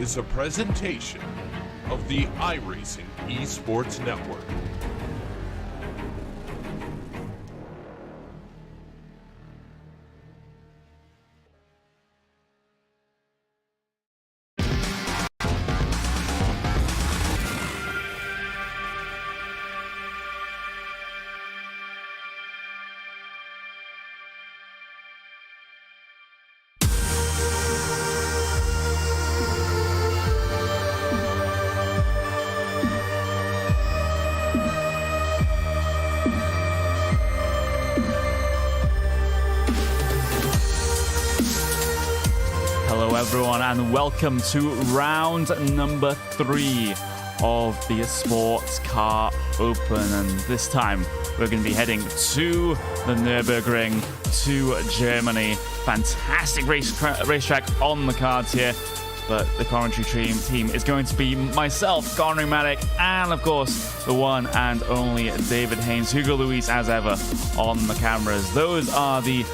is a presentation of the iRacing Esports Network. Hello everyone and welcome to round number 3 of the Sports Car Open, and this time we're going to be heading to the Nurburgring, to Germany. Fantastic racetrack on the cards here, but the commentary team is going to be myself, Garnering Maddock, and of course the one and only David Haynes. Hugo Luis, as ever, on the cameras. Those are the,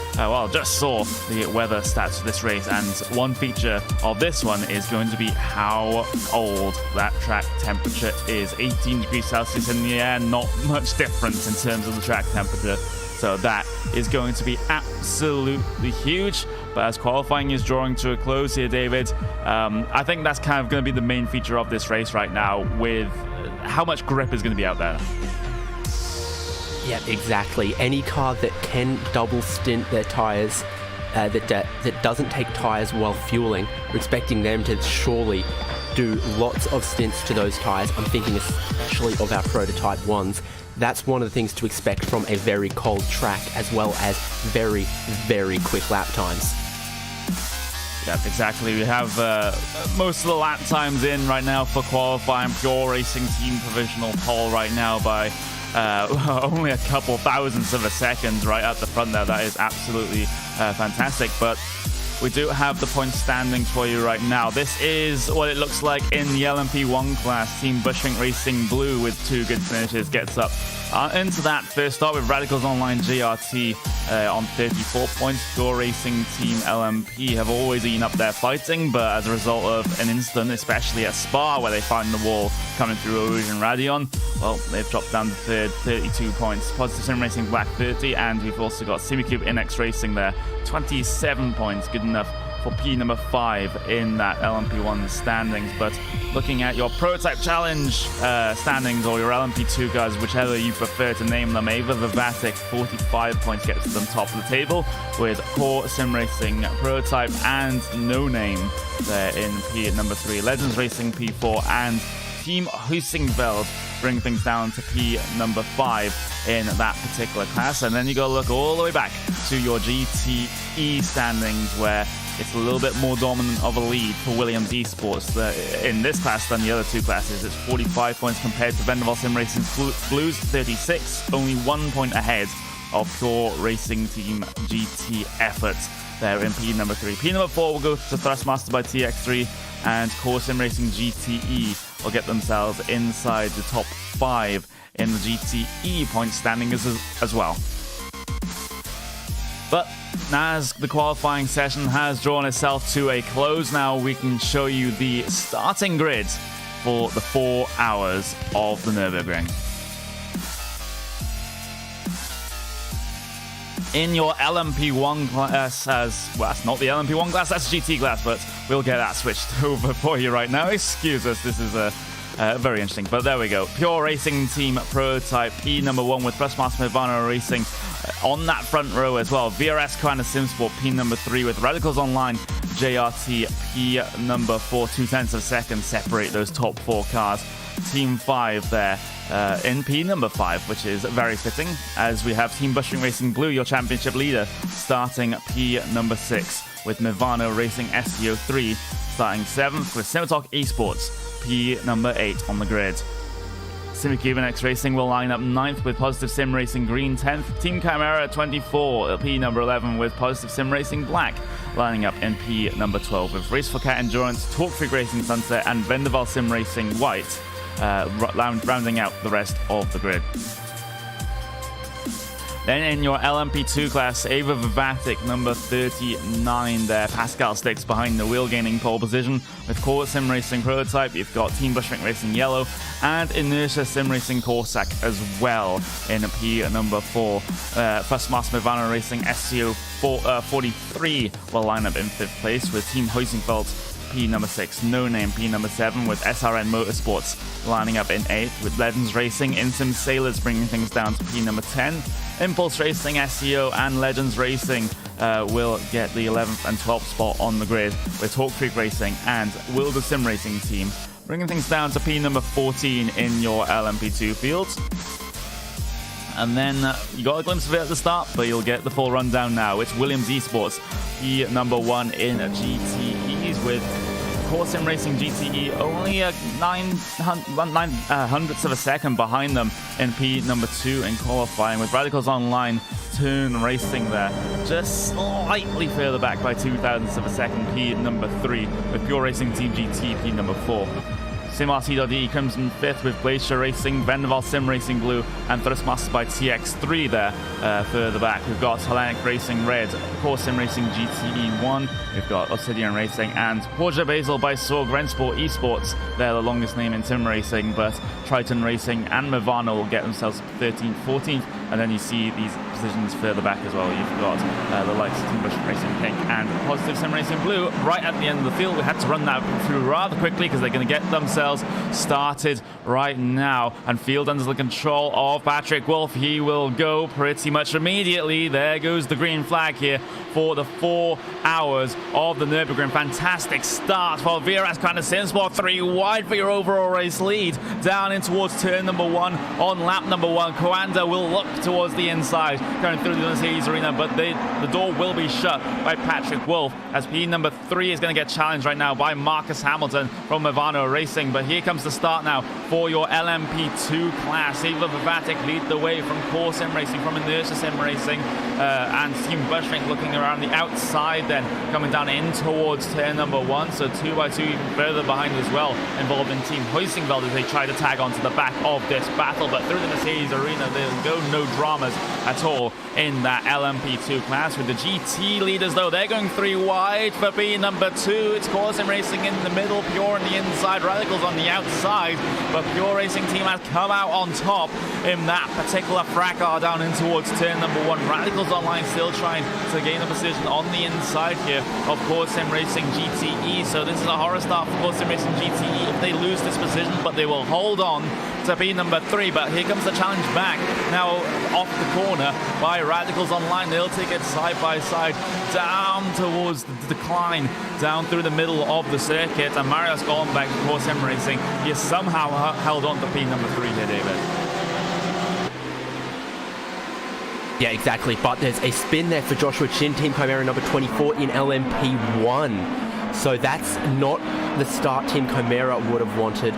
just saw the weather stats for this race, and one feature of this one is going to be how cold that track temperature is. 18 degrees Celsius in the air, not much difference in terms of the track temperature. So that is going to be absolutely huge. But as qualifying is drawing to a close here, David, I think that's kind of going to be the main feature of this race right now, with how much grip is going to be out there. Yeah, exactly. Any car that can double stint their tyres, that doesn't take tyres while fueling, we're expecting them to surely do lots of stints to those tyres. I'm thinking especially of our prototype ones. That's one of the things to expect from a very cold track, as well as very, very quick lap times. Yeah, exactly. We have most of the lap times in right now for qualifying. Pure Racing Team provisional pole right now by only a couple thousandths of a second right at the front there. That is absolutely fantastic. But we do have the point standings for you right now. This is what it looks like in the LMP1 class. Team Bushwing Racing Blue with 2 good finishes gets up into that first start with Radicals Online GRT on 34 points. Pure Racing Team LMP have always eaten up their fighting, but as a result of an incident, especially at Spa, where they found the wall coming through Rouge and Radion, well, they've dropped down to third, 32 points. Positive Sim Racing Black 30, and we've also got Simicube Inex Racing there, 27 points, good enough for P number 5 in that LMP1 standings. But looking at your Prototype Challenge standings, or your LMP2 guys, whichever you prefer to name them, Ava Vivatic, 45 points, gets to the top of the table, with Core Sim Racing Prototype and No Name there in P number 3. Legends Racing P4 and Team Husingveld bring things down to P number 5 in that particular class. And then you got to look all the way back to your GTE standings, where it's a little bit more dominant of a lead for Williams Esports in this class than the other 2 classes. It's 45 points compared to Vendaval Sim Racing Blues 36, only 1 point ahead of Pure Racing Team GT Efforts there in P number 3. P number 4 will go to Thrustmaster by TX3, and Core Sim Racing GTE will get themselves inside the top 5 in the GTE point standing as well. But as the qualifying session has drawn itself to a close, now we can show you the starting grid for the 4 hours of the Nurburgring. In your LMP1 class, that's not the LMP1 class, that's GT class, but we'll get that switched over for you right now. Excuse us, this is very interesting, but there we go. Pure Racing Team Prototype, P number 1 with Thrustmaster Nirvana Racing on that front row as well. VRS Kind of Simsport, P number 3 with Radicals Online JRT, P number 4. 0.2 of a second separate those top 4 cars. Team 5 there in P number 5, which is very fitting, as we have Team Bushwing Racing Blue, your championship leader, starting P number 6 with Nirvana Racing SEO3 starting 7th, with Cinetalk Esports P number 8 on the grid. Simicube Inex Racing will line up 9th with Positive Sim Racing Green 10th. Team Chimera 24, P number 11 with Positive Sim Racing Black lining up in P number 12 with Race for Cat Endurance, Torque Freak Racing Sunset and Vendaval Sim Racing White rounding out the rest of the grid. Then in your LMP2 class, Ava Vivatic, number 39 there. Pascal Sticks behind the wheel, gaining pole position. With Core Sim Racing Prototype, you've got Team Bushwick Racing Yellow and Inertia Sim Racing Corsac as well in P number 4. First Master Mivano Racing SCO 43 will line up in 5th place, with Team Huizenfeld P number 6, No Name P number 7, with SRN Motorsports lining up in 8th, with Legends Racing, InSim Sailors bringing things down to P number 10. Impulse Racing, SEO, and Legends Racing will get the 11th and 12th spot on the grid, with Hawk Creek Racing and Wilder Sim Racing Team bringing things down to P number 14 in your LMP2 fields. And then you got a glimpse of it at the start, but you'll get the full rundown now. It's Williams Esports, P number 1 in GTEs, with Core Sim Racing GTE only 900ths of a second behind them in P number 2 in qualifying, with Radicals Online Turn Racing there just slightly further back by 2,000ths of a second, P number 3, with Pure Racing Team GT P number 4. SimRT.de Crimson 5th, with Glacier Racing, Vendaval Sim Racing Blue, and Thrustmasters by TX3 there further back. We've got Hellenic Racing Red, Core Sim Racing GTE 1, we've got Obsidian Racing, and Porja Basel by Sorg Rensport Esports. They're the longest name in sim racing, but Triton Racing and Movano will get themselves 13th, 14th, and then you see these positions further back as well. You've got the likes of Team Bush Racing Pink and Positive Sim Racing Blue right at the end of the field. We had to run that through rather quickly because they're going to get themselves started right now, and field under the control of Patrick Wolf. He will go pretty much immediately. There goes the green flag here for the 4 hours of the Nurburgring. Fantastic start for Viras kind of Simsport, 3 wide for your overall race lead, down in towards turn number 1 on lap number 1. Coanda will look towards the inside going through the Mercedes arena, but the door will be shut by Patrick Wolf, as P number 3 is going to get challenged right now by Marcus Hamilton from Movano Racing. But here comes the start now for your LMP2 class. Ava Vivatic lead the way from Core Sim Racing, from Inertia Sim Racing, and Team Bushwick looking around the outside, then coming down in towards turn number 1. So 2x2 even further behind as well, involved in Team Huizenfeld as they try to tag onto the back of this battle. But through the Mercedes arena, there'll go no dramas at all in that LMP2 class. With the GT leaders though, they're going 3 wide for P number 2. It's Core Sim Racing in the middle, Pure on the inside, Radicals on the outside, but Pure Racing Team has come out on top in that particular fracas down in towards turn number 1. Radicals Online still trying to gain a position on the inside here of Core Sim Racing GTE. So this is a horror start for Core Sim Racing GTE if they lose this position, but they will hold on to P number 3. But here comes the challenge back now off the corner by Radicals Online. They'll take it side by side down towards the decline, down through the middle of the circuit, and Marius gone back to Core Sim Racing. He has somehow held on to P number 3 here, David. Yeah, exactly. But there's a spin there for Joshua Chin, Team Chimera number 24 in LMP1. So that's not the start Team Chimera would have wanted.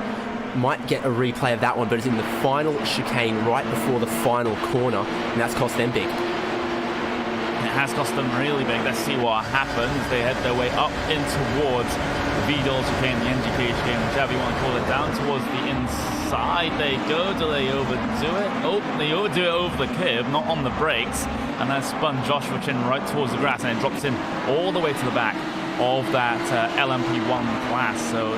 Might get a replay of that one, but it's in the final chicane right before the final corner, and that's cost them big. It has cost them really big. Let's see what happens. They head their way up in towards the VDOL chicane, the NGK chicane, whichever you want to call it, down towards the inside they go. Do they overdo it? Oh, they overdo it over the curb, not on the brakes, and that spun Joshua Chin right towards the grass, and it drops him all the way to the back of that LMP1 class. So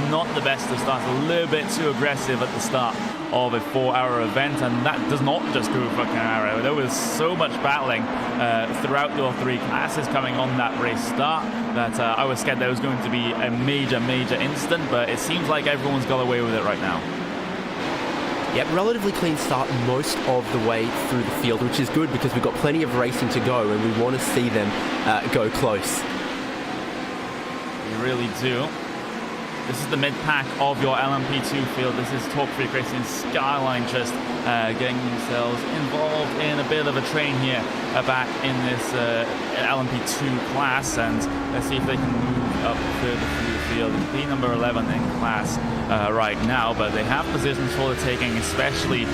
not the best of starts, a little bit too aggressive at the start of a 4-hour event, and that does not just go for Chimera. There was so much battling throughout your 3 classes coming on that race start that I was scared there was going to be a major incident, but it seems like everyone's got away with it right now. Yep, relatively clean start most of the way through the field, which is good because we've got plenty of racing to go and we want to see them go close. You really do. This is the mid-pack of your LMP2 field. This is Talk Freak Racing Skyline just getting themselves involved in a bit of a train here back in this LMP2 class, and let's see if they can move up further through the field. It's P number 11 in class right now, but they have positions for the taking, especially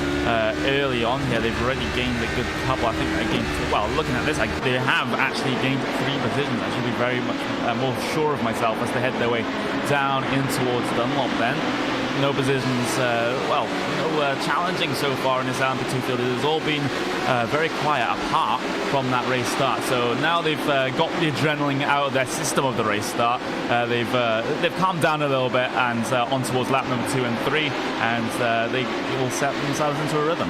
early on here. They've already gained a good couple. I think they gained, well, looking at this, they have actually gained 3 positions. I should be very much more sure of myself as they head their way down in towards Dunlop then. no positions, challenging so far in this LMP2 field. It has all been very quiet apart from that race start. So now they've got the adrenaline out of their system of the race start. They've calmed down a little bit and on towards lap number 2 and 3, and they will set themselves into a rhythm.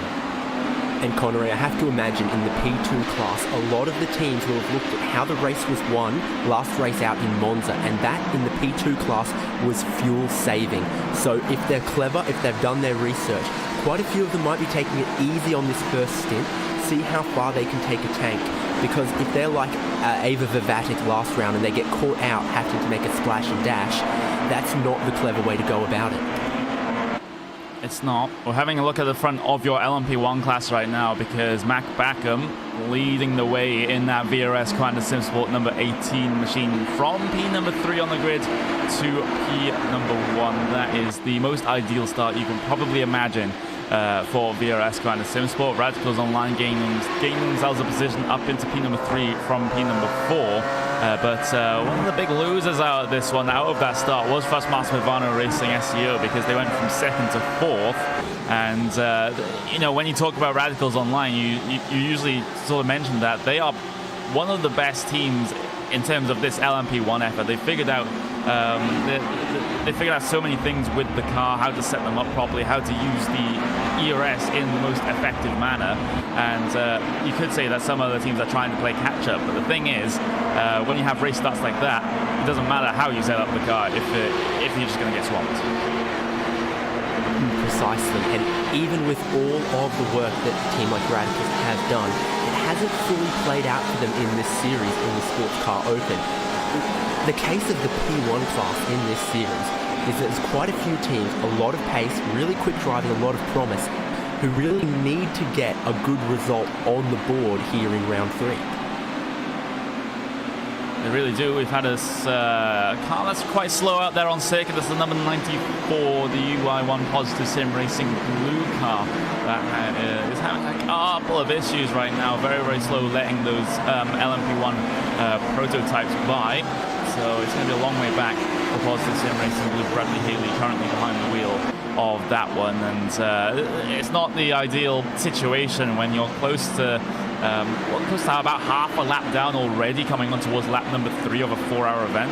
And Connery, I have to imagine in the P2 class, a lot of the teams will have looked at how the race was won last race out in Monza, and that in the P2 class was fuel saving. So if they're clever, if they've done their research, quite a few of them might be taking it easy on this first stint, see how far they can take a tank. Because if they're like Ava Vivatic last round and they get caught out having to make a splash and dash, that's not the clever way to go about it. It's not. We're having a look at the front of your LMP1 class right now because Mac Backham leading the way in that VRS Quanta Sim Sport number 18 machine from P number 3 on the grid to P number 1. That is the most ideal start you can probably imagine for VRS Quanta Sim Sport. Radicals Online gaining themselves a position up into P number 3 from P number 4. But one of the big losers out of this one, out of that start, was Trustmaster Movano Racing SEO because they went from 2nd to 4th. And, when you talk about Radicals Online, you usually sort of mention that they are one of the best teams in terms of this LMP1 effort. They figured out they figured out so many things with the car, how to set them up properly, how to use the ERS in the most effective manner. And you could say that some other teams are trying to play catch-up, but the thing is, when you have race starts like that, it doesn't matter how you set up the car if you're just going to get swamped. Precisely, and even with all of the work that a team like Radicals have done, it hasn't fully played out for them in this series in the Sports Car Open. The case of the P1 class in this series is that there's quite a few teams, a lot of pace, really quick driving, a lot of promise, who really need to get a good result on the board here in round 3. They really do. We've had a car that's quite slow out there on circuit. This is the number 94, the UI1 Positive Sim Racing blue car that is having a couple of issues right now. Very, very slow letting those LMP1 prototypes by. So it's going to be a long way back for Positive Sim Racing blue. Bradley Haley currently behind the wheel of that one. And it's not the ideal situation when you're close to close to about half a lap down already, coming on towards lap number 3 of a 4-hour event.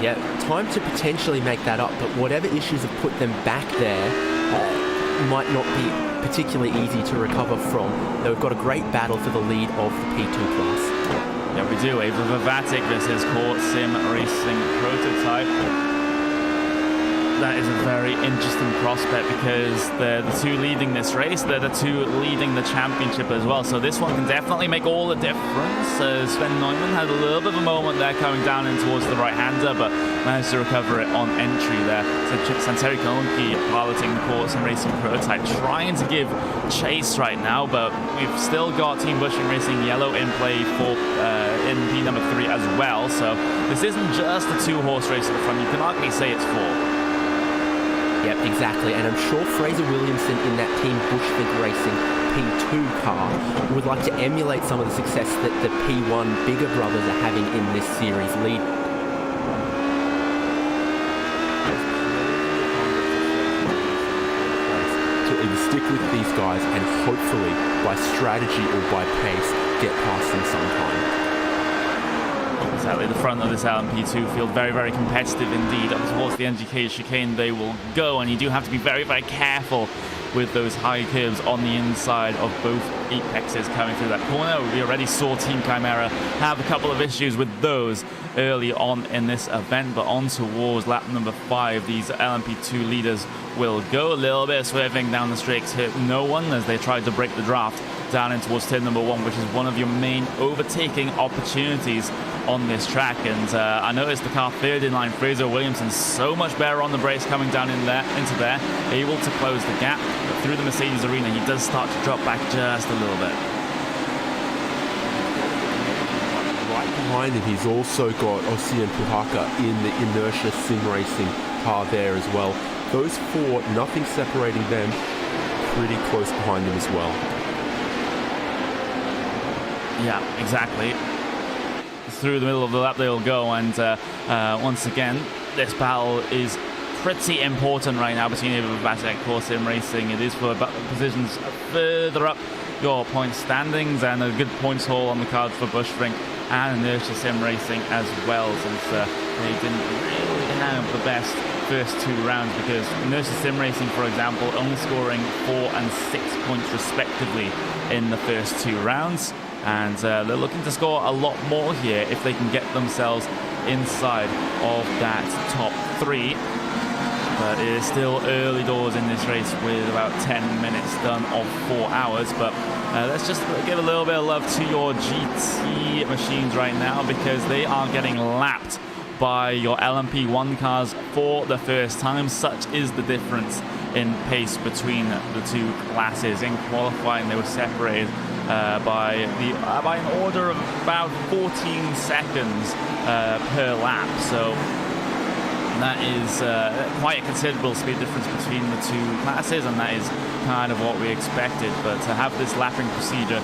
Yeah, time to potentially make that up, but whatever issues have put them back there might not be particularly easy to recover from. Though we've got a great battle for the lead of the P2 class. Yeah, we do. Ava Vivatic versus Court Sim Racing Prototype. That is a very interesting prospect because they're the two leading this race. They're the two leading the championship as well. So this one can definitely make all the difference. Sven Neumann had a little bit of a moment there coming down in towards the right-hander, but managed to recover it on entry there. So Santeri Kolonki piloting the Court Sim Racing Prototype, trying to give chase right now, but we've still got Team Bushing Racing Yellow in play for in P number 3 as well. So this isn't just a 2-horse race at the front. You can arguably say it's 4. Yep, exactly, and I'm sure Fraser Williamson in that Team Bushfig Racing P2 car would like to emulate some of the success that the P1 bigger brothers are having in this series lead. To either stick with these guys and hopefully by strategy or by pace get past them sometime. Exactly, the front of this LMP2 field, very, very competitive indeed. Up towards the NGK chicane they will go, and you do have to be very, very careful with those high curves on the inside of both apexes coming through that corner. We already saw Team Chimera have a couple of issues with those early on in this event, but on towards lap number 5, these LMP2 leaders will go. A little bit of swerving down the straight, hit no one as they tried to break the draft down in towards turn number 1, which is one of your main overtaking opportunities on this track. And I noticed the car third in line, Fraser Williamson, so much better on the brakes coming down in there, into there, able to close the gap. But through the Mercedes arena, he does start to drop back just a little bit. Right behind him, he's also got Ossian Puhaka in the Inertia Sim Racing car there as well. Those 4, nothing separating them, pretty close behind them as well. Yeah, exactly. Through the middle of the lap they'll go, and once again, this battle is pretty important right now between Batek Core Sim Racing. It is for positions further up your point standings, and a good points haul on the cards for Bushring and Inertia Sim Racing as well, since they didn't really have the best first 2 rounds, because Inertia Sim Racing, for example, only scoring 4 and 6 points respectively in the first 2 rounds, and they're looking to score a lot more here if they can get themselves inside of that top 3. But it is still early doors in this race with about 10 minutes done of 4 hours. But let's just give a little bit of love to your GT machines right now, because they are getting lapped by your LMP1 cars for the first time. Such is the difference in pace between the 2 classes. In qualifying, they were separated by an order of about 14 seconds per lap. So that is quite a considerable speed difference between the 2 classes, and that is kind of what we expected. But to have this lapping procedure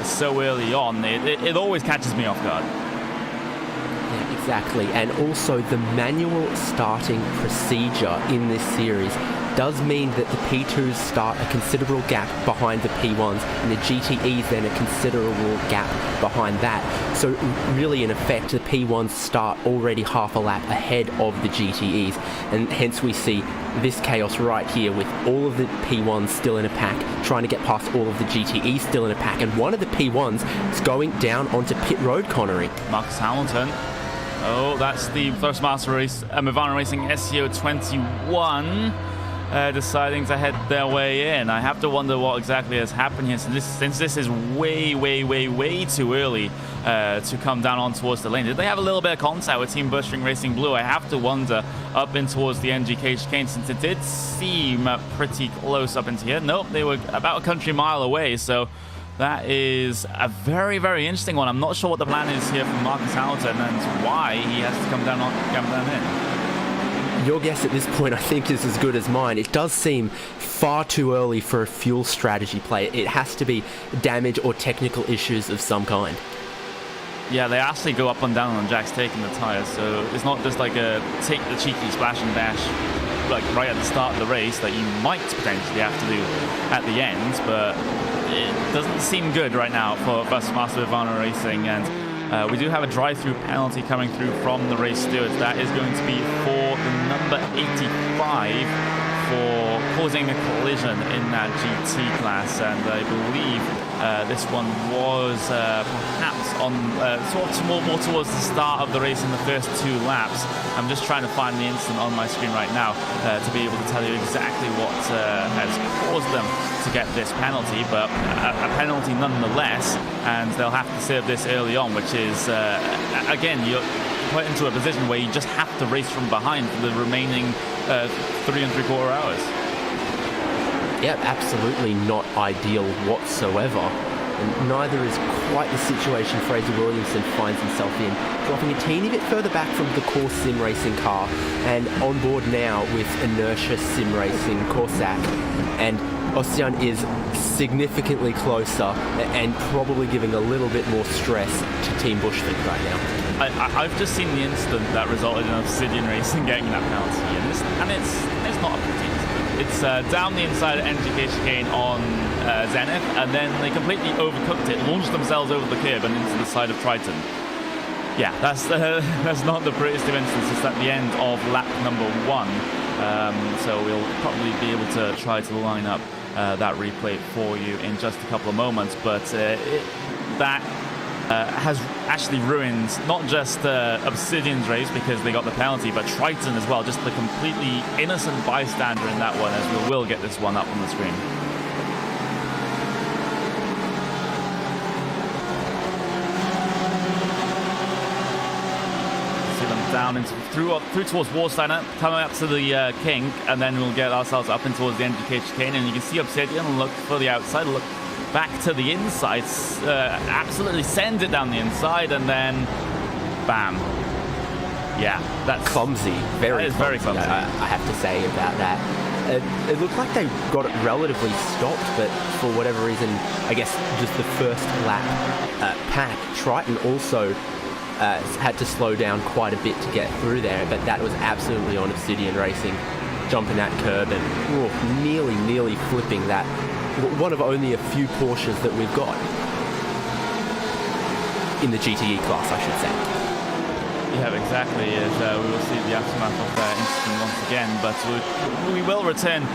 so early on, it always catches me off guard. Yeah, exactly. And also the manual starting procedure in this series does mean that the P2s start a considerable gap behind the P1s, and the GTEs then a considerable gap behind that. So really, in effect, the P1s start already half a lap ahead of the GTEs, and hence we see this chaos right here with all of the P1s still in a pack, trying to get past all of the GTEs still in a pack, and one of the P1s is going down onto pit road, Connery. Marcus Hamilton. Oh, that's the first master race, Movano Racing SEO 21. Deciding to head their way in. I have to wonder what exactly has happened here, since this is way too early to come down on towards the lane. Did they have a little bit of contact with Team Bushring Racing Blue? I have to wonder, up in towards the NGK chicane, since it did seem pretty close up into here. Nope, they were about a country mile away, so that is a very interesting one. I'm not sure what the plan is here for Marcus Hamilton and why he has to come down in. Your guess at this point, I think, is as good as mine. It does seem far too early for a fuel strategy play. It has to be damage or technical issues of some kind. Yeah, they actually go up and down on Jack's taking the tyres, so it's not just like a take the cheeky splash and dash like right at the start of the race that you might potentially have to do at the end, but it doesn't seem good right now for Busmaster Movano Racing, and we do have a drive-through penalty coming through from the race stewards. That is going to be for the number 85 for causing a collision in that GT class, and I believe this one was perhaps on sort of more towards the start of the race in the first 2 laps. I'm just trying to find the incident on my screen right now to be able to tell you exactly what has caused them to get this penalty, but a penalty nonetheless, and they'll have to serve this early on, which is again, you're put into a position where you just have to race from behind for the remaining 3 3/4 hours. Yep, absolutely not ideal whatsoever. And neither is quite the situation Fraser Williamson finds himself in, dropping a teeny bit further back from the Core Sim Racing car and on board now with Inertia Sim Racing Corsac. And Ossian is significantly closer and probably giving a little bit more stress to Team Bushwick right now. I've just seen the incident that resulted in Obsidian Racing getting that penalty, and it's not a pretty incident. It's down the inside of NGK chicane on Zenith, and then they completely overcooked it, launched themselves over the curb and into the side of Triton. Yeah, that's not the prettiest of instances. It's at the end of lap number 1, so we'll probably be able to try to line up that replay for you in just a couple of moments, but that has actually ruined not just Obsidian's race because they got the penalty, but Triton as well, just the completely innocent bystander in that one, as we will get this one up on the screen. See them down through towards Warsteiner, coming up to the King, and then we'll get ourselves up in towards the NGK chicane, and you can see Obsidian look for the outside, look back to the inside, absolutely sends it down the inside, and then bam. Yeah, that's clumsy. Very clumsy. I have to say about that. It looked like they got it relatively stopped, but for whatever reason, I guess just the first lap pack, Triton also had to slow down quite a bit to get through there, but that was absolutely on Obsidian Racing jumping that curb and nearly flipping that. One of only a few Porsches that we've got in the GTE class, I should say. Yeah, exactly. As we will see the aftermath of that incident once again, but we will return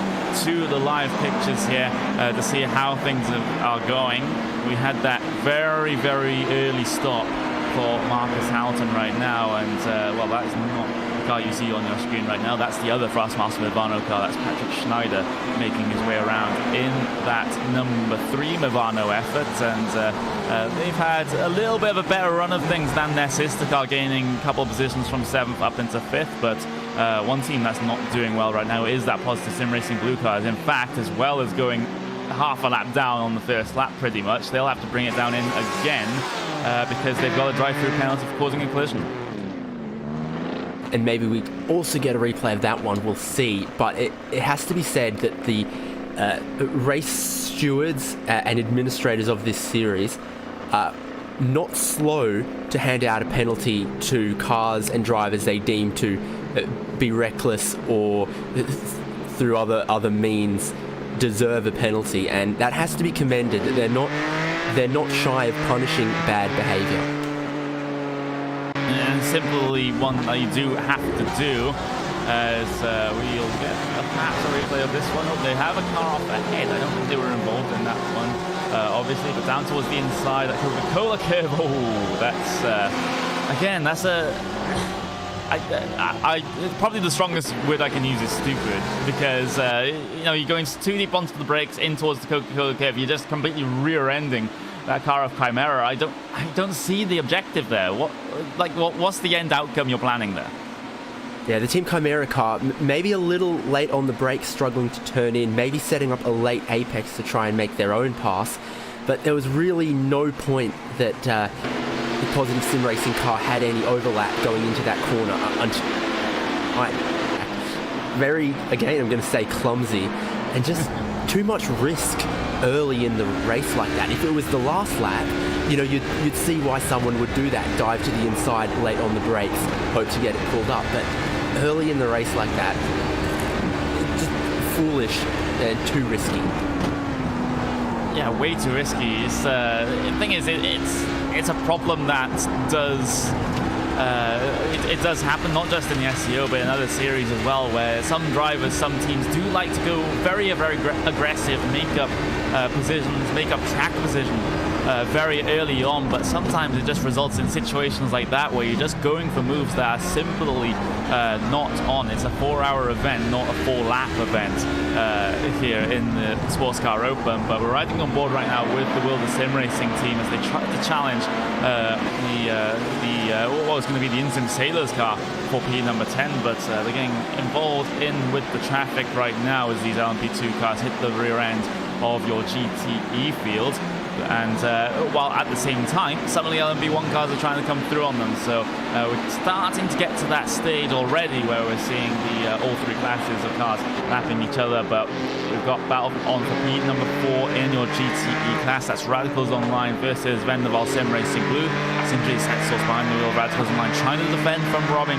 to the live pictures here to see how things are going. We had that very early stop for Marcus Houghton right now, and well, that is not the car you see on your screen right now. That's the other Thrustmaster Movano car. That's Patrick Schneider making his way around in that number 3 Movano effort, and they've had a little bit of a better run of things than their sister car, gaining a couple of positions from 7th up into 5th, but one team that's not doing well right now is that Positive Sim Racing Blue cars. In fact, as well as going half a lap down on the first lap pretty much, they'll have to bring it down in again because they've got a drive-through penalty for causing a collision. And maybe we also get a replay of that one, we'll see. But it has to be said that the race stewards and administrators of this series are not slow to hand out a penalty to cars and drivers they deem to be reckless or through other means deserve a penalty, and that has to be commended. They're not shy of punishing bad behavior. And simply one that you do have to do, as we'll get perhaps a replay of this one. Oh, they have a car off ahead. I don't think they were involved in that one, obviously, but down towards the inside, that Coca-Cola curve. Oh, that's again, that's a. Probably the strongest word I can use is stupid, because you know, you're going too deep onto the brakes in towards the Coca-Cola curve. You're just completely rear-ending that car of Chimera. I don't see the objective there. What's the end outcome you're planning there? Yeah, the Team Chimera car, maybe a little late on the brakes, struggling to turn in, maybe setting up a late apex to try and make their own pass, but there was really no point that the Positive Sim Racing car had any overlap going into that corner. Again, I'm going to say clumsy, and just too much risk early in the race like that. If it was the last lap, you know, you'd see why someone would do that, dive to the inside late on the brakes, hope to get it pulled up. But early in the race like that, it's just foolish and too risky. Yeah, way too risky. The thing is, it's a problem that does it does happen not just in the SEO but in other series as well, where some drivers, some teams do like to go very aggressive, make up positions, make up track position very early on, but sometimes it just results in situations like that where you're just going for moves that are simply not on. It's a 4-hour event, not a 4-lap event here in the Sports Car Open, but we're riding on board right now with the Wilder Sim Racing team as they try to challenge what was going to be the Instant Sailors car for P number 10, but they're getting involved with the traffic right now as these LMP2 cars hit the rear end of your GTE field. And while at the same time, some of the LMP1 cars are trying to come through on them. So we're starting to get to that stage already where we're seeing all three classes of cars lapping each other. But we've got battle on for P number 4 in your GTE class. That's Radicals Online versus Vendaval Sim Racing Blue. That's MJ Setsource behind the wheel. Radicals Online trying to defend from Robin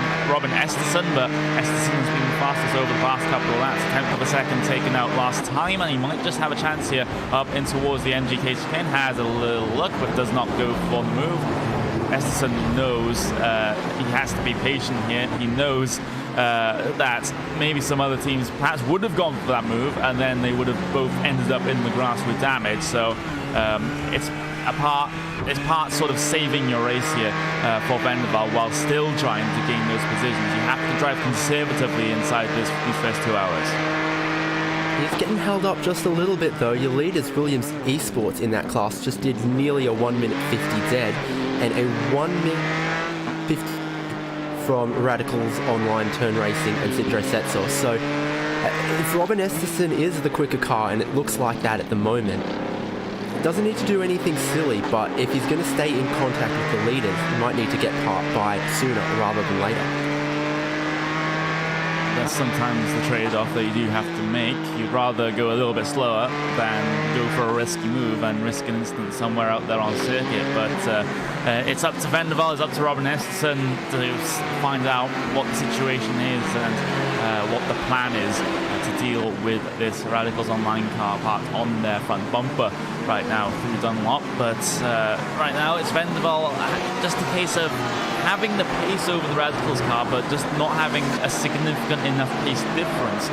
Esterson, but Esterson has been the fastest over the past couple of laps. 10th of a second taken out last time, and he might just have a chance here up in towards the MGK chicane. Has a little look, but does not go for the move. Esterson knows he has to be patient here. He knows that maybe some other teams perhaps would have gone for that move, and then they would have both ended up in the grass with damage. So it's part sort of saving your race here for Vendaval while still trying to gain those positions. You have to drive conservatively inside these first 2 hours. He's getting held up just a little bit though. Your leaders, Williams Esports in that class, just did nearly a 1 minute 50 dead, and a 1 minute 50 from Radicals Online Turn Racing and Sindre Setsos. So if Robin Esterson is the quicker car, and it looks like that at the moment, doesn't need to do anything silly, but if he's going to stay in contact with the leaders, he might need to get by sooner rather than later. That's sometimes the trade-off that you do have to make. You'd rather go a little bit slower than go for a risky move and risk an incident somewhere out there on circuit. But it's up to Vendaval, it's up to Robin Esterson to find out what the situation is. And what the plan is to deal with this Radicals Online car parked on their front bumper right now through Dunlop. But right now it's Vendeval, just a case of having the pace over the Radicals car, but just not having a significant enough pace difference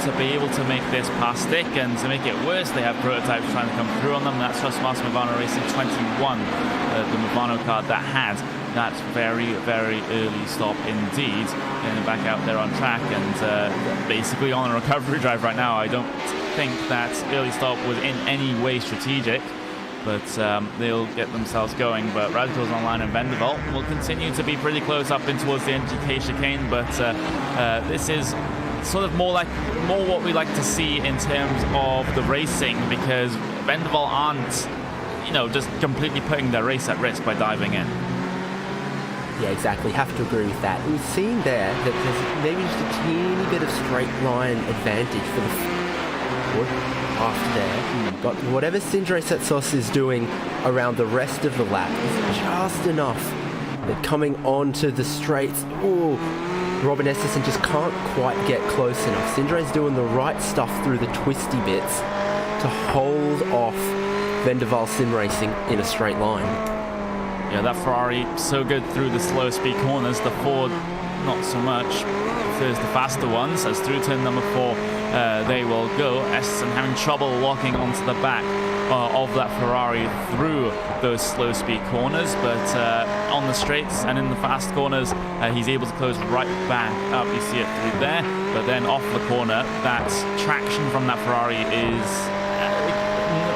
to be able to make this pass stick. And to make it worse, they have prototypes trying to come through on them. That's Trustmaster Movano Racing 21, the Movano car that had that very, very early stop indeed, getting back out there on track and basically on a recovery drive right now. I don't think that early stop was in any way strategic, but they'll get themselves going. But Radicals Online and Vendeval will continue to be pretty close up in towards the NGK chicane, but this is sort of more what we like to see in terms of the racing, because Vendeval aren't, just completely putting their race at risk by diving in. Yeah, exactly. Have to agree with that. We're seeing there that there's maybe just a teeny bit of straight line advantage for the Ford after there. But whatever Sindre Setsos is doing around the rest of the lap is just enough that coming onto the straights, Robin Esterson just can't quite get close enough. Sindre's doing the right stuff through the twisty bits to hold off Vendeval Sim Racing in a straight line. Yeah, that Ferrari so good through the slow speed corners. The Ford, not so much. There's the faster ones. As through turn number 4, they will go. Esterson having trouble locking onto the back of that Ferrari through those slow speed corners, but on the straights and in the fast corners, he's able to close right back up. You see it through there, but then off the corner, that traction from that Ferrari is,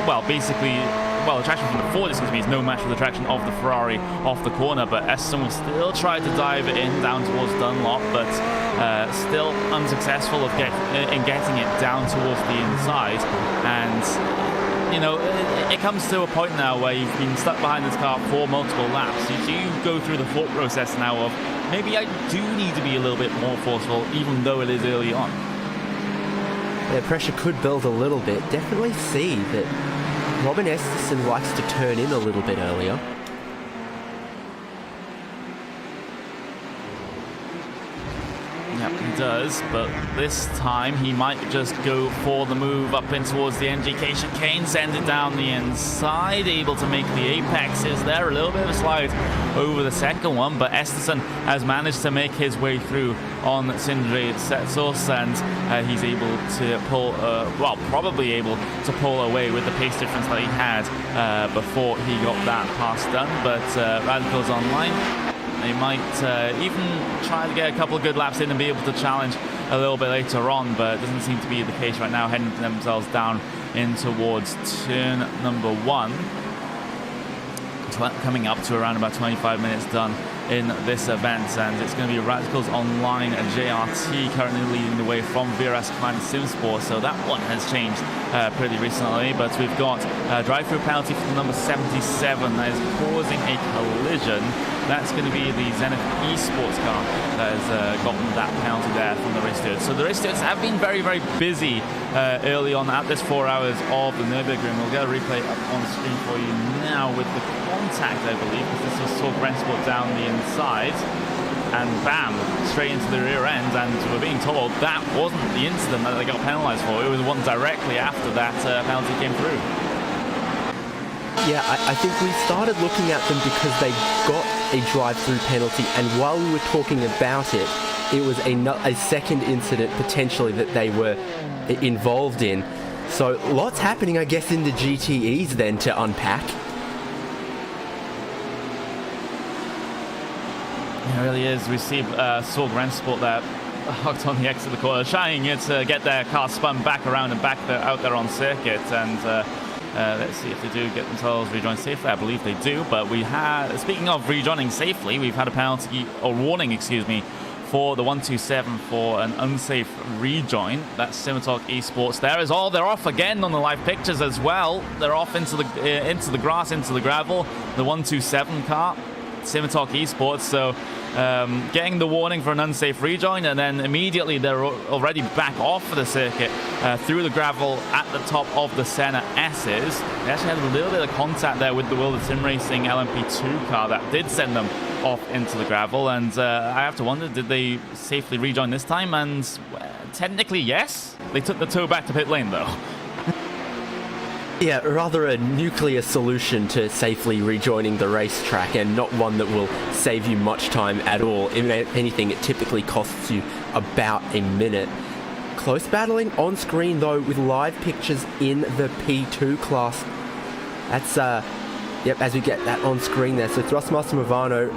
the traction from the Ford is no match for the traction of the Ferrari off the corner. But Esterson will still try to dive it in down towards Dunlop, but still unsuccessful in getting it down towards the inside. And it comes to a point now where you've been stuck behind this car for multiple laps. You go through the thought process now of, maybe I do need to be a little bit more forceful, even though it is early on. Yeah, pressure could build a little bit. Definitely see that Robin Esterson likes to turn in a little bit earlier. Yep, he does, but this time he might just go for the move up in towards the NGK chicane, send it down the inside, able to make the apexes there. A little bit of a slide over the second one, but Esterson has managed to make his way through on Sindre Setsos, and he's able to pull, probably able to pull away with the pace difference that he had before he got that pass done. But Radicals Online, they might even try to get a couple of good laps in and be able to challenge a little bit later on, but it doesn't seem to be the case right now, heading themselves down in towards turn number 1. Coming up to around about 25 minutes done in this event, and it's going to be Radicals Online and JRT currently leading the way from VRS Command SimSport, so that one has changed pretty recently. But we've got a drive-through penalty for the number 77 that is causing a collision. That's going to be the Zenith Esports car that has gotten that penalty there from the race stewards. So the race stewards have been very, very busy early on at this 4 hours of the Nurburgring. We'll get a replay up on screen for you now with the contact, I believe, because this was Sorg Rennsport down the inside, and bam, straight into the rear end. And we're being told that wasn't the incident that they got penalised for. It was one directly after that penalty came through. Yeah, I think we started looking at them because they got a drive-through penalty, and while we were talking about it, it was a second incident potentially that they were involved in. So lots happening, I guess, in the GTEs then to unpack. It really is. We see Sorg Rennsport there hooked on the exit of the corner, trying to get their car spun back around and back out there on circuit. And let's see if they do get themselves rejoined safely. I believe they do. But we had, speaking of rejoining safely, we've had a penalty, or warning, excuse me, for the 127 for an unsafe rejoin. That's Simitalk Esports there as all. They're off again on the live pictures as well. They're off into the grass, into the gravel. The 127 car, Simitalk Esports. So getting the warning for an unsafe rejoin, and then immediately they're already back off the circuit through the gravel at the top of the Senna S's. They actually had a little bit of contact there with the Wilder Sim Racing LMP2 car that did send them off into the gravel, and I have to wonder, did they safely rejoin this time? And technically yes, they took the tow back to pit lane though. Yeah, rather a nuclear solution to safely rejoining the racetrack, and not one that will save you much time at all. If anything, it typically costs you about a minute. Close battling on screen though, with live pictures in the P2 class. That's yep, as we get that on screen there. So Thrustmaster Movano,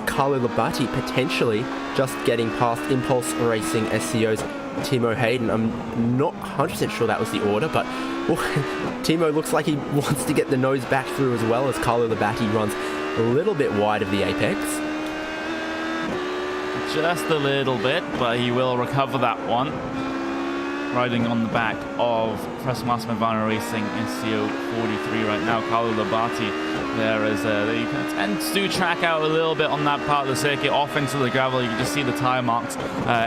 Carlo Labate potentially just getting past Impulse Racing SCO's Timo Hayden. I'm not 100% sure that was the order, but Timo looks like he wants to get the nose back through as well, as Carlo Labate runs a little bit wide of the apex. Just a little bit, but he will recover that one. Riding on the back of Thrustmaster Movano Racing SCO 43 right now, Carlo Labate there as they tend to track out a little bit on that part of the circuit, off into the gravel. You can just see the tyre marks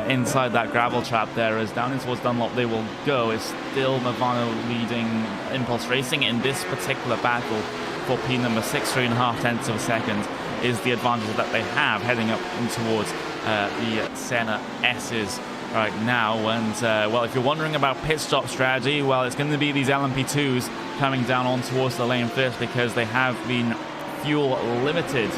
inside that gravel trap there, as down in towards Dunlop they will go. It's still Movano leading Impulse Racing in this particular battle for P number 6, 3.5 tenths of a second is the advantage that they have heading up in towards the Senna S's right now. And well, if you're wondering about pit stop strategy, well, it's going to be these LMP2s coming down on towards the lane first, because they have been fuel limited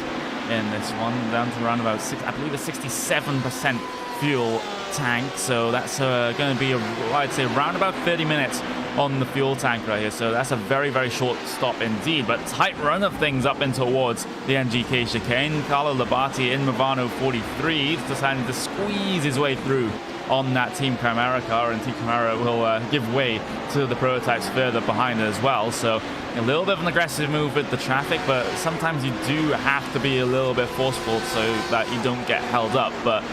in this one, down to around about I believe a 67% fuel tank. So that's going to be I'd say around about 30 minutes on the fuel tank right here. So that's a very, very short stop indeed, but tight run of things up in towards the NGK chicane. Carlo Labate in Movano 43 deciding to squeeze his way through on that Team Chimera car, and Team Chimera will give way to the prototypes further behind as well. So a little bit of an aggressive move with the traffic, but sometimes you do have to be a little bit forceful so that you don't get held up. But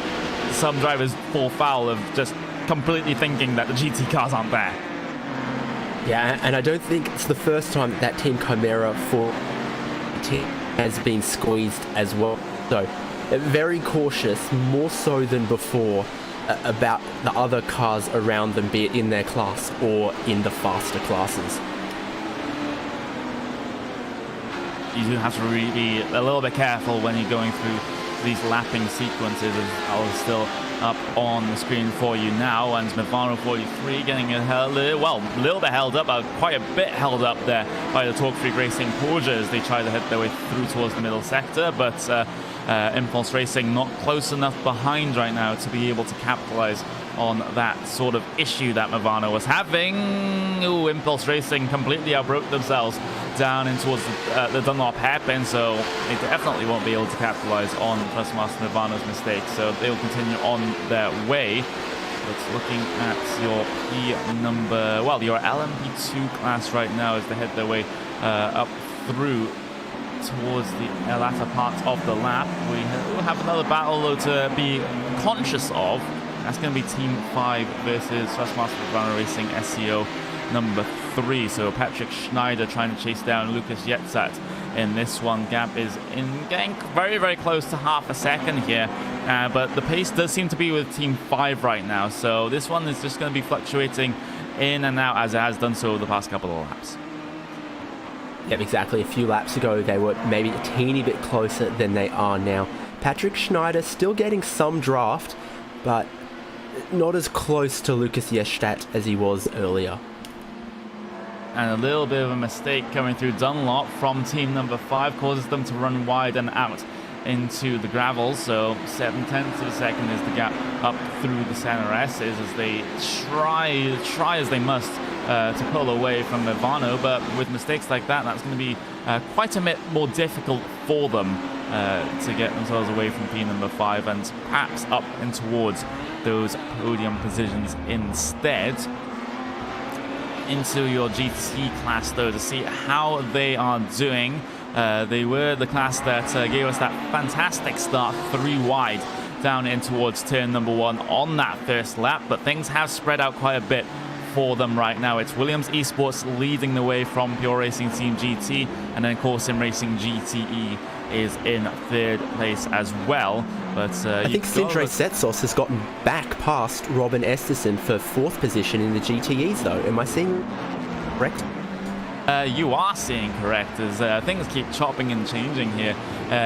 some drivers fall foul of just completely thinking that the GT cars aren't there. Yeah, and I don't think it's the first time that Team Chimera has been squeezed as well. So very cautious, more so than before, about the other cars around them, be it in their class or in the faster classes. You do have to really be a little bit careful when you're going through these lapping sequences, as I was still up on the screen for you now. And Movano 43 getting a little bit held up, quite a bit held up there by the Torque Freak Racing Porsche as they try to head their way through towards the middle sector, but Impulse Racing not close enough behind right now to be able to capitalize on that sort of issue that Movano was having. Ooh, Impulse Racing completely outbroke themselves down in towards the Dunlop hairpin, so they definitely won't be able to capitalize on Thrustmaster Movano's mistake, so they will continue on their way. But looking at your LMP2 class right now as they head their way up through towards the latter part of the lap. We have another battle though to be conscious of. That's going to be Team 5 versus Thrustmaster Movano Racing SCO number 3. So Patrick Schneider trying to chase down Lucas Yetzat in this one. Gap is getting very, very close to half a second here. But the pace does seem to be with Team 5 right now. So this one is just going to be fluctuating in and out as it has done so over the past couple of laps. Yep, exactly. A few laps ago, they were maybe a teeny bit closer than they are now. Patrick Schneider still getting some draft, but not as close to Lucas Yestadt as he was earlier. And a little bit of a mistake coming through Dunlop from team number 5 causes them to run wide and out into the gravel. So 0.7 of a second is the gap up through the center S's as they try as they must to pull away from Movano, but with mistakes like that, that's going to be quite a bit more difficult for them to get themselves away from P number 5 and perhaps up and towards those podium positions instead. Into your GT class though to see how they are doing. They were the class that gave us that fantastic start 3 wide down in towards turn number 1 on that first lap, but things have spread out quite a bit for them right now. It's Williams Esports leading the way from Pure Racing Team GT, and then Core Sim Racing GTE is in 3rd place as well. But I think Sindre Setsos has gotten back past Robin Esterson for 4th position in the GTEs, though. Am I seeing correct? You are seeing correct, as things keep chopping and changing here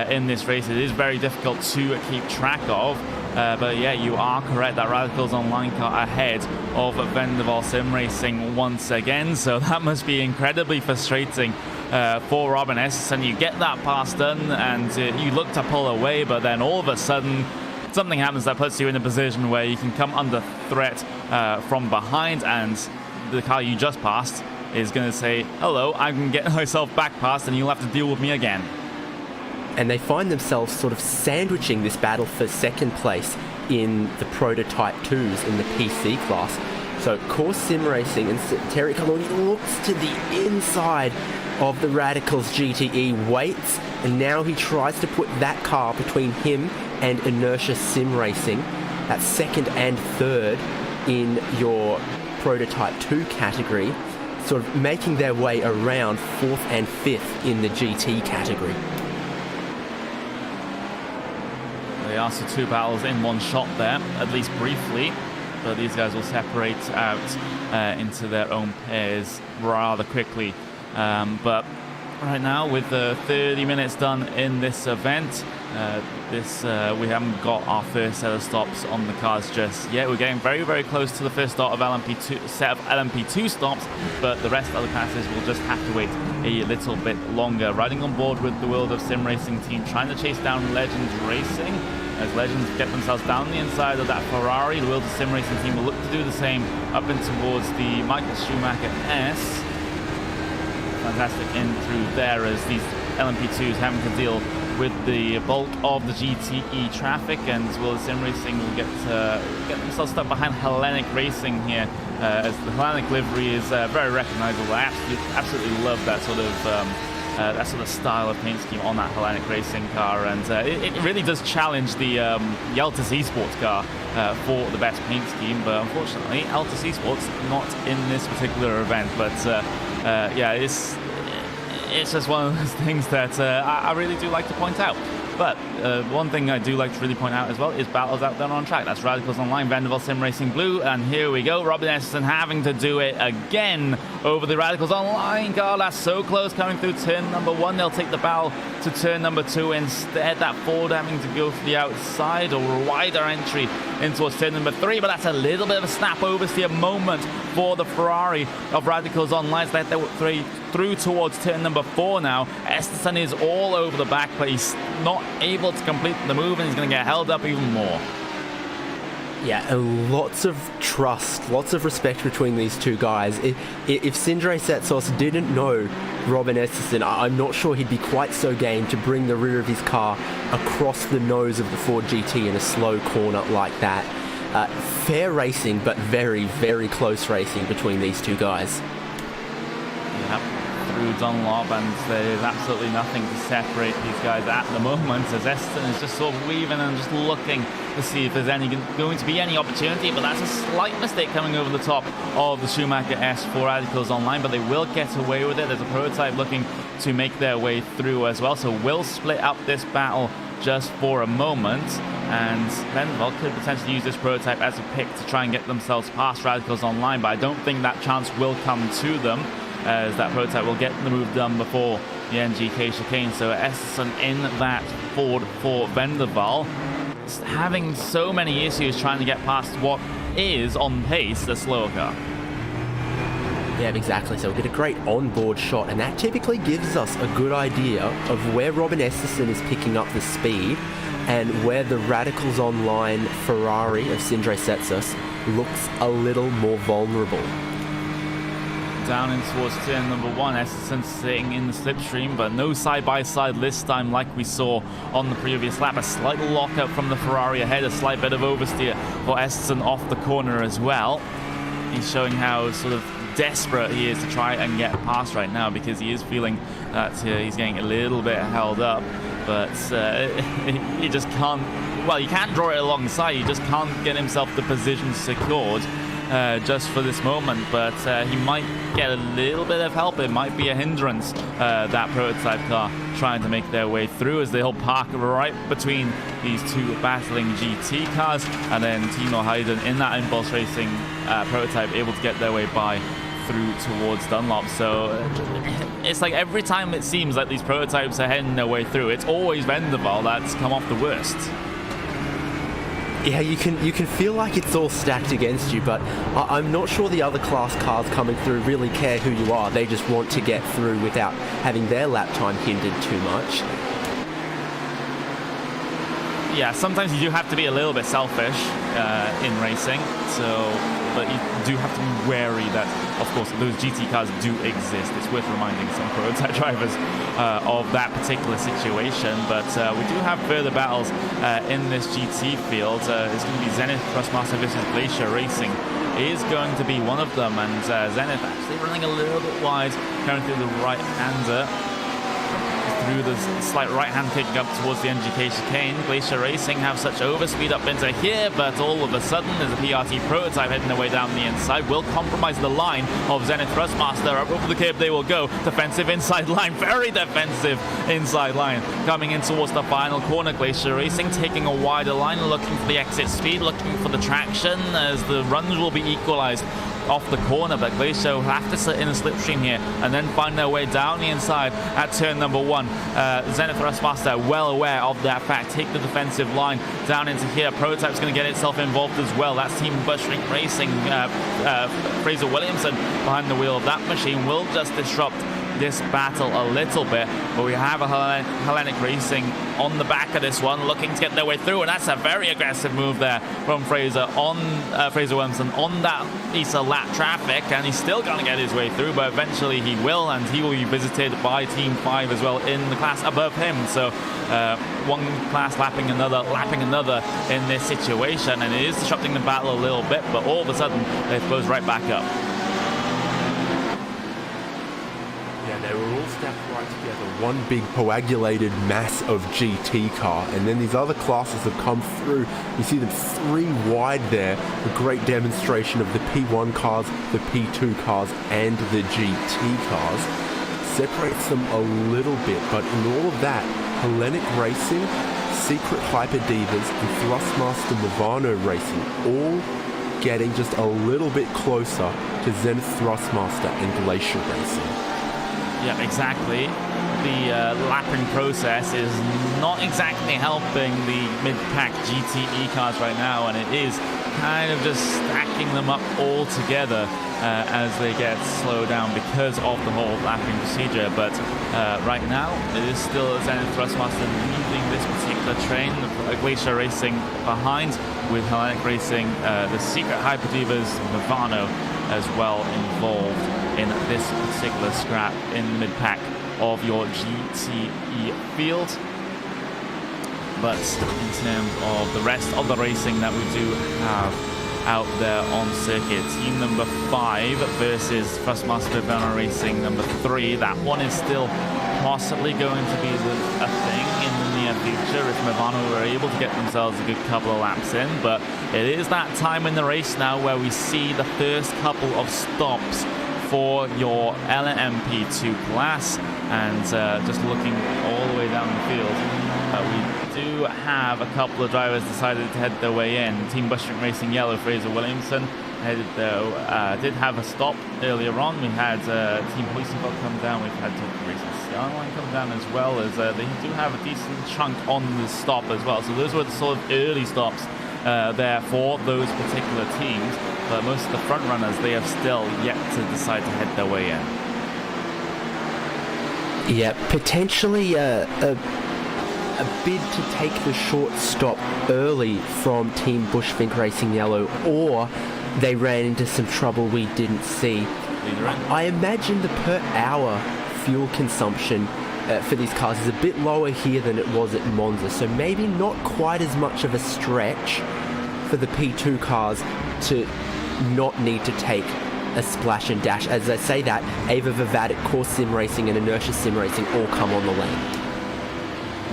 in this race. It is very difficult to keep track of. But yeah, you are correct. That Radicals Online car ahead of Vendaval Sim Racing once again. So that must be incredibly frustrating for Robin Esterson. You get that pass done and you look to pull away, but then all of a sudden something happens that puts you in a position where you can come under threat from behind, and the car you just passed is going to say, hello, I can get myself back past and you'll have to deal with me again. And they find themselves sort of sandwiching this battle for 2nd place in the Prototype 2s in the PC class. So Course Sim Racing and Terry Coloni looks to the inside of the Radicals GTE, waits, and now he tries to put that car between him and Inertia Sim Racing. That's 2nd and 3rd in your Prototype 2 category, sort of making their way around 4th and 5th in the GT category. They are so 2 battles in one shot there, at least briefly, but these guys will separate out into their own pairs rather quickly. But right now, with 30 minutes done in this event, we haven't got our first set of stops on the cars just yet. We're getting very, very close to the first start of set of LMP2 stops, but the rest of the classes will just have to wait a little bit longer. Riding on board with the World of Sim Racing team, trying to chase down Legends Racing. As Legends get themselves down the inside of that Ferrari, the World of Sim Racing team will look to do the same up and towards the Michael Schumacher S. Fantastic in through there as these LMP2s having to deal with the bulk of the GTE traffic, and World of Sim Racing will get themselves stuck behind Hellenic Racing here, as the Hellenic livery is very recognizable. I absolutely love that sort of style of paint scheme on that Hellenic Racing car, and it really does challenge the Altus Esports car for the best paint scheme, but unfortunately Altus Esports not in this particular event. But yeah, it's just one of those things that I really do like to point out. But one thing I do like to really point out as well is battles out there on track. That's Radicals Online, Vendaval Sim Racing Blue, and here we go. Robin Esterson having to do it again over the Radicals Online car. That's so close, coming through turn number 1. They'll take the battle to turn number 2 instead. That Ford having to go for the outside, or a wider entry in towards turn number 3, but that's a little bit of a snap oversteer moment for the Ferrari of Radicals Online. So they're through towards turn number 4 now. Esterson is all over the back, but he's not able to complete the move, and he's going to get held up even more. Yeah, lots of trust, lots of respect between these two guys. If Sindre Setsos didn't know Robin Esterson, I'm not sure he'd be quite so game to bring the rear of his car across the nose of the Ford GT in a slow corner like that. Fair racing, but very, very close racing between these two guys. Yep. Through Dunlop, and there's absolutely nothing to separate these guys at the moment, as Esterson is just sort of weaving and just looking to see if there's going to be any opportunity, but that's a slight mistake coming over the top of the Schumacher S for Radicals Online, but they will get away with it. There's a prototype looking to make their way through as well, so we'll split up this battle just for a moment, and Vendaval could potentially use this prototype as a pick to try and get themselves past Radicals Online, but I don't think that chance will come to them, as that prototype will get the move done before the NGK chicane. So Esterson in that Ford for Vendaval, having so many issues trying to get past what is on pace the slower car. Yeah, exactly. So we get a great onboard shot, and that typically gives us a good idea of where Robin Esterson is picking up the speed and where the Radicals Online Ferrari of Sindre Setsos looks a little more vulnerable. Down in towards turn number 1, Esterson sitting in the slipstream, but no side-by-side this time like we saw on the previous lap. A slight lockup from the Ferrari ahead, a slight bit of oversteer for Esterson off the corner as well. He's showing how sort of desperate he is to try and get past right now, because he is feeling that he's getting a little bit held up, but he just can't, well, he can't draw it alongside, he just can't get himself the position secured. just for this moment, but he might get a little bit of help. It might be a hindrance, that prototype car trying to make their way through, as they'll park right between these two battling GT cars, and then Timo Hayden in that Impulse Racing prototype able to get their way by through towards Dunlop. So it's like every time it seems like these prototypes are heading their way through, it's always Vendaval that's come off the worst. Yeah, you can feel like it's all stacked against you, but I'm not sure the other class cars coming through really care who you are. They just want to get through without having their lap time hindered too much. Yeah, sometimes you do have to be a little bit selfish in racing, but you do have to be wary that, of course, those GT cars do exist. It's worth reminding some prototype drivers of that particular situation, but we do have further battles in this GT field. It's going to be Zenith Thrustmaster versus Glacier Racing is going to be one of them, and Zenith actually running a little bit wide, going through the right-hander, through the slight right-hand kicking up towards the NGK chicane. Glacier Racing have such overspeed up into here, but all of a sudden there's a PRT prototype heading their way down the inside. Will compromise the line of Zenith Thrustmaster. Up over the curb they will go. Defensive inside line, very defensive inside line. Coming in towards the final corner, Glacier Racing taking a wider line, looking for the exit speed, looking for the traction, as the runs will be equalized off the corner, but Glacier will have to sit in a slipstream here and then find their way down the inside at turn number 1. Zenith Thrustmaster well aware of that fact, take the defensive line down into here. Prototype's going to get itself involved as well. That's Team Bushwick Racing. Fraser Williamson behind the wheel of that machine will just disrupt this battle a little bit, but we have a Hellenic Racing on the back of this one, looking to get their way through, and that's a very aggressive move there from Fraser Williamson on that piece of lap traffic, and he's still going to get his way through, but eventually he will, and he will be visited by Team 5 as well in the class above him. So one class lapping another in this situation, and it is disrupting the battle a little bit, but all of a sudden they've closed right back up. They were all stacked right together, one big coagulated mass of GT car, and then these other classes have come through. You see them 3 wide there, a great demonstration of the P1 cars, the P2 cars, and the GT cars. Separates them a little bit, but in all of that, Hellenic Racing, Secret Hyper Divas, and Thrustmaster Movano Racing all getting just a little bit closer to Zenith Thrustmaster and Glacier Racing. Yeah, exactly. The lapping process is not exactly helping the mid-pack GTE cars right now, and it is kind of just stacking them up all together as they get slowed down because of the whole lapping procedure. But right now, it is still Zenith Thrustmaster leading this particular train, Glacier Racing behind, with Hellenic Racing, the Secret Hyper Divas, Movano as well involved in this particular scrap in the mid-pack of your GTE field. But in terms of the rest of the racing that we do have out there on circuit, team number 5 versus Thrustmaster Movano Racing number 3, that one is still possibly going to be a thing in the near future if Movano were able to get themselves a good couple of laps in. But it is that time in the race now where we see the first couple of stops for your LMP2 class, and just looking all the way down the field, we do have a couple of drivers decided to head their way in. Team Bushwick Racing Yellow, Fraser Williamson did have a stop earlier on. We had Team Hoisenfeld come down, we've had Team Racing Skyline come down, as well as they do have a decent chunk on the stop as well. So those were the sort of early stops there for those particular teams. But most of the front runners, they have still yet to decide to head their way in. Yeah, potentially a bid to take the short stop early from Team Bushwick Racing Yellow, or they ran into some trouble we didn't see. I imagine the per hour fuel consumption for these cars is a bit lower here than it was at Monza, so maybe not quite as much of a stretch for the P2 cars to not need to take a splash and dash. As I say that, Ava Vivatic, Core Sim Racing and Inertia Sim Racing all come on the lane.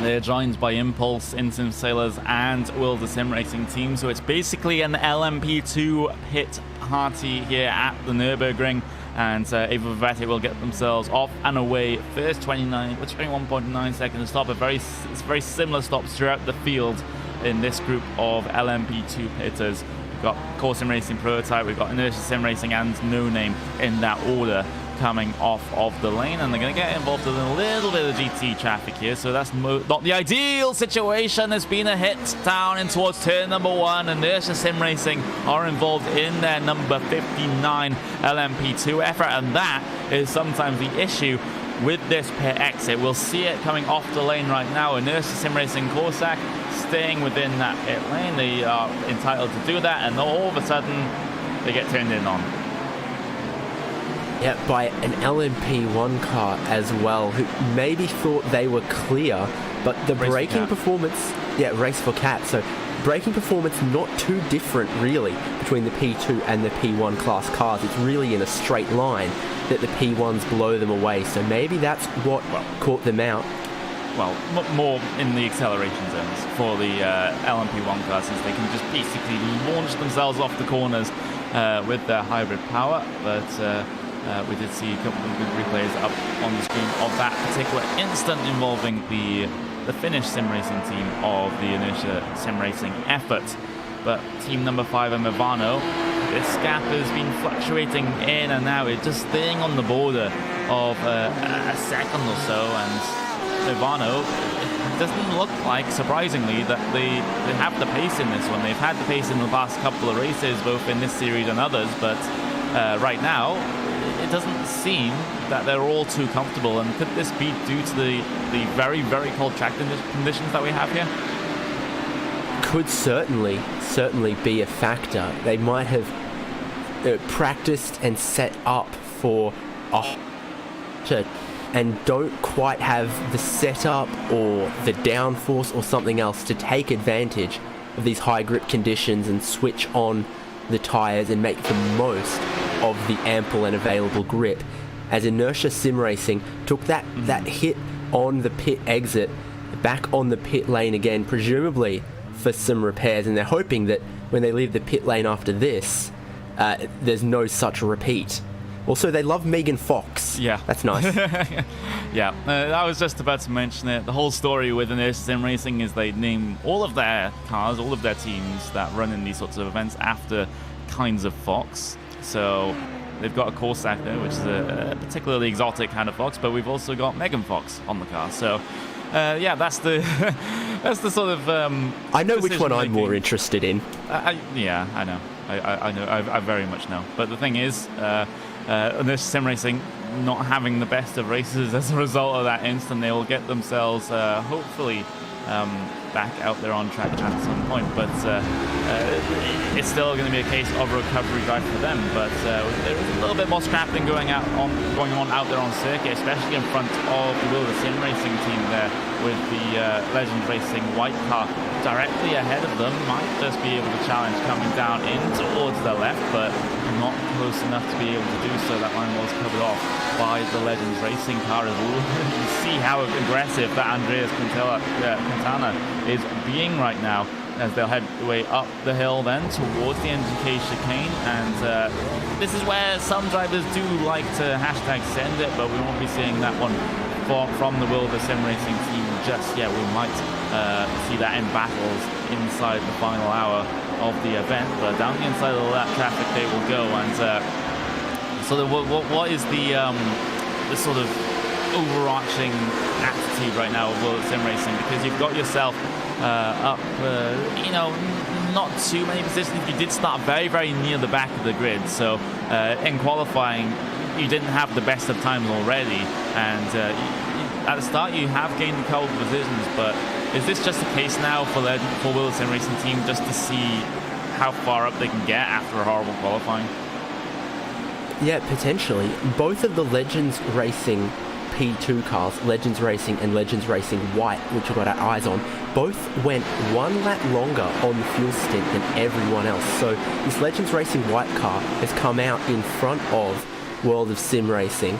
They're joined by Impulse, Instant Sailors and Wilder Sim Racing team, so it's basically an LMP2 pit hearty here at the Nurburgring, and Ava Vete will get themselves off and away. First 21.9 seconds stop, it's very similar stops throughout the field in this group of LMP2 hitters. We've got Core Sim Racing Prototype, we've got Inertia Sim Racing and No Name in that order coming off of the lane, and they're going to get involved in a little bit of GT traffic here, so that's not the ideal situation. There's been a hit down in towards turn number 1, and Inertia Sim Racing are involved in their number 59 LMP2 effort, and that is sometimes the issue with this pit exit. We'll see it coming off the lane right now. Inertia Sim Racing Corsac staying within that pit lane. They are entitled to do that, and all of a sudden they get turned in on. Yeah, by an LMP1 car as well, who maybe thought they were clear, but the braking performance, race for cat. So braking performance not too different really between the P2 and the P1 class cars. It's really in a straight line that the P1s blow them away. So maybe that's what caught them out. Well, more in the acceleration zones for the LMP1 cars, since they can just basically launch themselves off the corners with their hybrid power, but we did see a couple of good replays up on the screen of that particular instant involving the Finnish sim racing team of the Inertia sim racing effort. But team number 5, Ivano, this gap has been fluctuating in and out. It's just staying on the border of a second or so, and Ivano, it doesn't look like, surprisingly, that they have the pace in this one. They've had the pace in the last couple of races, both in this series and others, but right now, it doesn't seem that they're all too comfortable. And could this be due to the very, very cold track conditions that we have here? Could certainly be a factor. They might have practiced and set up for and don't quite have the setup or the downforce or something else to take advantage of these high grip conditions and switch on the tyres and make the most of the ample and available grip. As Inertia Sim Racing took that hit on the pit exit back on the pit lane again, presumably for some repairs, and they're hoping that when they leave the pit lane after this, there's no such repeat. Also, they love Megan Fox. Yeah. That's nice. Yeah, I was just about to mention it. The whole story with Inertia Sim Racing is they name all of their cars, all of their teams that run in these sorts of events after kinds of Fox. So they've got a Corsac there, which is a particularly exotic kind of Fox, but we've also got Megan Fox on the car. So that's the that's the sort of I know which one I'm more interested in. I know. I know. I very much know. But the thing is, this sim racing not having the best of races as a result of that instant, they will get themselves hopefully back out there on track at some point. But it's still going to be a case of a recovery drive for them. But there is a little bit more scrapping going on out there on circuit, especially in front of the Will the Sim Racing team there, with the Legends Racing white car directly ahead of them. Might just be able to challenge coming down in towards the left, but not close enough to be able to do so. That line was covered off by the Legends Racing car as well. You can see how aggressive that Andreas Quintana is being right now, as they'll head way up the hill then towards the NGK chicane. And this is where some drivers do like to hashtag send it, but we won't be seeing that one from the Will the Sim Racing team just yet. We might see that in battles inside the final hour of the event, but down the inside of that traffic they will go. And so what is the sort of overarching attitude right now of Will the Sim Racing? Because you've got yourself up, not too many positions. You did start very, very near the back of the grid, so in qualifying you didn't have the best of times already, and at the start you have gained a couple of positions. But is this just a case now for Will the Sim Racing team just to see how far up they can get after a horrible qualifying? Yeah, potentially. Both of the Legends Racing P2 cars, Legends Racing and Legends Racing White, which we've got our eyes on, both went one lap longer on the fuel stint than everyone else. So this Legends Racing White car has come out in front of World of Sim Racing,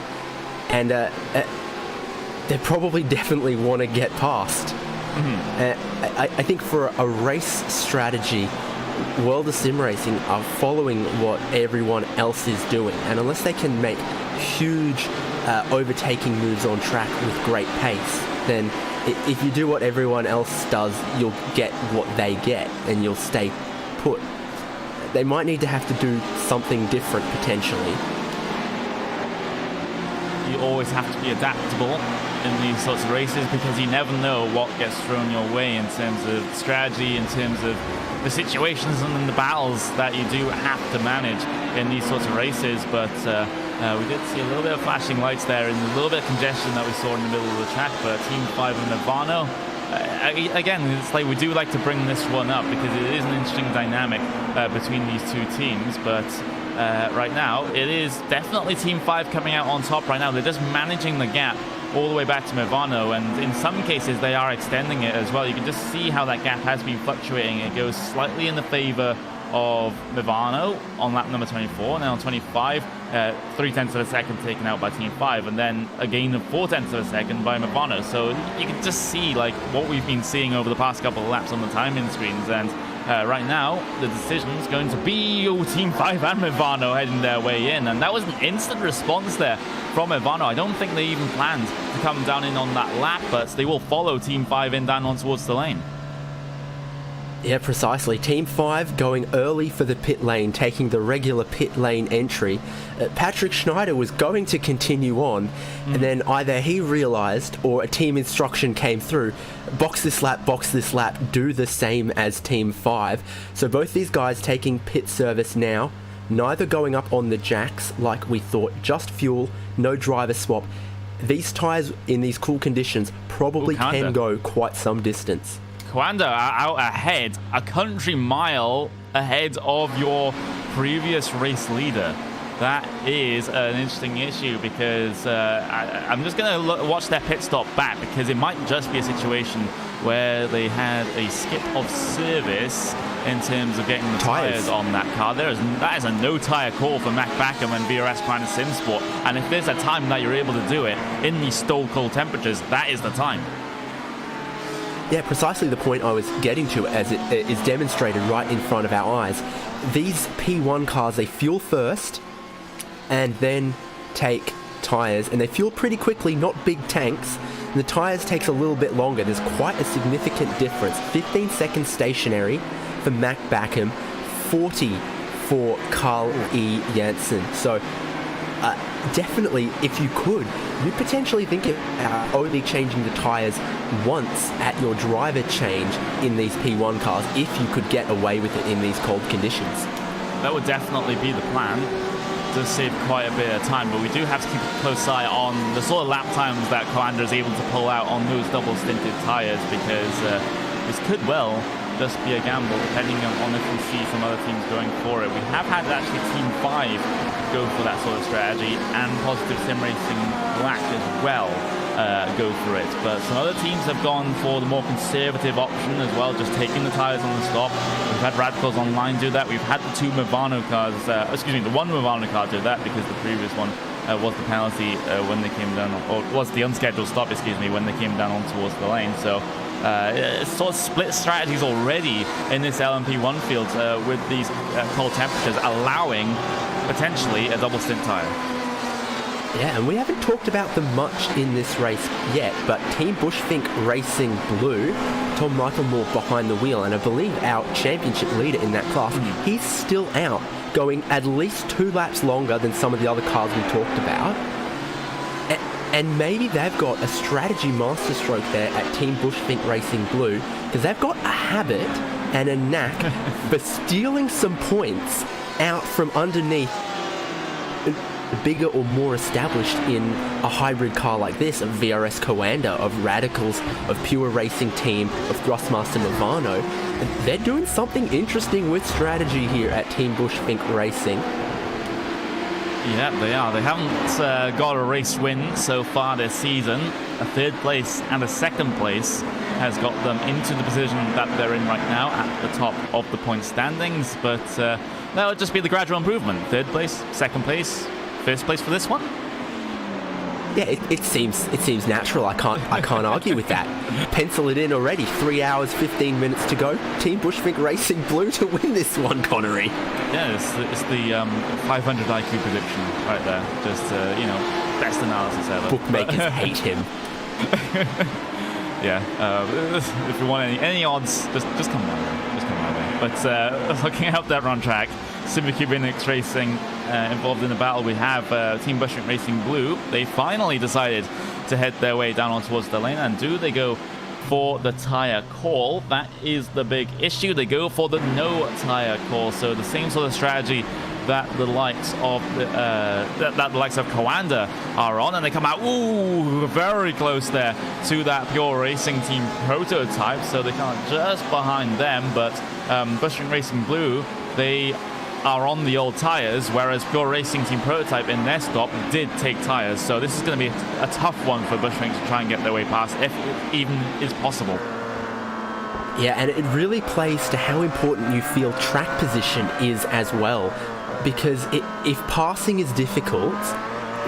and they probably definitely want to get past. I think for a race strategy, World of Sim Racing are following what everyone else is doing, and unless they can make huge overtaking moves on track with great pace, then if you do what everyone else does, you'll get what they get, and you'll stay put. They might need to have to do something different potentially. You always have to be adaptable in these sorts of races because you never know what gets thrown your way in terms of strategy, in terms of the situations and the battles that you do have to manage in these sorts of races. But we did see a little bit of flashing lights there and a little bit of congestion that we saw in the middle of the track. But Team 5 and Nirvana, again, it's like we do like to bring this one up because it is an interesting dynamic between these two teams. But right now, it is definitely Team 5 coming out on top right now. They're just managing the gap all the way back to Movano, and in some cases they are extending it as well. You can just see how that gap has been fluctuating. It goes slightly in the favor of Movano on lap number 24, and then on 25, 0.3 of a second taken out by Team 5, and then a gain of 0.4 of a second by Movano. So you can just see like what we've been seeing over the past couple of laps on the timing screens, and right now the decision is going to be Team 5 and Movano heading their way in, and that was an instant response there from Movano. I don't think they even planned to come down in on that lap, but they will follow Team 5 in down on towards the lane. Yeah, precisely. Team 5 going early for the pit lane, taking the regular pit lane entry. Patrick Schneider was going to continue on, and then either he realised or a team instruction came through, box this lap, do the same as Team 5. So both these guys taking pit service now, neither going up on the jacks like we thought, just fuel, no driver swap. These tyres in these cool conditions probably can go quite some distance. Kawanda out ahead, a country mile ahead of your previous race leader. That is an interesting issue because I'm just going to watch their pit stop back, because it might just be a situation where they had a skip of service in terms of getting the tyres on that car. That is a no tyre call for Mac Backham and BRS Prime Sim Sport, and if there's a time that you're able to do it in these stove cold temperatures, that is the time. Yeah, precisely the point I was getting to, as it is demonstrated right in front of our eyes. These P1 cars, they fuel first and then take tyres, and they fuel pretty quickly, not big tanks. And the tyres takes a little bit longer. There's quite a significant difference. 15 seconds stationary for Mac Backham, 40 for Carl E. Janssen. So definitely, if you could, you'd potentially think of only changing the tyres once at your driver change in these P1 cars, if you could get away with it in these cold conditions. That would definitely be the plan. It does save quite a bit of time, but we do have to keep a close eye on the sort of lap times that Coanda is able to pull out on those double stinted tyres, because this could well just be a gamble depending on if we see some other teams going for it. We have had actually Team 5 go for that sort of strategy, and Positive Sim Racing Black as well go for it. But some other teams have gone for the more conservative option as well, just taking the tyres on the stop. We've had Radicals Online do that. We've had the two Movano cars, the one Movano car do that, because the previous one was the penalty when they came down, or was the unscheduled stop, when they came down on towards the lane. So sort of split strategies already in this LMP1 field with these cold temperatures, allowing potentially a double stint tyre. Yeah, and we haven't talked about them much in this race yet, but Team Bushfink Racing Blue, Tom Michaelmore behind the wheel, and I believe our championship leader in that class, he's still out, going at least 2 laps longer than some of the other cars we talked about. And maybe they've got a strategy masterstroke there at Team Bushfink Racing Blue, because they've got a habit and a knack for stealing some points out from underneath bigger or more established in a hybrid car like this, of VRS Coanda, of Radicals, of Pure Racing Team, of Thrustmaster Nirvana. They're doing something interesting with strategy here at Team Bushfink Racing. Yeah, they are. They haven't got a race win so far this season. A 3rd place and a 2nd place has got them into the position that they're in right now, at the top of the point standings. But that'll just be the gradual improvement. 3rd place, 2nd place, 1st place for this one. Yeah, it seems natural. I can't argue with that. Pencil it in already. 3 hours, 15 minutes to go. Team Bushfink Racing Blue to win this one, Connery. Yeah, it's the 500 IQ prediction right there. Just best analysis ever. Bookmakers hate him. Yeah, if you want any odds, just come my way. Just come my way. But looking out that run track, Civic Racing involved in the battle. We have Team Bushfink Racing Blue. They finally decided to head their way down on towards the lane, and do they go for the tire call? That is the big issue. They go for the no tire call, so the same sort of strategy that the likes of the likes of Coanda are on, and they come out very close there to that Pure Racing Team prototype, so they come just behind them. But Bushfink Racing Blue, they are on the old tires, whereas Pure Racing Team prototype in their stop did take tires, so this is going to be a tough one for Bushfink to try and get their way past, if it even is possible. Yeah, and it really plays to how important you feel track position is as well, because if passing is difficult,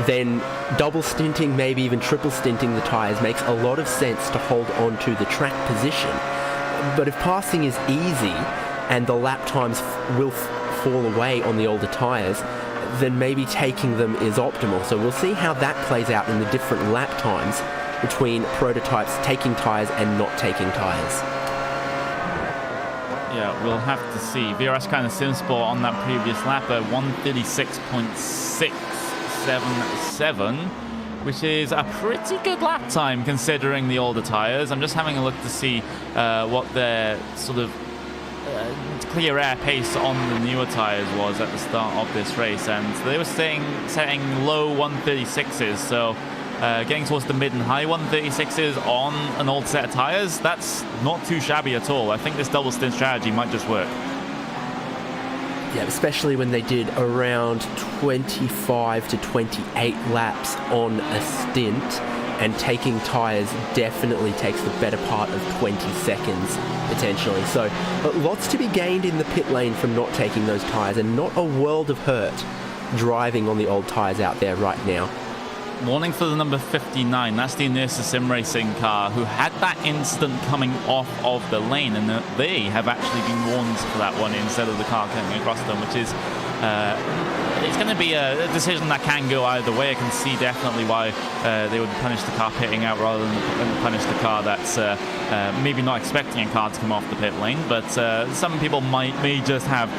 then double stinting, maybe even triple stinting the tires makes a lot of sense to hold on to the track position. But if passing is easy and the lap times will fall away on the older tires, then maybe taking them is optimal. So we'll see how that plays out in the different lap times between prototypes taking tires and not taking tires. Yeah, we'll have to see. VRS kind of Simsport on that previous lap at 136.677, which is a pretty good lap time considering the older tires. I'm just having a look to see what their sort of clear air pace on the newer tires was at the start of this race, and they were setting low 136s, so getting towards the mid and high 136s on an old set of tires, that's not too shabby at all. I think this double stint strategy might just work. Yeah, especially when they did around 25 to 28 laps on a stint, and taking tires definitely takes the better part of 20 seconds potentially. So lots to be gained in the pit lane from not taking those tires, and not a world of hurt driving on the old tires out there right now. Warning for the number 59, that's the Inertia Sim Racing car who had that incident coming off of the lane, and they have actually been warned for that one instead of the car coming across them, which is it's going to be a decision that can go either way. I can see definitely why they would punish the car pitting out rather than punish the car that's maybe not expecting a car to come off the pit lane. But some people may just have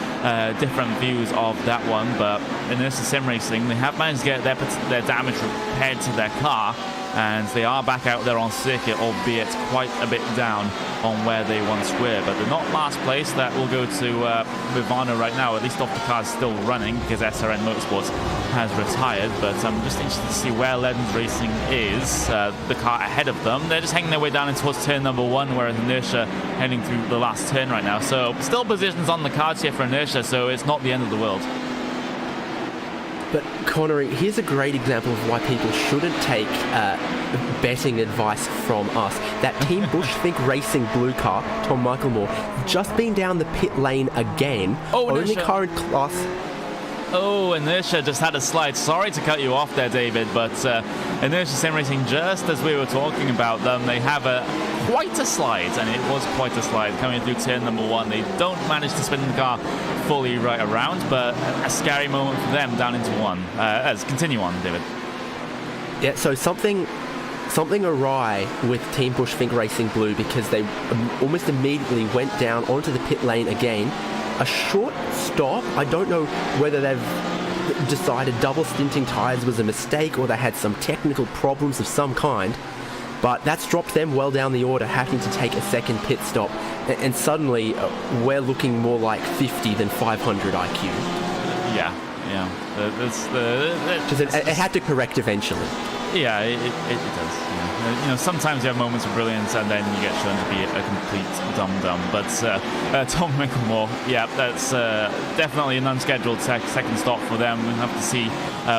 different views of that one. But in this Sim Racing, they have managed to get their damage repaired to their car, and they are back out there on circuit, albeit quite a bit down on where they once were. But they're not last place. That will go to Movano right now. At least off the car's still running because SRN Motorsports has retired. But I'm just interested to see where Legends Racing is. The car ahead of them. They're just hanging their way down towards turn number 1, whereas Inertia heading through the last turn right now. So still positions on the cards here for Inertia, so it's not the end of the world. But Connery, here's a great example of why people shouldn't take betting advice from us. That Team Bushfink Racing blue car, Tom Michael Moore, just been down the pit lane again. Only car in class. Oh, Inertia just had a slide. Sorry to cut you off there, David, but Inertia Sim Racing, just as we were talking about them, they have quite a slide, and it was quite a slide coming through turn number 1. They don't manage to spin the car fully right around, but a scary moment for them down into 1. Continue on, David. Yeah, so something awry with Team Bushfink Racing Blue, because they almost immediately went down onto the pit lane again. A short stop. I don't know whether they've decided double stinting tires was a mistake or they had some technical problems of some kind, but that's dropped them well down the order, having to take a second pit stop, and suddenly we're looking more like 50 than 500 IQ. Yeah. It had to correct eventually. Yeah, it does. Yeah. Sometimes you have moments of brilliance, and then you get shown to be a complete dum-dum. But Tom Micklemore, yeah, that's definitely an unscheduled second stop for them. We'll have to see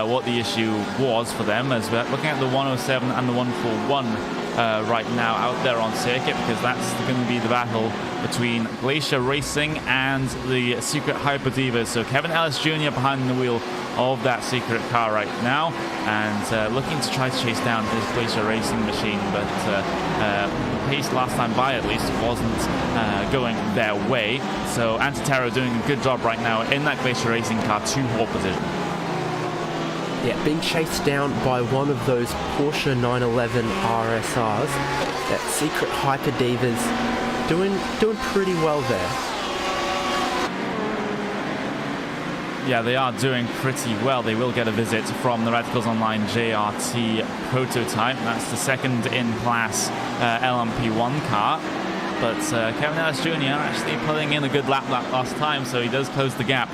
what the issue was for them, as we're looking at the 107 and the 141 right now out there on circuit, because that's going to be the battle between Glacier Racing and the Secret Hyper Divas. So Kevin Ellis Jr. behind the wheel of that secret car right now, and looking to try to chase down his Glacier Racing machine, but the pace last time by at least wasn't going their way. So Antiterro doing a good job right now in that Glacier Racing car, 2-hole position. Yeah, being chased down by one of those Porsche 911 RSRs. That Secret Hyper Divas doing pretty well there. Yeah, they are doing pretty well. They will get a visit from the Radicals Online JRT prototype. That's the second in class LMP1 car. But Kevin Ellis Jr. actually pulling in a good lap that last time, so he does close the gap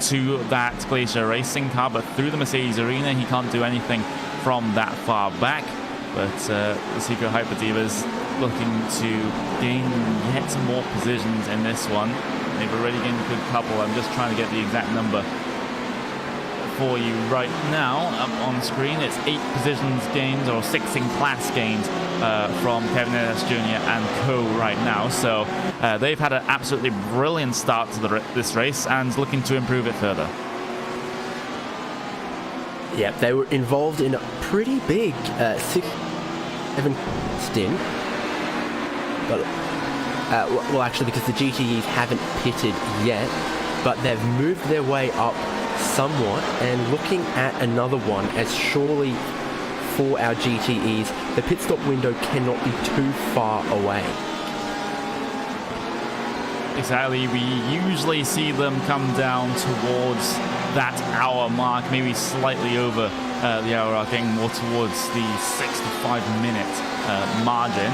to that Glacier Racing car. But through the Mercedes arena, he can't do anything from that far back. But the Secret Hyper Divas looking to gain yet more positions in this one. They've already gained a good couple. I'm just trying to get the exact number for you right now up on screen. It's 8 positions gained, or 6 in class gained from Kevin Ellis Jr. and co right now. So they've had an absolutely brilliant start to this race and looking to improve it further. Yeah, they were involved in a pretty big 6-7 stint. But well, actually, because the GTEs haven't pitted yet, but they've moved their way up somewhat, and looking at another one, as surely for our GTEs, the pit stop window cannot be too far away. Exactly, we usually see them come down towards that hour mark, maybe slightly over the hour mark, getting more towards the 65-minute margin.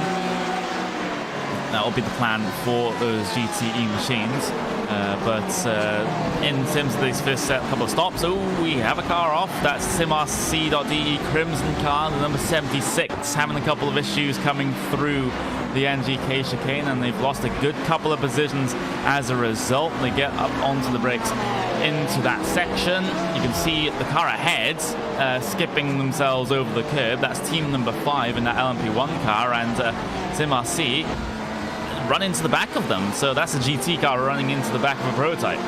That will be the plan for those GTE machines. But in terms of these first couple of stops, we have a car off. That's SimRC.de Crimson car, the number 76, having a couple of issues coming through the NGK chicane, and they've lost a good couple of positions as a result. They get up onto the brakes into that section. You can see the car ahead skipping themselves over the curb. That's team number 5 in that LMP1 car, and SimRC run into the back of them. So that's a GT car running into the back of a prototype.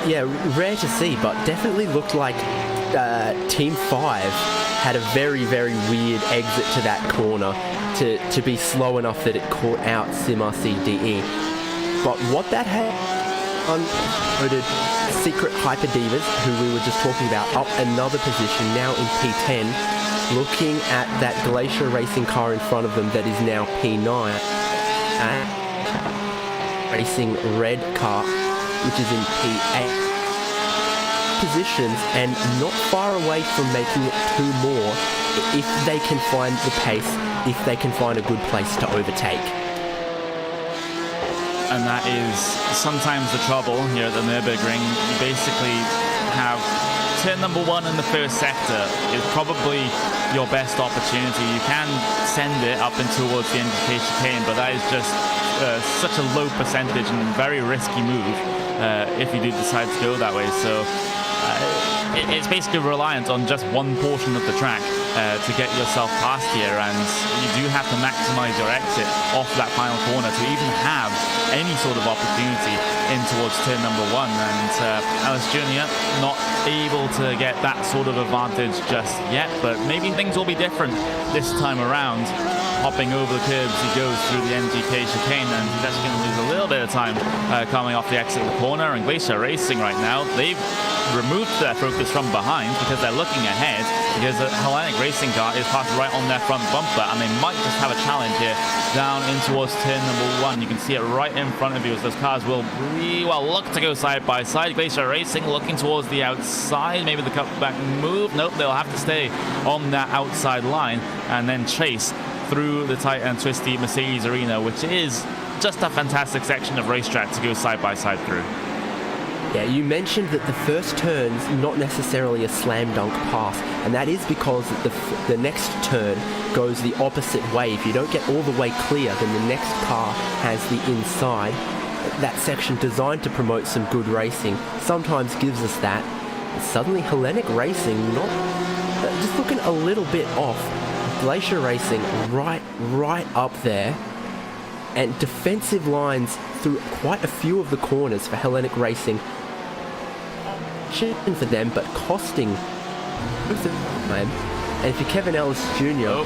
Yeah, rare to see, but definitely looked like Team 5 had a very, very weird exit to that corner to be slow enough that it caught out SimRC.de. But what that had unloaded Secret Hyper Divas, who we were just talking about, up another position, now in P10, looking at that Glacier Racing car in front of them that is now P9, and Racing red car, which is in P8 positions, and not far away from making it 2 more if they can find the pace, if they can find a good place to overtake. And that is sometimes the trouble here at the Nurburgring. You basically have turn number 1 in the first sector is probably your best opportunity. You can send it up and towards the NGK chicane, but that is just such a low percentage and very risky move if you do decide to go that way. So it's basically reliant on just one portion of the track to get yourself past here, and you do have to maximize your exit off that final corner to even have any sort of opportunity in towards turn number 1. And Ellis Jr. not able to get that sort of advantage just yet, but maybe things will be different this time around. Hopping over the curbs, he goes through the NGK chicane, and he's actually going to lose a little bit of time coming off the exit of the corner. And Glacier Racing right now, they've removed their focus from behind because they're looking ahead, because the Hellenic Racing car is parked right on their front bumper, and they might just have a challenge here down in towards turn number 1. You can see it right in front of you as those cars will look to go side by side. Glacier Racing looking towards the outside, maybe the cutback move. Nope, they'll have to stay on that outside line and then chase through the tight and twisty Mercedes arena, which is just a fantastic section of racetrack to go side by side through. Yeah, you mentioned that the first turn's not necessarily a slam dunk pass, and that is because the next turn goes the opposite way. If you don't get all the way clear, then the next car has the inside. That section designed to promote some good racing sometimes gives us that. Suddenly Hellenic Racing just looking a little bit off. Glacier Racing right up there, and defensive lines through quite a few of the corners for Hellenic Racing. For them, but costing both of them. And if you're Kevin Ellis Jr.,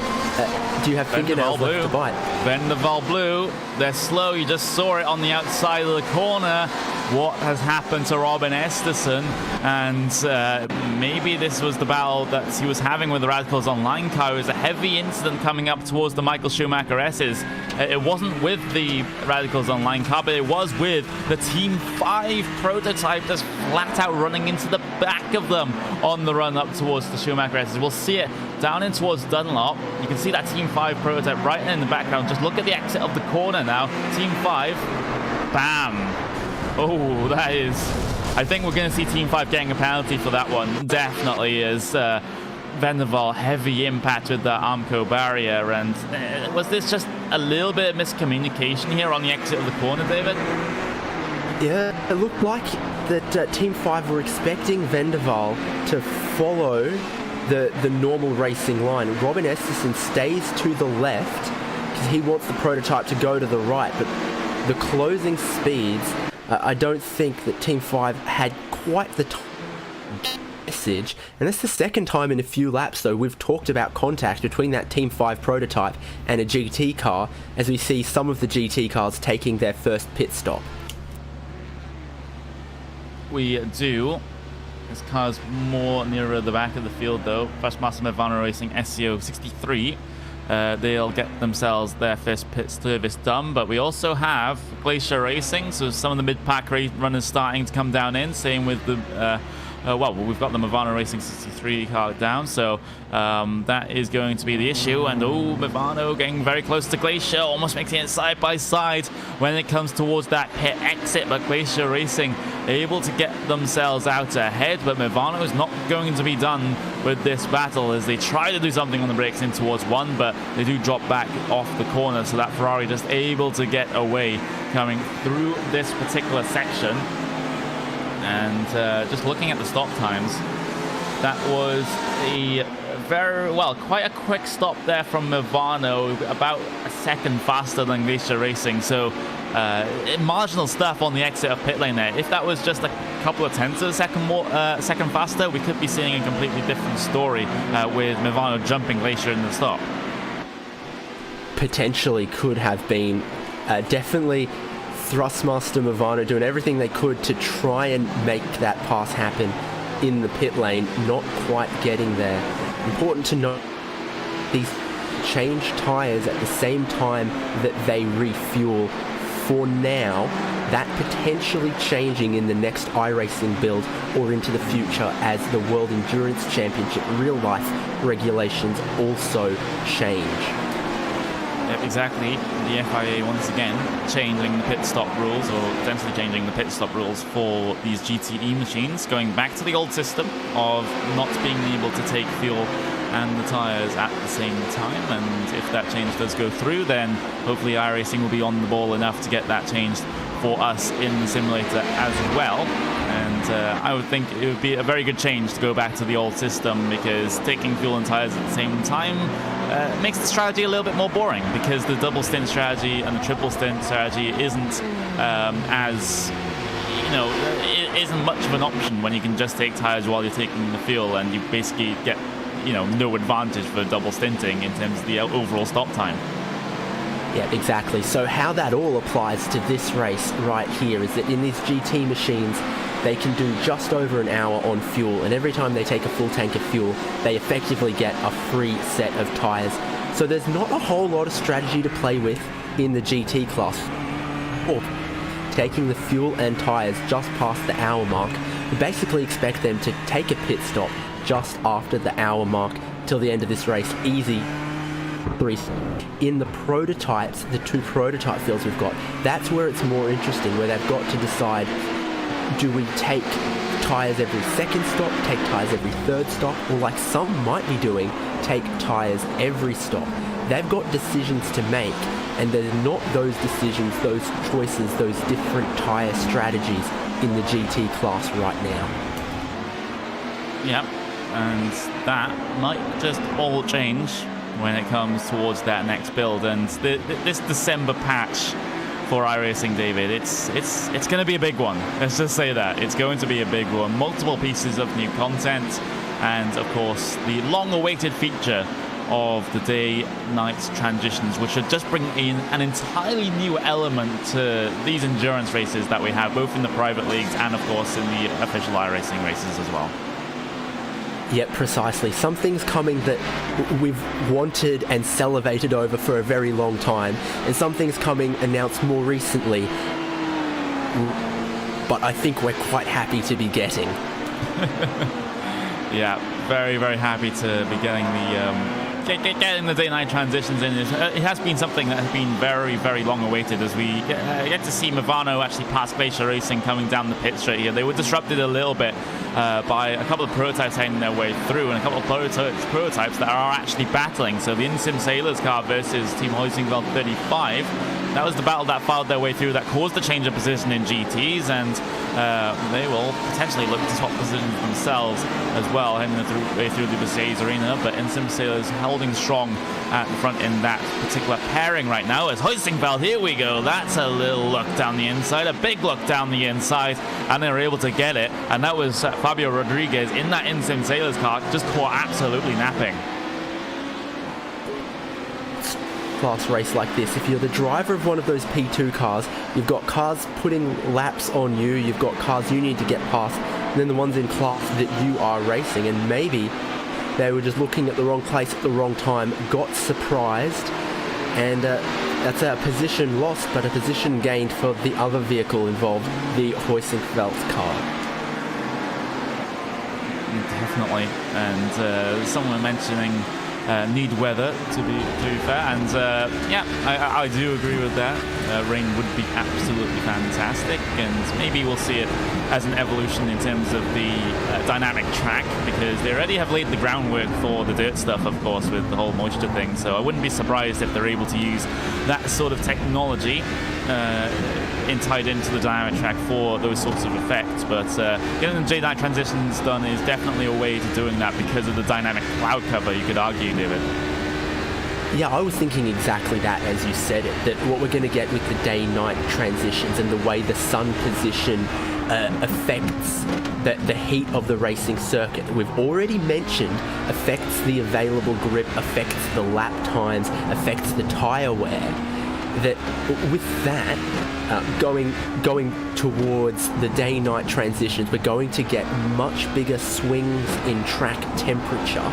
do you have fingernails left to bite? Vendaval Blue, they're slow. You just saw it on the outside of the corner. What has happened to Robin Esterson? And maybe this was the battle that he was having with the Radicals Online car. It was a heavy incident coming up towards the Michael Schumacher S's. It wasn't with the Radicals Online car, but it was with the Team 5 prototype just flat out running into the back of them on the run up towards the Schumacher S's. We'll see it down in towards Dunlop. You can see that Team 5 prototype right in the background. Just look at the exit of the corner now. Team 5, bam. Oh, that is... I think we're going to see Team 5 getting a penalty for that one. Definitely is. Vendaval, heavy impact with the Armco barrier. And was this just a little bit of miscommunication here on the exit of the corner, David? Yeah, it looked like that Team 5 were expecting Vendaval to follow the normal racing line. Robin Esterson stays to the left because he wants the prototype to go to the right. But the closing speeds... I don't think that Team 5 had quite the message, and that's the second time in a few laps though we've talked about contact between that Team 5 prototype and a GT car, as we see some of the GT cars taking their first pit stop. We do. This car's more nearer the back of the field though. First Master Movano Racing SCO 63. They'll get themselves their first pit service done, but we also have Glacier Racing, so some of the mid-pack runners starting to come down in. Same with the well, we've got the Movano Racing 63 car down, so that is going to be the issue. And Movano getting very close to Glacier, almost making it side by side when it comes towards that pit exit, but Glacier Racing able to get themselves out ahead. But Movano is not going to be done with this battle as they try to do something on the brakes in towards one, but they do drop back off the corner, so that Ferrari just able to get away coming through this particular section. And just looking at the stop times, that was a quite a quick stop there from Movano, about a second faster than Glacier Racing. So marginal stuff on the exit of pit lane there. If that was just a couple of tenths of a second faster, we could be seeing a completely different story with Movano jumping Glacier in the stop. Potentially could have been. Definitely Thrustmaster Movano doing everything they could to try and make that pass happen in the pit lane, not quite getting there. Important to note, these change tyres at the same time that they refuel. For now, that potentially changing in the next iRacing build or into the future as the World Endurance Championship real life regulations also change. Yep, exactly. The FIA once again changing the pit stop rules, or potentially changing the pit stop rules for these GTE machines, going back to the old system of not being able to take fuel and the tyres at the same time. And if that change does go through, then hopefully iRacing will be on the ball enough to get that changed for us in the simulator as well. And I would think it would be a very good change to go back to the old system, because taking fuel and tyres at the same time makes the strategy a little bit more boring, because the double stint strategy and the triple stint strategy isn't as, you know, it isn't much of an option when you can just take tyres while you're taking the fuel, and you basically get, you know, no advantage for double stinting in terms of the overall stop time. Yeah, exactly. So how that all applies to this race right here is that in these GT machines, they can do just over an hour on fuel, and every time they take a full tank of fuel, they effectively get a free set of tyres. So there's not a whole lot of strategy to play with in the GT class. Or taking the fuel and tyres just past the hour mark, we basically expect them to take a pit stop just after the hour mark till the end of this race. Easy. In the prototypes, the two prototype fields we've got, that's where it's more interesting, where they've got to decide, do we take tyres every second stop, take tyres every third stop, or like some might be doing, take tyres every stop. They've got decisions to make, and there's not those decisions, those choices, those different tyre strategies in the GT class right now. Yep, and that might just all change when it comes towards that next build. And this December patch for iRacing, David, it's going to be a big one. Let's just say that. It's going to be a big one. Multiple pieces of new content, and of course the long-awaited feature of the day-night transitions, which should just bring in an entirely new element to these endurance races that we have, both in the private leagues and of course in the official iRacing races as well. Yep, precisely. Something's coming that we've wanted and salivated over for a very long time, and something's coming announced more recently, but I think we're quite happy to be getting. Yeah, very, very happy to be getting the day-night transitions in. It has been something that has been very, very long awaited, as we get to see Movano actually pass Glacier Racing coming down the pit straight here. They were disrupted a little bit by a couple of prototypes heading their way through, and a couple of prototypes that are actually battling. So the InSim Sailors car versus Team Hoisingveld 35, that was the battle that followed their way through, that caused the change of position in GTs, and they will potentially look to swap positions themselves as well, heading their way through the Mercedes Arena. But InSim Sailors holding strong at the front in that particular pairing right now. As Hoisingveld, here we go, that's a little look down the inside, a big look down the inside, and they were able to get it, and that was Fabio Rodriguez in that InSim Sailors car, just caught absolutely napping. Class race like this, if you're the driver of one of those P2 cars, you've got cars putting laps on you, you've got cars you need to get past, and then the ones in class that you are racing, and maybe they were just looking at the wrong place at the wrong time, got surprised, and that's a position lost, but a position gained for the other vehicle involved, the Hoisingveld car. Definitely, and someone mentioning need weather to be fair, and yeah, I do agree with that. Rain would be absolutely fantastic, and maybe we'll see it as an evolution in terms of the dynamic track, because they already have laid the groundwork for the dirt stuff, of course, with the whole moisture thing. So I wouldn't be surprised if they're able to use that sort of technology tied into the dynamic track for those sorts of effects. But getting the day-night transitions done is definitely a way to doing that because of the dynamic cloud cover, you could argue, David. Yeah, I was thinking exactly that as you said it, that what we're going to get with the day-night transitions and the way the sun position affects the heat of the racing circuit, we've already mentioned, affects the available grip, affects the lap times, affects the tyre wear. That with that, going towards the day-night transitions, we're going to get much bigger swings in track temperature.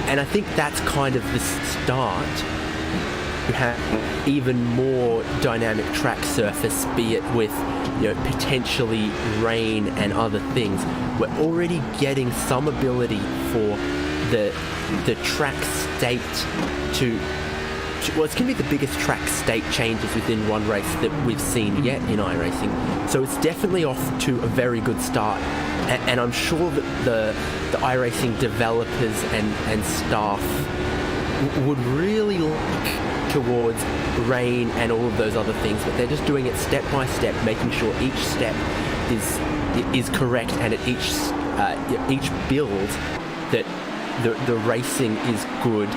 And I think that's kind of the start to have even more dynamic track surface, be it with, you know, potentially rain and other things. We're already getting some ability for the track state to well, it's going to be the biggest track state changes within one race that we've seen yet in iRacing. So it's definitely off to a very good start. And I'm sure that the iRacing developers and staff would really look towards rain and all of those other things, but they're just doing it step by step, making sure each step is correct, and at each build that the racing is good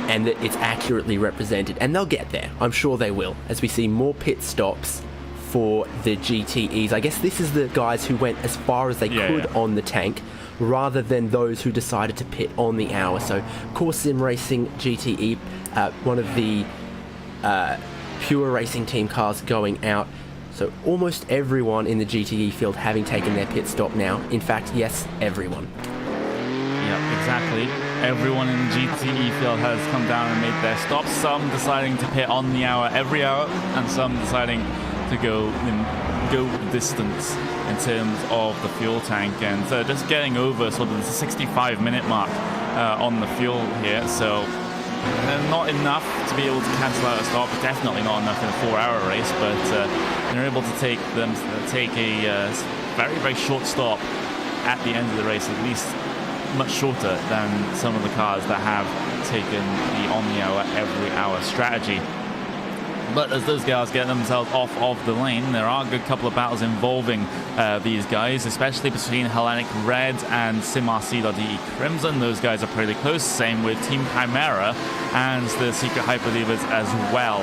and that it's accurately represented. And they'll get there. I'm sure they will, as we see more pit stops for the GTEs. I guess this is the guys who went as far as they could on the tank, rather than those who decided to pit on the hour. So Core Sim Racing GTE, one of the pure racing team cars going out. So almost everyone in the GTE field having taken their pit stop now. In fact, yes, everyone. Yeah, exactly. Everyone in the GTE field has come down and made their stops. Some deciding to pit on the hour every hour, and some deciding to go the distance in terms of the fuel tank, and just getting over sort of the 65-minute mark on the fuel here. So not enough to be able to cancel out a stop. Definitely not enough in a 4-hour race, but they're able to take a very, very short stop at the end of the race, at least much shorter than some of the cars that have taken the on the hour every hour strategy. But as those guys get themselves off of the lane, there are a good couple of battles involving these guys, especially between Hellenic Red and SimRC.de Crimson. Those guys are pretty close. Same with Team Chimera and the Secret Hyperlevers as well,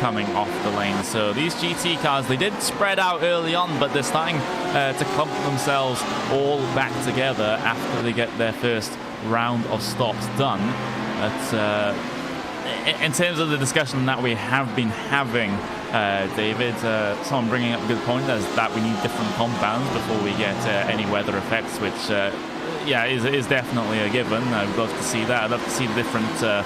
coming off the lane. So these GT cars, they did spread out early on, but they're starting to clump themselves all back together after they get their first round of stops done. But in terms of the discussion that we have been having, David, someone bringing up a good point is that we need different compounds before we get any weather effects, which is definitely a given. I'd love to see that. I'd love to see the different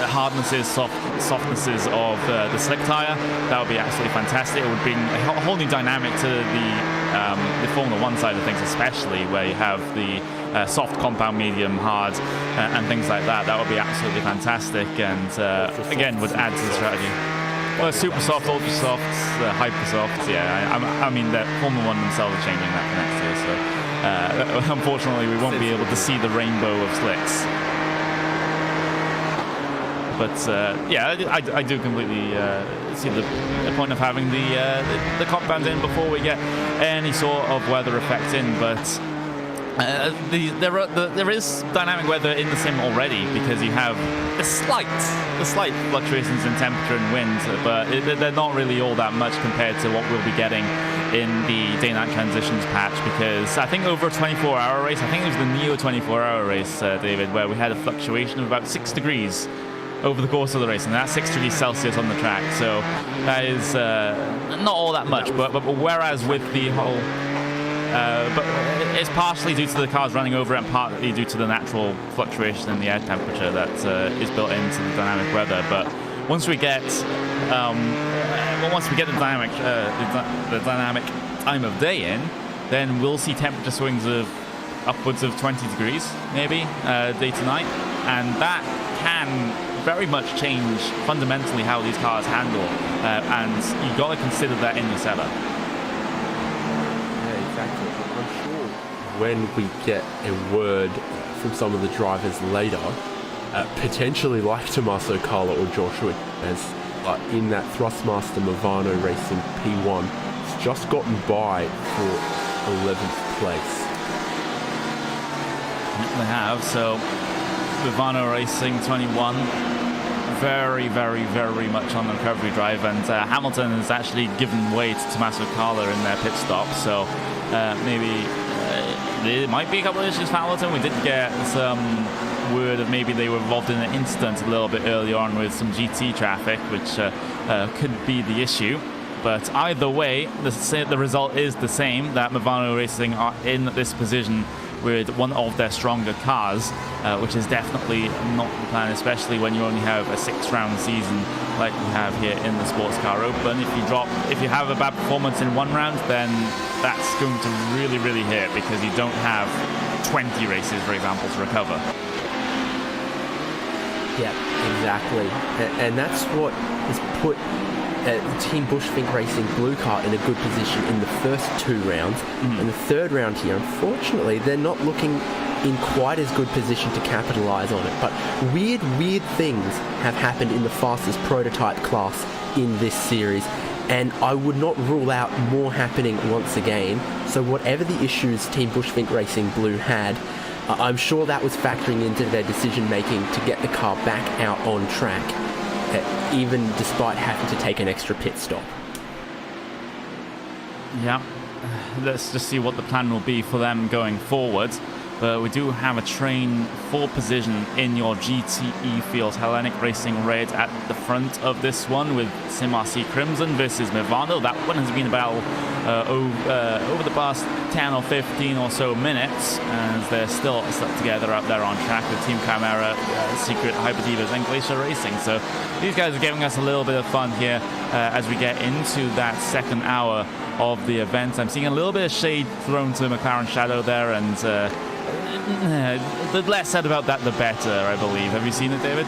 hardnesses, softnesses of the slick tire. That would be absolutely fantastic. It would bring a whole new dynamic to the Formula 1 side of things, especially where you have the soft, compound, medium, hard, and things like that. That would be absolutely fantastic, and again would add to the strategy. Well, super soft, ultra soft, hyper soft. Yeah, I mean that Formula 1 themselves are changing that for next year. So unfortunately, we won't be able to see the rainbow of slicks. But I do completely see the point of having the compounds in before we get any sort of weather effect in. But there is dynamic weather in the sim already, because you have the slight fluctuations in temperature and wind, but they're not really all that much compared to what we'll be getting in the day-night transitions patch. Because I think over a 24-hour race, I think it was the Neo 24-hour race, David, where we had a fluctuation of about 6 degrees over the course of the race, and that's 6 degrees Celsius on the track. So that is not all that much, but whereas with the whole but it's partially due to the cars running over it and partly due to the natural fluctuation in the air temperature that is built into the dynamic weather. But once we get the dynamic time of day in, then we'll see temperature swings of upwards of 20 degrees maybe day to night, and that can very much change fundamentally how these cars handle, and you've got to consider that in your setup. Exactly. I'm sure when we get a word from some of the drivers later, potentially like Tommaso Carla or Joshua, as in that Thrustmaster Movano Racing P1, has just gotten by for 11th place. They have. So Movano Racing 21, very, very, very much on the recovery drive, and Hamilton has actually given way to Tommaso Carla in their pit stop. So maybe there might be a couple of issues for Hamilton. We did get some word of maybe they were involved in an incident a little bit early on with some GT traffic, which could be the issue. But either way, the result is the same, that Movano Racing are in this position with one of their stronger cars, which is definitely not the plan, especially when you only have a 6-round season like we have here in the Sports Car Open. If you have a bad performance in one round, then that's going to really, really hurt, because you don't have 20 races, for example, to recover. Yeah, exactly. And that's what has put Team Bushfink Racing Blue Car in a good position in the first 2 rounds. And the 3rd round here, unfortunately, they're not looking in quite as good position to capitalize on it. But weird things have happened in the fastest prototype class in this series, and I would not rule out more happening once again. So whatever the issues Team Bushfink Racing Blue had, I'm sure that was factoring into their decision making to get the car back out on track, even despite having to take an extra pit stop. Yeah, let's just see what the plan will be for them going forward. But we do have a train for position in your GTE field. Hellenic Racing Red at the front of this one with SimRC Crimson versus Movano. That one has been a battle over the past 10 or 15 or so minutes, as they're still stuck together up there on track with Team Chimera, Secret Hyperlevers, and Glacier Racing. So these guys are giving us a little bit of fun here as we get into that 2nd hour of the event. I'm seeing a little bit of shade thrown to McLaren Shadow there, and the less said about that, the better, I believe. Have you seen it, David?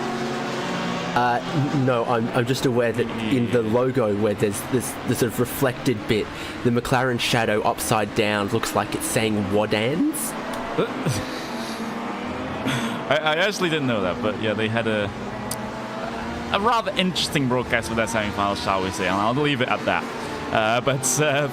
No, I'm just aware that in the logo where there's this sort of reflected bit, the McLaren Shadow upside down looks like it's saying Wadans. I actually didn't know that, but yeah, they had a rather interesting broadcast for their semi-finals, shall we say, and I'll leave it at that. But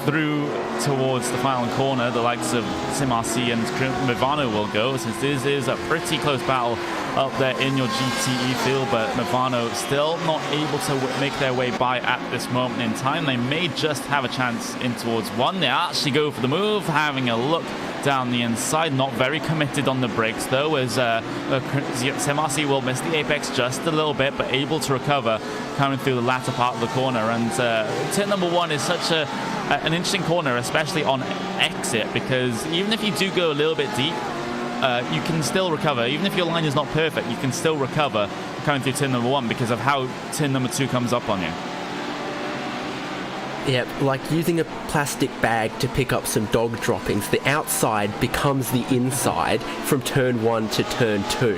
through towards the final corner, the likes of SimRC and Movano will go, since this is a pretty close battle up there in your GTE field, but Movano still not able to make their way by at this moment in time. They may just have a chance in towards one. They actually go for the move, having a look down the inside, not very committed on the brakes though, as SimRC will miss the apex just a little bit, but able to recover coming through the latter part of the corner. And turn number 1 is such an interesting corner, especially on exit, because even if you do go a little bit deep, you can still recover. Even if your line is not perfect, you can still recover coming through turn number 1 because of how turn number 2 comes up on you. Yeah, like using a plastic bag to pick up some dog droppings. The outside becomes the inside from turn 1 to turn 2.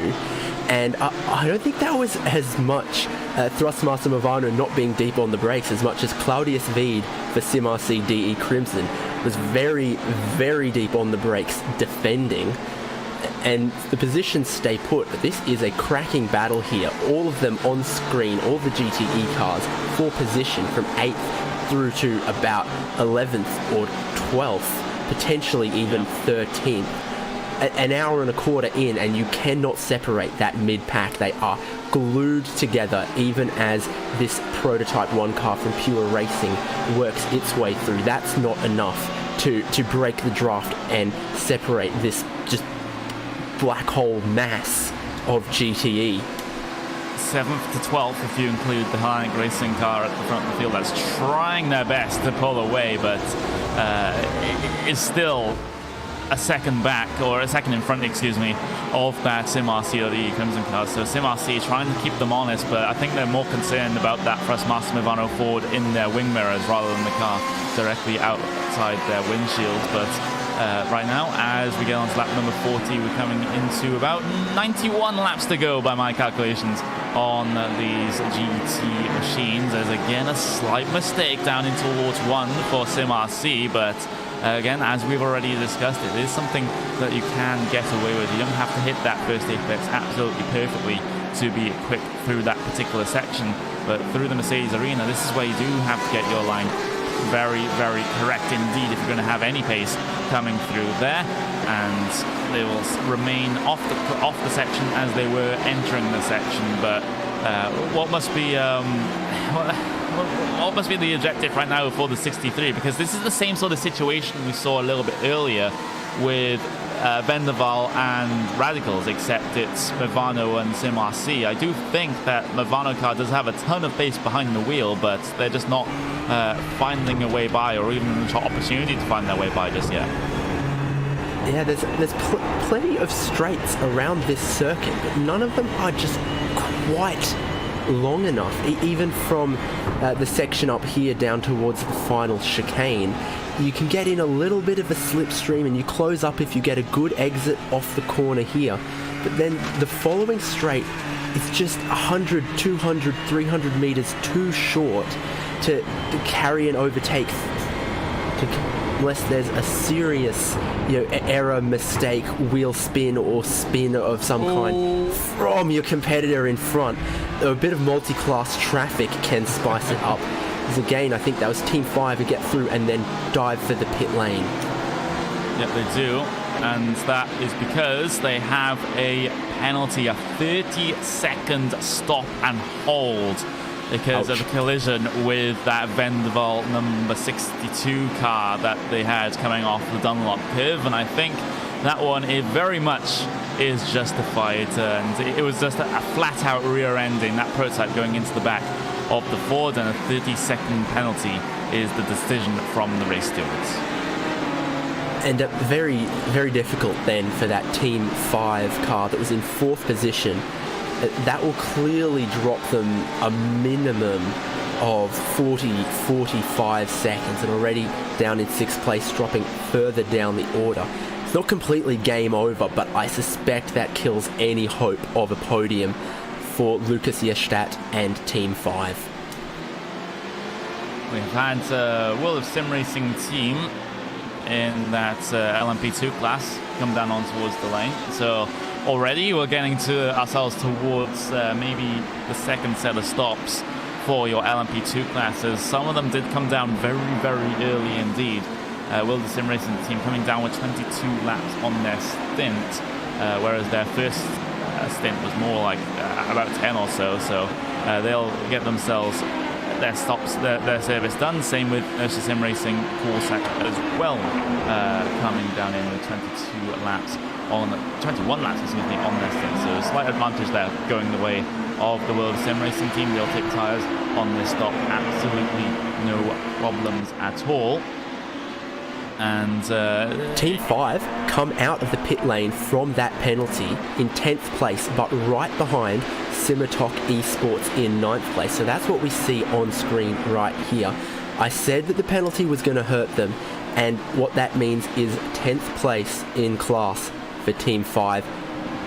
And I don't think that was as much Thrustmaster Movano not being deep on the brakes as much as Claudius Veed for SimRC DE Crimson was very, very deep on the brakes defending. And the positions stay put, but this is a cracking battle here. All of them on screen, all the GTE cars for position from 8th through to about 11th or 12th, potentially even 13th. An hour and a quarter in, and you cannot separate that mid-pack. They are glued together, even as this Prototype 1 car from Pure Racing works its way through. That's not enough to break the draft and separate this just black hole mass of GTE. 7th to 12th if you include the Hellenic Racing car at the front of the field that's trying their best to pull away, but is still a second back, or a second in front, excuse me, of that SimRC or the Crimson car. So SimRC trying to keep them honest, but I think they're more concerned about that Thrustmaster Movano Ford in their wing mirrors rather than the car directly outside their windshield. But right now, as we get on to lap number 40, we're coming into about 91 laps to go by my calculations on these GT machines. There's again a slight mistake down in towards 1 for SimRC, but again, as we've already discussed, it is something that you can get away with. You don't have to hit that first apex absolutely perfectly to be quick through that particular section, but through the Mercedes Arena, this is where you do have to get your line very, very correct indeed if you're going to have any pace coming through there, and they will remain off the section as they were entering the section. But what must be the objective right now for the 63? Because this is the same sort of situation we saw a little bit earlier with Vendaval and Radicals, except it's Movano and SimRC. I do think that Movano car does have a ton of pace behind the wheel, but they're just not finding a way by, or even an opportunity to find their way by just yet. Yeah, there's plenty of straights around this circuit, but none of them are just quite long enough. Even from the section up here down towards the final chicane, you can get in a little bit of a slipstream and you close up if you get a good exit off the corner here. But then the following straight is just 100, 200, 300 meters too short to carry and overtake, unless there's a serious, error, mistake, wheel spin or spin of some kind from your competitor in front. A bit of multi-class traffic can spice it up. Because again, I think that was Team 5 to get through and then dive for the pit lane. Yep, they do. And that is because they have a penalty, a 30-second stop and hold, because of a collision with that Vendaval number 62 car that they had coming off the Dunlop curve. And I think that one, it very much is justified. And it was just a flat-out rear ending, that prototype going into the back of the Ford, and a 30-second penalty is the decision from the race stewards. And very, very difficult then for that Team 5 car that was in 4th position. That will clearly drop them a minimum of 40-45 seconds, and already down in 6th place, dropping further down the order. It's not completely game over, but I suspect that kills any hope of a podium for Lucas Yestadt and Team 5. We've had World of Sim Racing team in that LMP2 class come down on towards the lane. So already. We're getting to ourselves towards maybe the second set of stops for your LMP2 classes. Some of them did come down very, very early indeed. Will the Sim Racing team coming down with 22 laps on their stint, whereas their first stint was more like about 10 or so. So they'll get themselves their stops, their service done. Same with Ursa Sim Racing Corsac as well, coming down in with 21 laps on their stint. So a slight advantage there going the way of the World Sim Racing team. They'll take tyres on this stop, absolutely no problems at all. And Team 5 come out of the pit lane from that penalty in 10th place, but right behind Simitok Esports in 9th place. So that's what we see on screen right here. I said that the penalty was going to hurt them, and what that means is 10th place in class for Team 5,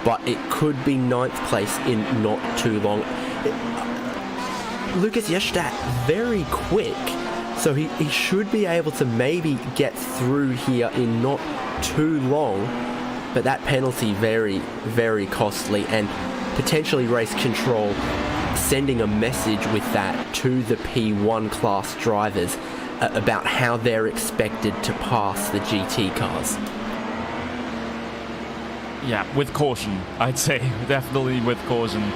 but it could be 9th place in not too long. Lucas Yestadt, very quick. So he should be able to maybe get through here in not too long, but that penalty very, very costly, and potentially race control sending a message with that to the P1 class drivers about how they're expected to pass the GT cars. Yeah, with caution, I'd say. Definitely with caution.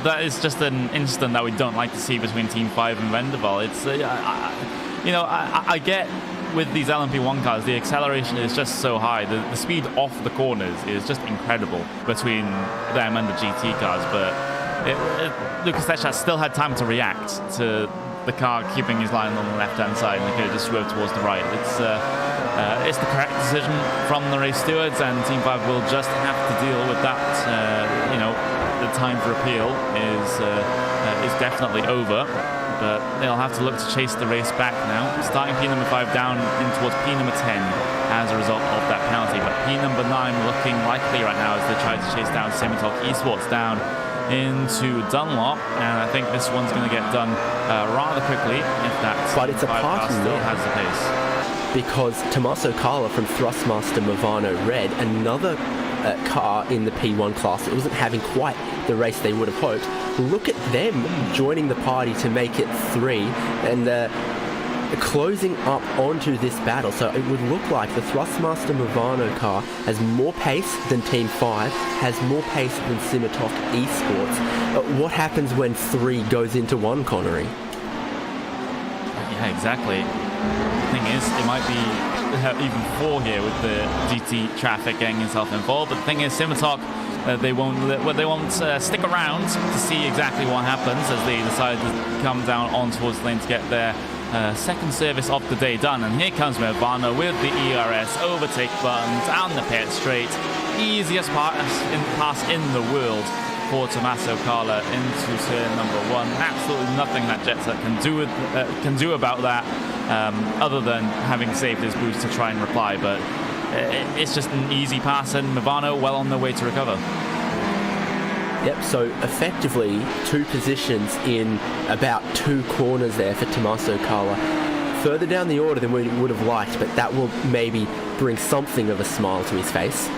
That is just an incident that we don't like to see between Team 5 and Vendaval. It's, I get with these LMP1 cars, the acceleration is just so high. The speed off the corners is just incredible between them and the GT cars. But Lucas Yestadt still had time to react to the car keeping his line on the left-hand side, and he could have just swerved towards the right. It's the correct decision from the race stewards, and Team 5 will just have to deal with that. The time for appeal is definitely over, but they'll have to look to chase the race back now. Starting P number 5 down in towards P number 10 as a result of that penalty, but P number 9 looking likely right now as they try to chase down Simitok Esports down into Dunlop, and I think this one's going to get done rather quickly if that. But it's a party still has the pace. Because Tommaso Carla from Thrustmaster Movano Red, another car in the P1 class that wasn't having quite the race they would have hoped. Look at them joining the party to make it 3 and closing up onto this battle. So it would look like the Thrustmaster Movano car has more pace than Team 5, has more pace than Simitok Esports. What happens when 3 goes into 1, Connery? Yeah, exactly. The thing is, it might be even 4 here with the GT traffic getting itself involved. But the thing is, Simitok, they won't stick around to see exactly what happens as they decide to come down on towards the lane to get their second service of the day done. And here comes Movano with the ERS overtake button down the pit straight. Easiest pass in the world for Tommaso Carla into turn number 1. Absolutely nothing that Jetset can do about that, other than having saved his boost to try and reply. But it's just an easy pass, and Movano well on their way to recover. Yep, so effectively 2 positions in about 2 corners there for Tommaso Carla. Further down the order than we would have liked, but that will maybe bring something of a smile to his face.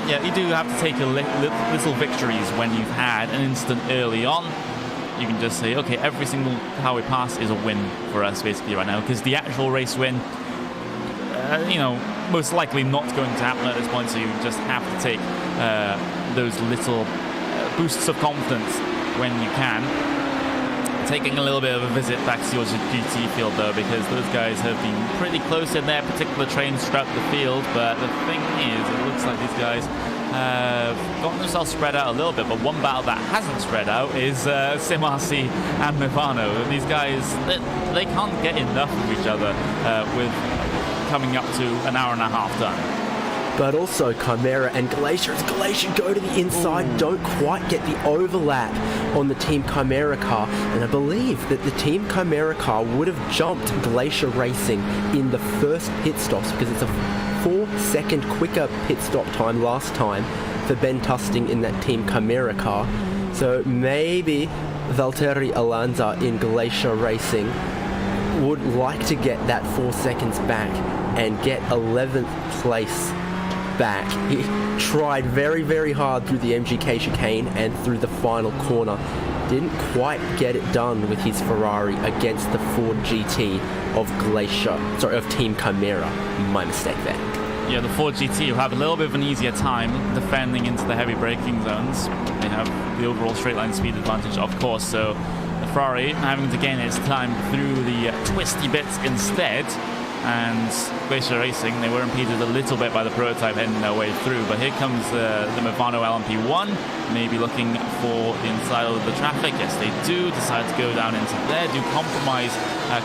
Yeah, you do have to take little victories when you've had an incident early on. You can just say, okay, every single car we pass is a win for us basically right now, because the actual race win, most likely not going to happen at this point. So you just have to take those little boosts of confidence when you can. Taking a little bit of a visit back to your GT field though, because those guys have been pretty close in their particular trains throughout the field. But the thing is, it looks like these guys have gotten themselves spread out a little bit, but one battle that hasn't spread out is SimRC and Movano. These guys, they can't get enough of each other with coming up to an hour and a half done. But also Chimera and Glacier. As Glacier go to the inside, don't quite get the overlap on the Team Chimera car. And I believe that the Team Chimera car would have jumped Glacier Racing in the first pit stops, because it's a 4-second quicker pit stop time last time for Ben Tusting in that Team Chimera car. So maybe Valtteri Alanza in Glacier Racing would like to get that 4 seconds back and get 11th place back. He tried very, very hard through the MGK chicane and through the final corner. Didn't quite get it done with his Ferrari against the Ford GT of Team Chimera. My mistake there. Yeah, the Ford GT will have a little bit of an easier time defending into the heavy braking zones. They have the overall straight line speed advantage, of course, so the Ferrari having to gain its time through the twisty bits instead. And Glacier Racing, they were impeded a little bit by the prototype heading their way through, but here comes the Movano LMP1, maybe looking for the inside of the traffic. Yes, they do decide to go down into there, do compromise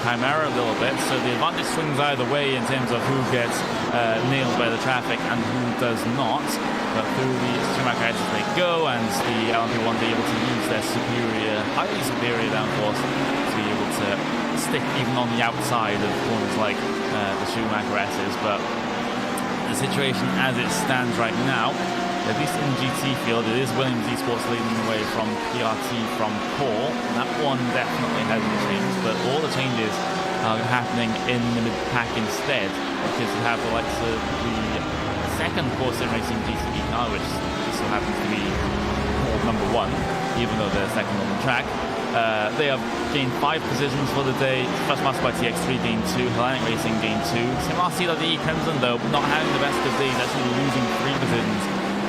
Chimera a little bit, so the advantage swings either way in terms of who gets nailed by the traffic and who does not. But through the Schumacher edges they go, and the LMP1 be able to use their highly superior downforce to be able to stick even on the outside of corners like the Schumacher S's. But the situation as it stands right now, at least in the GT field, it is Williams Esports leading the way from PRT from Core. That one definitely hasn't changed, but all the changes are happening in the mid-pack instead, because you have the likes of the second Core Sim Racing GCB car, which still happens to be number 1, even though they're second on the track. They have gained 5 positions for the day. First Master by TX3 gained 2, Hellenic Racing gained 2. SimRC.de Crimson, though, not having the best of days, actually losing 3 positions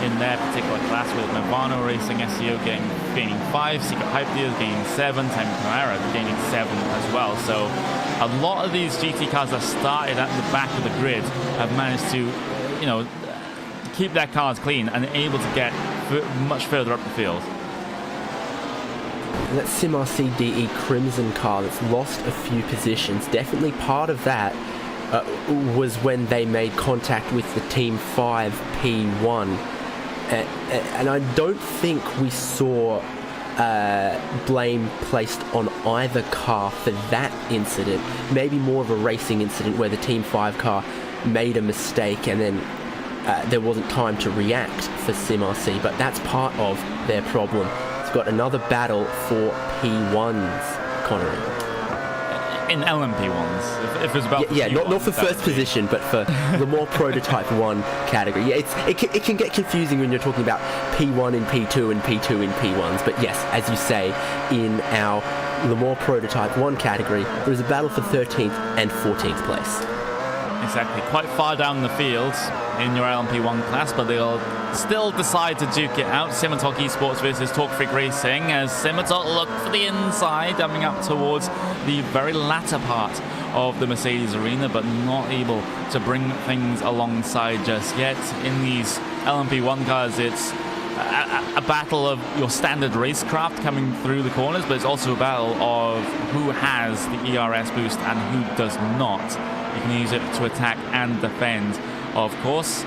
in their particular class, with Movano Racing SEO gaining 5, Secret Hype Dealers gaining 7, Time Chimera gaining 7 as well. So a lot of these GT cars that started at the back of the grid have managed to, keep their cars clean and able to get much further up the field. That SimRC DE Crimson car that's lost a few positions, definitely part of that was when they made contact with the Team 5 P1. And I don't think we saw blame placed on either car for that incident. Maybe more of a racing incident where the Team 5 car made a mistake and then there wasn't time to react for SimRC, but that's part of their problem. It's got another battle for P1s, Connery. In LMP1s, if it's about not for first position, but for the more prototype 1 category. Yeah, it can get confusing when you're talking about P1 in P2 and P2 in P1s, but yes, as you say, in our the more prototype 1 category, there's a battle for 13th and 14th place. Exactly, quite far down the field in your LMP1 class, but they'll still decide to duke it out. Simatalk Esports versus Talk Freak Racing, as Simatalk look for the inside, coming up towards the very latter part of the Mercedes arena, but not able to bring things alongside just yet. In these LMP1 cars, it's a battle of your standard racecraft coming through the corners, but it's also a battle of who has the ERS boost and who does not. You can use it to attack and defend, of course.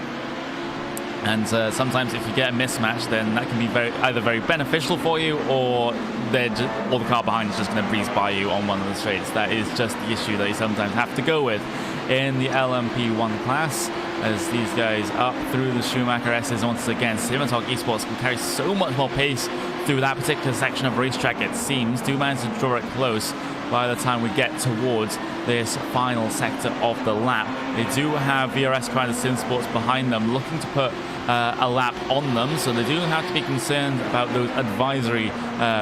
And sometimes if you get a mismatch, then that can be either very beneficial for you, or the car behind is just going to breeze by you on one of the straights. That is just the issue that you sometimes have to go with in the LMP1 class, as these guys up through the Schumacher S's once again. Simatalk Esports can carry so much more pace through that particular section of racetrack, it seems. Do manage to draw it close by the time we get towards this final sector of the lap. They do have VRS Commander Sim Sports behind them, looking to put a lap on them, so they do have to be concerned about those advisory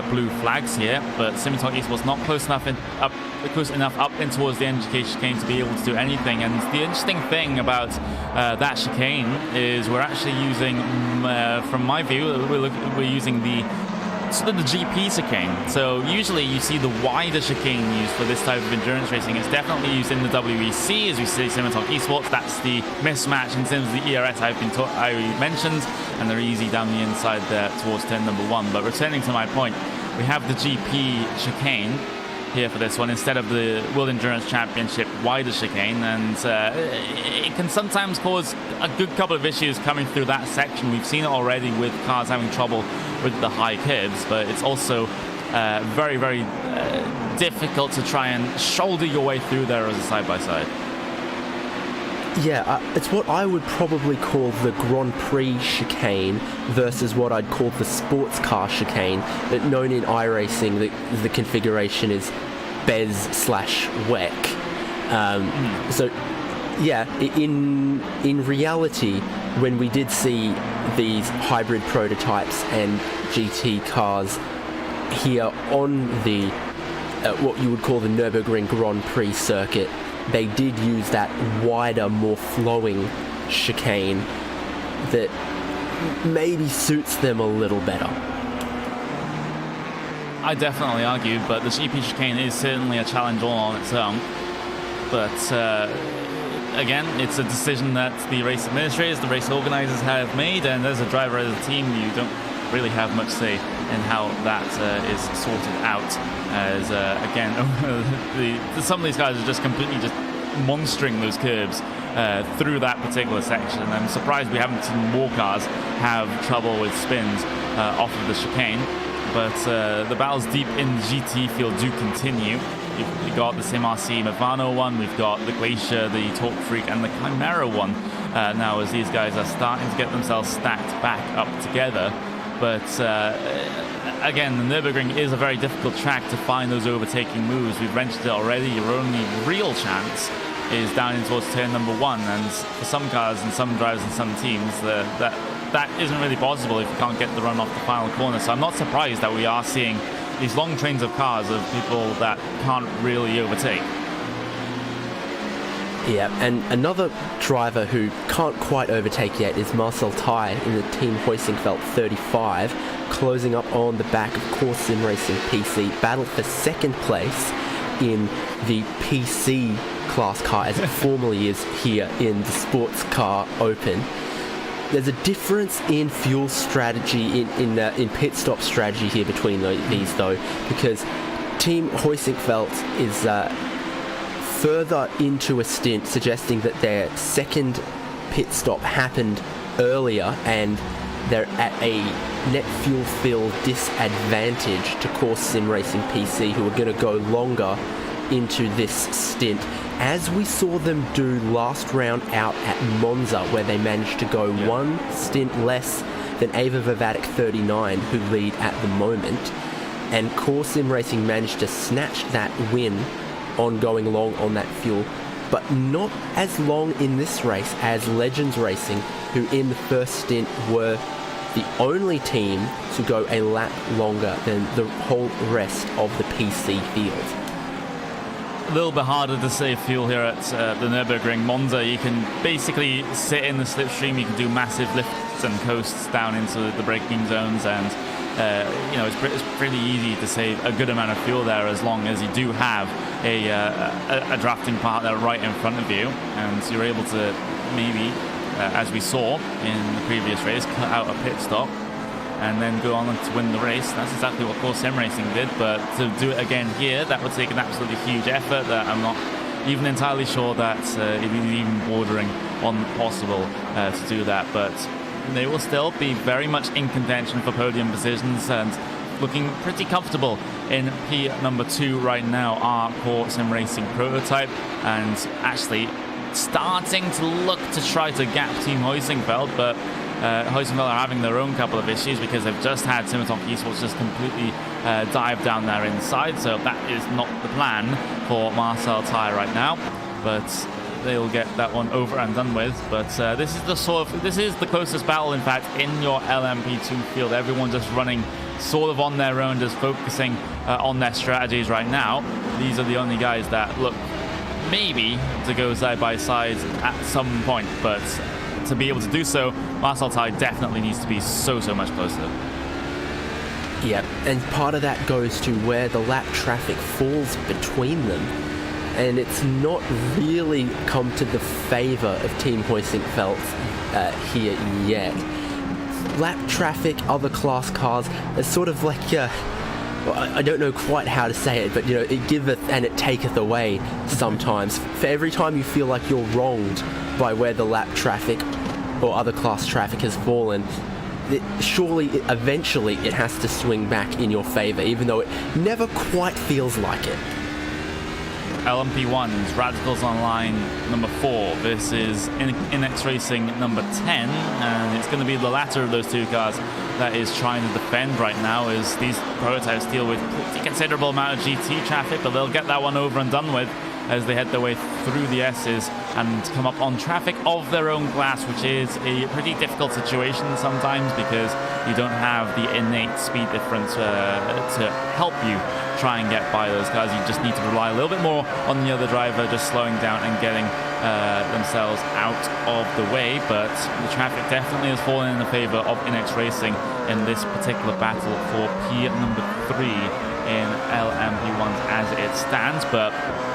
blue flags here. But Simatalk Esports not close enough up in towards the MGK chicane to be able to do anything. And the interesting thing about that chicane is we're actually using, from my view, we're using the GP chicane. So usually you see the wider chicane used for this type of endurance racing. It's definitely used in the WEC, as we see Simatalk Esports. That's the mismatch in terms of the ERS I mentioned, and they're easy down the inside there towards turn number 1. But returning to my point, we have the GP chicane here for this one instead of the World Endurance Championship wider chicane, and it can sometimes cause a good couple of issues coming through that section. We've seen it already with cars having trouble with the high curves, but it's also very, very difficult to try and shoulder your way through there as a side-by-side. Yeah, it's what I would probably call the Grand Prix chicane versus what I'd call the sports car chicane, known in iRacing. The configuration is Bez/WEC. So, yeah, in reality, when we did see these hybrid prototypes and GT cars here on the what you would call the Nurburgring Grand Prix circuit, they did use that wider, more flowing chicane that maybe suits them a little better. I definitely argue, but the GP chicane is certainly a challenge all on its own. But again, it's a decision that the race administrators, the race organizers have made, and as a driver, as a team, you don't really have much say in how that is sorted out. As again, some of these guys are just completely just monstering those curbs through that particular section. I'm surprised we haven't seen more cars have trouble with spins off of the chicane. But the battles deep in the GT field do continue. We've got the SimRC Movano one, we've got the Glacier, the Torque Freak, and the Chimera one now, as these guys are starting to get themselves stacked back up together. But again, the Nürburgring is a very difficult track to find those overtaking moves. We've mentioned it already. Your only real chance is down in towards turn number 1, and for some cars and some drivers and some teams, that isn't really possible if you can't get the run off the final corner. So I'm not surprised that we are seeing these long trains of cars of people that can't really overtake. Yeah, and another driver who can't quite overtake yet is Marcel Tai in the Team Hoisingfeld 35, closing up on the back of Core Sim Racing PC, battled for second place in the PC class car as it formerly is here in the Sports Car Open. There's a difference in fuel strategy, in pit stop strategy here between these though, because Team Hoisingfeld is further into a stint, suggesting that their second pit stop happened earlier and they're at a net fuel fill disadvantage to Core Sim Racing PC, who are going to go longer into this stint, as we saw them do last round out at Monza, where they managed to go one stint less than Ava Vivatic 39, who lead at the moment. And Core Sim Racing managed to snatch that win on going long on that fuel, but not as long in this race as Legends Racing, who in the first stint were the only team to go a lap longer than the whole rest of the PC field. A little bit harder to save fuel here at the Nürburgring. Monza, you can basically sit in the slipstream, you can do massive lifts and coasts down into the braking zones, and it's pretty easy to save a good amount of fuel there, as long as you do have a drafting partner right in front of you, and you're able to maybe, as we saw in the previous race, cut out a pit stop and then go on to win the race. That's exactly what Core Sim Racing did, but to do it again here, that would take an absolutely huge effort that I'm not even entirely sure that it is even bordering on possible to do that. But they will still be very much in contention for podium positions and looking pretty comfortable in P number 2 right now, our Core Sim Racing prototype, and actually starting to look to try to gap Team Hoisingfeld, but Hoisingfeld are having their own couple of issues because they've just had Simitonk Esports just completely dive down there inside, so that is not the plan for Marcel Tai right now, but they'll get that one over and done with. But this is the closest battle, in fact, in your LMP2 field. Everyone just running sort of on their own, just focusing on their strategies right now. These are the only guys that look maybe to go side by side at some point, but to be able to do so, Marcel Tai definitely needs to be so much closer. Yeah, and part of that goes to where the lap traffic falls between them, and it's not really come to the favour of Team Hoisingfeld here yet. Lap traffic, other class cars, is sort of like I don't know quite how to say it, but it giveth and it taketh away sometimes. For every time you feel like you're wronged by where the lap traffic or other class traffic has fallen, eventually it has to swing back in your favour, even though it never quite feels like it. LMP1's Radicals Online number 4 versus Inex Racing number 10, and it's going to be the latter of those two cars that is trying to defend right now, as these prototypes deal with a considerable amount of GT traffic, but they'll get that one over and done with. as they head their way through the S's and come up on traffic of their own glass, which is a pretty difficult situation sometimes because you don't have the innate speed difference to help you try and get by those cars. You just need to rely a little bit more on the other driver just slowing down and getting themselves out of the way, but the traffic definitely has fallen in the favor of iRacing in this particular battle for P number 3 in LMP1s as it stands. But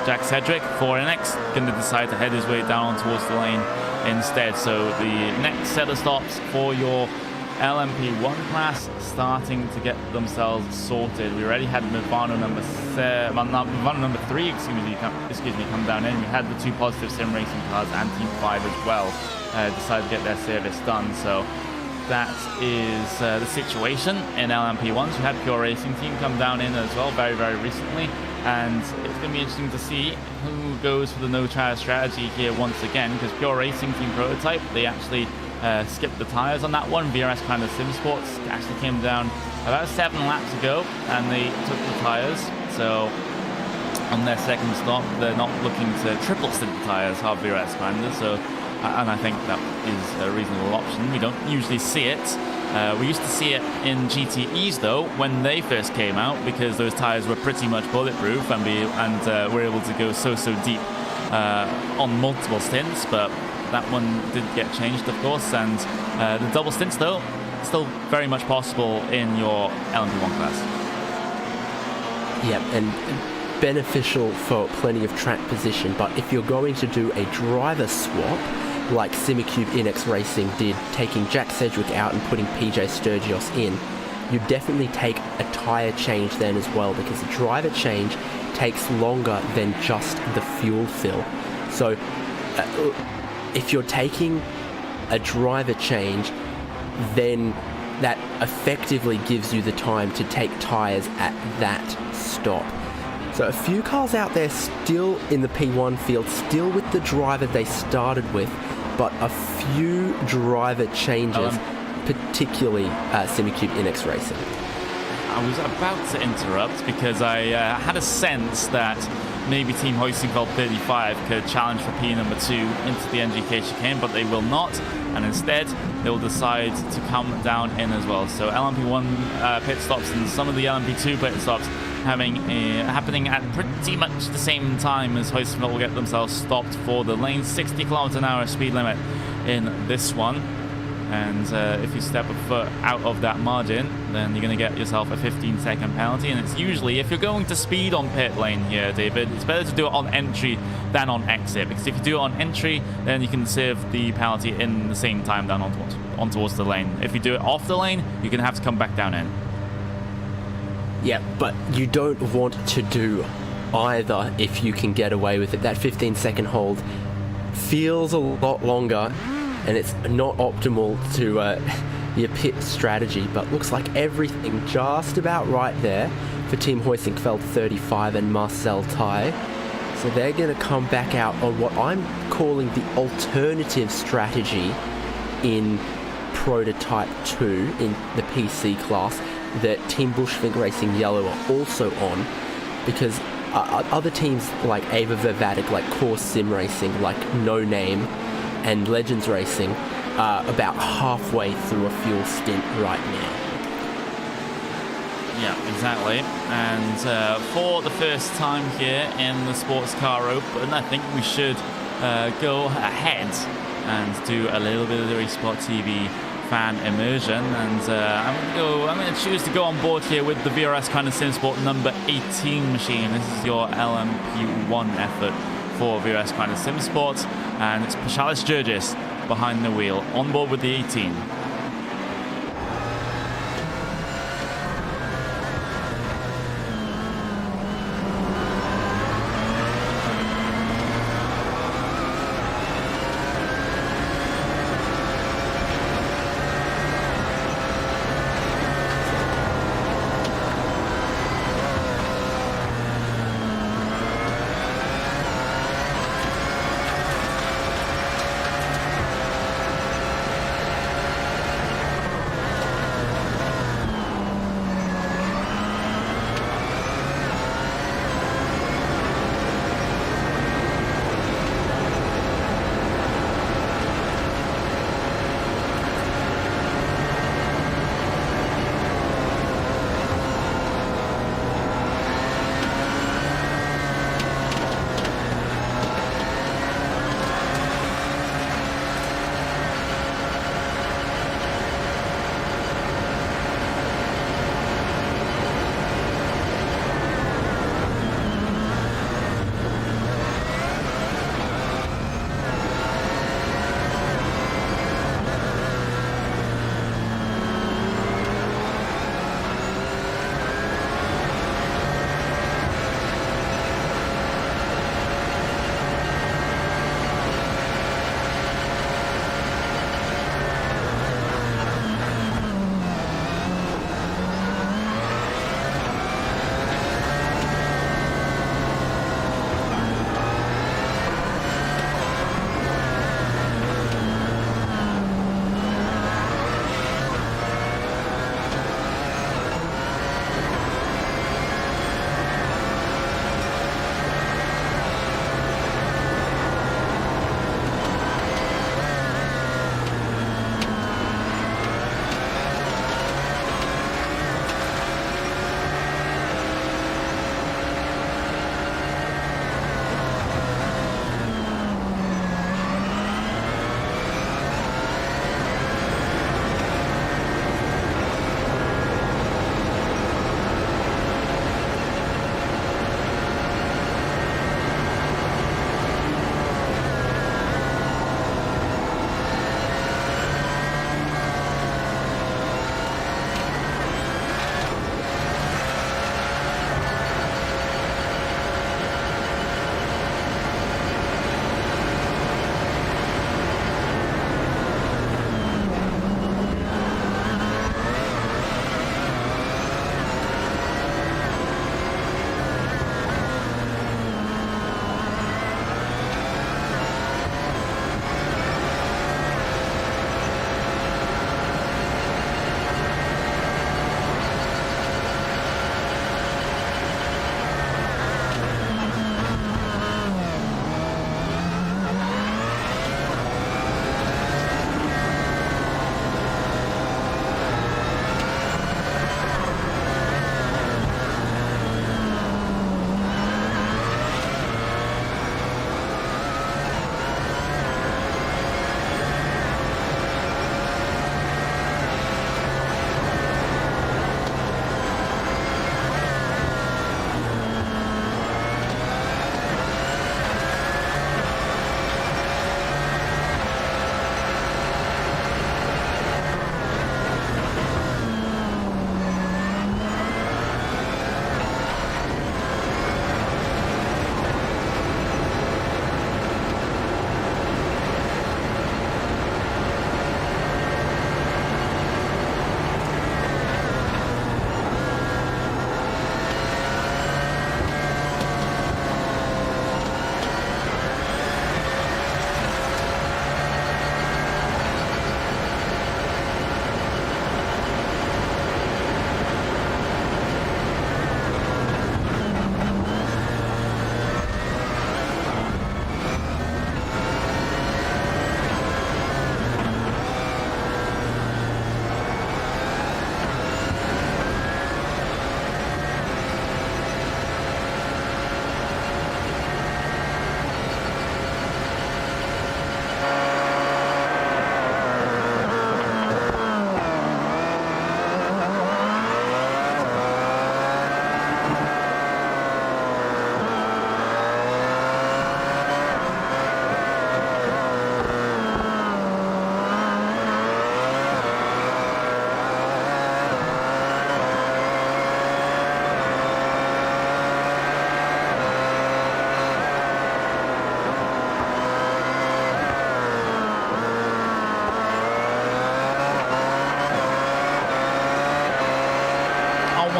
Jack Cedric for NX going to decide to head his way down towards the lane instead. So the next set of stops for your LMP1 class starting to get themselves sorted. We already had Nirvana number 3, come down in. We had the 2 positive sim racing cars and Team 5 as well decide to get their service done. So that is the situation in LMP1s. We had Pure Racing Team come down in as well very, very recently, and it's going to be interesting to see who goes for the no tire strategy here once again, because Pure Racing Team prototype, they actually skipped the tires on that one. VRS kind of Sim Sports actually came down about 7 laps ago and they took the tires. So on their second stop, they're not looking to triple stint the tires, are VRS Grinder. So, and I think that is a reasonable option. We don't usually see it. We used to see it in GTEs though when they first came out, because those tires were pretty much bulletproof and were able to go so deep on multiple stints. But that one did get changed, of course, and the double stints, though, still very much possible in your LMP1 class. Yep, and beneficial for plenty of track position, but if you're going to do a driver swap, like Simicube iRacing did, taking Jack Sedgwick out and putting PJ Sturgios in, you definitely take a tyre change then as well, because the driver change takes longer than just the fuel fill. So, if you're taking a driver change, then that effectively gives you the time to take tyres at that stop. So a few cars out there still in the P1 field, still with the driver they started with, but a few driver changes, particularly Simicube iRacing. I was about to interrupt because I had a sense that maybe Team Hoistingfeld 35 could challenge for P number 2 into the NGK chicane, but they will not, and instead they'll decide to come down in as well. So LMP1 pit stops and some of the LMP2 pit stops happening at pretty much the same time as Hoistingfeld will get themselves stopped for the lane. 60 km/h speed limit in this one. And if you step a foot out of that margin, then you're going to get yourself a 15-second penalty. And it's usually, if you're going to speed on pit lane here, David, it's better to do it on entry than on exit. Because if you do it on entry, then you can serve the penalty in the same time down on towards the lane. If you do it off the lane, you're going to have to come back down in. Yeah, but you don't want to do either if you can get away with it. That 15-second hold feels a lot longer, and it's not optimal to your pit strategy, but looks like everything just about right there for Team Hoistingfeld 35 and Marcel Tai. So they're going to come back out on what I'm calling the alternative strategy in Prototype 2 in the PC class that Team Bushvink Racing Yellow are also on, because other teams like Ava Vervatic, like Core Sim Racing, like No Name, and Legends Racing are about halfway through a fuel stint right now. Yeah, exactly. And for the first time here in the Sports Car Open, I think we should go ahead and do a little bit of the Resport TV fan immersion. And I'm going to choose to go on board here with the VRS kind of SimSport number 18 machine. This is your LMP1 effort for VRS kind of SimSport, and it's Pashalis Jurgis behind the wheel, on board with the 18.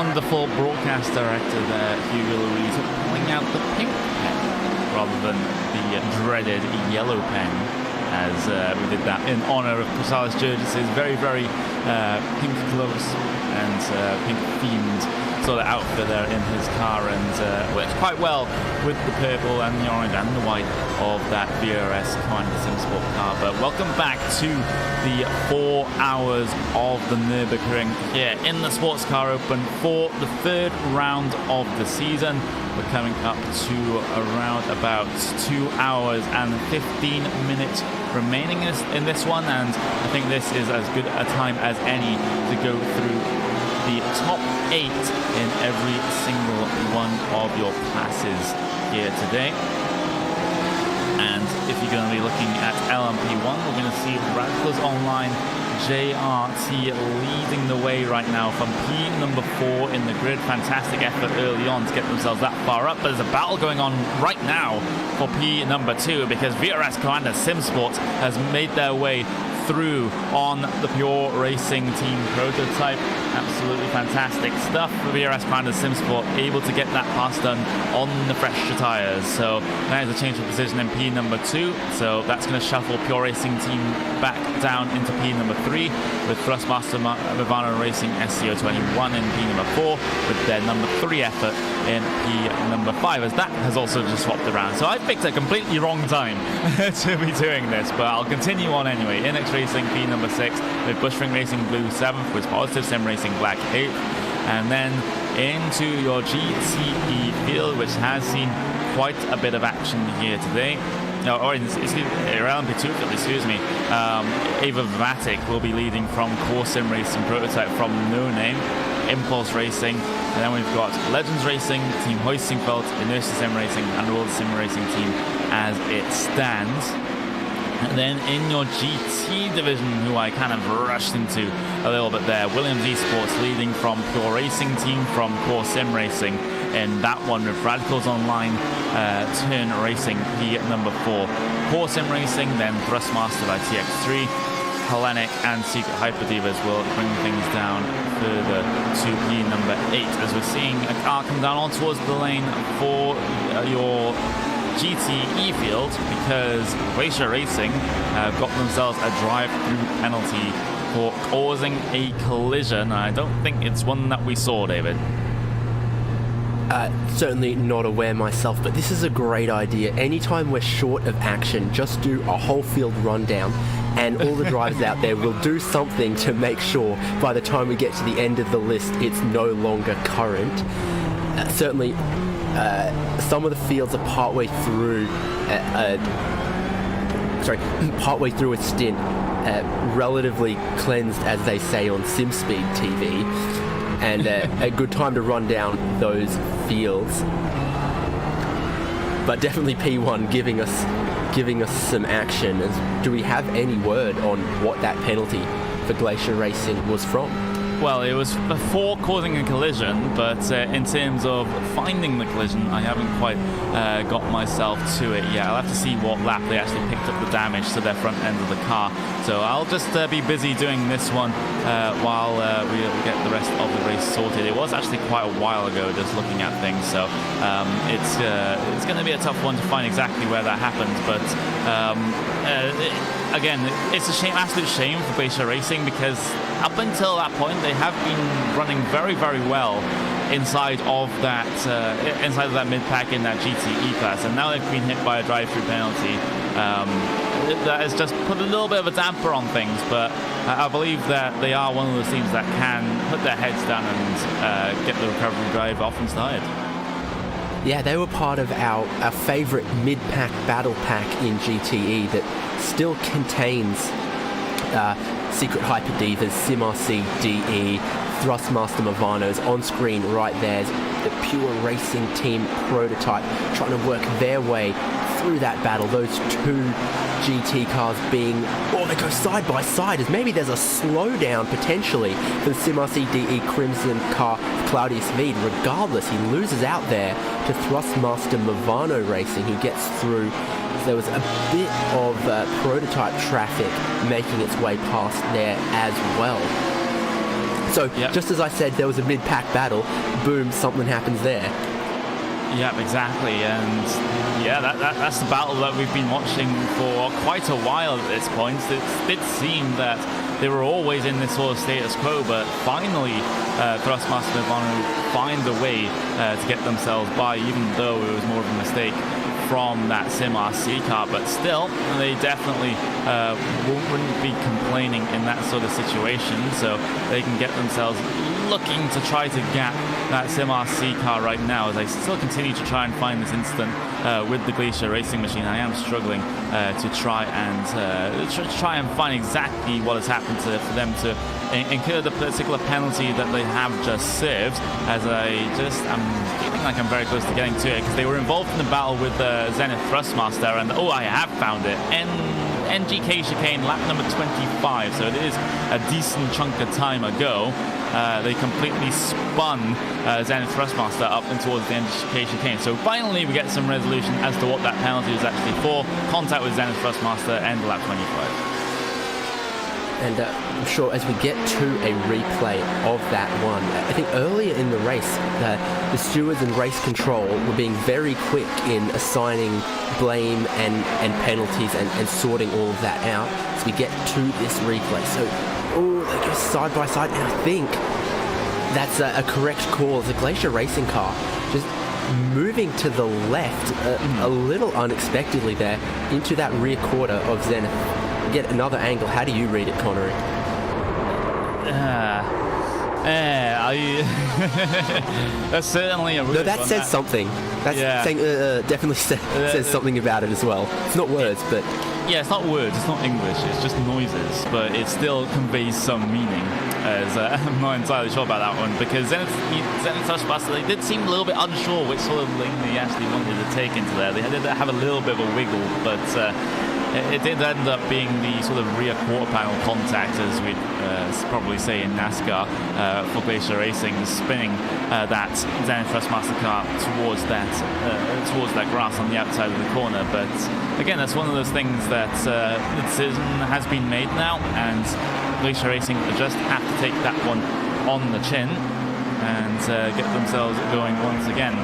wonderful broadcast director there, Hugo Louise, pulling out the pink pen rather than the dreaded yellow pen, as we did that in honor of Casales Jurgis's very, very pink gloves and pink themed sort of outfit there in his car, and works quite well with the purple and the orange and the white of that VRS Commander SimSport car. But welcome back to the 4 hours of the Nurburgring here in the Sports Car Open for the third round of the season. We're coming up to around about 2 hours and 15 minutes remaining in this one, and I think this is as good a time as any to go through the top 8 in every single one of your classes here today. And if you're going to be looking at LMP1, we're going to see Radicals Online JRT leading the way right now from P number 4 in the grid. Fantastic effort early on to get themselves that far up, but there's a battle going on right now for P number 2 because VRS Commander SimSport has made their way through on the Pure Racing Team prototype. Absolutely fantastic stuff for VRS Commander SimSport, able to get that pass done on the fresher tyres. So that is a change of position in P number 2. So that's going to shuffle Pure Racing Team back down into P number 3 with Thrustmaster Movano Racing SCO21 in P number 4 with their number 3 effort in P number 5, as that has also just swapped around. So I picked a completely wrong time to be doing this, but I'll continue on anyway. Inex Racing P number 6 with Bushring Racing Blue 7th with Positive Sim Racing Black 8th, and then into your GTE field, which has seen quite a bit of action here today. LMP2 field, excuse me. Ava Vatic will be leading from Core Sim Racing prototype from No Name, Impulse Racing, and then we've got Legends Racing, Team Hoistingfeld, Inertia Sim Racing, and World Sim Racing team as it stands. And then in your GT division, who I kind of rushed into a little bit there, Williams Esports leading from Pure Racing team from Core Sim Racing in that one with Radicals Online Turn Racing P number 4. Core Sim Racing, then Thrustmaster by TX3. Hellenic and Secret Hyperdivas will bring things down further to P number 8, as we're seeing a car come down on towards the lane for your GTE field, because Glacier Racing have got themselves a drive-through penalty for causing a collision. I don't think it's one that we saw, David. Certainly not aware myself, but this is a great idea. Anytime we're short of action, just do a whole field rundown, and all the drivers out there will do something to make sure by the time we get to the end of the list, it's no longer current. Certainly, some of the fields are partway through a stint, relatively cleansed, as they say on SimSpeed TV, and a good time to run down those fields. But definitely P1 giving us some action. Do we have any word on what that penalty for Glacier Racing was from? Well, it was before causing a collision, but in terms of finding the collision, I haven't quite got myself to it yet. I'll have to see what lap they actually picked up the damage to their front end of the car. So I'll just be busy doing this one while we get the rest of the race sorted. It was actually quite a while ago, just looking at things, so it's going to be a tough one to find exactly where that happened, but again, it's a shame, absolute shame for Glacier Racing, because up until that point they have been running very, very well inside of that mid-pack in that GTE class, and now they've been hit by a drive-through penalty. That has just put a little bit of a damper on things, but I believe that they are one of those teams that can put their heads down and get the recovery drive off and started. Yeah, they were part of our favourite mid-pack battle pack in GTE that still contains Secret Hyperdivas, SimRC DE, Thrustmaster Mavanos. On screen right there's the Pure Racing Team prototype trying to work their way through that battle. Those two GT cars being, they go side by side, as maybe there's a slowdown potentially for the SimRC DE Crimson car, Claudius Veed. Regardless, he loses out there to Thrustmaster Movano Racing, who gets through. There was a bit of prototype traffic making its way past there as well. So Yep. just as I said, there was a mid-pack battle, boom, something happens there. Yeah, exactly, and that's the battle that we've been watching for quite a while at this point. It did seem that they were always in this sort of status quo, but finally Thrustmaster Nirvana find a way to get themselves by, even though it was more of a mistake from that Sim RC car, but still, they definitely wouldn't be complaining in that sort of situation, so they can get themselves looking to try to gap that Sim RC car right now as I still continue to try and find this incident with the Glacier Racing Machine. I am struggling to try and find exactly what has happened for them to incur the particular penalty that they have just served, as I'm feeling like I'm very close to getting to it, because they were involved in the battle with Zenith Thrustmaster, and I have found it. NGK chicane, lap number 25, so it is a decent chunk of time ago. They completely spun Zenith Thrustmaster up and towards the NGK chicane. So finally we get some resolution as to what that penalty was actually for. Contact with Zenith Thrustmaster, end of lap 25. And I'm sure as we get to a replay of that one, I think earlier in the race, the stewards and race control were being very quick in assigning blame and penalties and sorting all of that out as we get to this replay. So, they go side by side, and I think that's a correct call. The Glacier Racing car just moving to the left a little unexpectedly there into that rear quarter of Zenith. Get another angle. How do you read it, Connery? That's certainly a No, that says something. That's saying, definitely says something about it as well. It's not words, but... Yeah, it's not words, it's not English, it's just noises, but it still conveys some meaning, as I'm not entirely sure about that one, because Zenith Thrustmaster, they did seem a little bit unsure which sort of lane they actually wanted to take into there. They did have a little bit of a wiggle, but it did end up being the sort of rear quarter panel contact, as we'd probably say in NASCAR, for Glacier Racing, spinning that Zenith Thrustmaster car towards that grass on the outside of the corner. But again, that's one of those things that the decision has been made now, and Glacier Racing just have to take that one on the chin and get themselves going once again.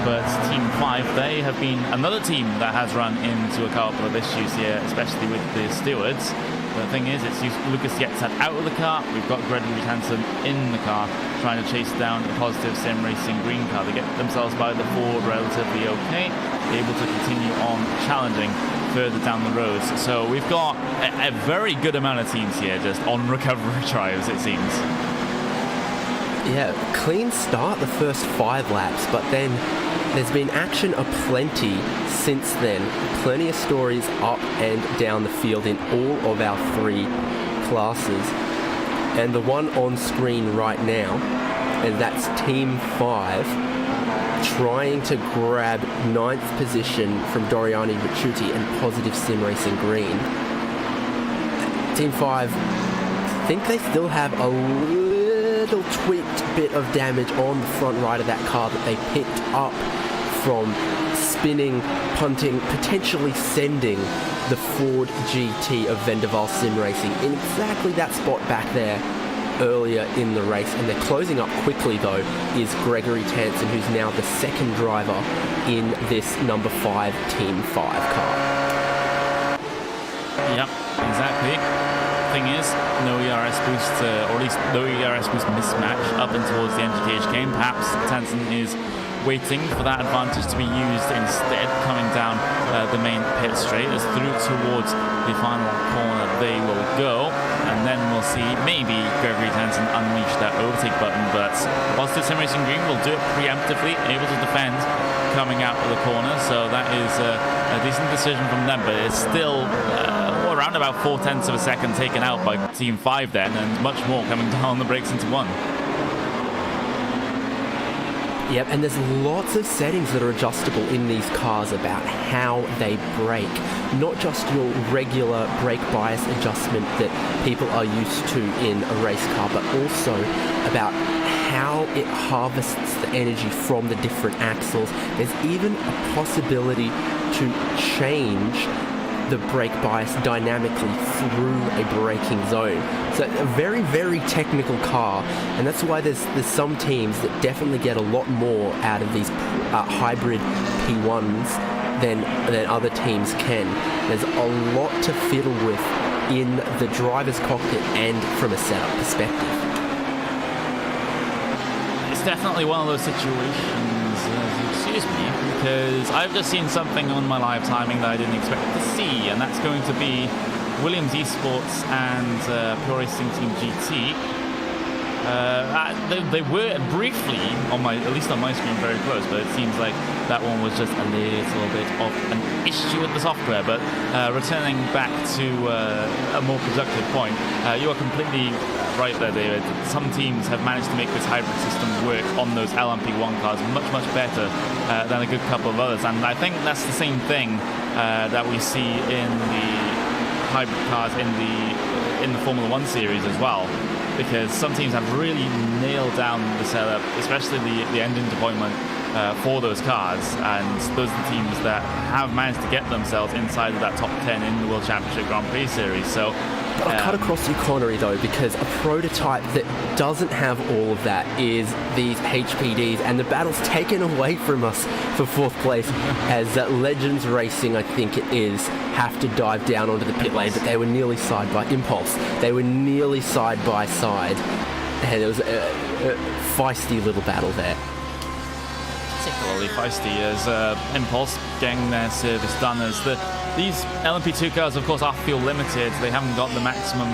But Team 5, they have been another team that has run into a couple of issues here, especially with the stewards. The thing is, it's Lucas Yetzat out of the car. We've got Gregory Hansen in the car, trying to chase down the positive Sim Racing green car. They get themselves by the Ford relatively okay, able to continue on challenging further down the roads. So we've got a very good amount of teams here just on recovery drives, it seems. Yeah, clean start the first 5 laps, but then there's been action aplenty since then. Plenty of stories up and down the field in all of our 3 classes. And the one on screen right now, and that's Team 5, trying to grab 9th position from Doriani Ricciuti and Positive Sim Racing Green. Team 5 think they still have a little tweaked bit of damage on the front right of that car that they picked up from spinning, punting, potentially sending the Ford GT of Vendaval Sim Racing in exactly that spot back there earlier in the race. And they're closing up quickly though is Gregory Tansen, who's now the second driver in this number 5 Team 5 car. Yep, exactly. Thing is, no ERS boost, or at least no ERS boost mismatch up and towards the NGK game. Perhaps Tansen is waiting for that advantage to be used instead, coming down the main pit straight as through towards the final corner they will go, and then we'll see maybe Gregory Tansen unleash that overtake button, but Positive Sim Racing Green will do it preemptively, able to defend coming out of the corner, so that is a decent decision from them, but it's still around about 0.4 of a second taken out by Team 5 then, and much more coming down on the brakes into 1. Yep, and there's lots of settings that are adjustable in these cars about how they brake. Not just your regular brake bias adjustment that people are used to in a race car, but also about how it harvests the energy from the different axles. There's even a possibility to change the brake bias dynamically through a braking zone. So a very, very technical car, and that's why there's some teams that definitely get a lot more out of these hybrid P1s than other teams can. There's a lot to fiddle with in the driver's cockpit and from a setup perspective. It's definitely one of those situations, excuse me, because I've just seen something on my live timing that I didn't expect to see, and that's going to be Williams Esports and Pure Racing Team GT. They were briefly at least on my screen, very close, but it seems like that one was just a little bit of an issue with the software. But returning back to a more productive point, you are completely right there, David. Some teams have managed to make this hybrid system work on those LMP1 cars much, much better than a good couple of others. And I think that's the same thing that we see in the hybrid cars in the Formula 1 series as well. Because some teams have really nailed down the setup, especially the engine deployment for those cars, and those are the teams that have managed to get themselves inside of that top 10 in the World Championship Grand Prix series. So I'll cut across you, Connery, though, because a prototype that doesn't have all of that is these HPDs, and the battle's taken away from us for fourth place as Legends Racing, I think it is, have to dive down onto the pit lane, but they were nearly side by Impulse. They were nearly side by side, and it was a feisty little battle there. Particularly feisty as Impulse getting their service done as these LMP2 cars, of course, are fuel limited. They haven't got the maximum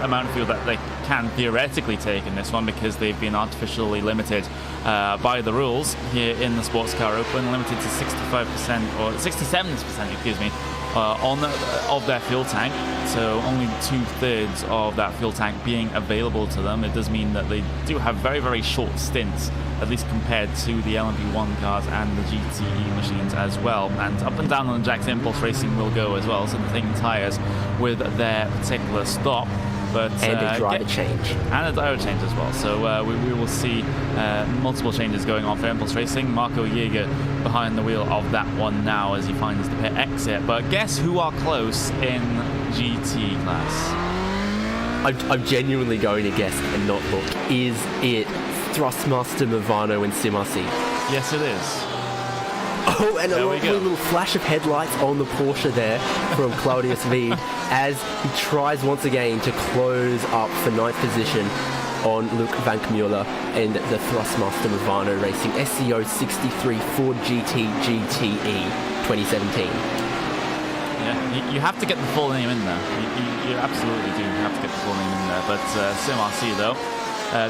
amount of fuel that they can theoretically take in this one because they've been artificially limited by the rules here in the Sports Car Open, limited to 65% or 67%, excuse me, of their fuel tank. So only 2/3 of that fuel tank being available to them. It does mean that they do have very, very short stints, at least compared to the LMP1 cars and the GTE machines as well. And up and down on the Jack's Impulse Racing will go as well, so they're taking tyres with their particular stop. But, and a driver change. And a driver change as well. So we will see multiple changes going on for Impulse Racing. Marco Jäger behind the wheel of that one now as he finds the pit exit. But guess who are close in GT class? I'm genuinely going to guess and not look. Is it Thrustmaster, Movano, and Simasi? Yes, it is. Oh, and a lovely little flash of headlights on the Porsche there from Claudius Wied as he tries once again to close up for 9th position on Luc Vankmuller and the Thrustmaster Movano Racing SCO 63 Ford GT GTE 2017. Yeah, you have to get the full name in there. You absolutely do have to get the full name in there. But SimRC, though,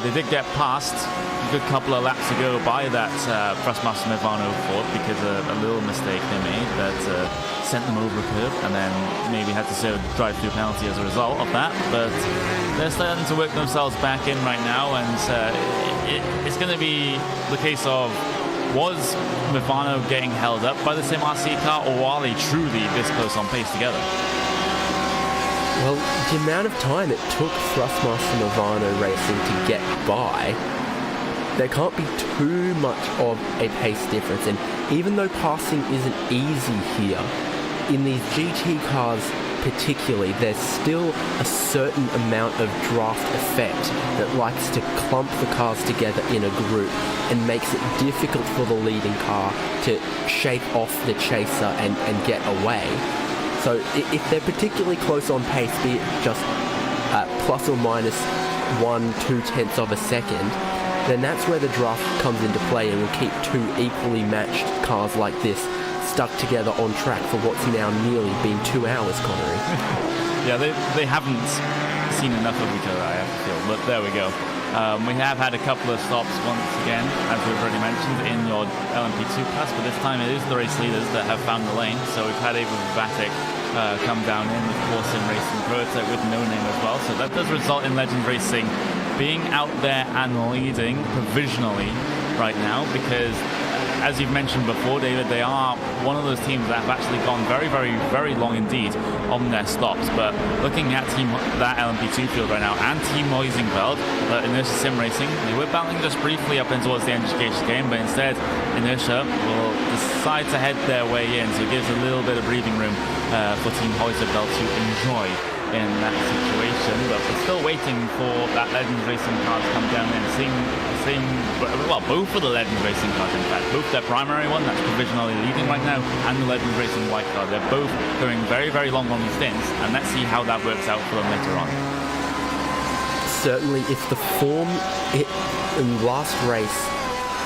they did get past a good couple of laps ago by that Thrustmaster Movano Ford because a little mistake they made that sent them over a curve and then maybe had to serve a drive-through penalty as a result of that. But they're starting to work themselves back in right now, and it's going to be the case of, was Movano getting held up by the SimRC car, or are they truly this close on pace together? Well, the amount of time it took Thrustmaster Movano Racing to get by, there can't be too much of a pace difference. And even though passing isn't easy here, in these GT cars particularly, there's still a certain amount of draft effect that likes to clump the cars together in a group and makes it difficult for the leading car to shake off the chaser and get away. So if they're particularly close on pace, be it just plus or minus 1/2 of a second, then that's where the draft comes into play, and will keep two equally matched cars like this stuck together on track for what's now nearly been 2 hours, Connery. Yeah, they haven't seen enough of each other, I have to feel, but there we go. We have had a couple of stops once again, as we've already mentioned, in your LMP2 class, but this time it is the race leaders that have found the lane. So we've had Ava Vatic come down in, of course, in Racing Prototype with no name as well. So that does result in Legends Racing being out there and leading provisionally right now, because as you've mentioned before, David, they are one of those teams that have actually gone very, very, very long indeed on their stops. But looking at that LMP2 field right now and Team Huizenveld, Inertia Sim Racing, they were battling just briefly up in towards the education game, but instead Inertia will decide to head their way in, so it gives a little bit of breathing room for Team Huizenveld to enjoy in that situation. But we're still waiting for that Legends Racing car to come down and well, both of the Legends Racing cars, in fact, both their primary one that's provisionally leading right now and the Legends Racing white car, they're both going very, very long on these stints, and let's see how that works out for them later on. Certainly, if the form in last race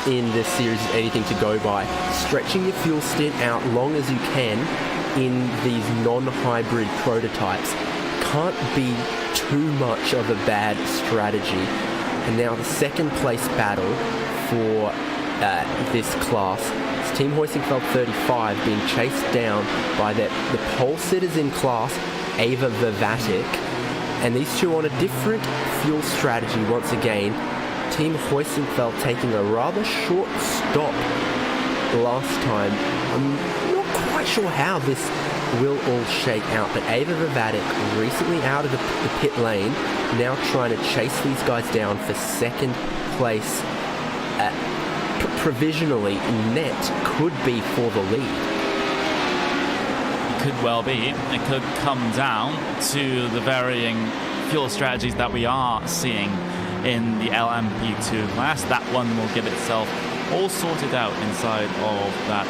in this series is anything to go by, stretching your fuel stint out long as you can in these non-hybrid prototypes can't be too much of a bad strategy. And now the second place battle for this class is Team Huizenveld 35 being chased down by the pole sitters in class, Ava Vivatic, and these two on a different fuel strategy once again. Team Huizenveld taking a rather short stop last time. I'm not quite sure how this will all shake out, but Ava Vivatic recently out of the pit lane, now trying to chase these guys down for second place. Provisionally, net could be for the lead. Could well be. It could come down to the varying fuel strategies that we are seeing in the LMP2 class. That one will get itself all sorted out inside of that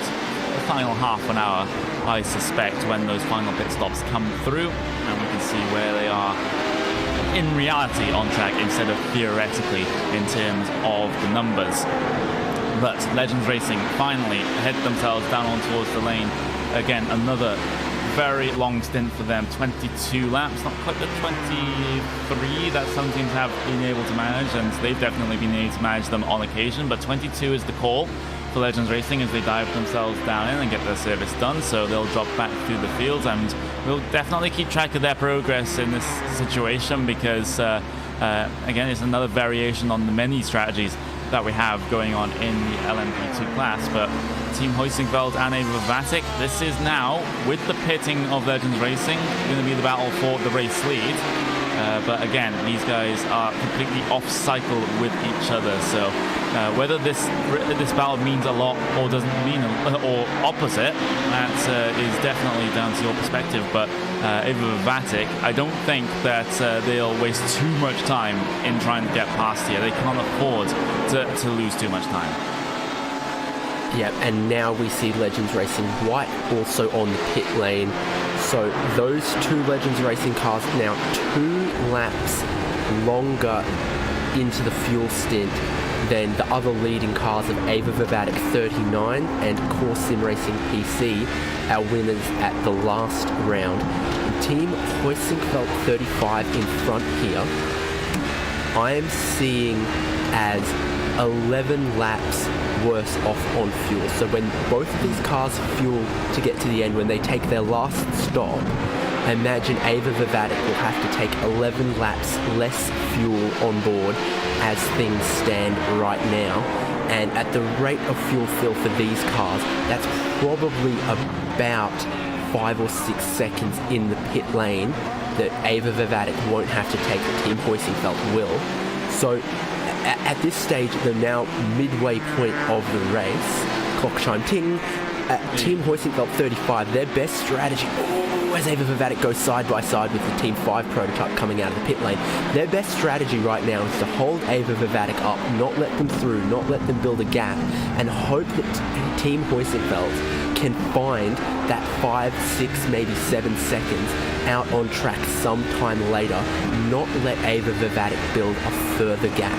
final half an hour, I suspect, when those final pit stops come through, and we can see where they are in reality on track instead of theoretically in terms of the numbers. But Legends Racing finally head themselves down on towards the lane. Again, another very long stint for them, 22 laps, not quite the 23 that some teams have been able to manage, and they've definitely been able to manage them on occasion, but 22 is the call for Legends Racing as they dive themselves down in and get their service done, so they'll drop back through the fields, and we'll definitely keep track of their progress in this situation because, again, it's another variation on the many strategies that we have going on in the LMP2 class. But Team Huizenveld and Ava Vivatic, this is now, with the pitting of Legends Racing, going to be the battle for the race lead. But again, these guys are completely off cycle with each other, so whether this battle means a lot or doesn't mean or opposite, that is definitely down to your perspective. But Ava Vivatic, I don't think that they'll waste too much time in trying to get past here. They can't afford to lose too much time. Yeah, and now we see Legends Racing White also on the pit lane. So those two Legends Racing cars now 2 laps longer into the fuel stint than the other leading cars of Ava Vivatic 39 and Core Sim Racing PC, our winners at the last round. Team Huizenveld 35 in front here, I am seeing as 11 laps worse off on fuel. So when both of these cars fuel to get to the end, when they take their last stop, imagine Ava Vivatic will have to take 11 laps less fuel on board as things stand right now. And at the rate of fuel fill for these cars, that's probably about 5 or 6 seconds in the pit lane that Ava Vivatic won't have to take, the Team Huizenveld will. So at this stage, the now midway point of the race, clock chime ting, Team Huizenveld 35, their best strategy, as Ava Vivatic goes side by side with the Team 5 prototype coming out of the pit lane, their best strategy right now is to hold Ava Vivatic up, not let them through, not let them build a gap, and hope that Team Huizenveld can find that 5, 6, maybe 7 seconds out on track sometime later, not let Ava Vivatic build a further gap.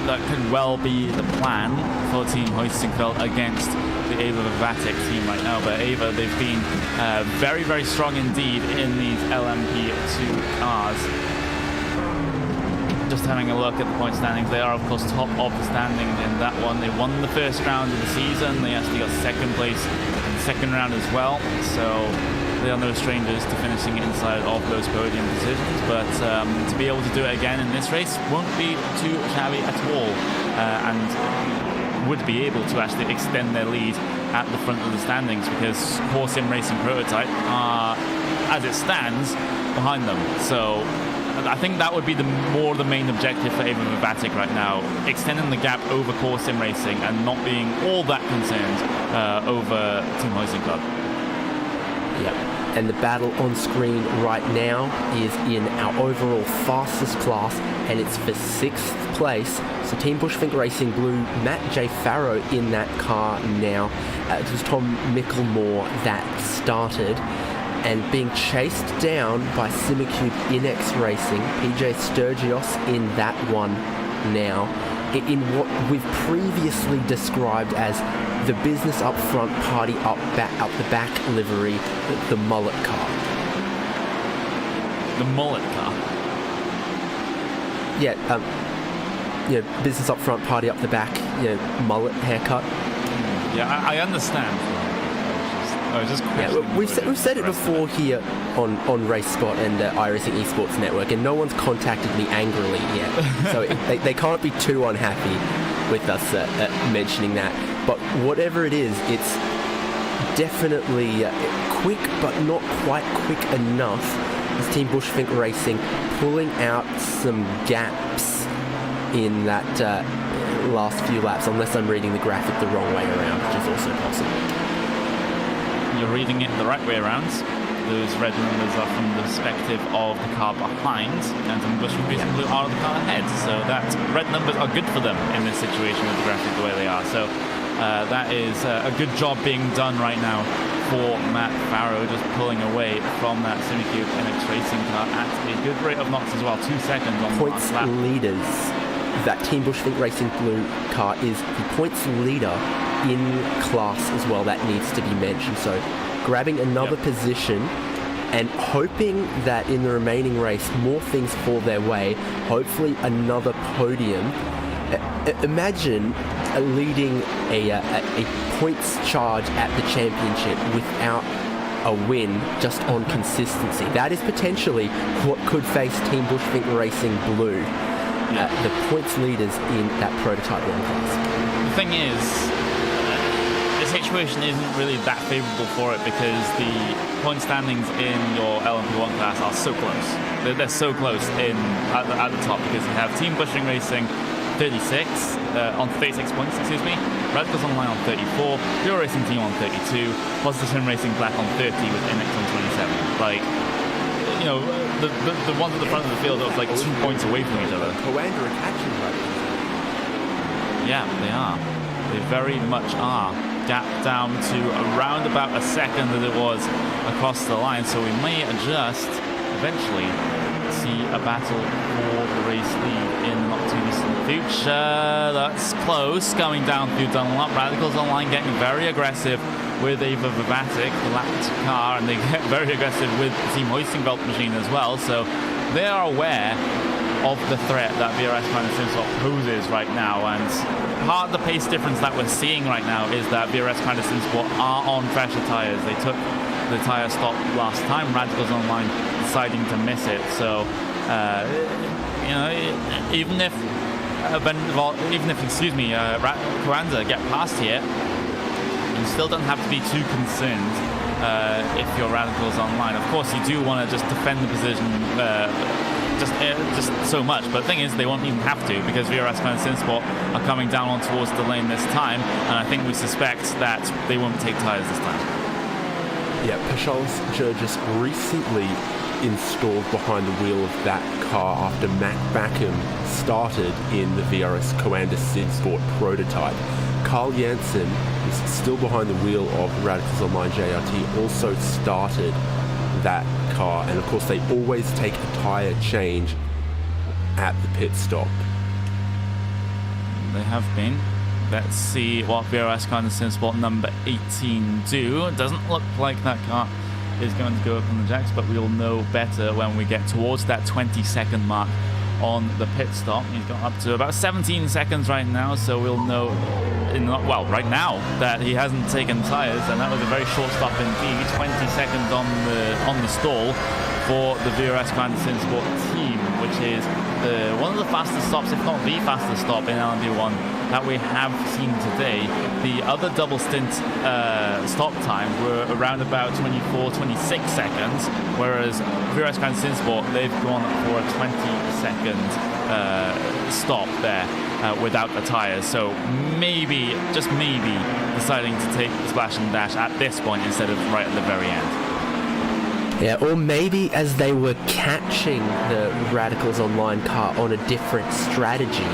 That could well be the plan for Team Huizenveld against the Ava Vivatic team right now. But Ava, they've been very, very strong indeed in these LMP2 cars. Just having a look at the point standings, they are of course top of the standings in that one. They won the first round of the season. They actually got second place in the second round as well. So they are no strangers to finishing inside of those podium positions, but to be able to do it again in this race won't be too shabby at all. And would be able to actually extend their lead at the front of the standings, because Core Sim Racing Prototype are, as it stands, behind them. So I think that would be the main objective for Ava Vivatic right now, extending the gap over Core Sim Racing and not being all that concerned over Team Hoising Club. Yep. And the battle on screen right now is in our overall fastest class, and it's for 6th place. So Team Bushfink Racing Blue, Matt J. Farrow in that car now. It was Tom Micklemore that started, and being chased down by Simicube Inex Racing, PJ Sturgios in that one now, in what we've previously described as the business up front, party up the back livery, the mullet car. The mullet car? Yeah, business up front, party up the back, mullet haircut. Yeah, I understand. I was just we've said it before here on Race Spot and iRacing Esports Network, and no one's contacted me angrily yet. So they can't be too unhappy with us mentioning that. But whatever it is, it's definitely quick, but not quite quick enough. This Team Bushfink Racing pulling out some gaps in that last few laps, unless I'm reading the graphic the wrong way around, which is also possible. You're reading it the right way around. Those red numbers are from the perspective of the car behind, and Team Bushfink Racing Blue are the car ahead. So that red numbers are good for them in this situation with the graphic the way they are. So that is a good job being done right now for Matt Farrow, just pulling away from that Simicube NX Racing car at a good rate of knots as well. 2 seconds on the last lap. Points leaders. That Team Bushfink Racing Blue car is the points leader in class as well. That needs to be mentioned. So grabbing another position and hoping that in the remaining race more things fall their way. Hopefully another podium. Imagine leading a points charge at the championship without a win, just on consistency. That is potentially what could face Team Bushfink Racing Blue, the points leaders in that Prototype 1 class. The thing is, the situation isn't really that favourable for it, because the point standings in your LMP1 class are so close. They're so close at the top, because you have Team Bushfink Racing 36 on 36 points, Radicals Online on 34, Pure Racing Team on 32, Positive Sim Racing Black on 30 with NX on 27. Like, the ones at the front of the field are like 2 points away from each other. Coanda are catching right. Yeah, they are. They very much are. Gap down to around about a second that it was across the line, so we may just eventually see a battle for the race lead in the not too distant future. That's close, going down through Dunlop. Radicals Online getting very aggressive with Ava Vivatic, the lapped car, and they get very aggressive with Team Hoisting Belt Machine as well, so they are aware of the threat that VRS Kind of Simsport poses right now, and part of the pace difference that we're seeing right now is that VRS Kind of Simsport are on fresher tyres. They took the tyre stop last time, Radicals Online deciding to miss it, so even if Coanda get past here, you still don't have to be too concerned if you're Radicals Online. Of course, you do want to just defend the position just so much, but the thing is, they won't even have to, because VRS Kind of Simsport are coming down on towards the lane this time, and I think we suspect that they won't take tyres this time. Yeah, Paschalis Jurgis recently installed behind the wheel of that car after Mac Backham started in the VRS Coanda Simsport prototype. Carl Janssen is still behind the wheel of Radicals Online JRT, also started that car, and of course they always take a tyre change at the pit stop. They have been. Let's see what VRS Kind of Simsport number 18 do. It doesn't look like that car is going to go up on the jacks, but we'll know better when we get towards that 20-second mark on the pit stop. He's got up to about 17 seconds right now, so we'll know right now that he hasn't taken tyres, and that was a very short stop indeed. 20 seconds on the stall for the VRS Kind of Simsport team, which is one of the fastest stops, if not the fastest stop in LMP1 that we have seen today. The other double stint stop times were around about 24, 26 seconds, whereas VRS Grand Sim Sport, they've gone for a 20-second stop there without the tyres. So maybe, just maybe, deciding to take the splash and dash at this point instead of right at the very end. Yeah, or maybe as they were catching the Radicals Online car on a different strategy,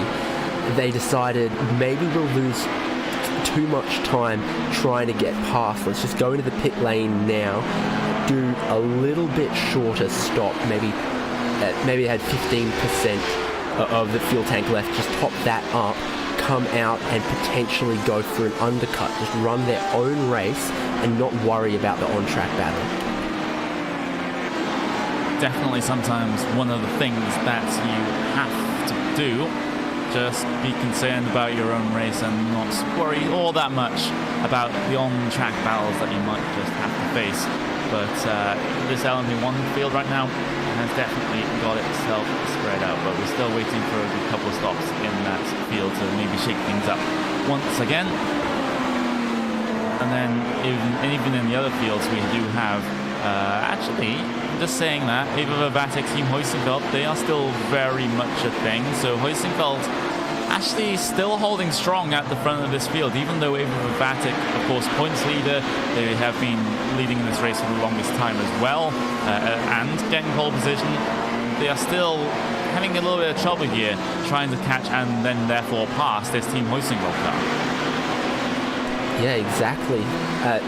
they decided maybe we'll lose too much time trying to get past. Let's just go into the pit lane now, do a little bit shorter stop, maybe it had 15% of the fuel tank left, just top that up, come out and potentially go for an undercut, just run their own race and not worry about the on-track battle. Definitely sometimes one of the things that you have to do, just be concerned about your own race and not worry all that much about the on-track battles that you might just have to face. But this LMP1 field right now has definitely got itself spread out, but we're still waiting for a good couple of stops in that field to maybe shake things up once again. And then even in the other fields we do have actually, just saying that, Ava Vatic, Team Hoisenfeld, they are still very much a thing. So Hoisenfeld actually still holding strong at the front of this field, even though Ava Vatic, of course, points leader. They have been leading in this race for the longest time as well, and getting pole position. They are still having a little bit of trouble here, trying to catch and then therefore pass this Team Hoisenfeld car. Yeah, exactly.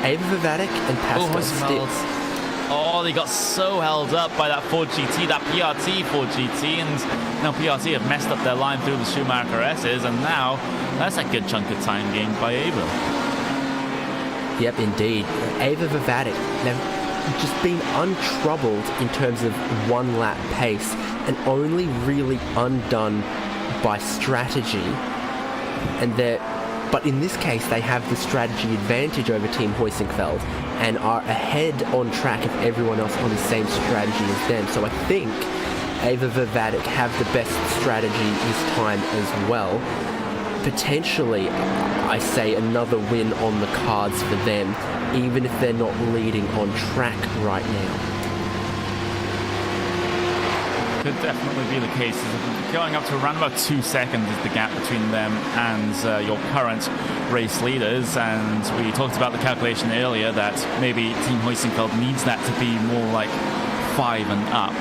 Ava Vatic and Pascal Stitz. Oh, they got so held up by that Ford GT, that PRT Ford GT, and now PRT have messed up their line through the Schumacher S's, and now that's a good chunk of time gained by Ava. Yep, indeed. Ava Vatic, they've just been untroubled in terms of one lap pace and only really undone by strategy. But in this case, they have the strategy advantage over Team Hoisenfeld and are ahead on track of everyone else on the same strategy as them. So I think Ava Vatic have the best strategy this time as well. Potentially, I say another win on the cards for them, even if they're not leading on track right now. Could definitely be the case. Going up to around about 2 seconds is the gap between them and your current race leaders, and we talked about the calculation earlier that maybe Team Hoisenfeld needs that to be more like 5 and up.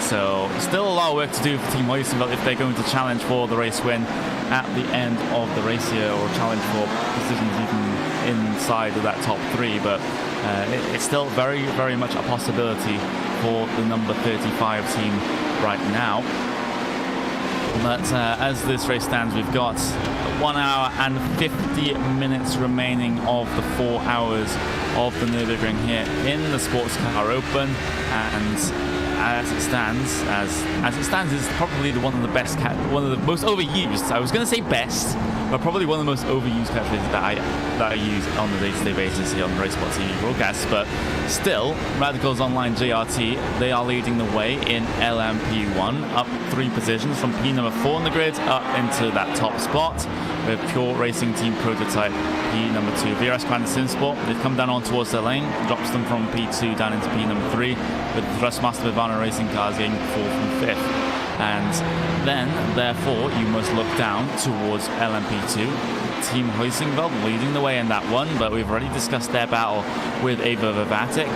So still a lot of work to do for Team Hoisenfeld if they're going to challenge for the race win at the end of the race here, or challenge for positions even inside of that top 3, but it's still very, very much a possibility for the number 35 team right now. But as this race stands, we've got 1 hour and 50 minutes remaining of the 4 hours of the Nurburgring here in the Sports Car Open, and as it stands is probably one of the best, one of the most overused. I was going to say best, but probably one of the most overused catchphrases that I use on a day-to-day basis here on the Racesport TV broadcast. But still, Radicals Online JRT, they are leading the way in LMP1, up 3 positions from P number 4 on the grid up into that top spot, with Pure Racing Team Prototype P number 2. VRS Grand Sim Sport, they've come down on towards their lane, drops them from P2 down into P number 3, with Thrustmaster Vivana Racing Cars getting 4th and 5th. And then, therefore, you must look down towards LMP2. Team Hoisenfeld leading the way in that one, but we've already discussed their battle with Ava Vatic.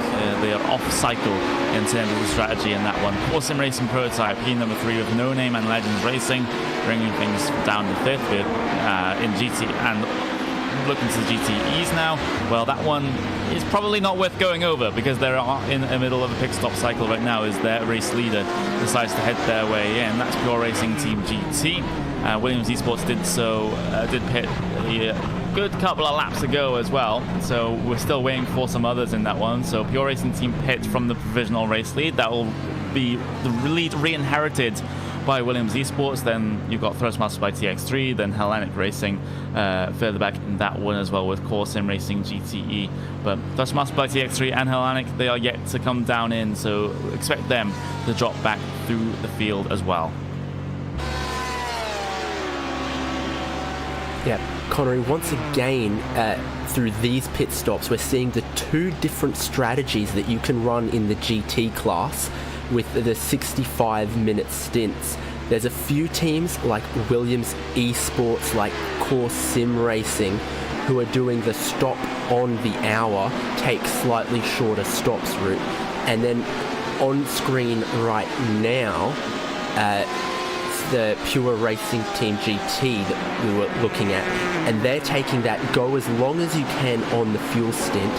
They are off cycle in terms of the strategy in that one. Sim Racing Prototype, P number 3 with No Name and Legends Racing, bringing things down to 5th with in GT and looking to the GTEs now. Well, that one is probably not worth going over because they're in the middle of a pit stop cycle right now as their race leader decides to head their way in. That's Pure Racing Team GT. Williams Esports did pit a good couple of laps ago as well, so we're still waiting for some others in that one. So Pure Racing Team pit from the provisional race lead. That will be the lead re-inherited by Williams Esports. Then you've got Thrustmasters by TX3, then Hellenic Racing further back in that one as well with Core Sim Racing GTE. But Thrustmasters by TX3 and Hellenic, they are yet to come down in, so expect them to drop back through the field as well. Yeah, Connery, once again, through these pit stops, we're seeing the two different strategies that you can run in the GT class with the 65-minute stints. There's a few teams like Williams Esports, like Core Sim Racing, who are doing the stop on the hour, take slightly shorter stops route. And then on screen right now, the Pure Racing Team GT that we were looking at, and they're taking that go as long as you can on the fuel stint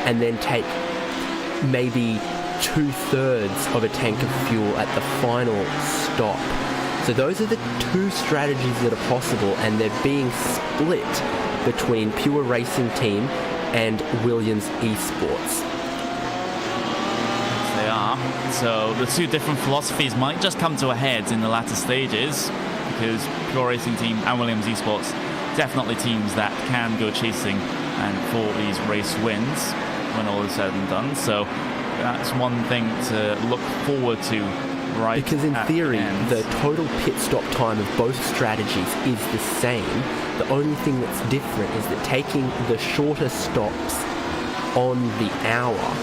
and then take maybe 2/3 of a tank of fuel at the final stop. So those are the two strategies that are possible, and they're being split between Pure Racing Team and Williams Esports. They are. So the two different philosophies might just come to a head in the latter stages, because Pure Racing Team and Williams Esports, definitely teams that can go chasing and for these race wins when all is said and done. So that's one thing to look forward to, right? Because in theory, the total pit stop time of both strategies is the same. The only thing that's different is that taking the shorter stops on the hour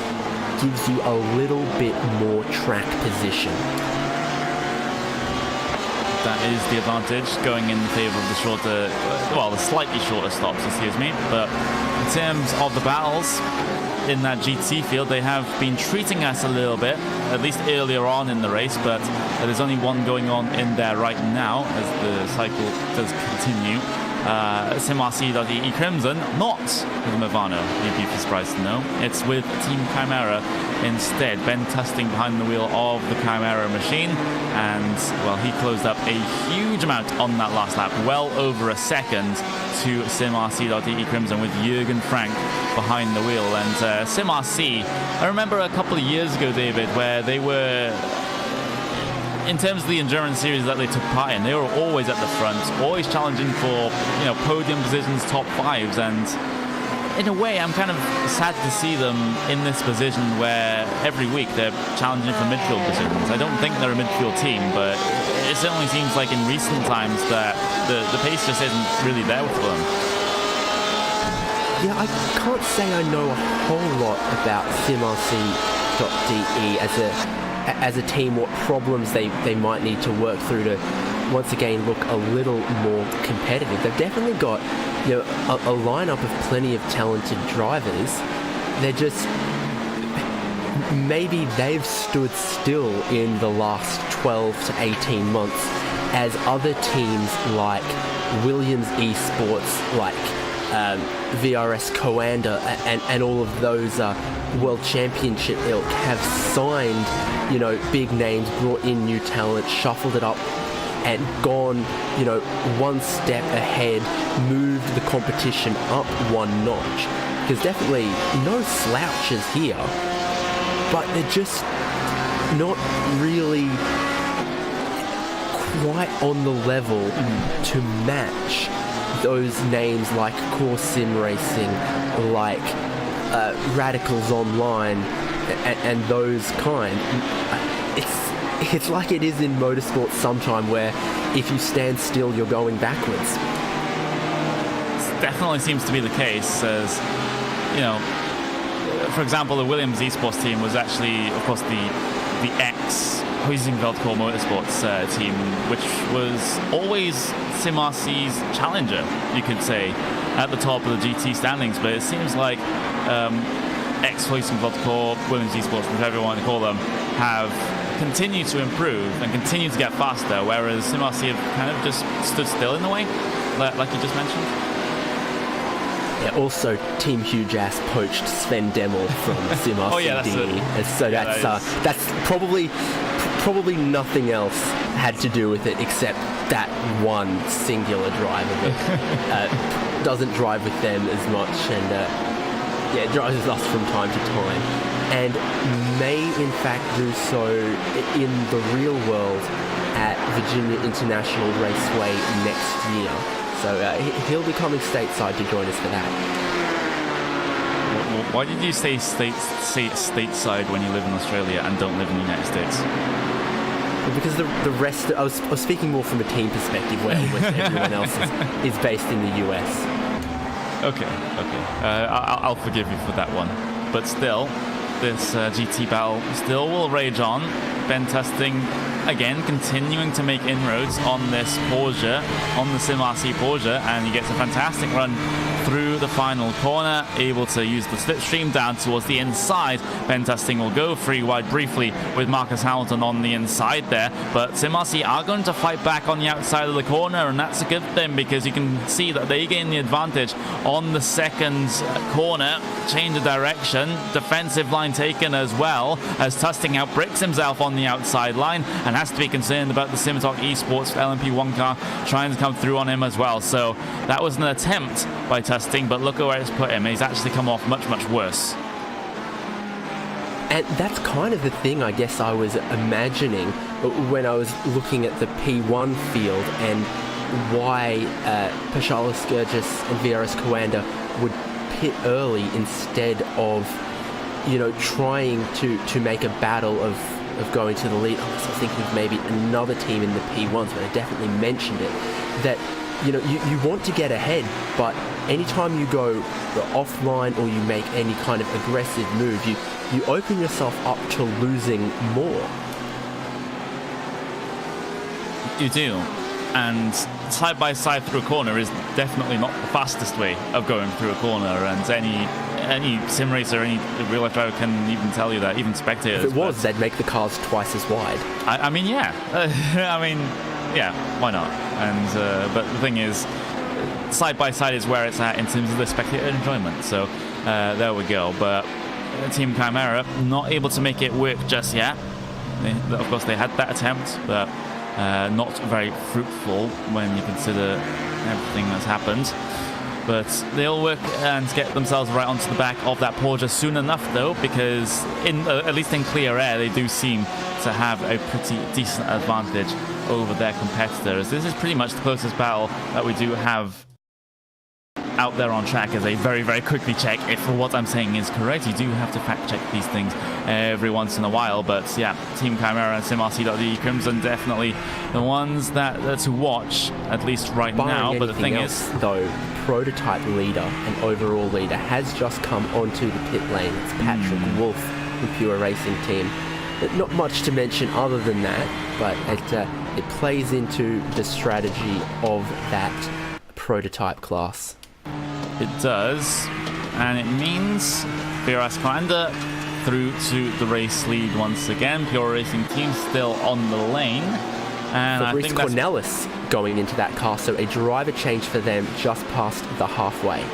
gives you a little bit more track position. That is the advantage, going in favor of the shorter, well, the slightly shorter stops, excuse me. But in terms of the battles in that GT field, they have been treating us a little bit, at least earlier on in the race, but there's only one going on in there right now as the cycle does continue. SimRC.de Crimson, not with Movano, you'd be surprised to know. It's with Team Chimera instead. Ben Tusting behind the wheel of the Chimera machine, and, well, he closed up a huge amount on that last lap, well over a second to SimRC.de Crimson, with Jürgen Frank behind the wheel. And SimRC, I remember a couple of years ago, David, where they were, in terms of the endurance series that they took part in, they were always at the front, always challenging for, you know, podium positions, top fives. And in a way, I'm kind of sad to see them in this position where every week they're challenging for midfield positions. I don't think they're a midfield team, but it certainly seems like in recent times that the pace just isn't really there for them. Yeah, I can't say I know a whole lot about SimRC.de as a team, what problems they might need to work through to once again look a little more competitive. They've definitely got, you know, a lineup of plenty of talented drivers. They're just, maybe they've stood still in the last 12 to 18 months as other teams like Williams Esports, like VRS Coanda and all of those World Championship ilk have signed, you know, big names, brought in new talent, shuffled it up and gone, you know, one step ahead, moved the competition up one notch. Because definitely no slouches here, but they're just not really quite on the level to match those names like Core Sim Racing, like Radicals Online, and those kind. It's like it is in motorsport sometime, where if you stand still, you're going backwards. It definitely seems to be the case, as, you know, for example, the Williams Esports team was actually, of course, the ex-Huizinfeld Core Motorsports team, which was always SimRC's challenger, you could say, at the top of the GT standings. But it seems like ex-Huizinfeld Core, Williams Esports, whatever you want to call them, have continued to improve and continue to get faster, whereas SimRC have kind of just stood still in a way, like you just mentioned. Yeah, also Team Huge Ass poached Sven Demmel from SimRC. Oh yeah, that's it. So yeah, that's probably nothing else had to do with it except that one singular driver that doesn't drive with them as much, and drives with us from time to time, and may in fact do so in the real world at Virginia International Raceway next year. So he'll be coming stateside to join us for that. Why did you say stateside when you live in Australia and don't live in the United States? Because the rest, I was speaking more from a team perspective, where everyone else is based in the US. Okay. I'll forgive you for that one. But still, this GT battle still will rage on. Ben Tusting, again, continuing to make inroads on this Porsche, on the SimRC Porsche, and he gets a fantastic run through the final corner, able to use the slipstream down towards the inside. Ben Tusting will go free wide briefly with Marcus Hamilton on the inside there, but SimRC are going to fight back on the outside of the corner, and that's a good thing because you can see that they gain the advantage on the second corner. Change of direction, defensive line taken as well, as Tusting outbricks himself on the outside line and has to be concerned about the Simitalk Esports LMP1 car trying to come through on him as well. So that was an attempt by Tusting, but look at where it's put him. He's actually come off much worse. And that's kind of the thing I guess I was imagining when I was looking at the P1 field and why Paschalis, Sturgis and VRS Coanda would pit early instead of, trying to make a battle of going to the lead. I was thinking of maybe another team in the P1s, but I definitely mentioned it, that you want to get ahead, but anytime you go offline or you make any kind of aggressive move, you open yourself up to losing more. You do. And side by side through a corner is definitely not the fastest way of going through a corner, and any sim racer, any real life driver can even tell you that, even spectators. If it was, they'd make the cars twice as wide. I mean, yeah. Yeah, why not? And but the thing is, side by side is where it's at in terms of the spectator enjoyment. So there we go. But Team Chimera not able to make it work just yet. Of course, they had that attempt, but not very fruitful when you consider everything that's happened. But they'll work and get themselves right onto the back of that Porsche soon enough, though, because at least in clear air, they do seem to have a pretty decent advantage over their competitors. This is pretty much the closest battle that we do have out there on track. As a very quickly check if what I'm saying is correct. You do have to fact check these things every once in a while, but yeah, Team Chimera and SimRC.de Crimson definitely the ones that to watch, at least right now. But the thing is, though, prototype leader and overall leader has just come onto the pit lane. It's Patrick Wolf from Pure Racing Team. Not much to mention other than that, but it plays into the strategy of that prototype class. It does, and it means VRS Coanda through to the race lead once again. Pure Racing Team still on the lane. And Fabrice I think Cornelis going into that car, so a driver change for them just past the halfway.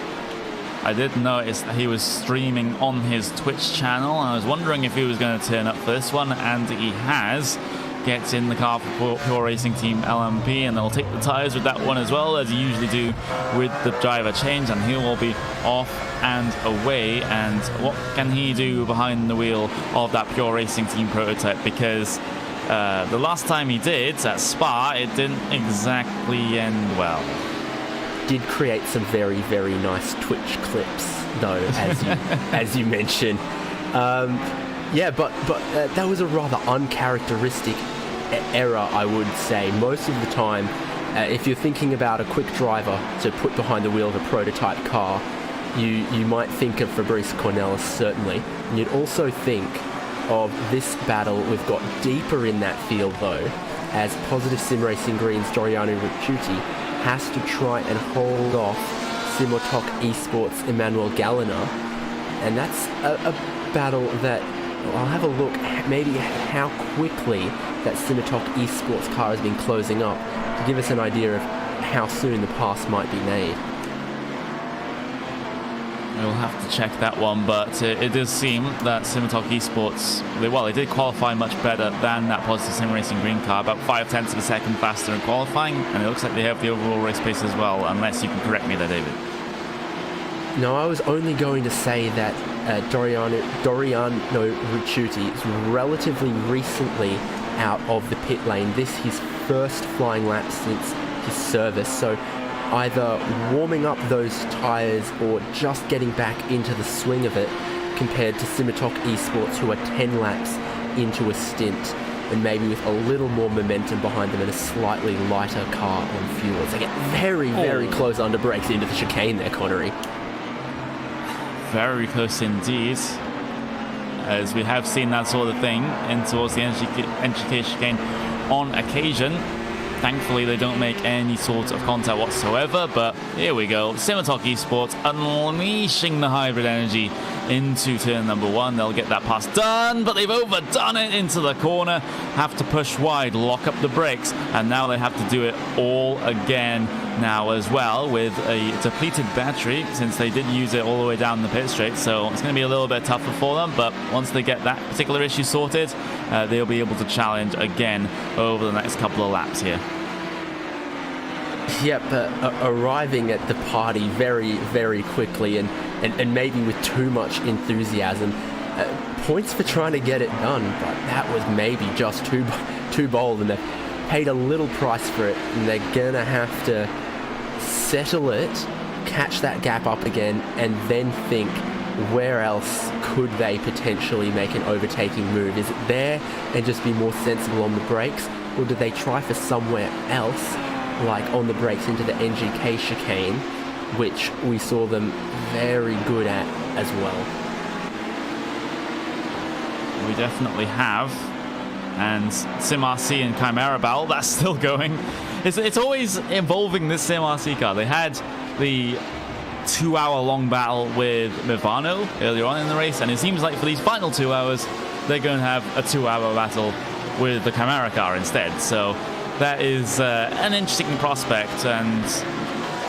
I did notice that he was streaming on his Twitch channel, and I was wondering if he was going to turn up for this one, and he has. Gets in the car for Pure Racing Team LMP, and they'll take the tyres with that one as well, as you usually do with the driver change, and he will be off and away. And what can he do behind the wheel of that Pure Racing Team prototype? Because the last time he did at Spa, it didn't exactly end well. Did create some very nice Twitch clips, though, as you mentioned. Yeah, but that was a rather uncharacteristic error, I would say. Most of the time, if you're thinking about a quick driver to put behind the wheel of a prototype car, you might think of Fabrice Cornelis, certainly. And you'd also think of this battle we've got deeper in that field, though, as Positive Sim Racing Green's Doriano Ricciuti has to try and hold off Simitalk Esports Emmanuel Gallina. And that's a battle that I'll have a look maybe how quickly that Simitalk Esports car has been closing up to give us an idea of how soon the pass might be made. We'll have to check that one, but it does seem that Simitalk Esports, they did qualify much better than that Positive Sim Racing Green car, about 0.5 of a second faster in qualifying, and it looks like they have the overall race pace as well, unless you can correct me there, David. No, I was only going to say that Doriano Ricciuti is relatively recently out of the pit lane. This his first flying lap since his service, so either warming up those tyres or just getting back into the swing of it, compared to Simitok Esports, who are 10 laps into a stint and maybe with a little more momentum behind them and a slightly lighter car on fuel. As they get very, very close under brakes into the chicane there, Connery. Very close indeed, as we have seen that sort of thing in towards the NGK chicane on occasion. Thankfully, they don't make any sort of contact whatsoever, but here we go. Simitok Esports unleashing the hybrid energy into turn number 1. They'll get that pass done, but they've overdone it into the corner. Have to push wide, lock up the brakes, and now they have to do it all again now as well with a depleted battery, since they did use it all the way down the pit straight. So it's going to be a little bit tougher for them, but once they get that particular issue sorted, they'll be able to challenge again over the next couple of laps here. Yep, arriving at the party very, very quickly and maybe with too much enthusiasm. Points for trying to get it done, but that was maybe just too bold, and they've paid a little price for it, and they're gonna have to settle it, catch that gap up again, and then think, where else could they potentially make an overtaking move? Is it there and just be more sensible on the brakes, or do they try for somewhere else, like on the brakes into the NGK chicane, which we saw them very good at as well? We definitely have. And SimRC and Chimera battle, that's still going. It's always involving this SimRC car. They had the 2-hour-long battle with Mivano earlier on in the race, and it seems like for these final 2 hours, they're going to have a 2-hour battle with the Chimera car instead. So that is an interesting prospect, and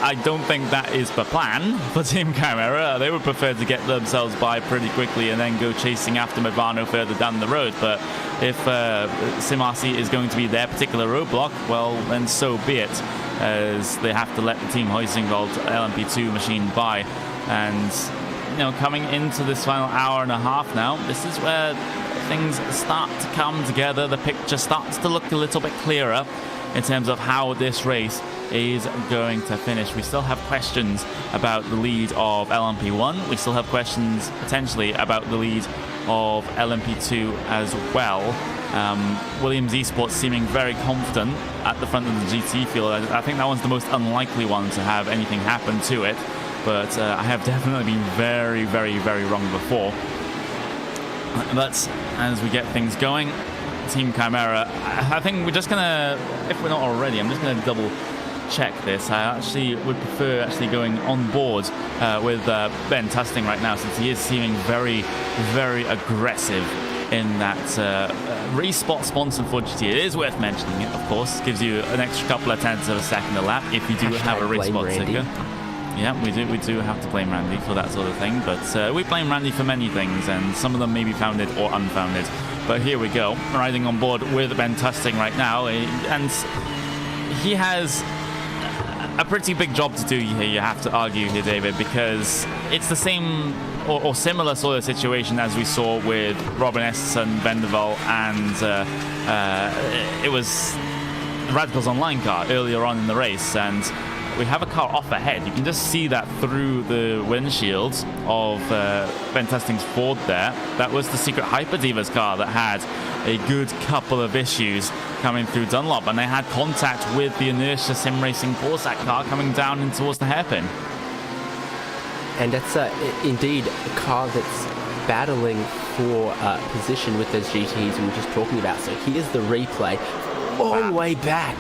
I don't think that is the plan for Team Chimera. They would prefer to get themselves by pretty quickly and then go chasing after Mivano further down the road. But if SimRC is going to be their particular roadblock, well, then so be it, as they have to let the Team Huizingold LMP2 machine by. And, you know, coming into this final hour and a half now, this is where things start to come together. The picture starts to look a little bit clearer in terms of how this race is going to finish. We still have questions about the lead of LMP1. We still have questions potentially about the lead of LMP2 as well. Williams Esports seeming very confident at the front of the GT field. I think that one's the most unlikely one to have anything happen to it, but I have definitely been very, very, very wrong before. But as we get things going, Team Chimera, I think we're just gonna, if we're not already, I'm just gonna double check this. I actually would prefer going on board with Ben Tusting right now, since he is seeming very, very aggressive in that race spot sponsored for GT. It is worth mentioning it, of course. Gives you an extra couple of tenths of a second a lap if you do have a race spot sticker. Yeah, we do have to blame Randy for that sort of thing, but we blame Randy for many things, and some of them may be founded or unfounded. But here we go, riding on board with Ben Tusting right now, and he has a pretty big job to do here, you have to argue here, David, because it's the same or similar sort of situation as we saw with Robin Esterson, Vendeval, and it was the Radicals Online car earlier on in the race, and we have a car off ahead. You can just see that through the windshield of Ben Tusting's Ford there. That was the Secret Hyper Divas car that had a good couple of issues coming through Dunlop, and they had contact with the Inertia Sim Racing Corsac car coming down in towards the hairpin. And that's indeed a car that's battling for position with those GTs we were just talking about. So here's the replay. Long way back,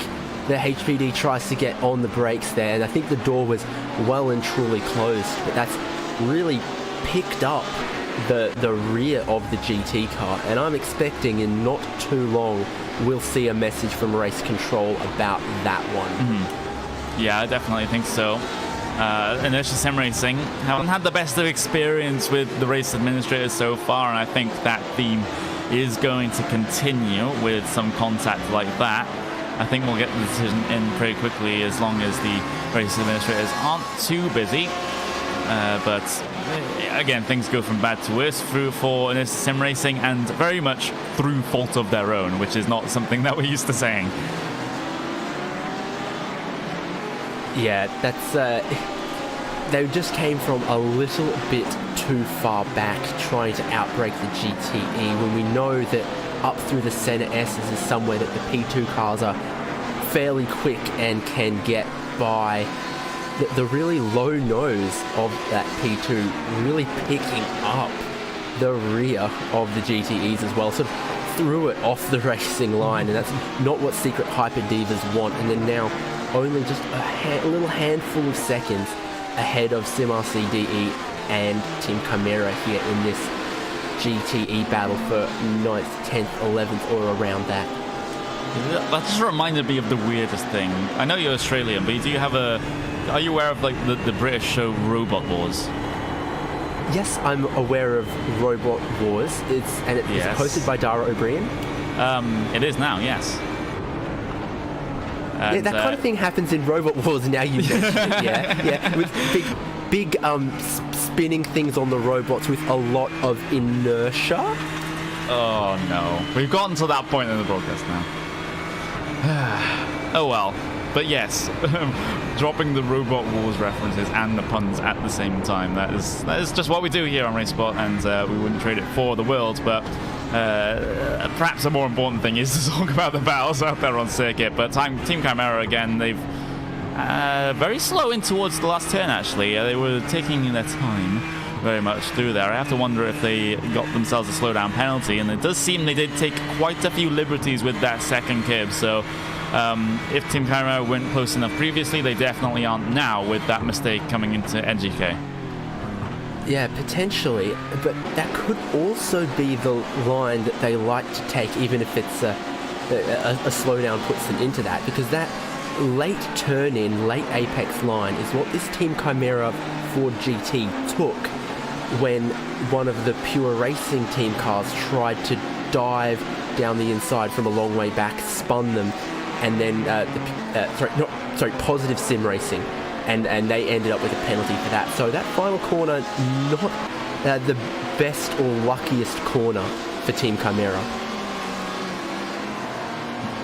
the HPD tries to get on the brakes there, and I think the door was well and truly closed, but that's really picked up the rear of the GT car, and I'm expecting in not too long we'll see a message from race control about that one. Mm-hmm. Yeah, I definitely think so. Inertia Sim Racing haven't had the best of experience with the race administrators so far, and I think that theme is going to continue with some contact like that. I think we'll get the decision in pretty quickly as long as the race administrators aren't too busy. but again, things go from bad to worse for this sim racing, and very much through fault of their own, which is not something that we're used to saying. Yeah, that's they just came from a little bit too far back trying to outbrake the GTE when we know that up through the center S's is somewhere that the P2 cars are fairly quick and can get by. The really low nose of that P2 really picking up the rear of the GTEs as well, sort of threw it off the racing line, and that's not what Secret Hyper Divas want. And then now only just a little handful of seconds ahead of SimRCDE and Team Chimera here in this GTE battle for 9th, 10th, 11th, or around that. That just reminded me of the weirdest thing. I know you're Australian, but are you aware of like the British show Robot Wars? Yes, I'm aware of Robot Wars. It's Yes. hosted by Dara O'Brien. It is now, yes. Yeah, And, that kind of thing happens in Robot Wars now you mention it, yeah. With big spinning things on the robots with a lot of inertia. Oh no. We've gotten to that point in the broadcast now. Oh well. But yes, dropping the Robot Wars references and the puns at the same time. That is just what we do here on RaceSpot, and we wouldn't trade it for the world. But perhaps a more important thing is to talk about the battles out there on circuit. But Team Chimera, again, they've very slow in towards the last turn, actually. They were taking their time very much through there. I have to wonder if they got themselves a slowdown penalty, and it does seem they did take quite a few liberties with that second curb. So if Team Chimera weren't close enough previously, they definitely aren't now with that mistake coming into NGK. Yeah, potentially, but that could also be the line that they like to take, even if it's a slowdown puts them into that, because that late turn-in, late apex line is what this Team Chimera Ford GT took when one of the Pure Racing team cars tried to dive down the inside from a long way back, spun them, and then Positive Sim Racing, and they ended up with a penalty for that. So that final corner, not the best or luckiest corner for Team Chimera.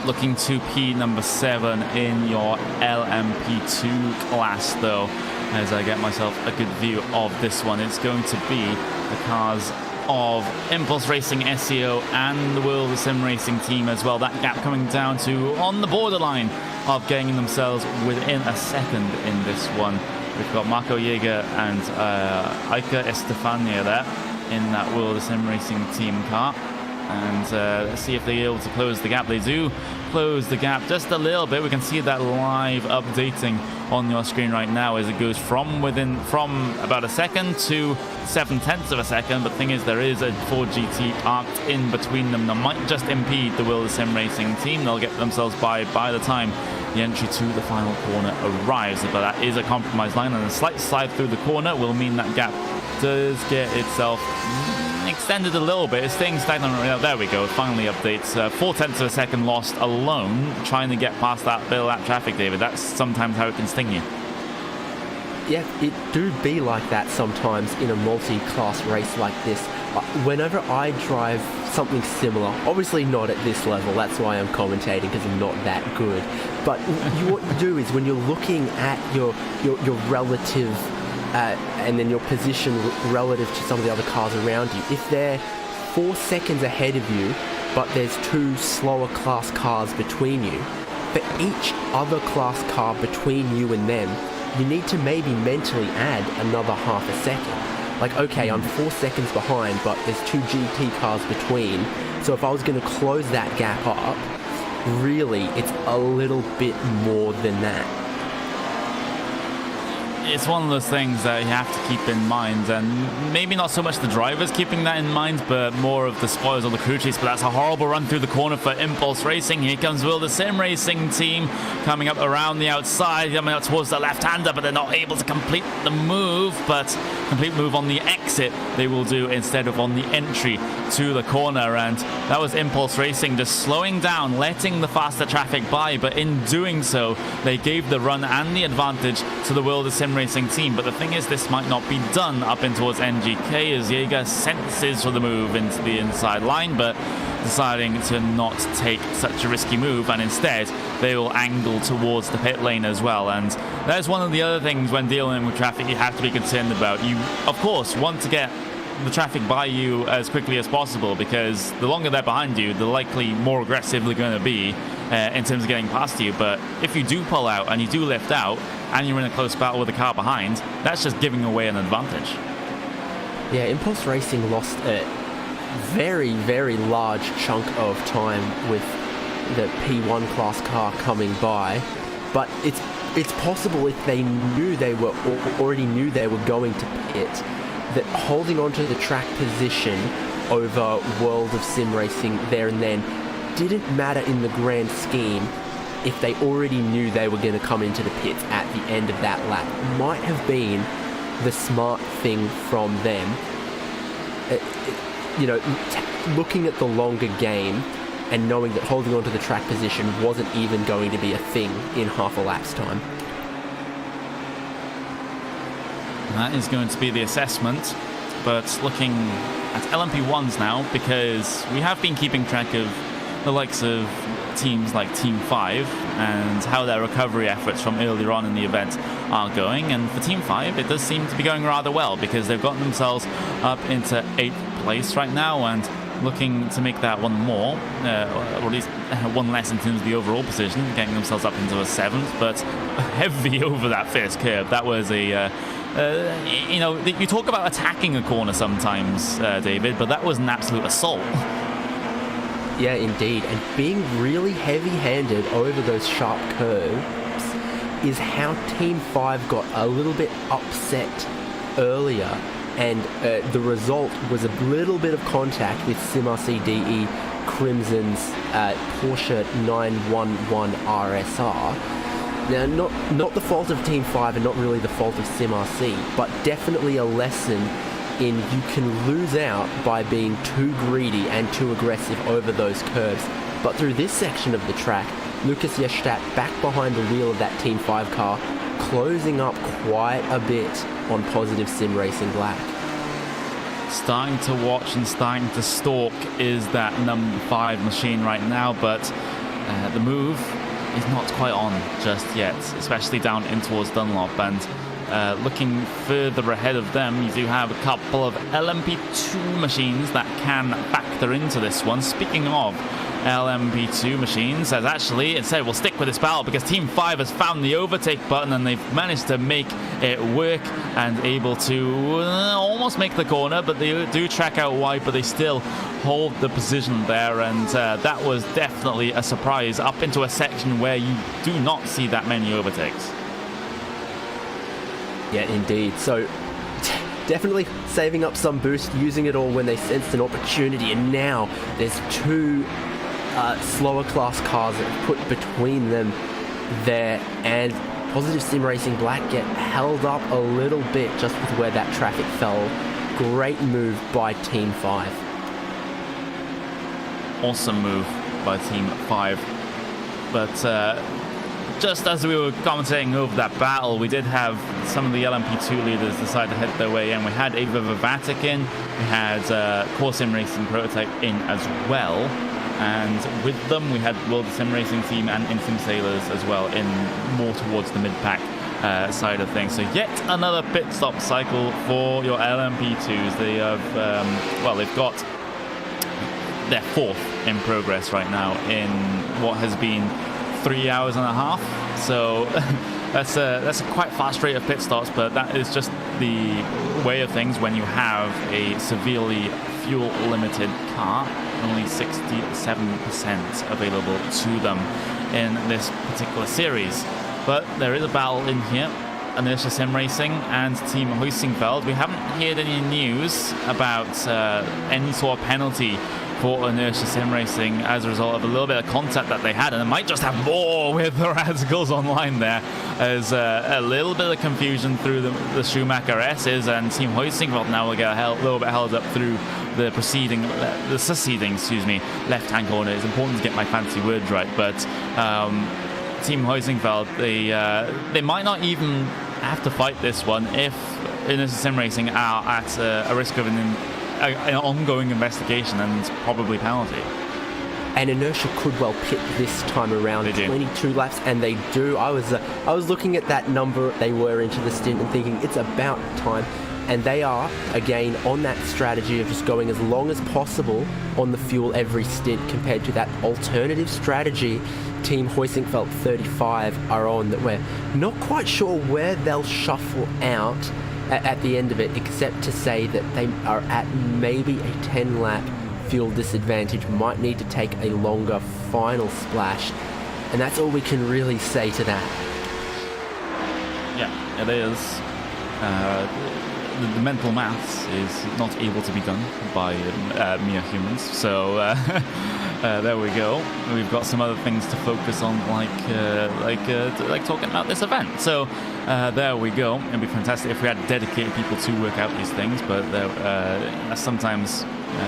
Looking to P number 7 in your LMP2 class, though, as I get myself a good view of this one. It's going to be the cars of Impulse Racing SEO and the World of Sim Racing team as well. That gap coming down to on the borderline of getting themselves within a second in this one. We've got Marco Jäger and Aika Estefania there in that World of Sim Racing team car. And let's see if they're able to close the gap. They do close the gap just a little bit. We can see that live updating on your screen right now as it goes from about a second to 0.7 of a second. But the thing is, there is a Ford GT arced in between them that might just impede the World of Sim Racing team. They'll get themselves by the time the entry to the final corner arrives. But that is a compromised line, and a slight slide through the corner will mean that gap does get itself extended a little bit. It's staying stagnant right now. There we go. It finally updates. 0.4 of a second lost alone trying to get past that bit of lap traffic, David. That's sometimes how it can sting you. Yeah, it do be like that sometimes in a multi-class race like this. Whenever I drive something similar, obviously not at this level, that's why I'm commentating, because I'm not that good. But what you do is when you're looking at your relative and then your position relative to some of the other cars around you, if they're 4 seconds ahead of you, but there's 2 slower class cars between you, for each other class car between you and them, you need to maybe mentally add another half a second. Like, okay, I'm 4 seconds behind, but there's 2 GT cars between, so if I was going to close that gap up, really, it's a little bit more than that. It's one of those things that you have to keep in mind, and maybe not so much the drivers keeping that in mind, but more of the spoilers on the crew chiefs. But that's a horrible run through the corner for Impulse Racing. Here comes Will, the Sim Racing team, coming up around the outside, coming up towards the left-hander, but they're not able to complete the move. But complete move on the exit they will do instead of on the entry to the corner. And that was Impulse Racing just slowing down, letting the faster traffic by, but in doing so, they gave the run and the advantage to the World of Sim Racing Racing team. But the thing is, this might not be done up in towards NGK as Jaeger senses for the move into the inside line, but deciding to not take such a risky move, and instead they will angle towards the pit lane as well. And that's one of the other things when dealing with traffic you have to be concerned about. You, of course, want to get the traffic by you as quickly as possible, because the longer they're behind you, the likely more aggressive they're going to be in terms of getting past you. But if you do pull out and you do lift out and you're in a close battle with the car behind, that's just giving away an advantage. Yeah, Impulse Racing lost a very, very large chunk of time with the P1 class car coming by, but it's possible if they knew they were already knew they were going to pit, that holding on to the track position over World of Sim Racing there and then didn't matter in the grand scheme if they already knew they were going to come into the pits at the end of that lap. Might have been the smart thing from them. Looking at the longer game and knowing that holding on to the track position wasn't even going to be a thing in half a lap's time. That is going to be the assessment, but looking at LMP1s now, because we have been keeping track of the likes of teams like Team 5 and how their recovery efforts from earlier on in the event are going. And for Team 5, it does seem to be going rather well, because they've gotten themselves up into 8th place right now and looking to make that one more, or at least one less in terms of the overall position, getting themselves up into a 7th, but heavy over that first curve. That was a you talk about attacking a corner sometimes, David, but that was an absolute assault. Yeah, indeed. And being really heavy-handed over those sharp curves is how Team 5 got a little bit upset earlier. And the result was a little bit of contact with SimRC-DE Crimson's Porsche 911 RSR. Now, not the fault of Team 5 and not really the fault of SimRC, but definitely a lesson in you can lose out by being too greedy and too aggressive over those curves. But through this section of the track, Lucas Yestadt back behind the wheel of that Team 5 car, closing up quite a bit on Positive Sim Racing Black. Starting to watch and starting to stalk is that number 5 machine right now, but the move is not quite on just yet, especially down in towards Dunlop. And looking further ahead of them, you do have a couple of LMP2 machines that can factor into this one. Speaking of LMP2 machines, as actually it said we'll stick with this battle because Team 5 has found the overtake button and they've managed to make it work and able to almost make the corner, but they do track out wide, but they still hold the position there. And that was definitely a surprise up into a section where you do not see that many overtakes. Yeah, indeed. So definitely saving up some boost, using it all when they sensed an opportunity. And now there's two slower class cars that are put between them there. And Positive Sim Racing Black get held up a little bit just with where that traffic fell. Great move by Team 5. Awesome move by Team 5. But just as we were commentating over that battle, we did have some of the LMP2 leaders decide to head their way in. We had Ava Vavatic in, we had Core Sim Racing Prototype in as well, and with them we had World Sim Racing Team and Insim Sailors as well, in more towards the mid-pack side of things. So yet another pit stop cycle for your LMP2s. They have, they've got their 4th in progress right now in what has been 3 hours and a half, so that's a quite fast rate of pit stops, but that is just the way of things when you have a severely fuel limited car. Only 67% available to them in this particular series. But there is a battle in here, Inertia Sim Racing and Team Huisingveld. We haven't heard any news about any sort of penalty for Inertia Sim Racing as a result of a little bit of contact that they had, and it might just have more with the radicals online there, as a little bit of confusion through the Schumacher S's, and Team Huisingveld now will get a little bit held up through the succeeding left-hand corner. It's important to get my fancy words right, but Team Huisingveld, they might not even have to fight this one if Innocent Sim Racing are at a risk of an ongoing investigation and probably penalty. And Inertia could well pit this time around. They do. 22 laps, and they do. I was looking at that number they were into the stint and thinking it's about time. And they are, again, on that strategy of just going as long as possible on the fuel every stint compared to that alternative strategy Team Hoisingfeld 35 are on, that we're not quite sure where they'll shuffle out at the end of it, except to say that they are at maybe a 10-lap fuel disadvantage, might need to take a longer final splash. And that's all we can really say to that. Yeah, it is. The mental maths is not able to be done by mere humans. So there we go. We've got some other things to focus on, like talking about this event. So there we go. It'd be fantastic if we had dedicated people to work out these things, but that's sometimes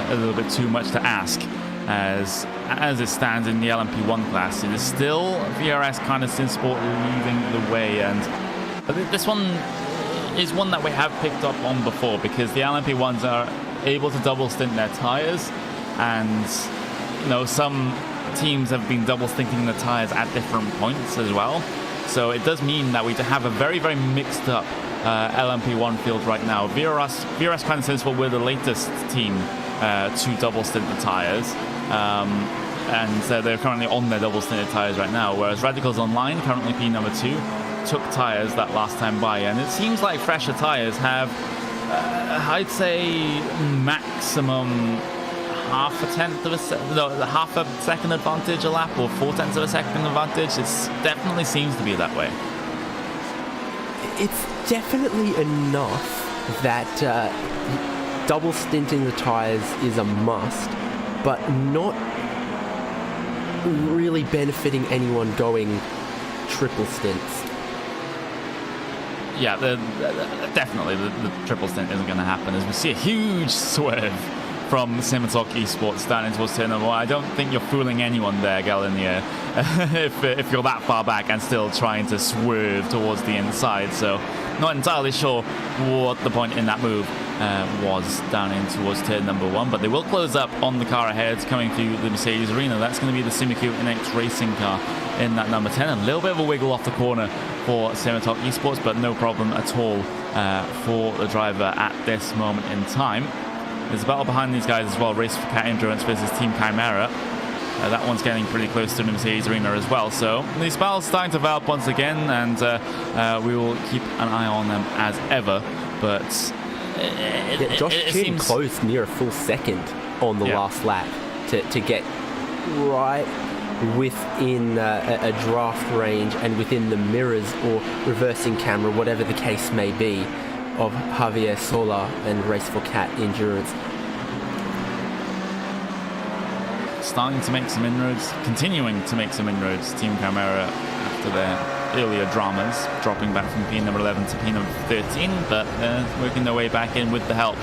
a little bit too much to ask. As it stands in the LMP1 class, it is still VRS kind of Sim Sport leading the way, and this one is one that we have picked up on before, because the LMP1s are able to double stint their tires, and some teams have been double stinting the tires at different points as well. So it does mean that we have a very, very mixed up LMP1 field right now. VRS kind of Sim Sport were the latest team to double stint the tires, and they're currently on their double stinted tires right now, whereas Radicals Online, currently P number 2, took tires that last time by, and it seems like fresher tires have I'd say maximum half a second advantage a lap, or 0.4 of a second advantage. It definitely seems to be that way. It's definitely enough that double stinting the tires is a must, but not really benefiting anyone going triple stints. Yeah, definitely the triple stint isn't going to happen, as we see a huge swerve from Simitalk Esports down towards turn number 1. I don't think you're fooling anyone there, Galinier, if you're that far back and still trying to swerve towards the inside. So not entirely sure what the point in that move was down in towards turn number 1, but they will close up on the car ahead coming through the Mercedes arena. That's going to be the Simicu NX Racing car in that number 10. A little bit of a wiggle off the corner for Simitalk Esports, but no problem at all for the driver at this moment in time. There's a battle behind these guys as well. Race for Cat Endurance versus Team Chimera. That one's getting pretty close to the Mercedes arena as well. So these battles starting to develop once again, and we will keep an eye on them as ever. But Josh Chin closed near a full second on the last lap to get right within a draft range and within the mirrors or reversing camera, whatever the case may be, of Javier Sola and Race for Cat Endurance. Starting to make some inroads, continuing to make some inroads, Team Chimera, after their earlier dramas, dropping back from P number 11 to P number 13, but working their way back in with the help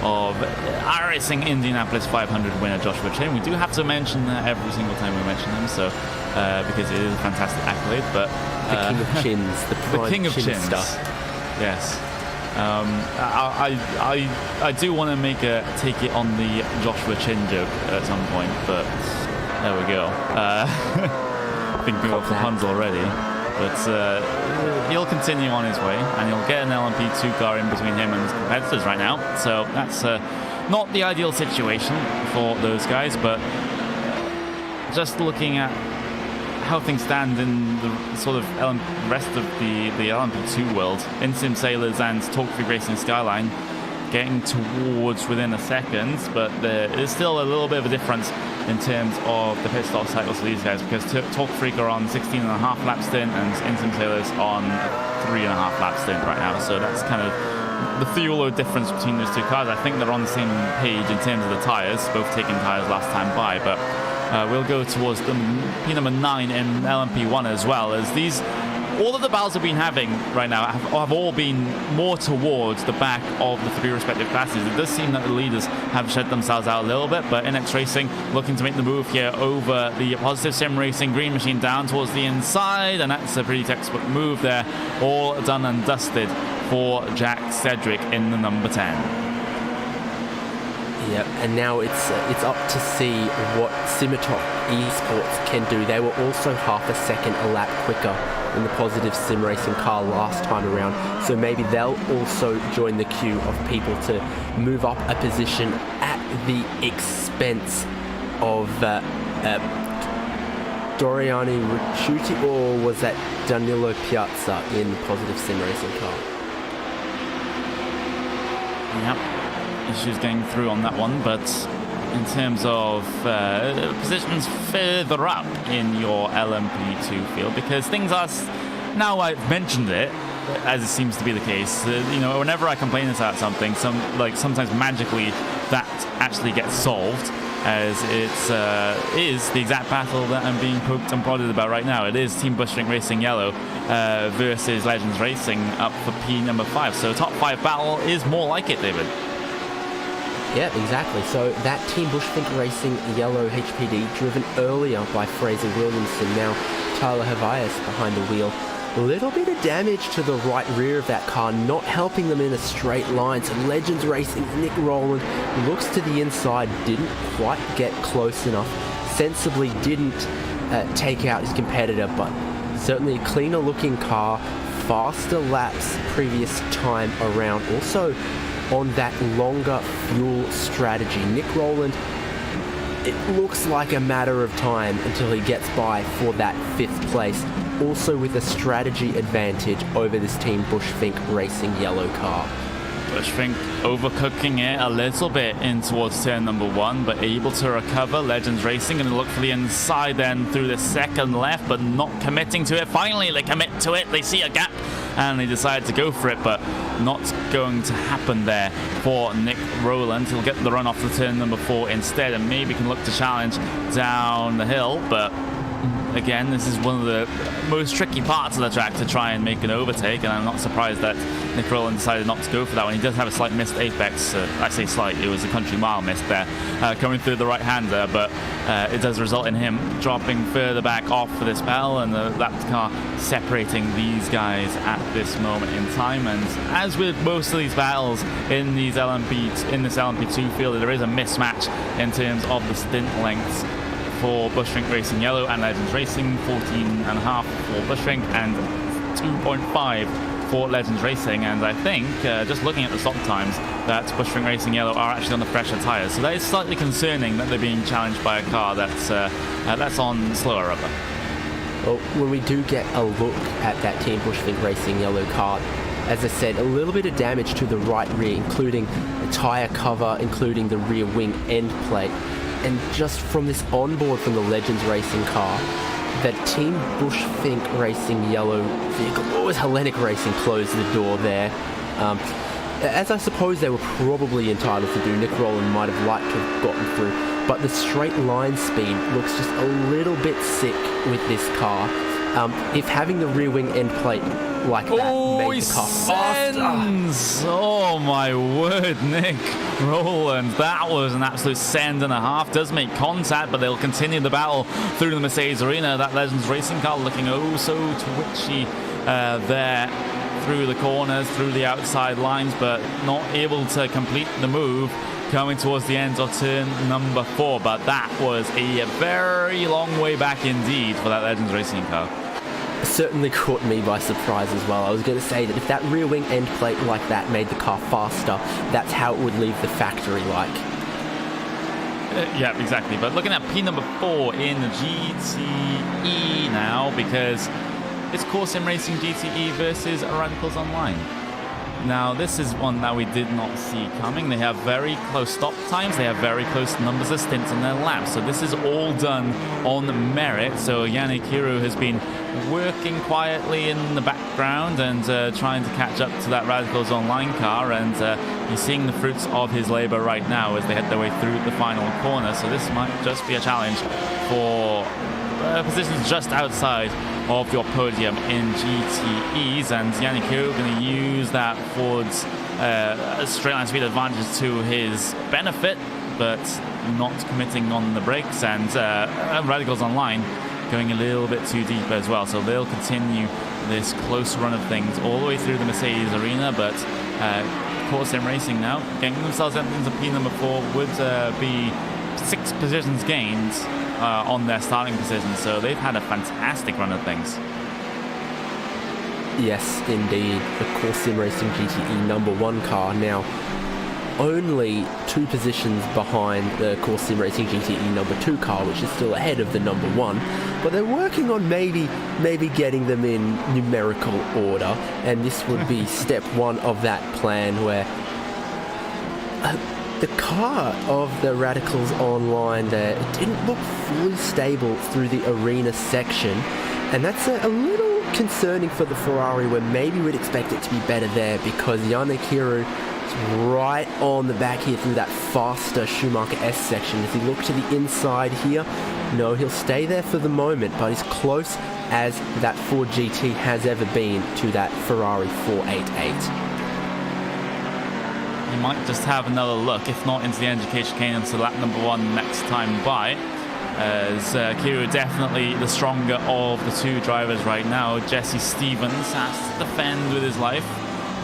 of iRacing Indianapolis 500 winner Joshua Chin. We do have to mention that every single time we mention him, so because it is a fantastic accolade. But the king of chins, the prime king of chins stuff. Yes. I do want to take it on the Joshua Chin joke at some point, but there we go. Thinking of the puns already. But he'll continue on his way, and he'll get an LMP2 car in between him and his competitors right now. So that's not the ideal situation for those guys, but just looking at how things stand in the sort of rest of the LMP2 world, Sim Sailors and Talk Free Racing Skyline getting towards within a second, but there is still a little bit of a difference in terms of the pit stop cycles for these guys, because Talk Freak are on 16.5 lap stint and Sim Sailors on 3.5 lap stint right now. So that's kind of the fuel difference between those two cars. I think they're on the same page in terms of the tyres, both taking tyres last time by, but we'll go towards the P number 9 in LMP1 as well, as these all of the battles we've been having right now have all been more towards the back of the 3 respective classes. It does seem that the leaders have shed themselves out a little bit, but NX Racing looking to make the move here over the Positive Sim Racing Green Machine down towards the inside, and that's a pretty textbook move there. All done and dusted for Jack Cedric in the number 10. Yep, and now it's up to see what Cimatop Esports can do. They were also half a second a lap quicker than the Positive Sim Racing car last time around, so maybe they'll also join the queue of people to move up a position at the expense of Doriani Ricciuti, or was that Danilo Piazza in the Positive Sim Racing car? Yep. Issues getting through on that one, but in terms of positions further up in your LMP2 field, because things are, now I've mentioned it, as it seems to be the case, whenever I complain about something, sometimes magically that actually gets solved, as it is the exact battle that I'm being poked and prodded about right now. It is Team Bushwink Racing Yellow versus Legends Racing up for P number 5. So top 5 battle is more like it, David. Yeah, exactly. So that Team Bushwink Racing Yellow HPD, driven earlier by Fraser Williamson, now Tyler Havias behind the wheel. A little bit of damage to the right rear of that car, not helping them in a straight line. So Legends Racing, Nick Rowland looks to the inside, didn't quite get close enough, sensibly didn't take out his competitor, but certainly a cleaner looking car, faster laps previous time around. Also on that longer fuel strategy. Nick Rowland, it looks like a matter of time until he gets by for that 5th place, also with a strategy advantage over this Team Bushwink Racing yellow car. Bushwink overcooking it a little bit in towards turn number 1, but able to recover. Legends Racing going to look for the inside then through the second left, but not committing to it. Finally they commit to it, they see a gap and they decide to go for it, but not going to happen there for Nick Rowland. He'll get the run off the turn number 4 instead, and maybe can look to challenge down the hill, but again, this is one of the most tricky parts of the track to try and make an overtake, and I'm not surprised that Nick Rowland decided not to go for that one. He does have a slight missed apex. I say slight, it was a country mile missed there, coming through the right-hander, but it does result in him dropping further back off for this battle, and the lap car separating these guys at this moment in time. And as with most of these battles in this LMP2 field, there is a mismatch in terms of the stint lengths for Bushwink Racing Yellow and Legends Racing. 14.5 for Bushwink and 2.5 for Legends Racing, and I think just looking at the stop times that Bushwink Racing Yellow are actually on the fresher tyres, so that is slightly concerning that they're being challenged by a car that's on slower rubber. Well, when we do get a look at that Team Bushwink Racing yellow car, as I said, a little bit of damage to the right rear, including the tyre cover, including the rear wing end plate. And just from this onboard from the Legends Racing car, that Team Bushwink Racing yellow vehicle, was Hellenic Racing closed the door there. As I suppose they were probably entitled to do. Nick Rowland might have liked to have gotten through, but the straight line speed looks just a little bit sick with this car. If having the rear wing end plate like that made the car faster. Oh my word, Nick Rowland. That was an absolute send and a half. Does make contact, but they'll continue the battle through the Mercedes arena. That Legends Racing car looking oh so twitchy there through the corners, through the outside lines, but not able to complete the move coming towards the end of turn number 4. But that was a very long way back indeed for that Legends Racing car. Certainly caught me by surprise as well. I was going to say that if that rear wing end plate like that made the car faster, that's how it would leave the factory like. Yeah, exactly. But looking at P number 4 in the GTE now, because it's Core Sim Racing GTE versus Radicals Online. Now, this is one that we did not see coming. They have very close stop times. They have very close numbers of stints on their laps. So this is all done on merit. So Yannick Hiro has been working quietly in the background and trying to catch up to that Radicals Online car. And he's seeing the fruits of his labor right now as they head their way through the final corner. So this might just be a challenge for positions just outside of your podium in GTEs. And Yannick Hiro going to use that Ford's straight line speed advantage to his benefit, but not committing on the brakes. And Radicals Online going a little bit too deep as well. So they'll continue this close run of things all the way through the Mercedes arena, but Core Sim Racing now getting themselves into P number 4 would be 6 positions gained on their starting position. So they've had a fantastic run of things. Yes, indeed. The Core Sim Racing GTE number 1 car now only 2 positions behind the Core Sim Racing GTE number 2 car, which is still ahead of the number 1. But they're working on maybe getting them in numerical order, and this would be step 1 of that plan, where the car of the Radicals Online there didn't look fully stable through the arena section, and that's a little concerning for the Ferrari, where maybe we'd expect it to be better there, because Yannick Hiro right on the back here through that faster Schumacher S section. If you look to the inside here, no, he'll stay there for the moment, but he's close as that Ford GT has ever been to that Ferrari 488. You might just have another look, if not into the energy chicane, into lap number 1 next time by, as Hiro definitely the stronger of the 2 drivers right now. Jesse Stevens has to defend with his life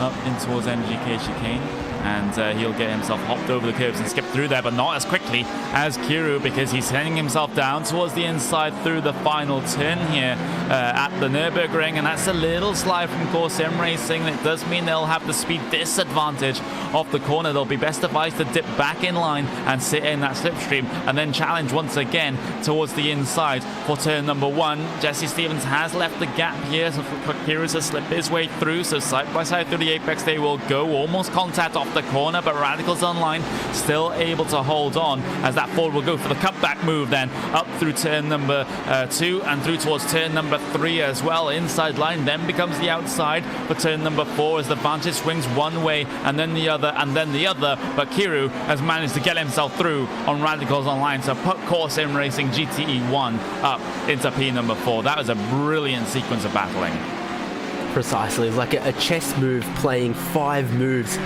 up in towards MGK chicane, and he'll get himself hopped over the curves and skip through there, but not as quickly as Kiru, because he's sending himself down towards the inside through the final turn here at the Nurburgring, and that's a little slide from Core Sim Racing. It does mean they'll have the speed disadvantage off the corner. They'll be best advised to dip back in line and sit in that slipstream, and then challenge once again towards the inside for turn number 1. Jesse Stevens has left the gap here, so for Kiru to slip his way through, so side by side through the apex they will go, almost contact off the corner, but Radicals Online still able to hold on, as that Ford will go for the cutback move then up through turn number 2 and through towards turn number 3 as well. Inside line then becomes the outside for turn number 4, as the vantage swings one way and then the other and then the other, but Kiru has managed to get himself through on Radicals Online to put Core Sim Racing GTE 1 up into P number 4. That was a brilliant sequence of battling. Precisely, it's like a chess move, playing 5 moves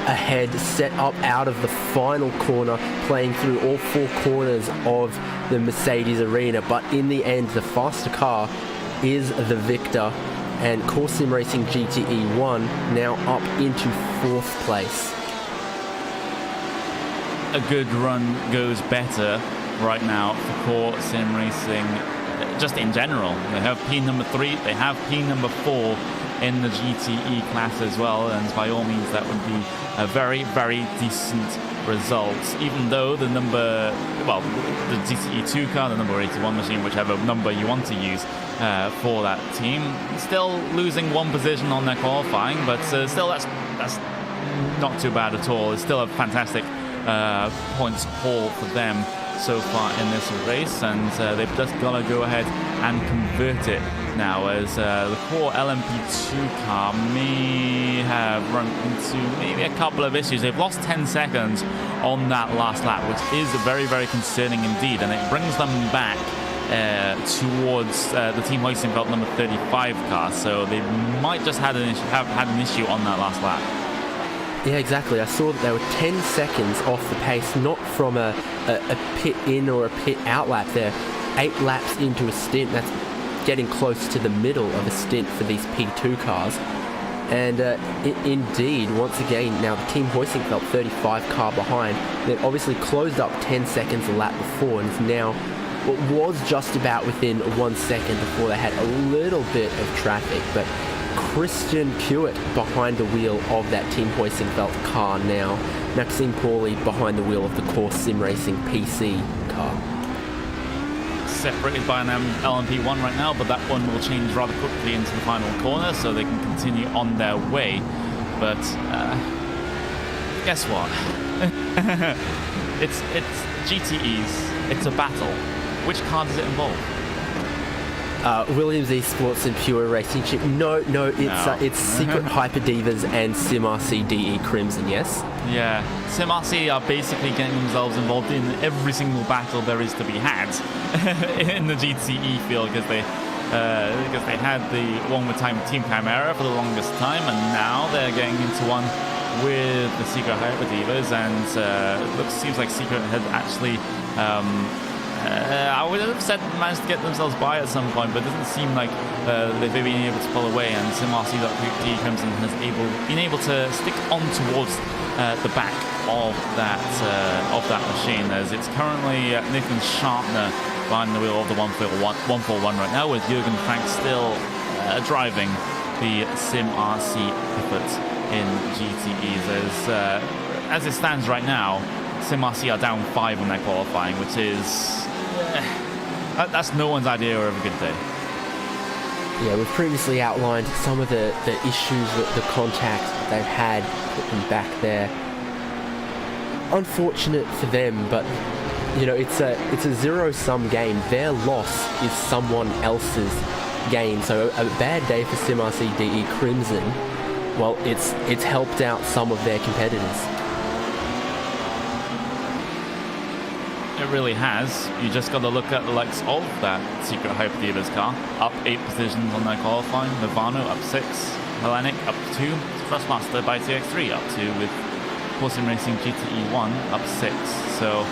ahead, set up out of the final corner, playing through all 4 corners of the Mercedes arena, but in the end the faster car is the victor, and Core Sim Racing GTE 1 now up into 4th place. A good run goes better right now for Core Sim Racing, just in general. They have P number 3, they have P number 4 in the GTE class as well, and by all means that would be a very, very decent result, even though the number, well, the GTE 2 car, the number 81 machine, whichever number you want to use for that team, still losing 1 position on their qualifying, but still that's not too bad at all. It's still a fantastic points haul for them so far in this race, and they've just got to go ahead and convert it now, as the core LMP2 car may have run into maybe a couple of issues. They've lost 10 seconds on that last lap, which is very, very concerning indeed, and it brings them back towards the Team Hoisting Belt number 35 car, so they might just have had an issue on that last lap. Yeah, exactly. I saw that they were 10 seconds off the pace, not from a pit in or a pit out lap. They're 8 laps into a stint. That's getting close to the middle of a stint for these P2 cars. And indeed, once again, now the Team Hoisting Belt 35 car behind. They obviously closed up 10 seconds a lap before, and is now what was just about within 1 second before they had a little bit of traffic. But Christian Kewitt behind the wheel of that Team Hoisting Belt car now. Maxime Pauly behind the wheel of the Core Sim Racing PC car. Separated by an LMP1 right now, but that one will change rather quickly into the final corner, so they can continue on their way. But guess what? it's GTEs. It's a battle. Which car does it involve? Williams Esports and Pure Racing Chip. No, it's Secret Hyper Divas and SimRC DE Crimson, yes? Yeah, SimRC are basically getting themselves involved in every single battle there is to be had in the GTE field, because because they had the one with Team Chimera for the longest time, and now they're getting into one with the Secret Hyper Divas, and seems like Secret had actually I would have said managed to get themselves by at some point, but it doesn't seem like they've been able to pull away, and SimRC.D Crimson has been able to stick on towards the back of that machine, as it's currently Nathan Sharpner behind the wheel of the 141 right now, with Jürgen Frank still driving the SimRC effort in GTEs. As it stands right now, SimRC are down 5 on their qualifying, which is that's no one's idea of a good day. Yeah, we've previously outlined some of the issues with the contact they've had, put them back there. Unfortunate for them, but you know, it's a zero-sum game. Their loss is someone else's gain. So a bad day for SimRC DE Crimson, well, it's helped out some of their competitors. It really has. You just got to look at the likes of that Secret Hyper Divas car. Up 8 positions on their qualifying. Nirvana up 6. Hellenic up 2. Thrustmaster by TX3 up 2, with Sim Racing GTE 1 up 6. So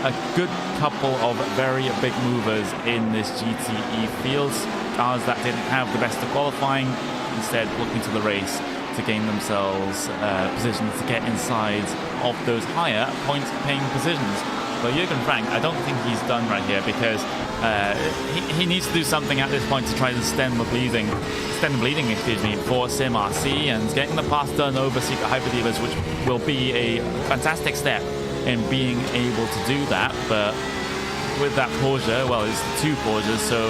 a good couple of very big movers in this GTE field. Cars that didn't have the best of qualifying, instead looking to the race to gain themselves positions to get inside of those higher point-paying positions. But Jürgen Frank, I don't think he's done right here, because he needs to do something at this point to try to stem the bleeding, for SimRC, and getting the pass done over Secret Hyper Divas, which will be a fantastic step in being able to do that. But with that Porsche, well, it's 2 Porsches, so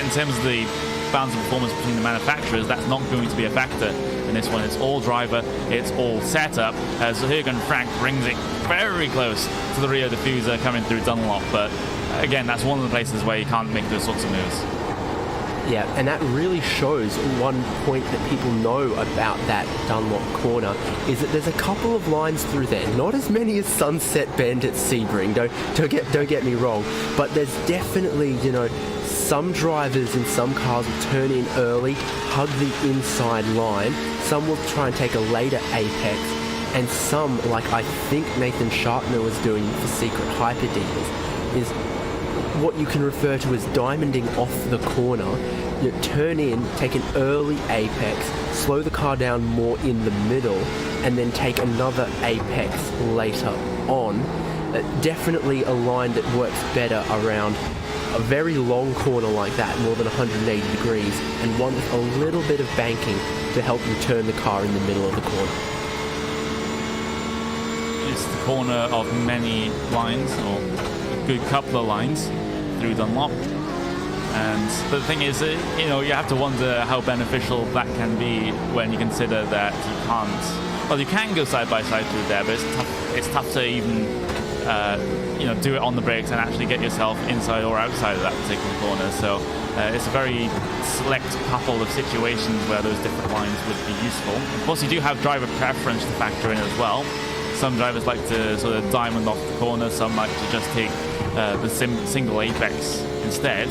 in terms of the balance of performance between the manufacturers, that's not going to be a factor in this one. It's all driver, it's all setup, as Jürgen Frank brings it very close to the rear diffuser coming through Dunlop. But again, that's one of the places where you can't make those sorts of moves. Yeah, and that really shows one point that people know about that Dunlop corner, is that there's a couple of lines through there. Not as many as Sunset Bend at Sebring, don't get me wrong, but there's definitely, you know, some drivers in some cars will turn in early, hug the inside line. Some will try and take a later apex, and some, like I think Nathan Sharpner was doing for Secret Hyper Divas, is what you can refer to as diamonding off the corner. You turn in, take an early apex, slow the car down more in the middle, and then take another apex later on. Definitely a line that works better around a very long corner like that, more than 180 degrees, and one with a little bit of banking to help you turn the car in the middle of the corner. It's the corner of many lines, or a good couple of lines through Dunlop. And the thing is, you know, you have to wonder how beneficial that can be when you consider that you can't. Well, you can go side by side through there, but it's tough to even you know, do it on the brakes and actually get yourself inside or outside of that particular corner. So it's a very select couple of situations where those different lines would be useful. Of course, you do have driver preference to factor in as well. Some drivers like to sort of diamond off the corner, some like to just take the single apex instead.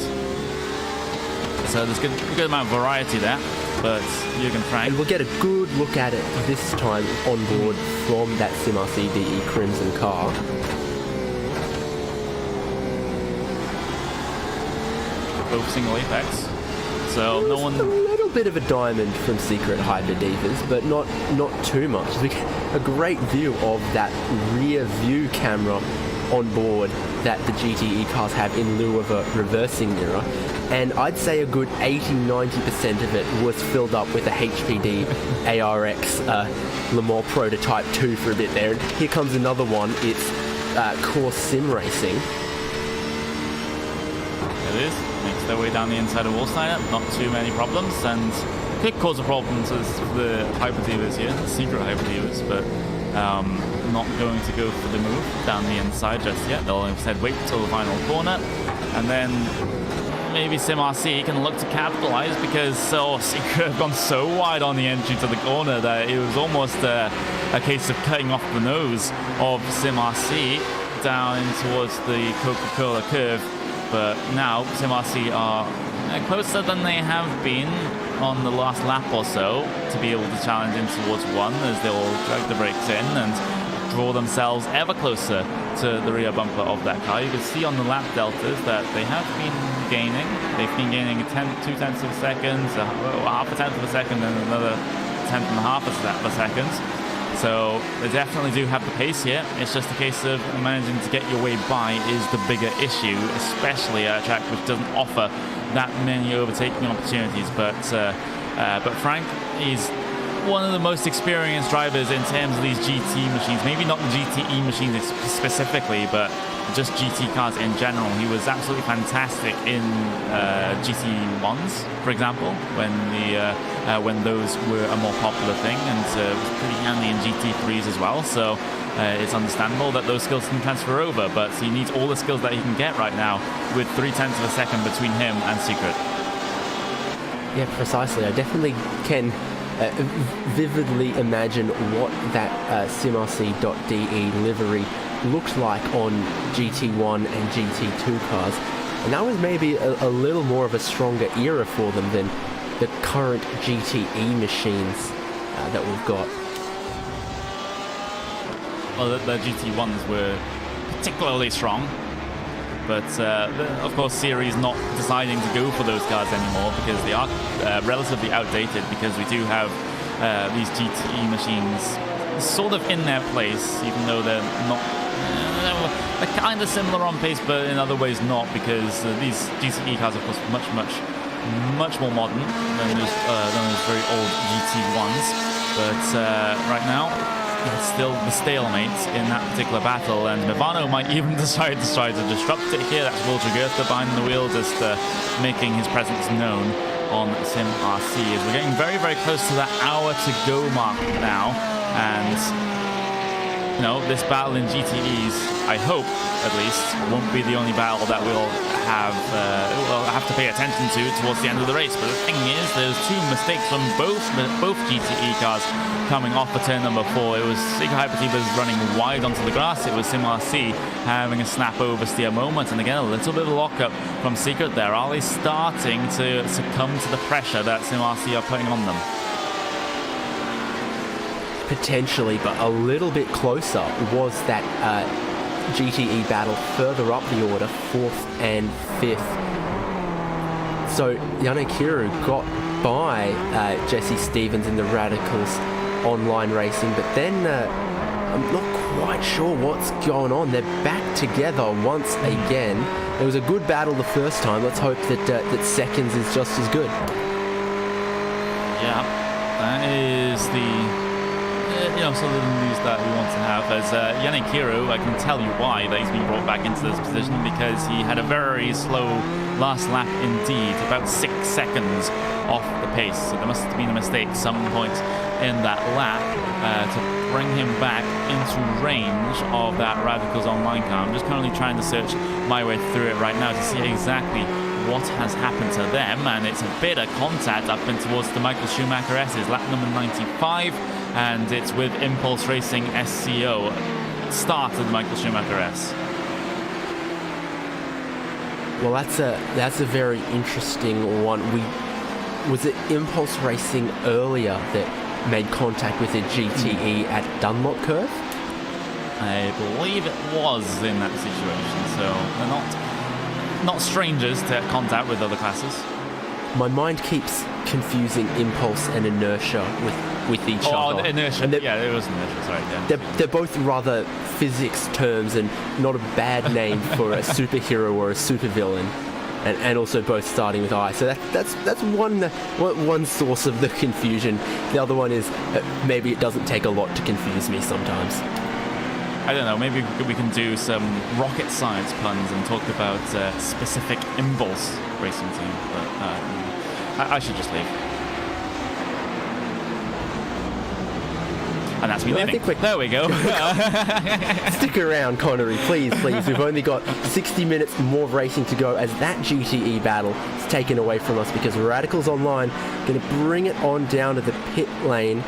So there's a good amount of variety there, but Jürgen Frank. And we'll get a good look at it this time on board from that SimRC DE Crimson car. Both single apex. So no one. A little bit of a diamond from Secret Hyper Divas, but not too much. We get a great view of that rear view camera on board that the GTE cars have in lieu of a reversing mirror, and I'd say a good 80-90% of it was filled up with a HPD ARX Le Mans Prototype 2 for a bit there. And here comes another one. It's Course Sim Racing. It is. Makes their way down the inside of Wallsteiner. Not too many problems, and could cause a problem to the Hyper Divas here, the Secret Hyper Divas, but not going to go for the move down the inside just yet. They'll instead wait till the final corner, and then maybe SimRC can look to capitalize, because Secret have gone so wide on the entry to the corner that it was almost a case of cutting off the nose of SimRC down towards the Coca-Cola curve. but now SimRC are closer than they have been on the last lap or so to be able to challenge in towards 1 as they will drag the brakes in and draw themselves ever closer to the rear bumper of that car. You can see on the lap deltas that they have been gaining. They've been gaining 2/10 of a second, half a tenth of a second, and another 10.5 of a second. So they definitely do have the pace here. It's just a case of managing to get your way by is the bigger issue, especially at a track which doesn't offer that many overtaking opportunities. But Frank is one of the most experienced drivers in terms of these GT machines. Maybe not the GTE machines specifically, but just GT cars in general. He was absolutely fantastic in GT1s, for example, when those were a more popular thing, and was pretty handy in GT3s as well. So it's understandable that those skills can transfer over, but he needs all the skills that he can get right now with 0.3 of a second between him and Secret. Yeah, precisely. I definitely can vividly imagine what that SimRC.de livery looked like on GT1 and GT2 cars, and that was maybe a little more of a stronger era for them than the current GTE machines that we've got. Well, the GT1s were particularly strong, but of course Series not deciding to go for those cars anymore because they are relatively outdated, because we do have these GTE machines sort of in their place, even though they're not. They're kind of similar on pace, but in other ways not, because these GTE cars, of course, much more modern than those very old GT1s. But right now, it's still the stalemate in that particular battle, and Mivano might even decide to try to disrupt it here. That's Walter Goethe behind the wheel, just making his presence known on SimRC, as we're getting very, very close to that hour to go mark now. And you know, this battle in GTEs, I hope at least, won't be the only battle that we'll have to pay attention to towards the end of the race. But the thing is, there's 2 mistakes from both GTE cars coming off for turn number 4. It was Sega Hypertubers running wide onto the grass. It was SimRC having a snap oversteer moment, and again a little bit of lockup from Secret there. Are they starting to succumb to the pressure that SimRC are putting on them? Potentially, but a little bit closer was that GTE battle further up the order, 4th and 5th. So Yanekiru got by Jesse Stevens in the Radicals online racing, but then I'm not quite sure what's going on. They're back together once again. It was a good battle the first time. Let's hope that seconds is just as good. Yeah, that is the sort of the news that we want to have. As Yanekiru, I can tell you why that he's been brought back into this position, because he had a very slow last lap indeed, about 6 seconds off the pace. So there must have been a mistake some point in that lap to bring him back into range of that Radicals Online car. I'm just currently trying to search my way through it right now to see exactly what has happened to them, and it's a bit of contact up in towards the Michael Schumacher S's, lap number 95, and it's with Impulse Racing SCO, start of the Michael Schumacher S. Well, that's a very interesting one. Was it Impulse Racing earlier that made contact with a GTE at Dunlop Curve? I believe it was in that situation, so they're not strangers to contact with other classes. My mind keeps confusing impulse and inertia with each other. Oh, inertia. Yeah, it was inertia. Sorry. Yeah. They're both rather physics terms and not a bad name for a superhero or a supervillain, and also both starting with I. So that's one source of the confusion. The other one is maybe it doesn't take a lot to confuse me sometimes. I don't know, maybe we can do some rocket science puns and talk about specific Impulse racing team, but I should just leave. And that's me leaving. There we go. Stick around, Connery, please. We've only got 60 minutes more racing to go as that GTE battle is taken away from us, because Radicals Online going to bring it on down to the pit lane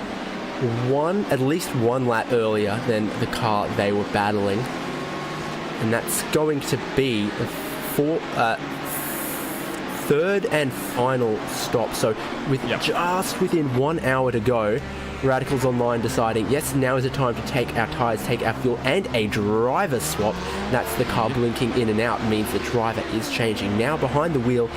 at least one lap earlier than the car they were battling, and that's going to be third and final stop. So with just within 1 hour to go, Radicals Online deciding, yes, now is the time to take our tyres, take our fuel, and a driver swap. That's the car blinking in and out, means the driver is changing. Now behind the wheel,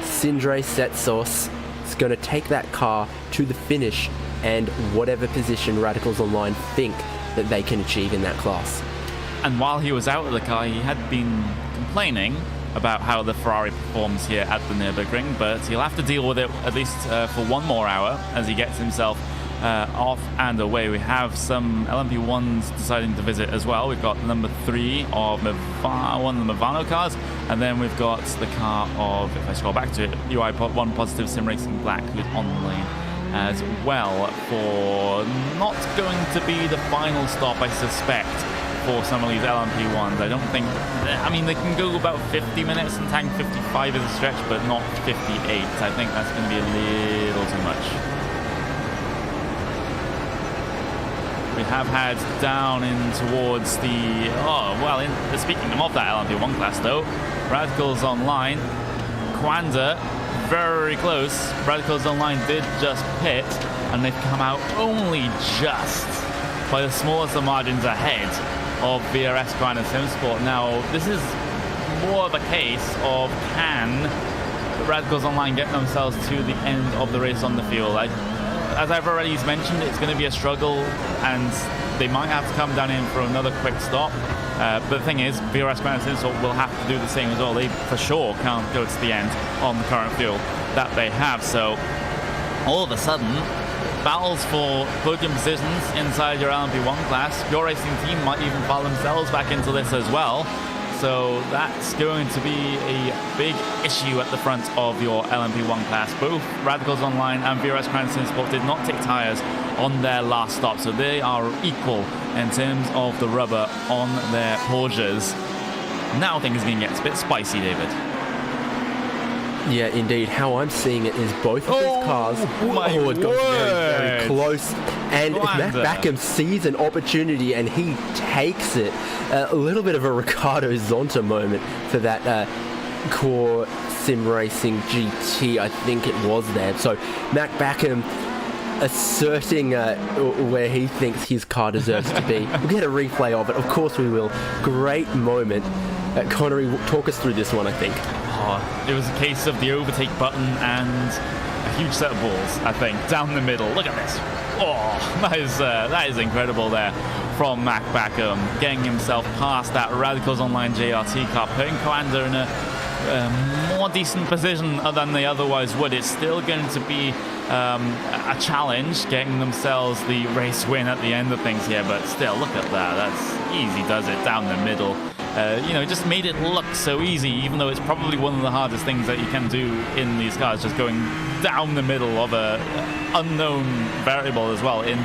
Sindre Setsos is going to take that car to the finish and whatever position Radicals Online think that they can achieve in that class. And while he was out of the car, he had been complaining about how the Ferrari performs here at the Nurburgring, but he'll have to deal with it at least for 1 more hour as he gets himself off and away. We have some LMP1s deciding to visit as well. We've got number 3 of one of the Movano cars, and then we've got the car of, if I scroll back to it, UI1 Positive Sim Racing Black, who's on the lane as well, for not going to be the final stop, I suspect, for some of these LMP1s. I don't think, I mean, they can go about 50 minutes and tank 55 as a stretch, but not 58. I think that's going to be a little too much. We have had down in towards the, speaking of that LMP1 class though, Radicals Online, Kwanda, very close. Radicals Online did just pit, and they've come out only just by the smallest of margins ahead of VRS Kwanda SimSport. Now, this is more of a case of can Radicals Online get themselves to the end of the race on the field. As I've already mentioned, it's going to be a struggle, and they might have to come down in for another quick stop. But the thing is, VRS Kwanda SimSport will have to do the same as well. They for sure can't go to the end on the current field that they have. So all of a sudden, battles for podium positions inside your LMP1 class. Your racing team might even fall themselves back into this as well. So that's going to be a big issue at the front of your LMP1 class. Both Radicals Online and VRS Kwanda SimSport did not take tyres on their last stop, so they are equal in terms of the rubber on their Porsches. Now things are going to get a bit spicy, David. Yeah, indeed. How I'm seeing it is both of these cars. It got very, very close. And if Matt Backham sees an opportunity and he takes it, a little bit of a Ricardo Zonta moment for that Core Sim Racing GT, I think it was there. So Matt Backham asserting where he thinks his car deserves to be. We'll get a replay of it. Of course we will. Great moment. Connery, talk us through this one, I think. It was a case of the overtake button and a huge set of balls, I think, down the middle. Look at this. That is incredible there from Mac Backham, getting himself past that Radicals Online JRT car, putting Kwanda in a more decent position than they otherwise would. It's still going to be a challenge getting themselves the race win at the end of things here, but still, look at that. That's easy, does it, down the middle. Just made it look so easy, even though it's probably one of the hardest things that you can do in these cars, just going down the middle of a unknown variable as well in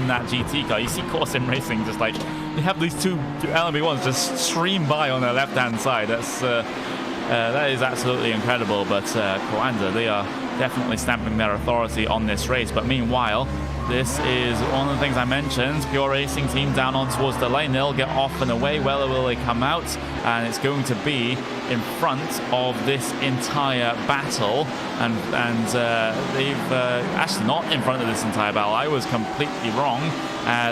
that GT car. You see Core Sim Racing just like, they have these two LMP1s just stream by on their left-hand side. That is absolutely incredible, but Kwanda, they are definitely stamping their authority on this race. But meanwhile, this is one of the things I mentioned. Pure Racing team down on towards the lane. They'll get off and away. Where will they come out? And it's going to be in front of this entire battle. And they've actually not in front of this entire battle. I was completely wrong.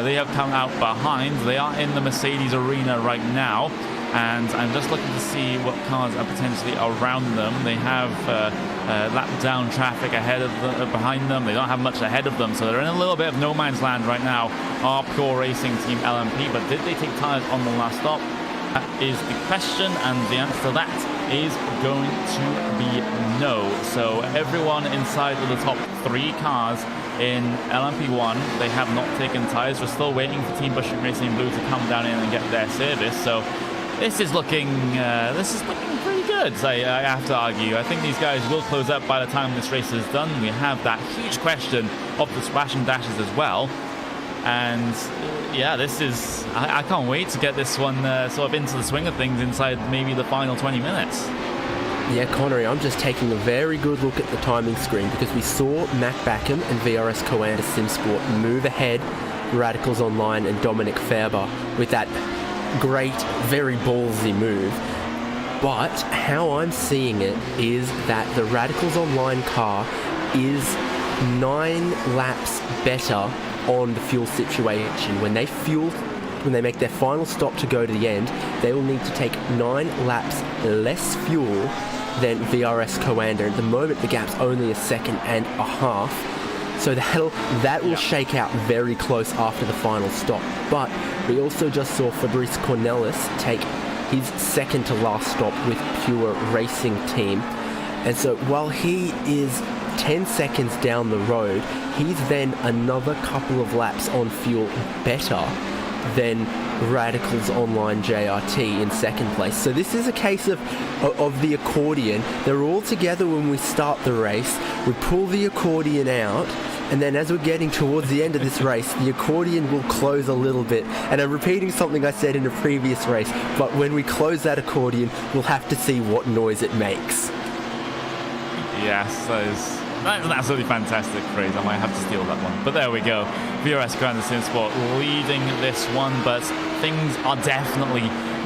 They have come out behind. They are in the Mercedes arena right now. And I'm just looking to see what cars are potentially around them. They have lap down traffic ahead of behind them. They don't have much ahead of them, so they're in a little bit of no man's land right now. Our Pure Racing team LMP, but did they take tyres on the last stop? That is the question, and the answer to that is going to be no. So everyone inside of the top 3 cars in LMP1, they have not taken tyres. We're still waiting for Team Bushwick Racing Blue to come down in and get their service. So this is looking pretty good, I have to argue. I think these guys will close up by the time this race is done. We have that huge question of the splash and dashes as well. And yeah, this is, I can't wait to get this one sort of into the swing of things inside maybe the final 20 minutes. Yeah, Connery, I'm just taking a very good look at the timing screen because we saw Mac Backham and VRS Kwanda SimSport move ahead Radicals Online and Dominic Ferber with that great, very ballsy move. But how I'm seeing it is that the Radicals Online car is 9 laps better on the fuel situation. When they make their final stop to go to the end, they will need to take 9 laps less fuel than VRS Coanda. At the moment, the gap's only a second and a half. So that will shake out very close after the final stop. But we also just saw Fabrice Cornelis take his second to last stop with Pure Racing Team. And so while he is 10 seconds down the road, he's then another couple of laps on fuel better than Radicals Online JRT in second place. So this is a case of the accordion. They're all together when we start the race. We pull the accordion out, and then as we're getting towards the end of this race, the accordion will close a little bit. And I'm repeating something I said in a previous race, but when we close that accordion, we'll have to see what noise it makes. Yes, that's an absolutely fantastic phrase. I might have to steal that one. But there we go. VRS Grand Sim Sport leading this one, but things are definitely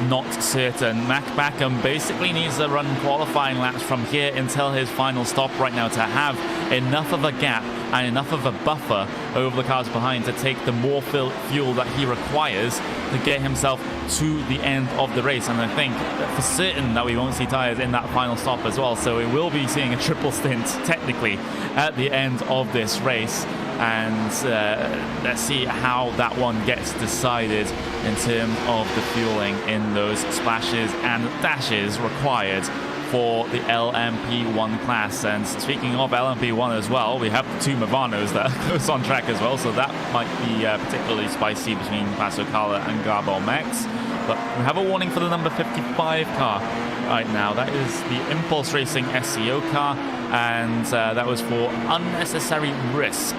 not certain. Mac Backham basically needs to run qualifying laps from here until his final stop right now to have enough of a gap and enough of a buffer over the cars behind to take the more fuel that he requires to get himself to the end of the race. And I think for certain that we won't see tyres in that final stop as well. So we will be seeing a triple stint technically at the end of this race. And let's see how that one gets decided in terms of the fueling in those splashes and dashes required for the LMP1 class. And speaking of LMP1 as well, we have the 2 Mavanos that are close on track as well, so that might be particularly spicy between Paso Carla and Gabo Max. But we have a warning for the number 55 car right now. That is the Impulse Racing SEO car, and that was for unnecessary risk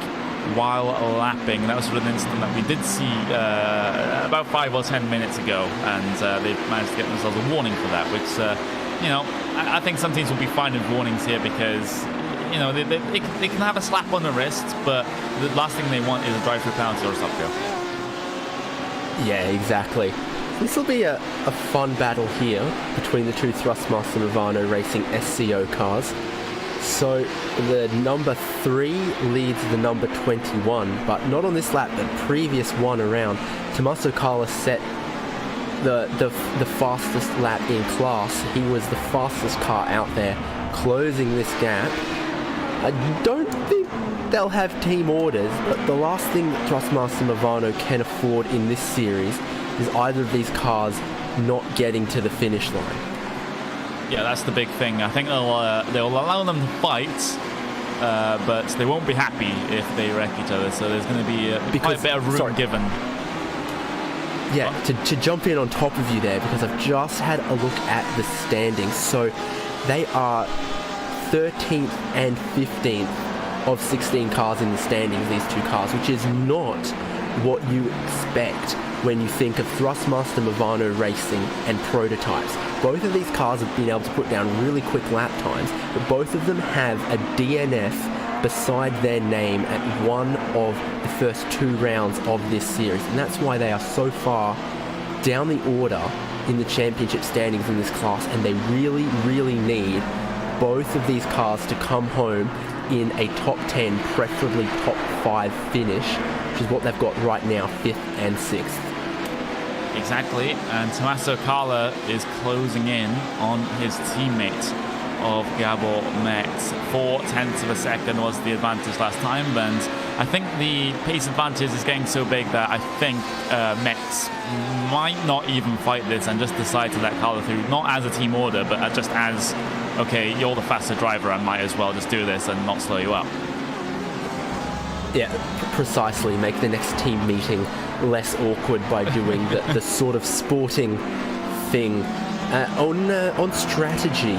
while lapping. That was sort of an incident that we did see about 5 or 10 minutes ago, and they've managed to get themselves a warning for that, which I think some teams will be fine with warnings here because they can have a slap on the wrist, but the last thing they want is a drive-through penalty or a stop go. Yeah, exactly. This will be a fun battle here between the 2 Thrustmaster Movano Racing SCO cars. So the number 3 leads the number 21, but not on this lap, the previous one around. Tommaso Carla set the fastest lap in class. He was the fastest car out there, closing this gap. I don't think they'll have team orders, but the last thing that Thrustmaster Movano can afford in this series is either of these cars not getting to the finish line. Yeah, that's the big thing. I think they'll allow them to fight, but they won't be happy if they wreck each other. So there's going to be quite a bit of room given. Yeah, to jump in on top of you there, because I've just had a look at the standings. So they are 13th and 15th of 16 cars in the standings, these 2 cars, which is not what you expect when you think of Thrustmaster Movano Racing and Prototypes. Both of these cars have been able to put down really quick lap times, but both of them have a DNF beside their name at one of the first 2 rounds of this series, and that's why they are so far down the order in the championship standings in this class, and they really, really need both of these cars to come home in a top 10, preferably top 5 finish, which is what they've got right now, 5th and 6th. Exactly, and Tommaso Carla is closing in on his teammate of Gabo Max. 0.4 of a second was the advantage last time, and I think the pace advantage is getting so big that I think Max might not even fight this and just decide to let Carla through, not as a team order, but just as, okay, you're the faster driver, I might as well just do this and not slow you up. Yeah, precisely. Make the next team meeting less awkward by doing the sort of sporting thing. On strategy,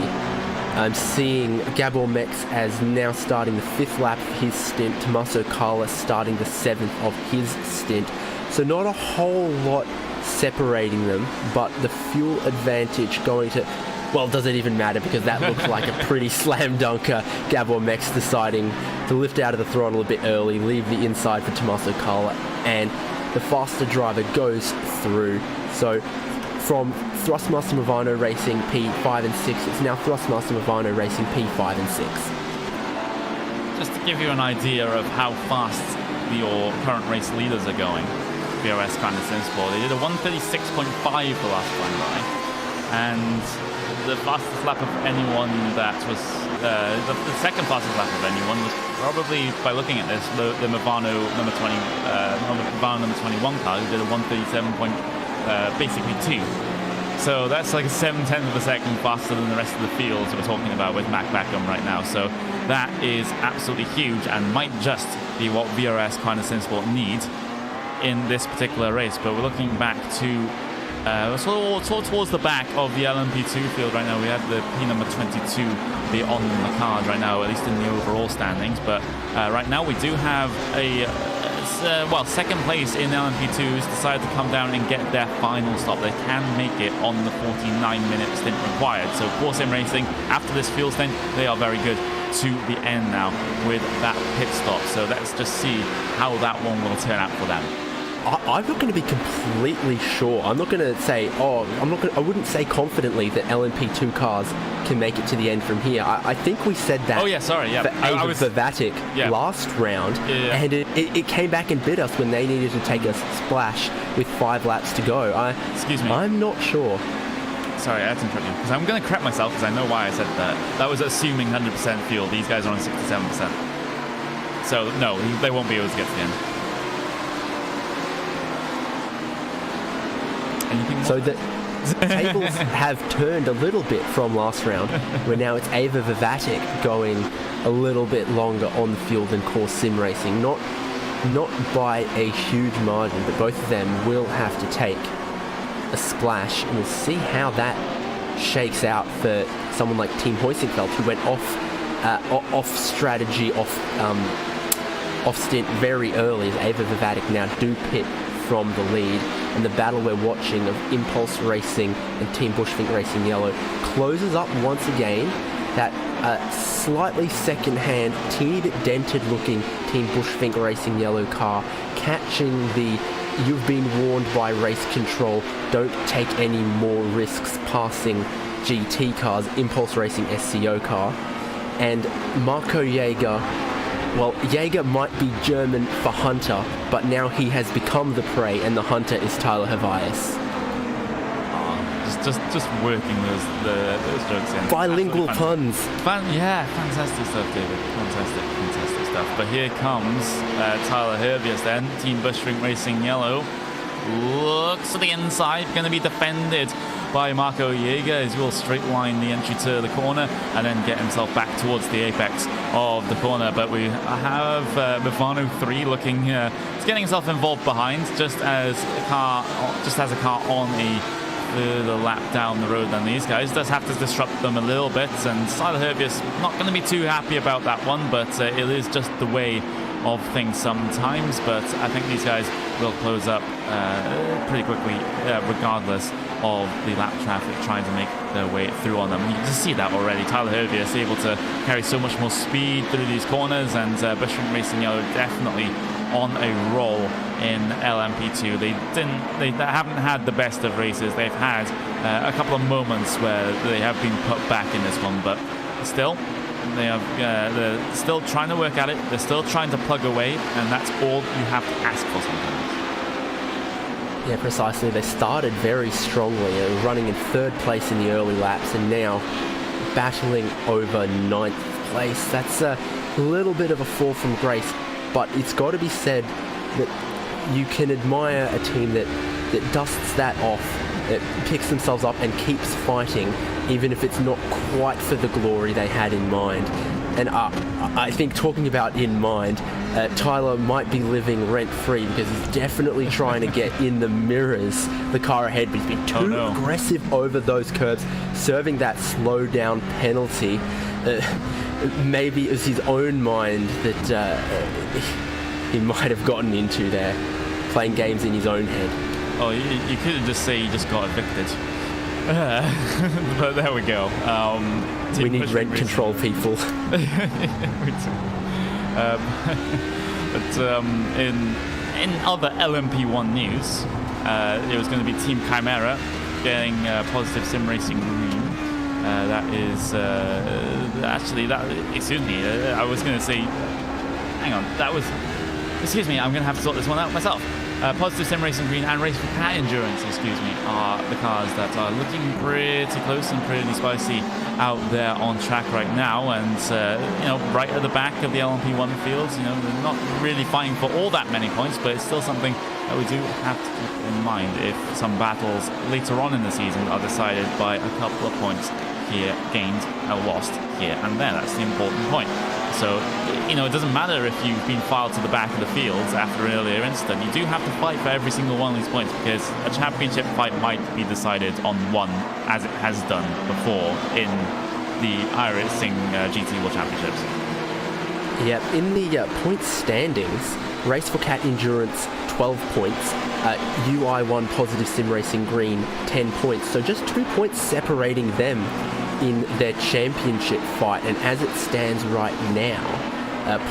I'm seeing Gabor Mex as now starting the 5th lap of his stint, Tommaso Carla starting the 7th of his stint. So not a whole lot separating them, but the fuel advantage going to... Well, does it even matter? Because that looks like a pretty slam dunker. Gabor Mex deciding to lift out of the throttle a bit early, leave the inside for Tommaso Carla, and the faster driver goes through. So from Thrustmaster Movano Racing P5 and 6, it's now Thrustmaster Movano Racing P5 and 6. Just to give you an idea of how fast your current race leaders are going, VRS kind of Simsport, they did a 136.5 the last time by, and the fastest lap of anyone that was the second fastest lap of anyone was probably, by looking at this, the Movano number 20, Movano number 21 car, who did a 137. Basically 2. So that's like a 7/10 of a second faster than the rest of the field we're talking about with Mac Beckham right now. So that is absolutely huge and might just be what VRS kind of Simsport need in this particular race. But we're looking back to sort of towards the back of the LMP2 field right now. We have the P number 22 be on the card right now, at least in the overall standings. But right now we do have a second place in LMP2s decided to come down and get their final stop. They can make it on the 49-minute stint required. So Core Sim Racing, after this fuel stint, they are very good to the end now with that pit stop. So let's just see how that one will turn out for them. I'm not going to be completely sure. I'm not going to say, I wouldn't say confidently that LMP2 cars can make it to the end from here. I think we said that. Oh yeah, sorry, yeah. For Vatic last round, and it came back and bit us when they needed to take a splash with 5 laps to go. Excuse me. I'm not sure. Sorry, I had to interrupt you, because I'm going to correct myself, because I know why I said that. That was assuming 100% fuel. These guys are on 67%. So no, they won't be able to get to the end. So the tables have turned a little bit from last round, where now it's Ava Vivatic going a little bit longer on the field than Core Sim Racing. Not by a huge margin, but both of them will have to take a splash, and we'll see how that shakes out for someone like Team Hoisingfeld, who went off strategy, off stint very early, as Ava Vivatic now do pit from the lead. And the battle we're watching of Impulse Racing and Team Bushfink Racing Yellow closes up once again. That slightly second-hand, teeny bit dented-looking Team Bushfink Racing Yellow car catching the "you've been warned by race control, don't take any more risks" passing GT cars, Impulse Racing SCO car. And Marco Jäger, well, Jäger might be German for hunter, but now he has become the prey, and the hunter is Tyler Havias. Just working those jokes in. Bilingual puns. Fantastic stuff, David. Fantastic stuff. But here comes Tyler Havias then, Team Bushfink Racing Yellow. Looks to the inside, going to be defended by Marco Jäger, as he will straight line the entry to the corner and then get himself back towards the apex of the corner. But we have Movano 3 looking, he's getting himself involved behind, just as a car on a further lap down the road than these guys. Does have to disrupt them a little bit, and Tyler Herbius not going to be too happy about that one, but it is just the way of things sometimes. But I think these guys will close up pretty quickly, regardless of the lap traffic trying to make their way through on them. You can just see that already. Tyler Herbius able to carry so much more speed through these corners, and Bushfink Racing Yellow definitely on a roll in LMP2. They haven't had the best of races. They've had a couple of moments where they have been put back in this one, but still they're still trying to work at it. They're still trying to plug away, and that's all you have to ask for sometimes. Yeah, precisely. They started very strongly, running in 3rd place in the early laps, and now battling over 9th place. That's a little bit of a fall from grace, but it's got to be said that you can admire a team that dusts that off, that picks themselves up and keeps fighting, even if it's not quite for the glory they had in mind. And I think, talking about in mind, Tyler might be living rent-free, because he's definitely trying to get in the mirrors the car ahead, but he's been too aggressive over those curbs, serving that slow-down penalty. Maybe it was his own mind that he might have gotten into there, playing games in his own head. Oh, you couldn't just say he just got evicted. But there we go. We need rent control people. In other LMP1 news, it was going to be Team Chimera getting positive sim racing green. That is actually that. Excuse me. I was going to say. Hang on. That was. Excuse me. I'm going to have to sort this one out myself. Positive sim racing green and race for cat endurance. Excuse me. Are the cars that are looking pretty close and pretty spicy out there on track right now, and right at the back of the LMP1 fields. They're not really fighting for all that many points, but it's still something that we do have to keep in mind if some battles later on in the season are decided by a couple of points here gained or lost here and there. That's the important point. So, it doesn't matter if you've been filed to the back of the fields after an earlier incident. You do have to fight for every single one of these points, because a championship fight might be decided on one, as it has done before in the iRacing GT World Championships. Yeah, in the point standings, Race for Cat Endurance 12 points, UI1 Positive Sim Racing Green 10 points, so just 2 points separating them in their championship fight. And as it stands right now,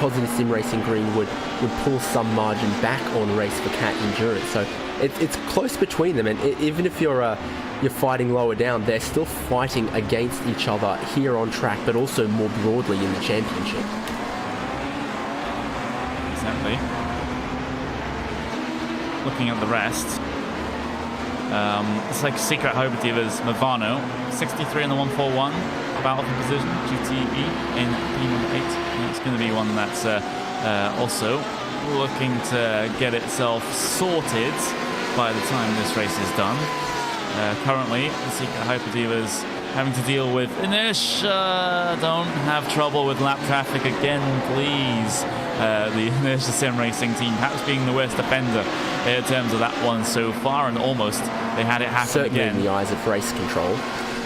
Positive Sim Racing Green would pull some margin back on Race for Cat Endurance, so it's close between them. And even if you're fighting lower down, they're still fighting against each other here on track, but also more broadly in the championship. Exactly. Looking at the rest, it's like Secret Hope Divas Movano, 63 in the 141, battle for position, GTE in P8. And it's going to be one that's also looking to get itself sorted by the time this race is done. Currently, the Secret Hyper Divas having to deal with inertia. Don't have trouble with lap traffic again, please. The Inertia Sim Racing team perhaps being the worst offender in terms of that one so far, and almost they had it happen certainly again. In the eyes of race control.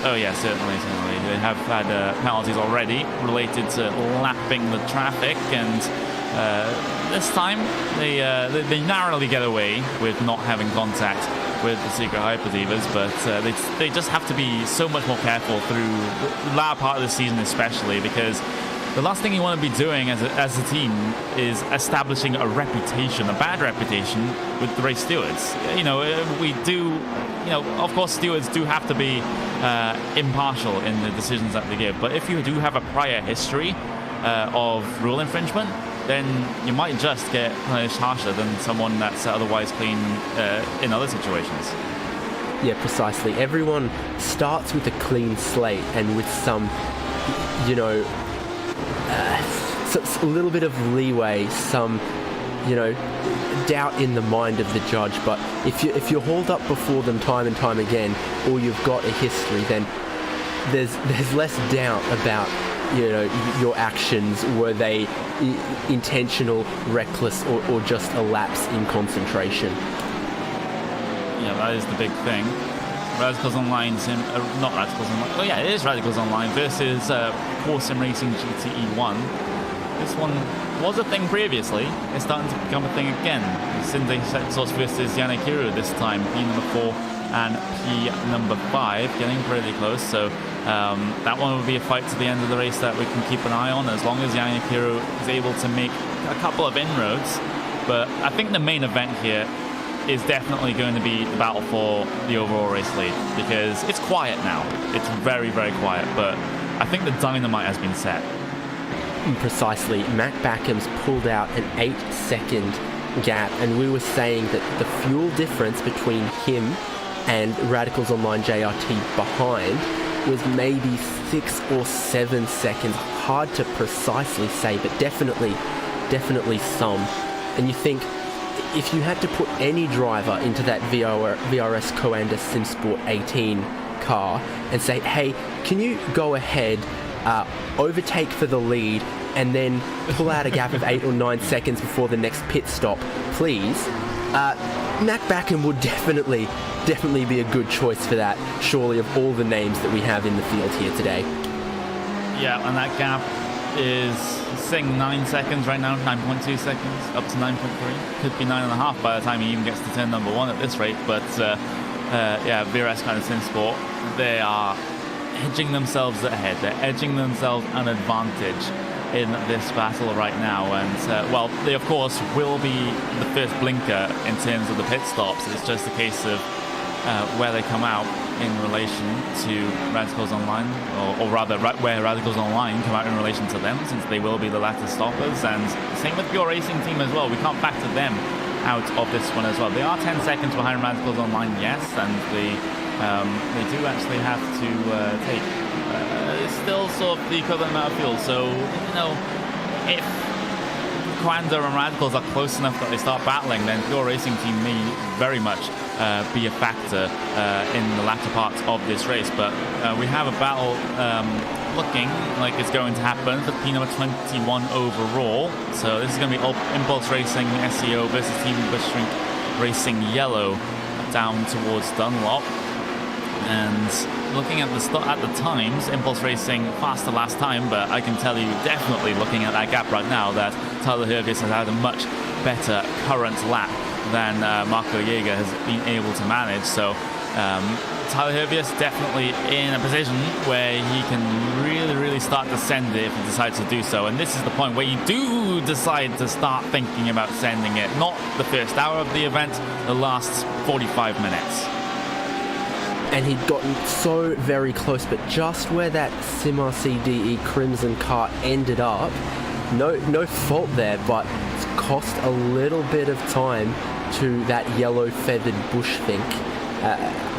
Oh yeah, certainly. They have had penalties already related to lapping the traffic, and this time they narrowly get away with not having contact with the Secret Hyper Divas, but they just have to be so much more careful through the latter part of the season, especially because the last thing you want to be doing as a team is establishing a reputation, a bad reputation with the race stewards. Of course, stewards do have to be impartial in the decisions that they give, but if you do have a prior history of rule infringement, then you might just get punished harsher than someone that's otherwise clean in other situations. Yeah, precisely. Everyone starts with a clean slate and with some, a little bit of leeway, some, doubt in the mind of the judge. But if you're hauled up before them time and time again, or you've got a history, then there's less doubt about your actions. Were they intentional, reckless, or just a lapse in concentration? Yeah, that is the big thing. Radicals Online not Radicals Online. Oh yeah, it is Radicals Online versus Core Sim Racing GTE 1. This one was a thing previously. It's starting to become a thing again. Cindy Source versus Yanakiru this time, P number 4 and P number 5, getting pretty close. So that one will be a fight to the end of the race that we can keep an eye on, as long as Yanakiru is able to make a couple of inroads. But I think the main event here is definitely going to be the battle for the overall race lead, because it's quiet now. It's very, very quiet, but I think the dynamite has been set. Precisely. Mac Backham's pulled out an 8-second gap, and we were saying that the fuel difference between him and Radicals Online JRT behind was maybe 6 or 7 seconds. Hard to precisely say, but definitely some. And you think, if you had to put any driver into that VRS Coanda SimSport 18 car and say, hey, can you go ahead, overtake for the lead, and then pull out a gap of 8 or 9 seconds before the next pit stop, please? Mac Backham would definitely be a good choice for that, surely, of all the names that we have in the field here today. Yeah, and that gap is saying 9 seconds right now, 9.2 seconds, up to 9.3. Could be 9.5 by the time he even gets to turn number 1 at this rate. But VRS kind of SimSport, they are edging themselves ahead. They're edging themselves an advantage in this battle right now. And, they, of course, will be the first blinker in terms of the pit stops. It's just a case of where they come out in relation to Radicals Online, or rather where Radicals Online come out in relation to them, since they will be the latter stoppers. And same with Pure Racing Team as well. We can't factor them out of this one as well. They are 10 seconds behind Radicals Online, yes, and they do actually have to take still sort of the equivalent amount of fuel. So, you know, if Quanda and Radicals are close enough that they start battling, then Pure Racing Team may very much be a factor in the latter parts of this race. But we have a battle looking like it's going to happen for P number 21 overall. So this is going to be Impulse Racing SEO versus Team Bushring Racing Yellow down towards Dunlop. And looking at the times, Impulse Racing faster last time, but I can tell you definitely looking at that gap right now that Tyler Hervius has had a much better current lap than Marco Jaeger has been able to manage. So Tyler Hervius definitely in a position where he can really start to send it if he decides to do so. And this is the point where you do decide to start thinking about sending it. Not the first hour of the event, the last 45 minutes. And he'd gotten so very close, but just where that Simar CDE Crimson car ended up, no fault there, but it's cost a little bit of time to that yellow feathered Bushfink.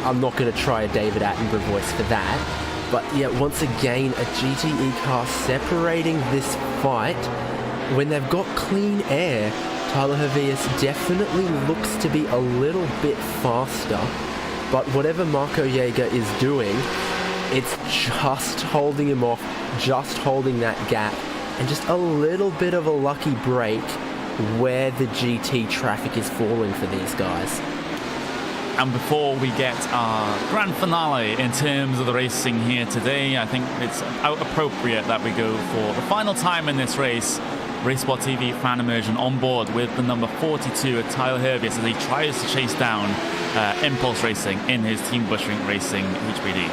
I'm not going to try a David Attenborough voice for that, but yeah, once again, a GTE car separating this fight. When they've got clean air, Tyler Hervius definitely looks to be a little bit faster. But whatever Marco Jaeger is doing, it's just holding him off, just holding that gap, and just a little bit of a lucky break where the GT traffic is falling for these guys. And before we get our grand finale in terms of the racing here today, I think it's appropriate that we go for the final time in this race. RaceSport TV fan immersion on board with the number 42 at Tyler Hervius as he tries to chase down Impulse Racing in his Team Bushring Racing HPD.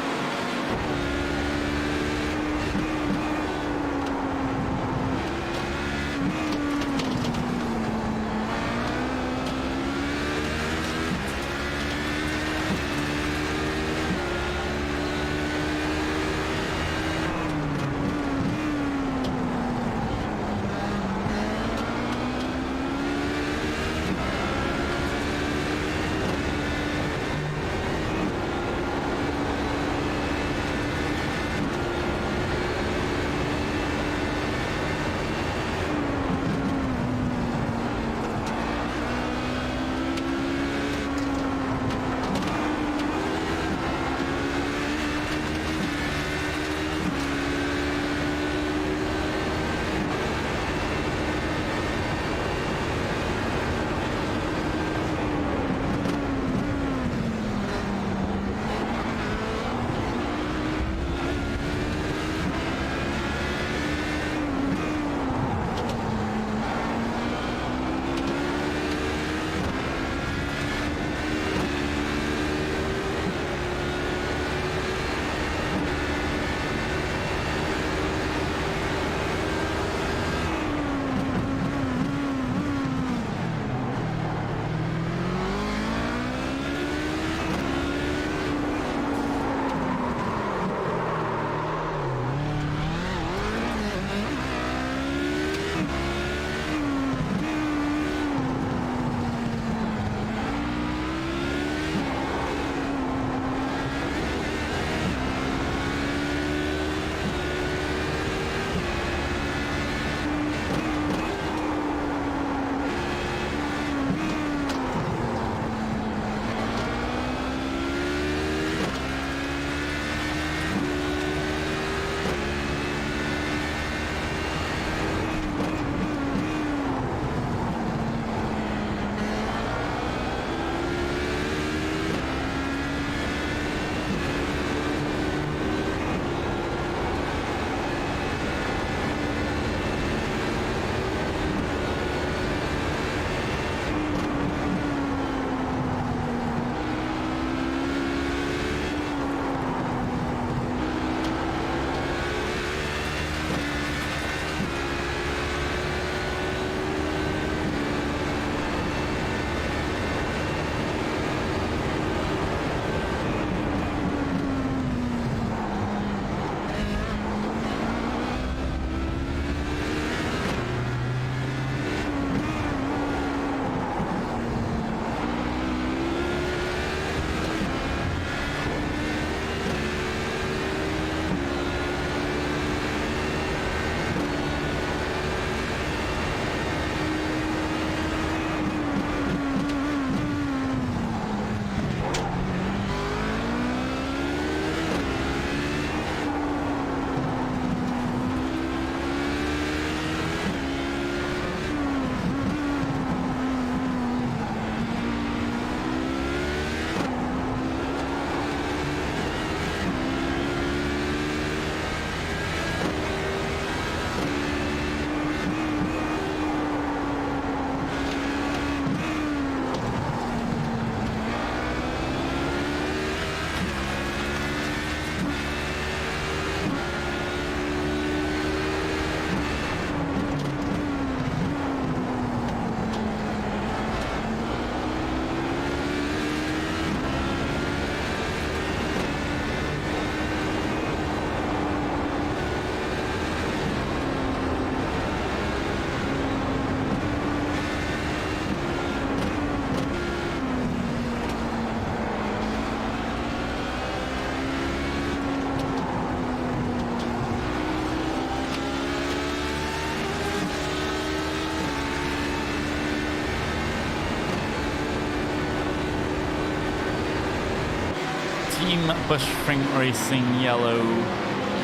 Team Bushfring Racing Yellow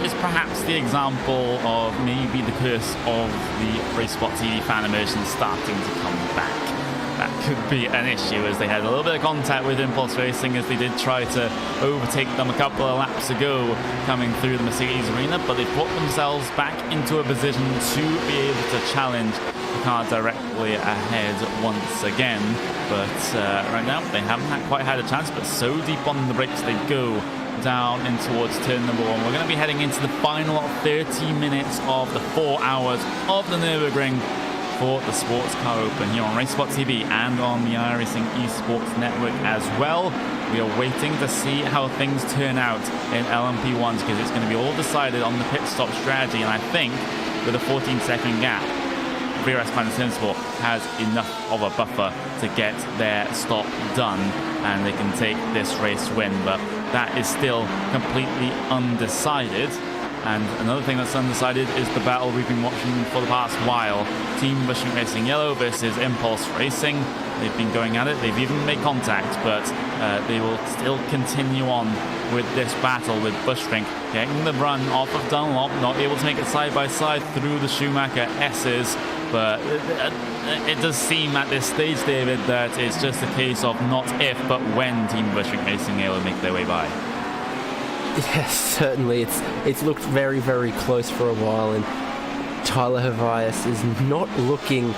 is perhaps the example of maybe the curse of the Race Spot TV fan immersion starting to come back. That could be an issue, as they had a little bit of contact with Impulse Racing as they did try to overtake them a couple of laps ago coming through the Mercedes arena, but they've put themselves back into a position to be able to challenge the car directly ahead once again. But right now they haven't quite had a chance, but so deep on the brakes they go down in towards turn number 1. We're going to be heading into the final 30 minutes of the 4 hours of the Nurburgring for the Sports Car Open here on Race Spot TV and on the iRacing Esports Network as well. We are waiting to see how things turn out in LMP1s, because it's going to be all decided on the pit stop strategy, and I think with a 14-second gap, VRS Sport has enough of a buffer to get their stop done and they can take this race win, but that is still completely undecided. And another thing that's undecided is the battle we've been watching for the past while. Team Bushfring Racing Yellow versus Impulse Racing. They've been going at it, they've even made contact, but they will still continue on with this battle, with Bushfring getting the run off of Dunlop, not able to make it side by side through the Schumacher S's. But it does seem at this stage, David, that it's just a case of not if, but when Team Bushfring Racing Yellow make their way by. Yes, certainly. It's looked very, very close for a while, and Tyler Havias is not looking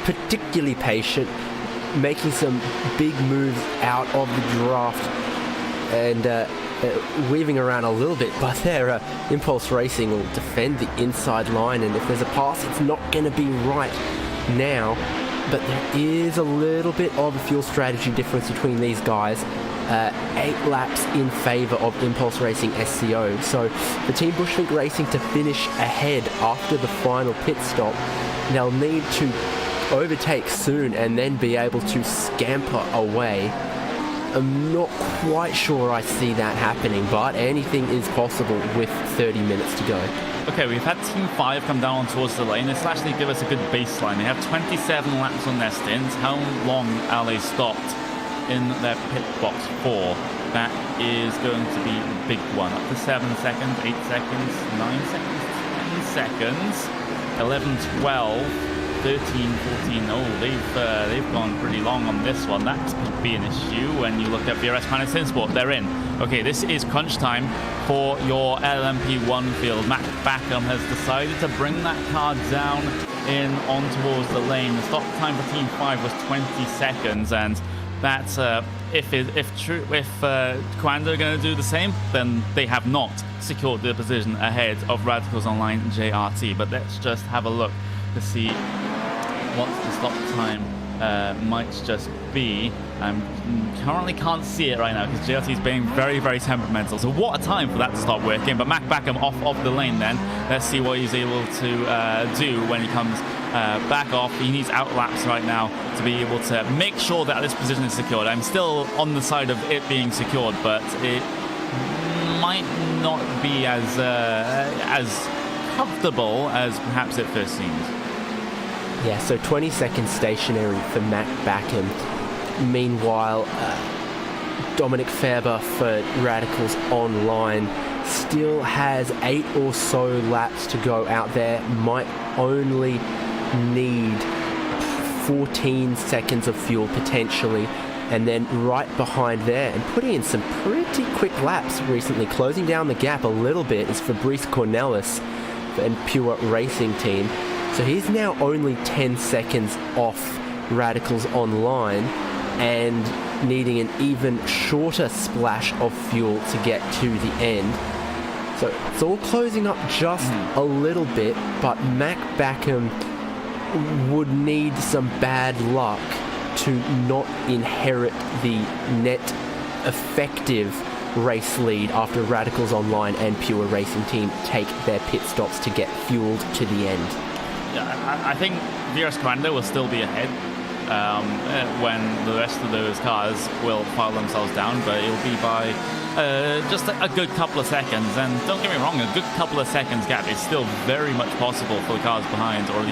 particularly patient, making some big moves out of the draft and weaving around a little bit, but their Impulse Racing will defend the inside line, and if there's a pass, it's not going to be right now, but there is a little bit of a fuel strategy difference between these guys. 8 laps in favour of Impulse Racing SCO. So for Team Bushfring Racing to finish ahead after the final pit stop, they'll need to overtake soon and then be able to scamper away. I'm not quite sure I see that happening, but anything is possible with 30 minutes to go. Okay, we've had Team 5 come down towards the lane. This will actually give us a good baseline. They have 27 laps on their stint. How long are they stopped in their pit box for? That is going to be a big one. Up to 7 seconds, 8 seconds, 9 seconds, 10 seconds, 11, 12, 13, 14. Oh, they've gone pretty long on this one. That could be an issue when you look at VRS Sport. They're in. Okay, this is crunch time for your LMP1 field. Matt Backham has decided to bring that car down in on towards the lane. The stop time for Team 5 was 20 seconds, and that's if Quando are going to do the same, then they have not secured their position ahead of Radicals Online JRT. But let's just have a look to see what the stop time might just be. Currently can't see it right now because JRT is being very, very temperamental. So what a time for that to start working. But Mac Backham off of the lane then. Let's see what he's able to do when he comes back off. He needs outlaps right now to be able to make sure that this position is secured. I'm still on the side of it being secured, but it might not be as comfortable as perhaps it first seems. Yeah, so 20 seconds stationary for Mac Backham. Meanwhile, Dominic Faber for Radicals Online still has 8 or so laps to go out there. Might only need 14 seconds of fuel potentially, and then right behind there and putting in some pretty quick laps recently, closing down the gap a little bit, is Fabrice Cornelis and Pure Racing Team. So he's now only 10 seconds off Radicals Online and needing an even shorter splash of fuel to get to the end. So it's all closing up just a little bit, but Mac Backham would need some bad luck to not inherit the net effective race lead after Radicals Online and Pure Racing Team take their pit stops to get fueled to the end. Yeah, I think VRS Commando will still be ahead when the rest of those cars will file themselves down, but it'll be by just a good couple of seconds. And don't get me wrong, a good couple of seconds gap is still very much possible for the cars behind, or at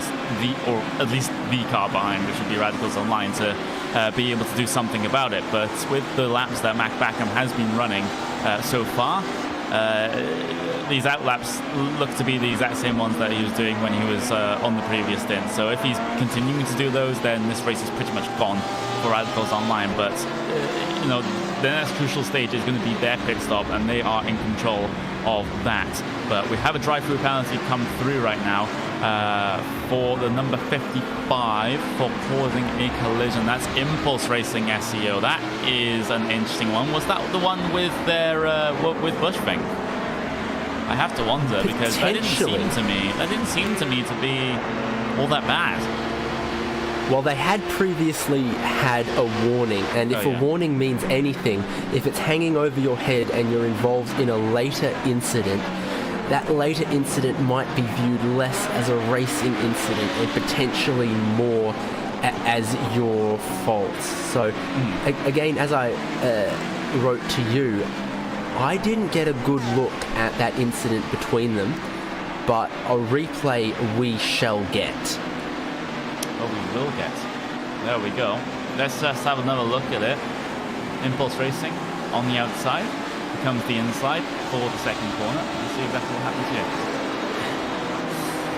least the car behind, which would be Radicals Online, to be able to do something about it. But with the laps that Mac Backham has been running so far, these out laps look to be the exact same ones that he was doing when he was on the previous stint. So if he's continuing to do those, then this race is pretty much gone for Radicals Online. But the next crucial stage is going to be their pit stop, and they are in control of that. But we have a drive-through penalty come through right now for the number 55 for causing a collision. That's Impulse Racing SEO. That is an interesting one. Was that the one with their with Bushfink? I have to wonder, because that didn't seem to me to be all that bad. Well, they had previously had a warning, and if a warning means anything, if it's hanging over your head and you're involved in a later incident, that later incident might be viewed less as a racing incident and potentially more as your fault. So, again, as I wrote to you, I didn't get a good look at that incident between them, but a replay we shall get. Oh, we will get. There we go. Let's just have another look at it. Impulse Racing on the outside becomes the inside for the second corner. Let's see exactly what happens here.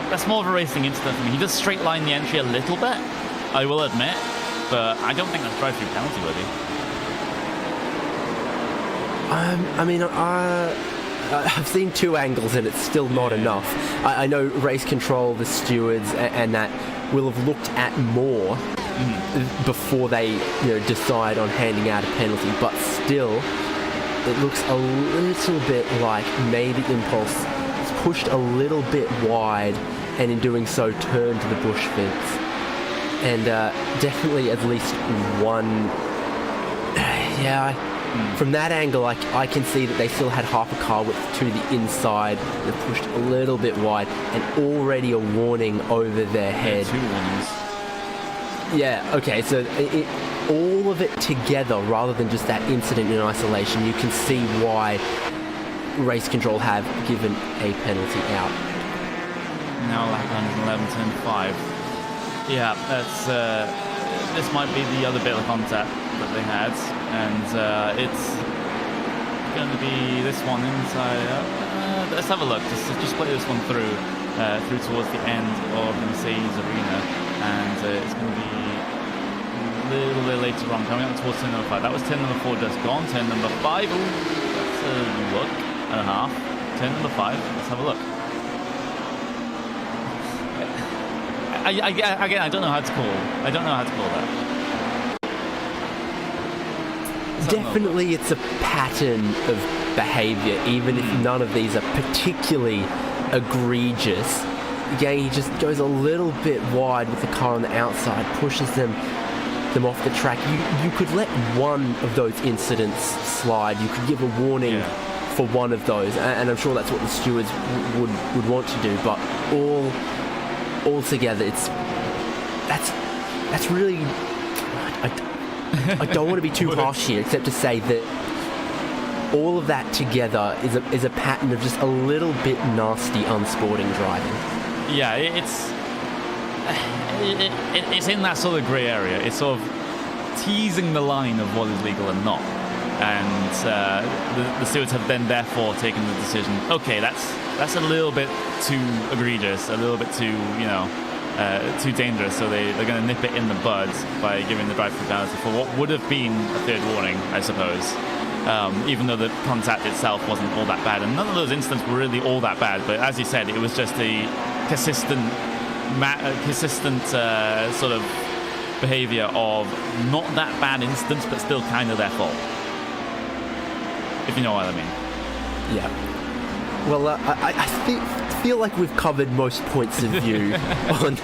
That's more of a racing incident for me. He does straight line the entry a little bit, I will admit, but I don't think that's drive-through penalty worthy. I've seen two angles and it's still not enough. I know race control, the stewards, and that will have looked at more before they decide on handing out a penalty, but still it looks a little bit like maybe Impulse has pushed a little bit wide, and in doing so turned the bush fence. And definitely at least one... From that angle, I can see that they still had half a car width to the inside. They've pushed a little bit wide, and already a warning over their head. 2 warnings. Yeah, okay, so all of it together, rather than just that incident in isolation, you can see why race control have given a penalty out. Now lap 111, turn 5. Yeah, that's... this might be the other bit of contact that they had, and it's going to be this one inside. Let's have a look. Just play this one through towards the end of the Mercedes arena, and it's going to be a little bit later on, coming up towards turn number 5. That was turn number 4 just gone. Turn number 5. Ooh, that's a look and a half. Turn number 5. Let's have a look. Again, I don't know how to call. I don't know how to call that. Definitely it's a pattern of behaviour, even if none of these are particularly egregious. Again, he just goes a little bit wide with the car on the outside, pushes them off the track. You could let one of those incidents slide. You could give a warning for one of those, and I'm sure that's what the stewards would want to do, but all together, that's really... I don't want to be too harsh here, except to say that all of that together is a pattern of just a little bit nasty, unsporting driving. Yeah, it's in that sort of grey area. It's sort of teasing the line of what is legal and not. And the stewards have then therefore taken the decision, okay, that's a little bit too egregious, a little bit too, too dangerous, so they're going to nip it in the bud by giving the drive-through penalty for what would have been a third warning, I suppose, even though the contact itself wasn't all that bad. And none of those incidents were really all that bad, but as you said, it was just a consistent sort of behaviour of not that bad incidents, but still kind of their fault, if you know what I mean. Yeah. Well, I feel like we've covered most points of view on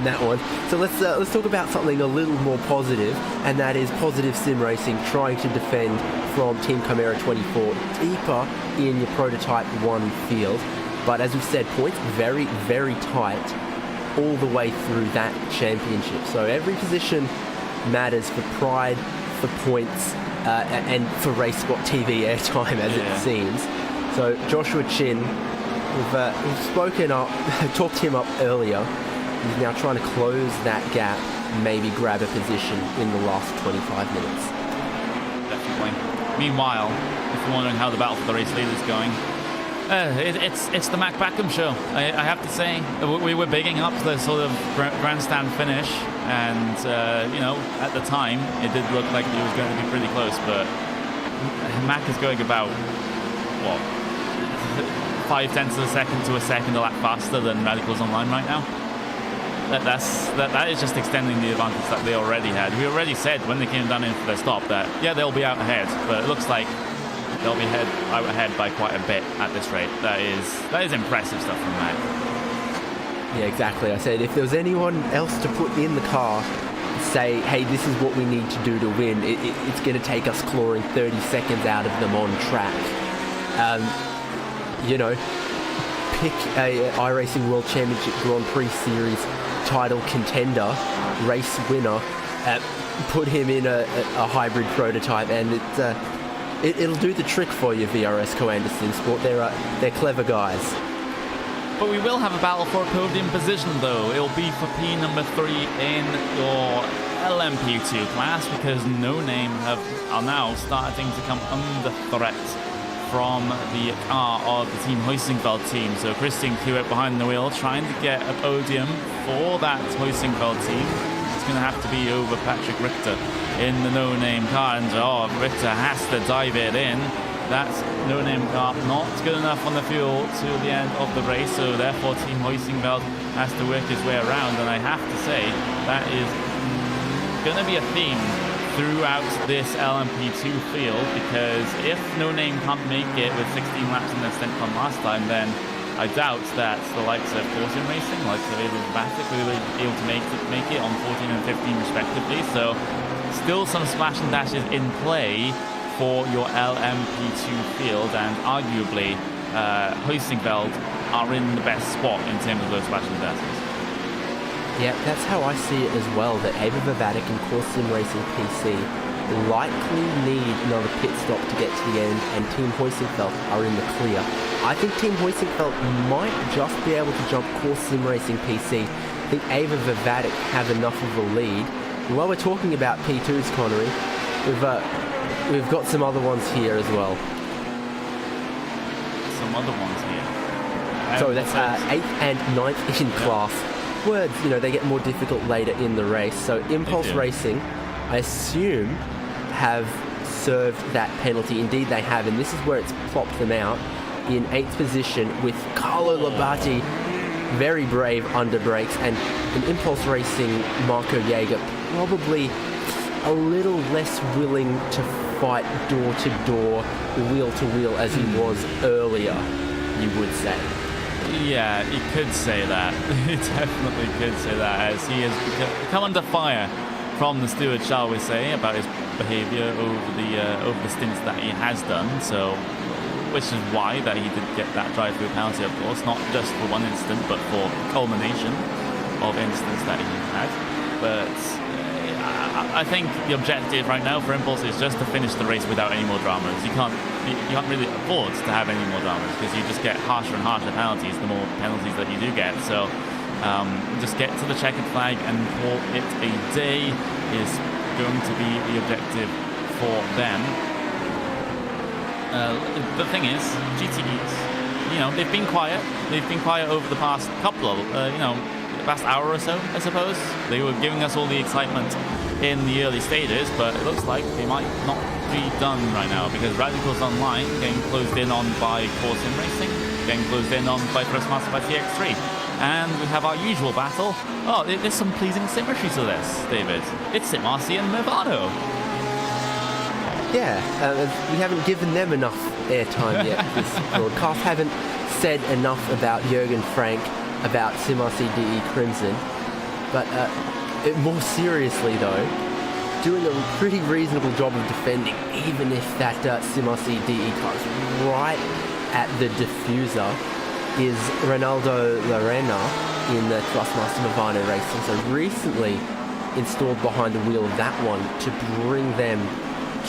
that one. So let's talk about something a little more positive, and that is Positive Sim Racing trying to defend from Team Chimera 24 deeper in your Prototype 1 field. But as we've said, points very, very tight all the way through that championship. So every position matters for pride, for points, and for Race Spot TV airtime, as it seems. So Joshua Chin, we've spoken up, talked him up earlier. He's now trying to close that gap, maybe grab a position in the last 25 minutes. Definitely. Meanwhile, if you're wondering how the battle for the race lead is going, it's the Mac Backham show. I have to say, we were bigging up the sort of grandstand finish, and at the time it did look like he was going to be pretty close, but Mac is going about 0.5 of a second to a second a lap faster than Radicals Online right now. That is just extending the advantage that they already had. We already said when they came down in for their stop that they'll be out ahead, but it looks like they'll be out ahead by quite a bit at this rate. That is impressive stuff from Mac. Yeah, exactly. I said if there was anyone else to put in the car, say, hey, this is what we need to do to win, it's going to take us clawing 30 seconds out of them on track. Pick a iRacing World Championship Grand Prix Series title contender, race winner, put him in a hybrid prototype, and it'll do the trick for you, VRS Coanda Sim Sport. They're clever guys. But we will have a battle for a podium position, though. It'll be for P number 3 in your LMP2 class, because No Name are now starting to come under threat from the car of the Team Hoisingfeld team. So Christian Hewitt behind the wheel, trying to get a podium for that Hoisingfeld team. It's going to have to be over Patrick Richter in the No Name car, and Richter has to dive it in. That No Name car not good enough on the fuel to the end of the race, so therefore Team Hoisingfeld has to work his way around, and I have to say that is going to be a theme throughout this LMP2 field, because if No Name can't make it with 16 laps in their stint from last time, then I doubt that the likes of Fortune Racing, likes of Able Batic, will be able to make it on 14 and 15 respectively. So still some splash and dashes in play for your LMP2 field, and arguably Hoisingfeld are in the best spot in terms of those splash and dashes. Yeah, that's how I see it as well, that Ava Vavatic and Course Sim Racing PC likely need another pit stop to get to the end, and Team Hoisingfeld are in the clear. I think Team Hoisingfeld might just be able to jump Course Sim Racing PC. I think Ava Vavatic have enough of a lead. And while we're talking about P2s, Connery, we've got some other ones here as well. Some other ones here. So that's 8th and 9th in class. Words, they get more difficult later in the race. So Impulse Racing, I assume, have served that penalty. Indeed they have, and this is where it's plopped them out in 8th position with Carlo Labate, very brave under brakes, and in Impulse Racing, Marco Jaeger probably a little less willing to fight door to door, wheel to wheel as he was earlier, you would say. Yeah, you could say that. You definitely could say that, as he has come under fire from the steward, shall we say, about his behaviour over the stints that he has done. So, which is why that he did get that drive-through penalty, of course, not just for one instant, but for culmination of instants that he had. But I think the objective right now for Impulse is just to finish the race without any more dramas. You can't really afford to have any more dramas, because you just get harsher and harsher penalties the more penalties that you do get. So just get to the checkered flag and call it a day is going to be the objective for them. The thing is, GTEs, they've been quiet. They've been quiet over the past couple of, past hour or so, I suppose. They were giving us all the excitement in the early stages, but it looks like they might not be done right now, because Radicals Online getting closed in on by Course Sim Racing, getting closed in on by Thrustmaster by TX3, and we have our usual battle. Oh, there's some pleasing symmetry to this, David. It's Simasi and Movado. Yeah, we haven't given them enough airtime yet. This broadcast haven't said enough about Jürgen Frank, about Simasi DE Crimson, but more seriously though, doing a pretty reasonable job of defending, even if that Simasi DE car is right at the diffuser, is Ronaldo Lorena in the Thrustmaster Movano Racing. So recently, installed behind the wheel of that one to bring them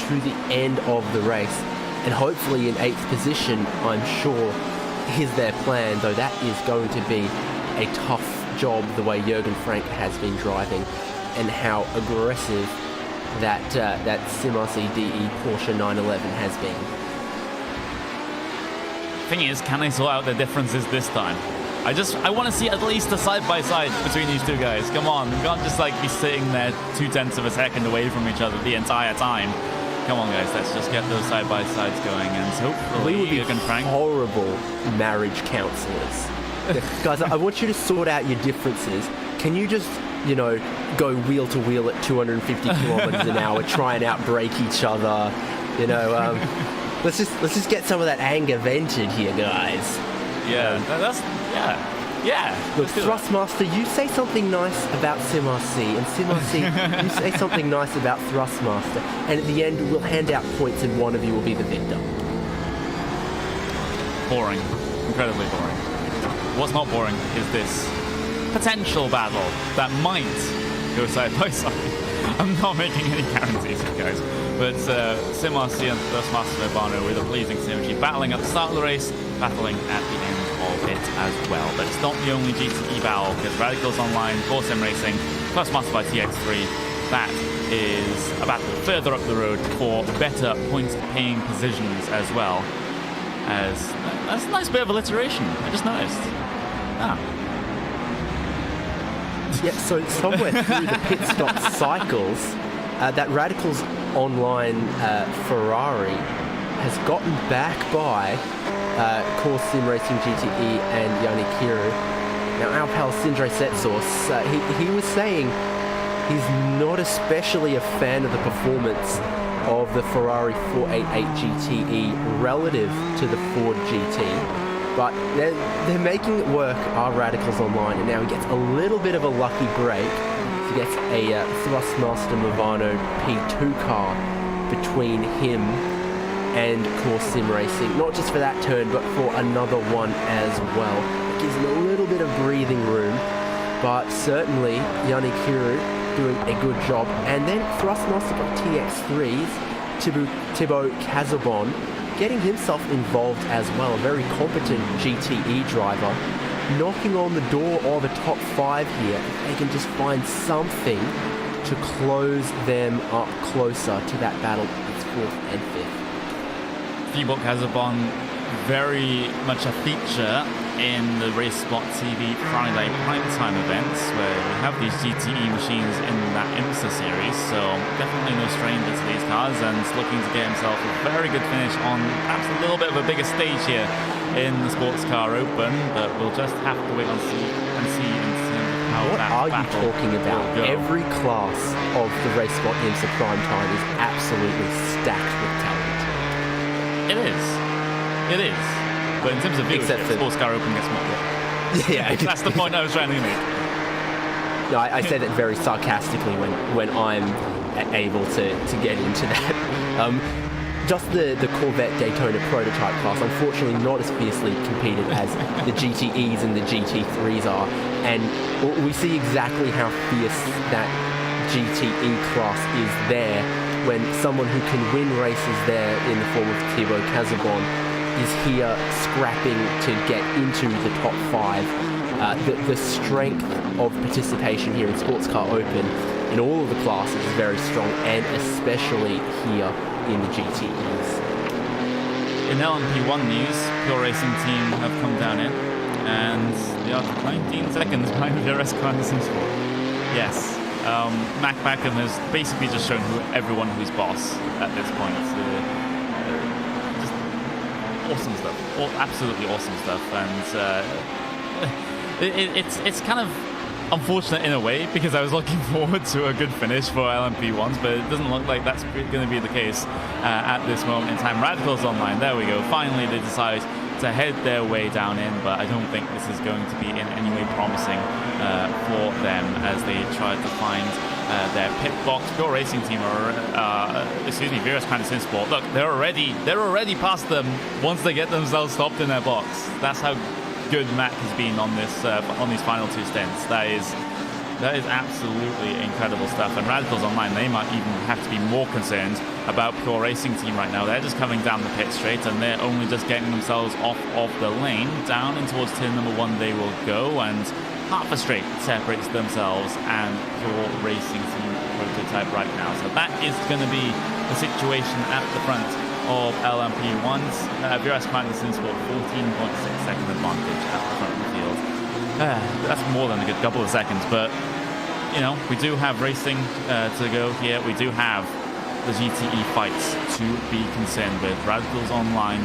to the end of the race. And hopefully in 8th position, I'm sure, is their plan, though that is going to be a tough job the way Jürgen Frank has been driving and how aggressive that SimRC DE Porsche 911 has been. Thing is, can they sort out their differences this time? I want to see at least a side-by-side between these two guys. Come on, we can't just be sitting there 0.2 of a second away from each other the entire time. Come on, guys, let's just get those side-by-sides going, and hopefully We would be Jürgen Frank... horrible marriage counselors. Guys, I want you to sort out your differences. Can you just, go wheel to wheel at 250 kilometers an hour, try and outbrake each other? Let's just get some of that anger vented here, guys. Yeah, Look, Thrustmaster, you say something nice about SimRC, and SimRC, you say something nice about Thrustmaster, and at the end we'll hand out points and one of you will be the victor. Boring. Incredibly boring. What's not boring is this potential battle that might go side by side. I'm not making any guarantees, guys. But SimRC and Thrustmaster Urbano with a pleasing synergy, battling at the start of the race, battling at the end of it as well. But it's not the only GTE battle, because Radicals Online, Core Sim Racing, Thrustmaster by TX3, that is a battle further up the road for better point-paying positions as well. As that's a nice bit of alliteration, I just noticed. Yeah, so somewhere through the pit stop cycles, that Radicals Online Ferrari has gotten back by Core Sim Racing GTE and Yannick Kiru. Now, our pal Sindre Setsource, he was saying he's not especially a fan of the performance of the Ferrari 488 GTE relative to the Ford GT, but they're making it work, our Radicals Online, and now he gets a little bit of a lucky break. He gets a Thrustmaster Movano P2 car between him and Core Sim Racing, not just for that turn, but for another one as well. It gives him a little bit of breathing room, but certainly Yannick Kiru doing a good job. And then Thrustmaster by TX3's Thibaut Casabon getting himself involved as well, a very competent GTE driver, knocking on the door of a top 5 here. If they can just find something to close them up closer to that battle, it's 4th and 5th. Thibaut Casabon, very much a feature in the Race Spot TV Friday primetime events, where we have these GTE machines in that IMSA series, so definitely no stranger to these cars, and looking to get himself a very good finish on perhaps a little bit of a bigger stage here in the Sports Car Open, but we'll just have to wait and see in terms of how what that are you battle talking about? will go. Every class of the Race Spot IMSA primetime is absolutely stacked with talent. It is. But in terms of Except viewership, for- Sports Car Open gets more. Yeah, That's the point I was trying to make. No, I say that very sarcastically when I'm able to get into that. Just the Corvette Daytona prototype class, unfortunately not as fiercely competed as the GTEs and the GT3s are. And we see exactly how fierce that GTE class is there when someone who can win races there in the form of Thibaut Casabon is here scrapping to get into the top 5. The strength of participation here in Sports Car Open in all of the classes is very strong, and especially here in the GTEs. In LMP1 news, Pure Racing Team have come down in, and they are 19 seconds behind VRS Clandestine Sport. Yes, Mac Backham has basically just shown everyone who's boss at this point. Just awesome stuff, absolutely awesome stuff, and it's kind of unfortunate in a way, because I was looking forward to a good finish for LMP1s, but it doesn't look like that's going to be the case at this moment in time. Radicals Online, there we go. Finally, they decide to head their way down in, but I don't think this is going to be in any way promising for them as they try to find their pit box. Pure Racing Team VRS Clandestine Sport. Look, they're already past them once they get themselves stopped in their box. That's how good Mac has been on this on these final 2 stints. That is That is absolutely incredible stuff. And Radicals Online, they might even have to be more concerned about Pure Racing Team right now. They're just coming down the pit straight, and they're only just getting themselves off of the lane. Down in towards turn number 1 they will go, and half a straight separates themselves and Pure Racing Team prototype right now. So that is going to be the situation at the front of LMP1's. VRS Commander Sinsport, 14.6 second advantage at the front of the field. That's more than a good couple of seconds, but you know, we do have racing to go here. We do have the GTE fights to be concerned with. Radicals Online,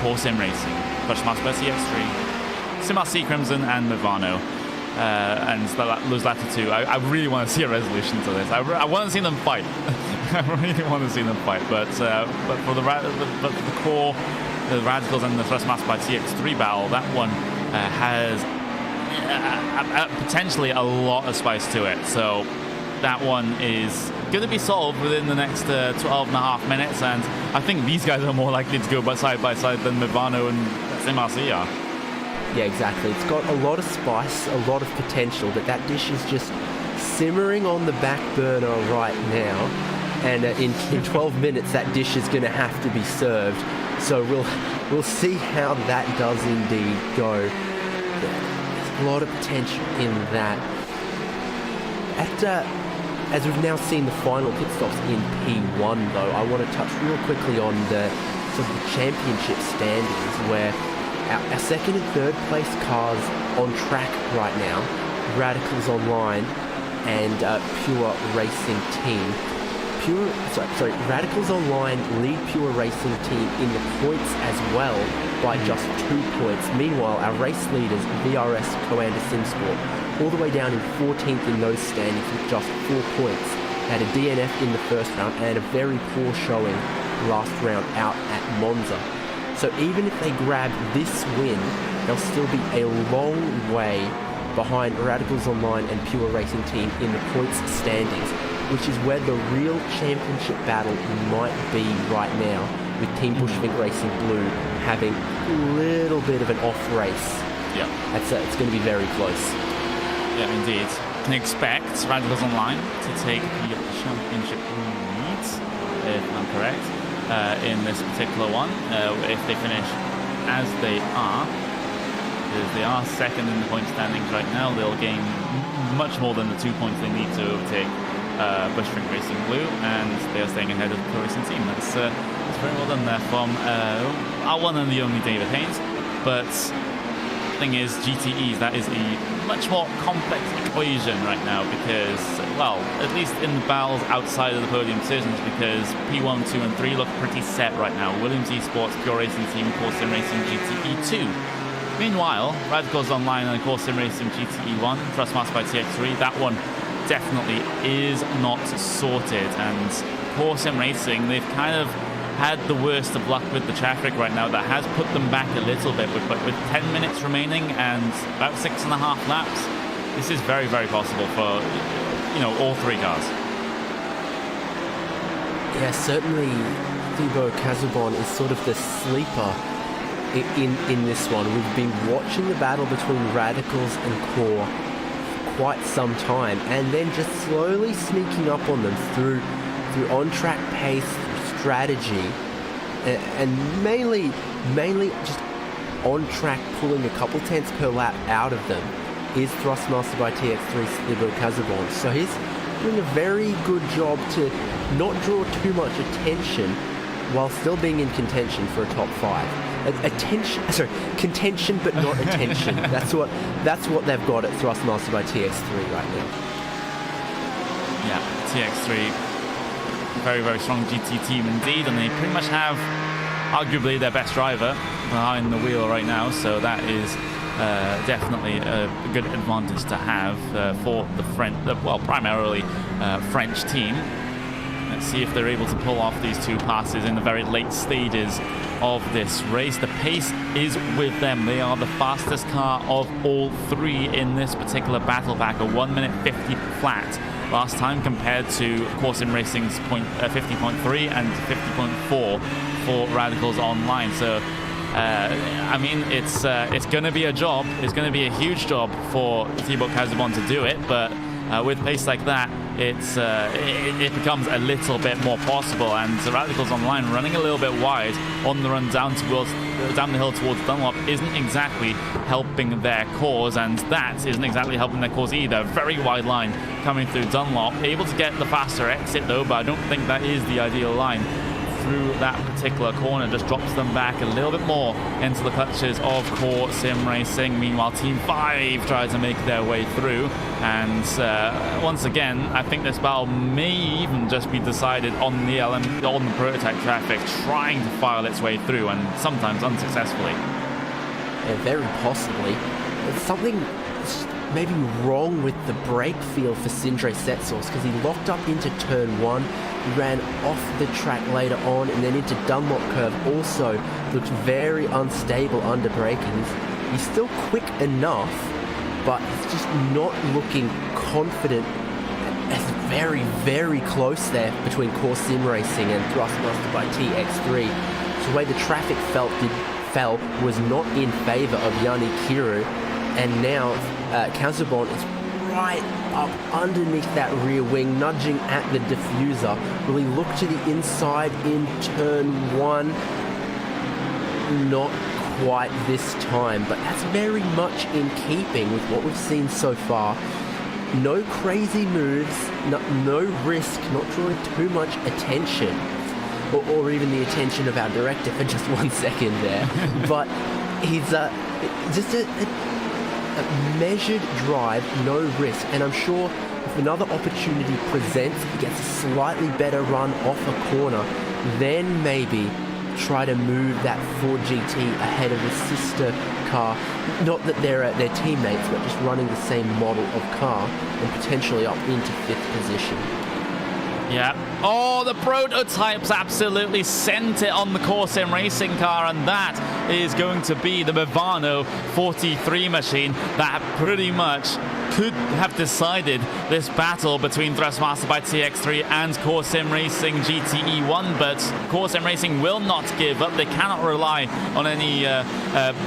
Core Sim Racing, Crushmaster CX3, SimRC Crimson, and Movano. And those latter two, I really want to see a resolution to this. I want to see them fight. I really want to see them fight. But for the core, the Radicals and the Thrustmaster by TX3 battle, that one has potentially a lot of spice to it. So that one is going to be solved within the next 12 and a half minutes. And I think these guys are more likely to go side by side than Movano and SimRC are. Yeah, exactly. It's got a lot of spice, a lot of potential, but that dish is just simmering on the back burner right now. And in 12 minutes, that dish is going to have to be served. So we'll see how that does indeed go. There's a lot of potential in that. As we've now seen the final pit stops in P1, though, I want to touch real quickly on the sort of the championship standings, where our second and third place cars on track right now, Radicals Online and Pure Racing Team. Radicals Online lead Pure Racing Team in the points as well by just 2 points. Meanwhile, our race leaders, VRS Coanda Simsport, all the way down in 14th in those standings with just 4 points. Had a DNF in the first round and a very poor showing last round out at Monza. So even if they grab this win, they'll still be a long way behind Radicals Online and Pure Racing Team in the points standings, which is where the real championship battle might be right now, with Team Bushvink Racing Blue having a little bit of an off race. Yeah. It's going to be very close. Yeah, indeed. Can expect Radicals Online to take the championship lead, if I'm correct. In this particular one, if they finish as they are, because they are second in the point standings right now, they'll gain much more than the 2 points they need to overtake Bushvink Racing Blue, and they are staying ahead of the Pure Racing Team. That's very well done there from our one and the only David Haynes. But the thing is, GTEs, that is a much more complex equation right now, because, well, at least in the battles outside of the podium decisions, because P1, 2 and 3 look pretty set right now. Williams Esports, Pure Racing Team, Core Sim Racing GTE 2. Meanwhile, Radicals Online and Core Sim Racing GTE 1, Thrustmaster by TX3, that one definitely is not sorted. And Core Sim Racing, they've kind of had the worst of luck with the traffic right now. That has put them back a little bit, but with 10 minutes remaining and about 6.5 laps, this is very, very possible for, you know, all three cars. Yeah, certainly Thibaut Casabon is sort of the sleeper in this one. We've been watching the battle between Radicals and Core for quite some time, and then just slowly sneaking up on them through on-track pace, strategy, and mainly just on-track pulling a couple tenths per lap out of them is Thrustmaster by TX3's Thibaut Casabon. So he's doing a very good job to not draw too much attention while still being in contention for a top 5. Contention but not attention. That's what they've got at Thrustmaster by TX3 right now. Yeah, TX3, very, very strong GT team indeed, and they pretty much have arguably their best driver behind the wheel right now, so that is definitely a good advantage to have for the primarily French team. Let's see if they're able to pull off these two passes in the very late stages of this race. The pace is with them. They are the fastest car of all three in this particular battle pack, a 1 minute 50 flat last time, compared to Core Sim Racing's 50.3 and 50.4 for Radicals Online. So I mean, it's going to be a job. It's going to be a huge job for Thibaut Casabon to do it, but with pace like that, it becomes a little bit more possible. And the Radicals Online running a little bit wide on the run down the hill towards Dunlop isn't exactly helping their cause, and that isn't exactly helping their cause either. Very wide line coming through Dunlop, able to get the faster exit though, but I don't think that is the ideal line through that particular corner. Just drops them back a little bit more into the clutches of Core Sim Racing. Meanwhile, Team 5 tries to make their way through, and once again, I think this battle may even just be decided on the prototype traffic trying to file its way through, and sometimes unsuccessfully. Yeah, very possibly. There's something maybe wrong with the brake feel for Sindre Setsource, because he locked up into turn 1, he ran off the track later on, and then into Dunlop curve also looked very unstable under braking. He's still quick enough, but he's just not looking confident. It's very, very close there between Core Sim Racing and Thrustmaster by TX3. So the way the traffic fell was not in favour of Yanni Kiru, and now Casabon is right up underneath that rear wing, nudging at the diffuser. Will he look to the inside in turn 1? Not quite this time, but that's very much in keeping with what we've seen so far. No crazy moves, no risk, not drawing too much attention, or even the attention of our director for just 1 second there. But he's just a measured drive, no risk, and I'm sure if another opportunity presents, he gets a slightly better run off a corner, then maybe try to move that Ford GT ahead of the sister car. Not that they're teammates, but just running the same model of car, and potentially up into 5th position. Yeah. Oh, the prototypes absolutely sent it on the Core Sim Racing car, and that is going to be the Movano 43 machine that pretty much could have decided this battle between Thrustmaster by TX3 and Core Sim Racing GTE1, but Core Sim Racing will not give up. They cannot rely on any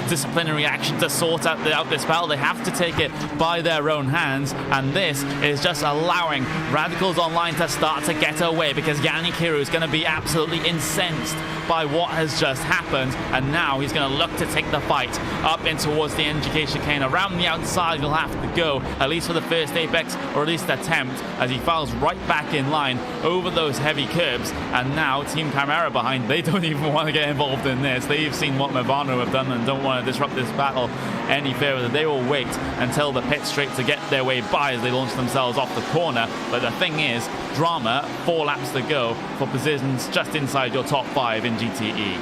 disciplinary action to sort out this battle. They have to take it by their own hands, and this is just allowing Radicals Online to start to get away, because Yanni Kiru is going to be absolutely incensed by what has just happened, and now he's going to look to take the fight up in towards the NGK chicane. Around the outside he'll have to go, at least for the first apex, or at least attempt, as he files right back in line over those heavy curbs. And now Team Chimera behind, they don't even want to get involved in this. They've seen what Movano have done and don't want to disrupt this battle any further. They will wait until the pit straight to get their way by as they launch themselves off the corner. But the thing is, drama, 4 laps to go for positions just inside your top 5 in GTE.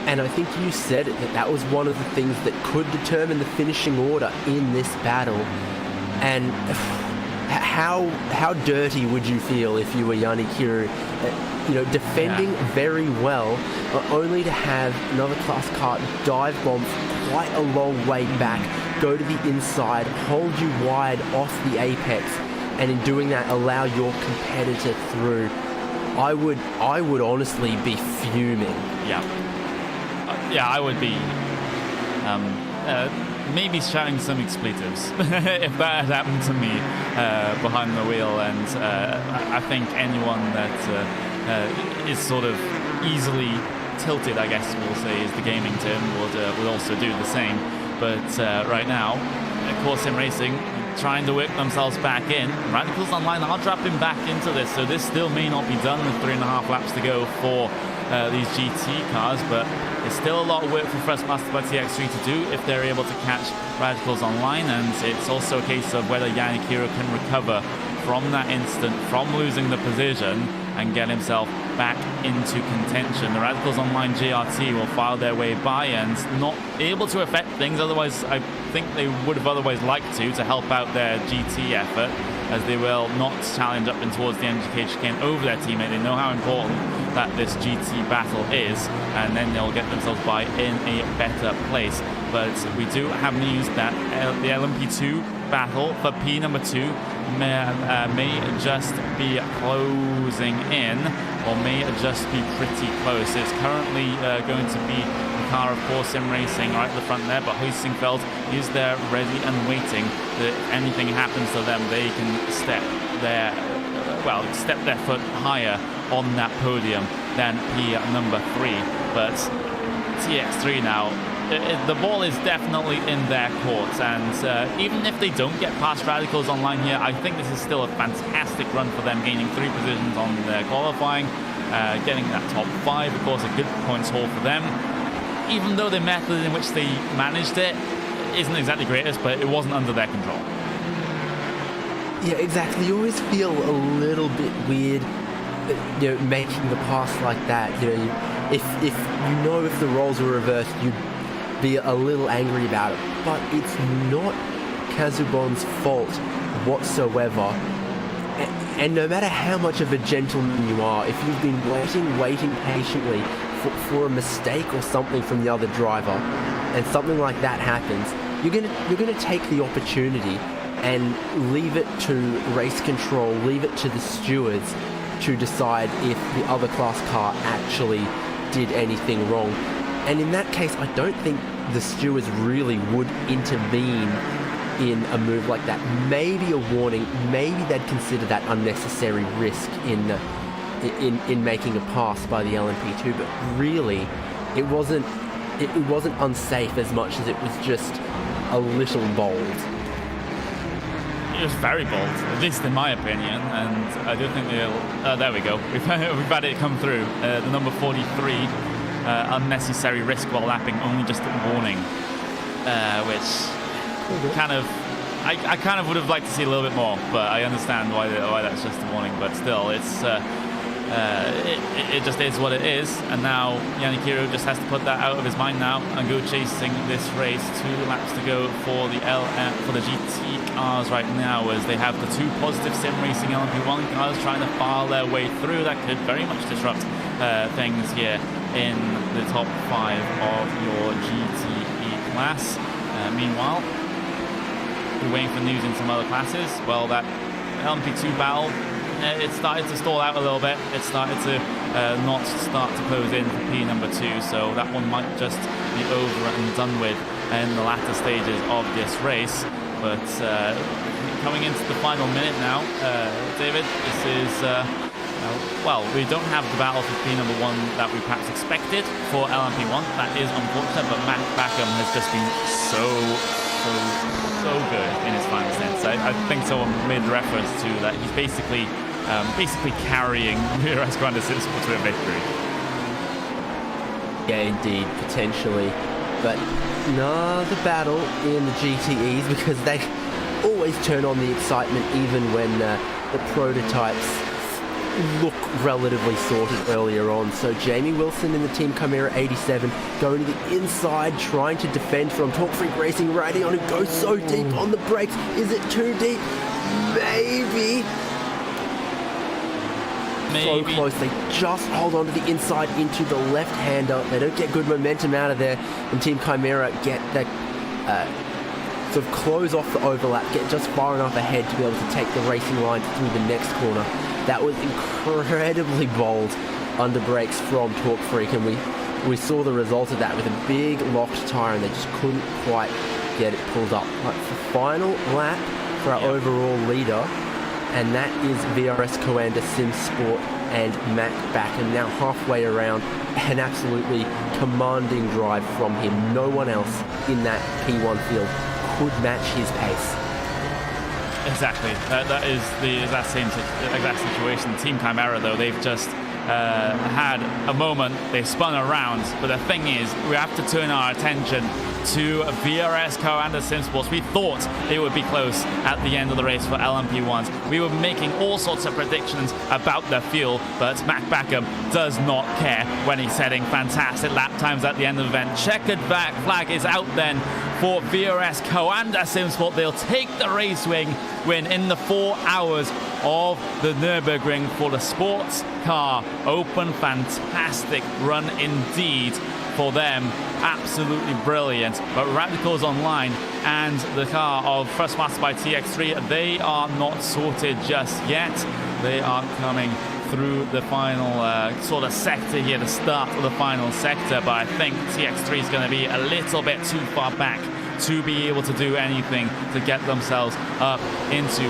And I think you said it, that was one of the things that could determine the finishing order in this battle. And how dirty would you feel if you were Yanni Kiru? Defending very well, only to have another class car dive bomb quite a long way back, go to the inside, hold you wide off the apex, and in doing that allow your competitor through. I would honestly be fuming. Yeah, I would be maybe shouting some expletives if that had happened to me behind the wheel. And I think anyone that is sort of easily tilted, I guess we'll say is the gaming term, would also do the same. But right now, Core Sim Racing trying to work themselves back in. Radicals Online are dropping back into this, so this still may not be done with 3.5 laps to go for these GT cars, but it's still a lot of work for Thrustmaster by TX3 to do if they're able to catch Radicals Online, and it's also a case of whether Yanni Kiru can recover from that instant, from losing the position, and get himself back into contention. The Radicals Online GRT will file their way by and not able to affect things. Otherwise, I think they would have otherwise liked to help out their GT effort, as they will not challenge up in towards the MGK chicane over their teammate. They know how important that this GT battle is, and then they'll get themselves by in a better place. But we do have news that the LMP2 battle for P number 2 may just be closing in, or may just be pretty close. It's currently going to be the car of Core Sim Racing right at the front there, but Hoisingfeld is there ready and waiting that if anything happens to them, they can step their foot higher on that podium than number 3. But TX3 now, the ball is definitely in their court, and even if they don't get past Radicals online here, I think this is still a fantastic run for them, gaining 3 positions on their qualifying, getting that top 5, of course, a good points haul for them. Even though the method in which they managed it isn't exactly greatest, but it wasn't under their control. Yeah, exactly. You always feel a little bit weird, making the pass like that. If the roles were reversed, you'd be a little angry about it. But it's not Kazubon's fault whatsoever. And no matter how much of a gentleman you are, if you've been waiting patiently for a mistake or something from the other driver, and something like that happens, you're gonna take the opportunity and leave it to race control, leave it to the stewards to decide if the other class car actually did anything wrong. And in that case, I don't think the stewards really would intervene in a move like that. Maybe a warning, maybe they'd consider that unnecessary risk in making a pass by the LMP2, but really it wasn't unsafe as much as it was just a little bold. It was very bold, at least in my opinion, and I do think they'll... there we go. We've had it come through. The number 43, unnecessary risk while lapping, only just a warning, which kind of... I kind of would have liked to see a little bit more, but I understand why that's just a warning, but still, it's... it just is what it is, and now Yanikiro just has to put that out of his mind now and go chasing this race. 2 laps to go for the GT cars right now, as they have the 2 positive sim racing LMP1 cars trying to file their way through. That could very much disrupt things here in the top 5 of your GTE class. Meanwhile, we're waiting for news in some other classes. Well, that LMP2 battle, it started to stall out a little bit. It started to not start to close in for P number 2, so that one might just be over and done with in the latter stages of this race. But coming into the final minute now, David, this is, well, we don't have the battle for P number 1 that we perhaps expected for LMP1. That is unfortunate, but Matt Backham has just been so good in his final stints. I think someone made reference to that. He's basically carrying VRS Grand Assist to a victory. Yeah, indeed, potentially. But another battle in the GTEs, because they always turn on the excitement even when the prototypes look relatively sorted earlier on. So Jamie Wilson in the Team Chimera 87 going to the inside, trying to defend from Talk Freak Racing, riding on, and goes so deep on the brakes. Is it too deep? Maybe. So close. They just hold on to the inside into the left-hander. They don't get good momentum out of there, and Team Chimera get that sort of close off the overlap, get just far enough ahead to be able to take the racing line through the next corner. That was incredibly bold under brakes from Talk Freak, and we saw the result of that with a big locked tyre, and they just couldn't quite get it pulled up. But the final lap for our overall leader, and that is VRS Coanda Sim Sport and Matt Backham, now halfway around. An absolutely commanding drive from him. No one else in that P1 field could match his pace. Exactly. That is the exact situation. Team Chimera, though, they've just had a moment. They spun around. But the thing is, we have to turn our attention to VRS Coanda Sim Sports. We thought it would be close at the end of the race for LMP1s. We were making all sorts of predictions about their fuel, but Matt Backham does not care when he's setting fantastic lap times at the end of the event. Checkered back flag is out then for VRS Coanda Sim Sport. They'll take the race win in the 4 hours of the Nurburgring for the sports car open. Fantastic run indeed for them. Absolutely brilliant. But Radicals Online and the car of Thrustmaster by TX3, they are not sorted just yet. They are coming through the final sort of sector here, the start of the final sector, but I think TX3 is going to be a little bit too far back to be able to do anything to get themselves up into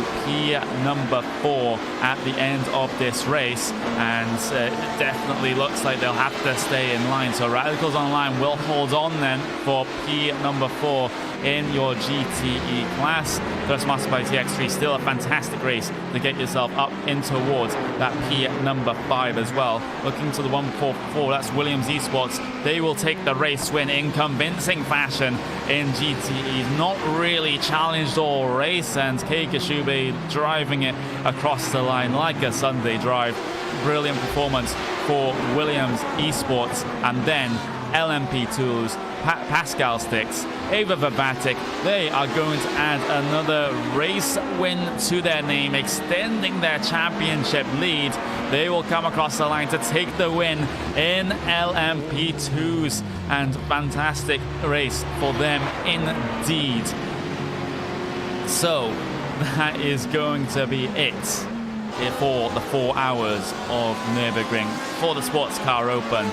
number 4 at the end of this race, and it definitely looks like they'll have to stay in line. So Radicals Online will hold on then for number 4 in your GTE class. Thrustmaster by TX3, still a fantastic race to get yourself up in towards that number 5 as well. Looking to the 144, that's Williams Esports. They will take the race win in convincing fashion in GTE. Not really challenged all race, and Kei Kashube driving it across the line like a Sunday drive. Brilliant performance for Williams Esports. And then LMP Tools, Pascal Sticks, Ava Verbatic, they are going to add another race win to their name, extending their championship lead. They will come across the line to take the win in LMP2s, and fantastic race for them indeed. So that is going to be it for the 4 hours of Nurburgring for the Sports Car Open.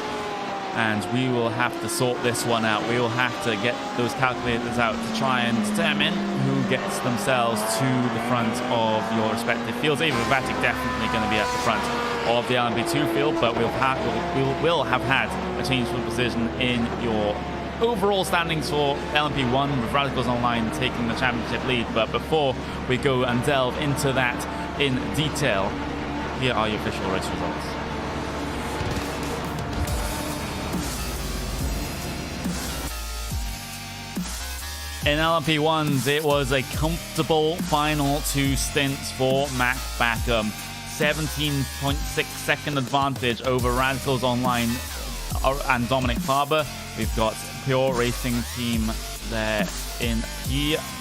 And we will have to sort this one out. We will have to get those calculators out to try and determine who gets themselves to the front of your respective fields. Ava Vatic definitely going to be at the front of the LMP2 field, but we'll have had a change of position in your overall standings for LMP1 with Radicals Online taking the championship lead. But before we go and delve into that in detail, here are your official race results. In LMP1s, it was a comfortable final 2 stints for Mac Backham. 17.6 second advantage over Radicals Online and Dominic Faber. We've got Pure Racing Team there in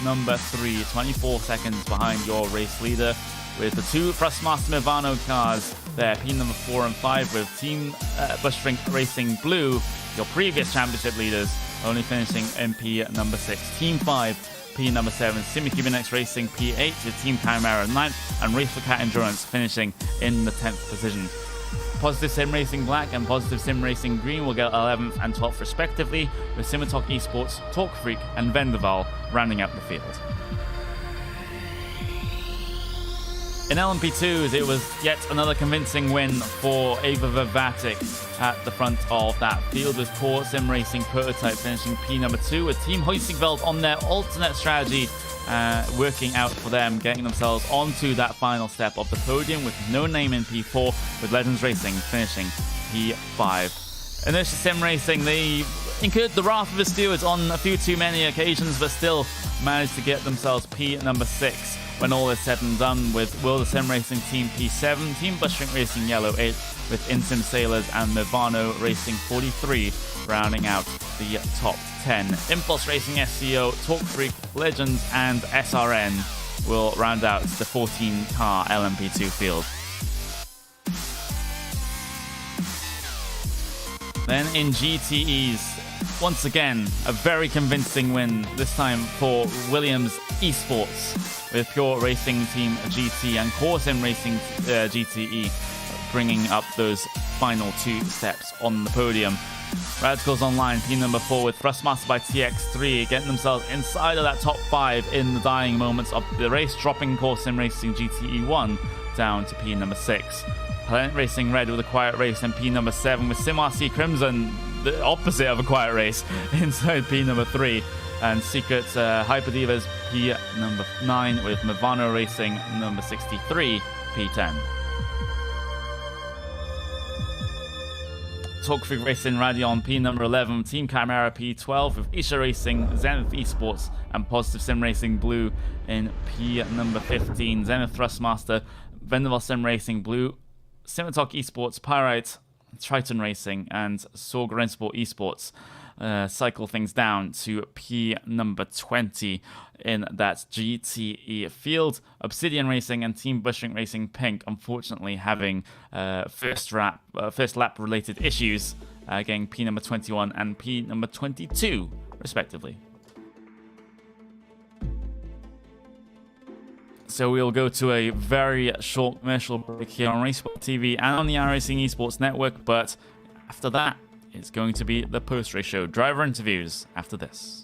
number 3, 24 seconds behind your race leader, with the 2 Thrustmaster Movano cars there, number 4 and 5, with Team Bushring Racing Blue, your previous championship leaders, only finishing in number 6. Team 5, number 7, Simikibinix Racing P8, with Team Chimera 9th, and Race for Cat Endurance finishing in the 10th position. Positive Sim Racing Black and Positive Sim Racing Green will get 11th and 12th respectively, with Simitalk Esports, Talk Freak, and Vendaval rounding out the field. In LMP2s, it was yet another convincing win for Ava Verbatic at the front of that field, with Core Sim Racing Prototype finishing number 2, with Team Hoistingveld on their alternate strategy working out for them, getting themselves onto that final step of the podium with No Name in P4, with Legends Racing finishing P5. Inertia Sim Racing, they incurred the wrath of the stewards on a few too many occasions, but still managed to get themselves number 6 when all is said and done, with Will the Sim Racing Team P7, Team Bushring Racing Yellow 8, with Insim Sailors and Movano Racing 43 rounding out the top 10. Impulse Racing SCO, Talk Freak, Legends, and SRN will round out the 14-car LMP2 field. Then in GTEs, once again, a very convincing win, this time for Williams Esports, with Pure Racing Team GT and Core Sim Racing GTE bringing up those final 2 steps on the podium. Radicals Online, number 4, with Thrustmaster by TX3 getting themselves inside of that top 5 in the dying moments of the race, dropping Core Sim Racing GTE 1 down to number 6. Planet Racing Red with a quiet race and number 7, with Sim RC Crimson, the opposite of a quiet race, inside number 3. And Secret Hyper Divas number 9, with Movano Racing number 63 P10. Talk Freak Racing Radeon number 11, Team Chimera P12, with Isha Racing, Zenith Esports, and Positive Sim Racing Blue in number 15. Zenith Thrustmaster, Vendaval Sim Racing Blue, Simitalk Esports, Pyrite, Triton Racing, and Sorg Sport Esports cycle things down to number 20 in that GTE field. Obsidian Racing and Team Bushring Racing Pink, unfortunately, having first lap related issues getting P number 21 and P number 22, respectively. So we'll go to a very short commercial break here on Racesport TV and on the iRacing Esports Network, but after that, it's going to be the post-race show driver interviews after this.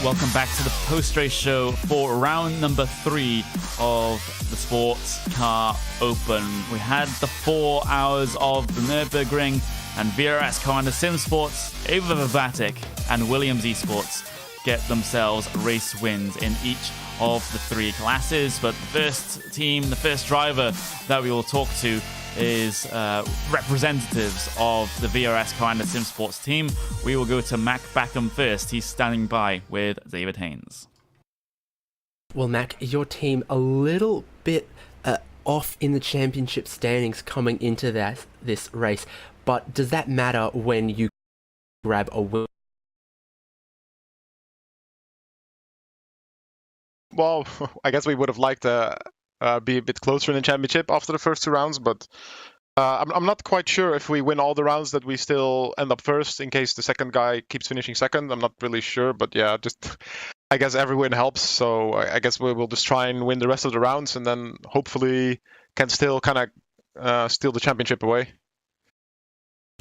Welcome back to the post-race show for round number 3 of the Sports Car Open. We had the 4 hours of the Nurburgring and VRS Commander Sim Sports, Ava Vivatic and Williams Esports get themselves race wins in each of the 3 classes. But the first team, the first driver that we will talk to is representatives of the VRS Commander Sim Sports team. We will go to Mac Backham first. He's standing by with David Haynes. Well, Mac, your team a little bit off in the championship standings coming into this race, but does that matter when you grab a win? Well, I guess we would have liked to be a bit closer in the championship after the first 2 rounds, but I'm not quite sure if we win all the rounds that we still end up first in case the second guy keeps finishing second. I'm not really sure, but yeah, just I guess every win helps. So I guess we will just try and win the rest of the rounds and then hopefully can still kind of steal the championship away.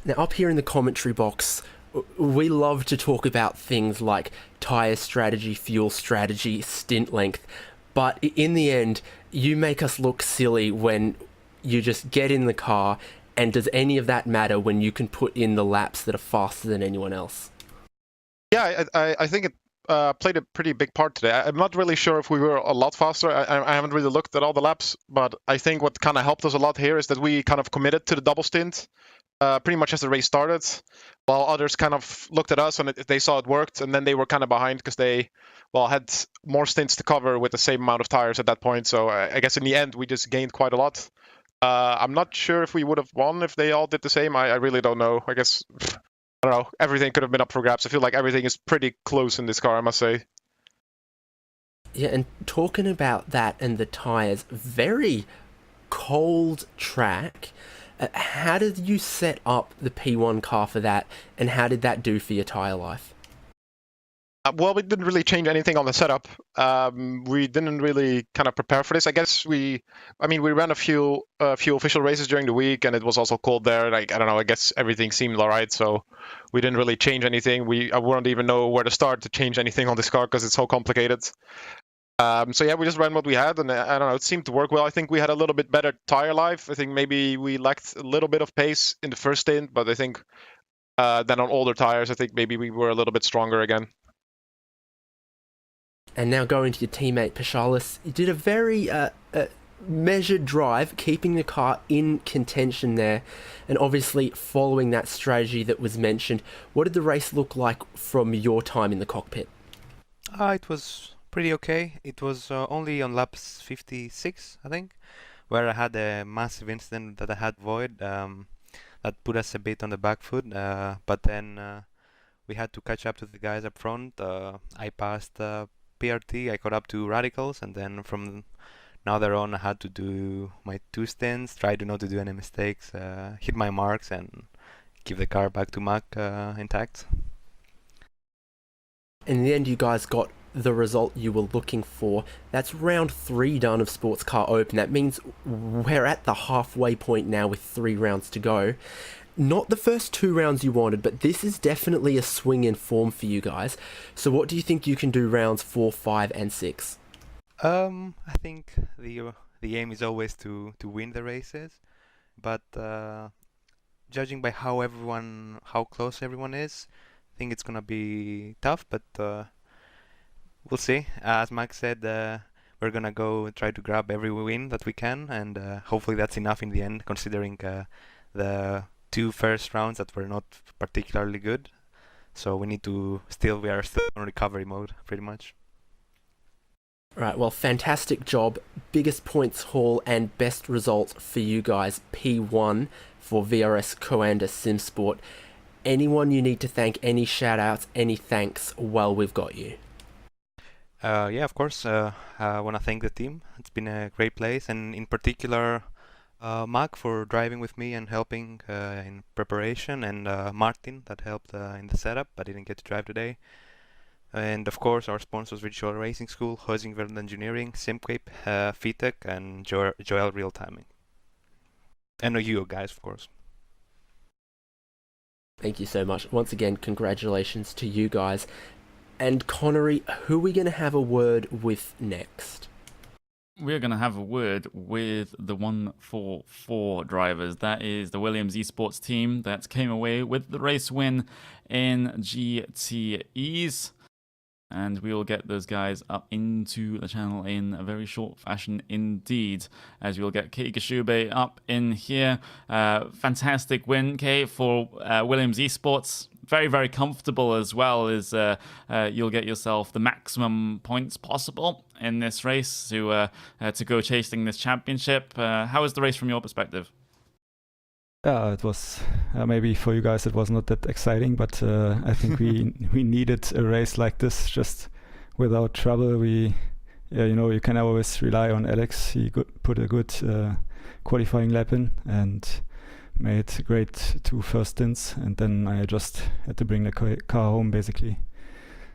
Now, up here in the commentary box, we love to talk about things like tyre strategy, fuel strategy, stint length, but in the end, you make us look silly when you just get in the car, and does any of that matter when you can put in the laps that are faster than anyone else? Yeah, I think it played a pretty big part today. I'm not really sure if we were a lot faster. I haven't really looked at all the laps, but I think what kind of helped us a lot here is that we kind of committed to the double stint pretty much as the race started, while others kind of looked at us and they saw it worked, and then they were kind of behind because they, well, had more stints to cover with the same amount of tires at that point. So I guess in the end, we just gained quite a lot. I'm not sure if we would have won if they all did the same. I really don't know. I guess, I don't know. Everything could have been up for grabs. I feel like everything is pretty close in this car, I must say. Yeah, and talking about that and the tires, very cold track. How did you set up the P1 car for that, and how did that do for your tyre life? Well, we didn't really change anything on the setup. We didn't really kind of prepare for this. I guess we ran a few official races during the week, and it was also cold there. Like, I don't know, I guess everything seemed all right, so we didn't really change anything. I wouldn't even know where to start to change anything on this car because it's so complicated. So yeah, we just ran what we had, and I don't know, it seemed to work well. I think we had a little bit better tire life. I think maybe we lacked a little bit of pace in the first stint, but I think than on older tires, I think maybe we were a little bit stronger again. And now going to your teammate Pashalis, you did a very measured drive, keeping the car in contention there, and obviously following that strategy that was mentioned. What did the race look like from your time in the cockpit? It was pretty okay. It was only on laps 56, I think, where I had a massive incident that I had to avoid that put us a bit on the back foot. But then we had to catch up to the guys up front. I passed PRT, I caught up to Radicals, and then from now there on I had to do my 2 stints, try to not to do any mistakes, hit my marks, and give the car back to Mac intact. In the end, you guys got the result you were looking for. That's round 3 done of Sports Car Open. That means we're at the halfway point now with 3 rounds to go. Not the first 2 rounds you wanted, but this is definitely a swing in form for you guys. So what do you think you can do rounds 4, 5 and 6? I think the aim is always to win the races, but judging by how close everyone is, I think it's gonna be tough, but we'll see. As Max said, we're gonna go try to grab every win that we can, and hopefully that's enough in the end, considering the 2 first rounds that were not particularly good. So we are still on recovery mode, pretty much. Right, well, fantastic job. Biggest points haul and best result for you guys. P1 for VRS Coanda SimSport. Anyone you need to thank, any shout outs, any thanks while we've got you? Yeah, of course. I want to thank the team. It's been a great place, and in particular, Mac for driving with me and helping in preparation, and Martin that helped in the setup. I didn't get to drive today. And of course, our sponsors: Virtual Racing School, Hoisingveld Engineering, Simcape, Fitec, and Joel Real Timing. And you guys, of course. Thank you so much. Once again, congratulations to you guys. And Connery, who are we going to have a word with next? We're going to have a word with the 144 drivers. That is the Williams Esports team that came away with the race win in GTEs. And we will get those guys up into the channel in a very short fashion indeed, as we'll get Kei Gashube up in here. Fantastic win, Kei, for Williams Esports. Very, very comfortable as well, as you'll get yourself the maximum points possible in this race to go chasing this championship. How was the race from your perspective? Yeah, it was maybe for you guys it was not that exciting, but I think we needed a race like this just without trouble. You can always rely on Alex. He put a good qualifying lap in and made great 2 first stints, and then I just had to bring the car home basically.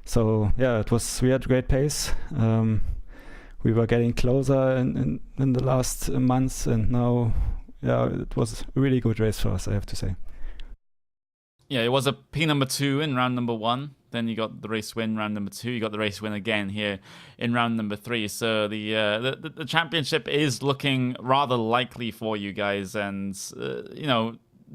So yeah, we had great pace. We were getting closer in the last months, and now. Yeah, it was a really good race for us, I have to say. Yeah, it was a P number 2 in round number 1. Then you got the race win round number 2. You got the race win again here in round number 3. So the championship is looking rather likely for you guys. And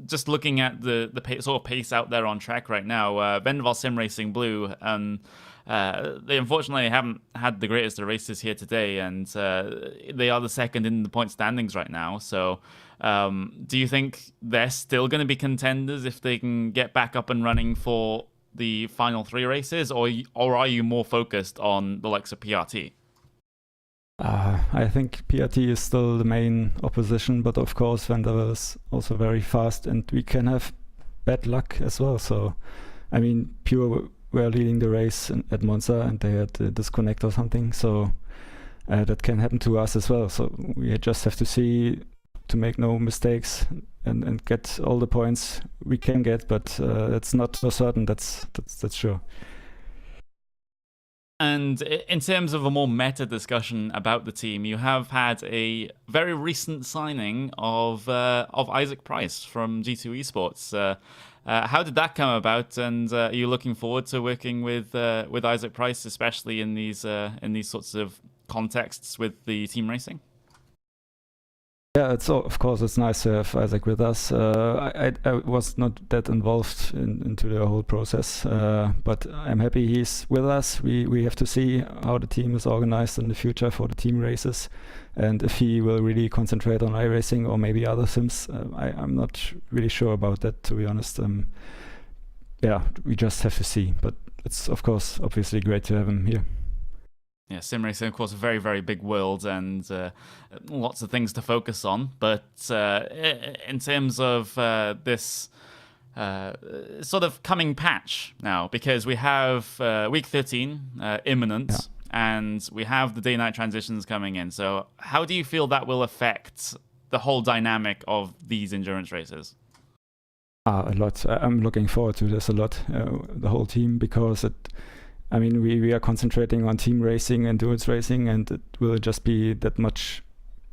just looking at the sort of pace out there on track right now, Vendaval Sim Racing Blue. They unfortunately haven't had the greatest of races here today, and they are the second in the point standings right now. So do you think they're still going to be contenders if they can get back up and running for the final 3 races, or are you more focused on the likes of PRT? I think PRT is still the main opposition, but of course Vanderbilt is also very fast, and we can have bad luck as well. So, I mean, Pure were leading the race at Monza, and they had a disconnect or something. So that can happen to us as well. So we just have to see to make no mistakes and get all the points we can get, but it's not so certain. That's sure. And in terms of a more meta discussion about the team, you have had a very recent signing of Isaac Price from G2 Esports. How did that come about? And are you looking forward to working with Isaac Price, especially in these sorts of contexts with the team racing? Yeah, of course it's nice to have Isaac with us. I was not that involved into the whole process, but I'm happy he's with us. We have to see how the team is organized in the future for the team races, and if he will really concentrate on iRacing or maybe other sims. I'm not really sure about that, to be honest. Yeah, we just have to see. But it's of course obviously great to have him here. Yeah, sim racing, of course, a very, very big world and lots of things to focus on. But in terms of this sort of coming patch now, because we have week 13 imminent, and we have the day-night transitions coming in. So how do you feel that will affect the whole dynamic of these endurance races? A lot. I'm looking forward to this a lot, the whole team, because we are concentrating on team racing, endurance racing, and it will just be that much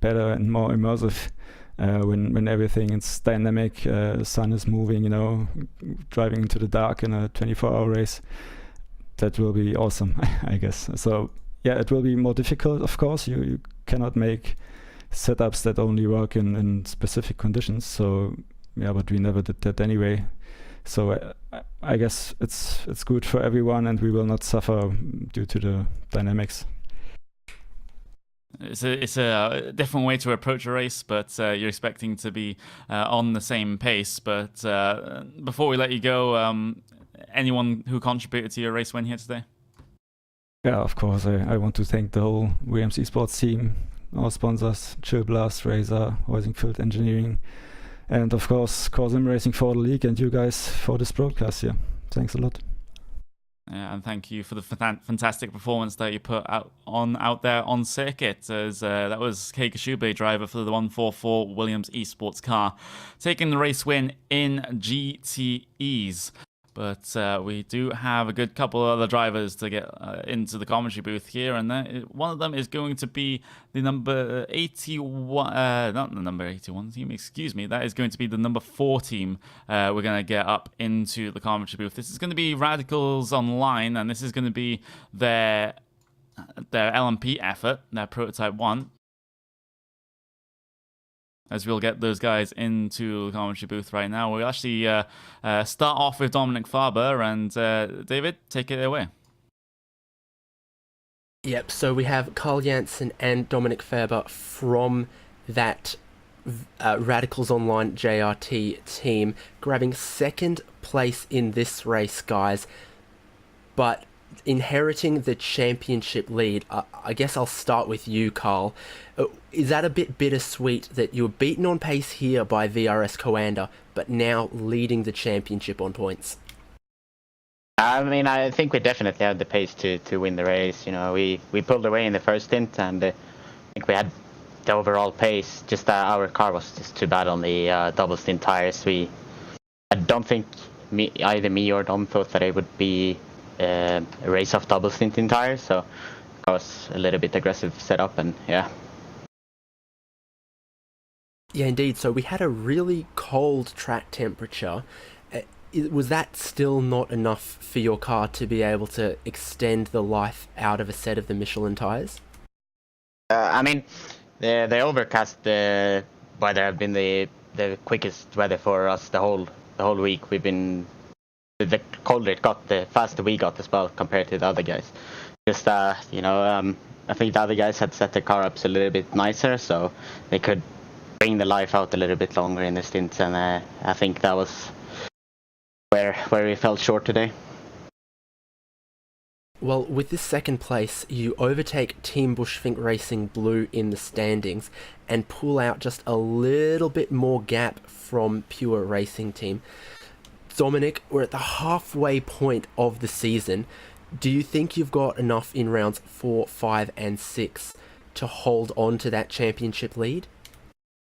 better and more immersive when everything is dynamic, sun is moving, driving into the dark in a 24-hour race. That will be awesome, I guess. So yeah, it will be more difficult, of course. You cannot make setups that only work in specific conditions. So yeah, but we never did that anyway. So I guess it's good for everyone, and we will not suffer due to the dynamics. It's a different way to approach a race, but you're expecting to be on the same pace. But before we let you go, anyone who contributed to your race win here today? Yeah, of course. I want to thank the whole Williams Esports team, our sponsors, Chill Blast, Razer, Hoisingfield Engineering, and of course, Sim Racing for the league, and you guys for this broadcast here. Thanks a lot. Yeah, and thank you for the fantastic performance that you put out there on circuit. As that was Kei Kashube, driver for the 144 Williams Esports car, taking the race win in GTEs. But we do have a good couple of other drivers to get into the commentary booth here, and one of them is going to be the number 81, not the number 81 team, excuse me. That is going to be the number 4 team we're going to get up into the commentary booth. This is going to be Radicals Online, and this is going to be their LMP effort, their Prototype 1. As we'll get those guys into the commentary booth right now. We'll actually start off with Dominic Farber, and David, take it away. Yep, so we have Carl Jansen and Dominic Faber from that Radicals Online JRT team, grabbing second place in this race, guys, but inheriting the championship lead. I guess I'll start with you, Carl. Is that a bit bittersweet that you were beaten on pace here by VRS Coanda, but now leading the championship on points? I mean, I think we definitely had the pace to win the race. We pulled away in the first stint, and I think we had the overall pace. Just our car was just too bad on the double stint tires. I don't think either me or Dom thought that it would be a race off double stint in tires, so I was a little bit aggressive setup, and yeah. Yeah, indeed. So we had a really cold track temperature. Was that still not enough for your car to be able to extend the life out of a set of the Michelin tires? I mean, the overcast weather have been the quickest weather for us the whole week. We've been the colder it got, the faster we got as well compared to the other guys. Just I think the other guys had set the car up a little bit nicer, so they could bring the life out a little bit longer in the stints, and I think that was where we fell short today. Well, with this second place, you overtake Team Bushfink Racing Blue in the standings and pull out just a little bit more gap from Pure Racing Team. Dominic, we're at the halfway point of the season. Do you think you've got enough in rounds 4, 5 and 6 to hold on to that championship lead?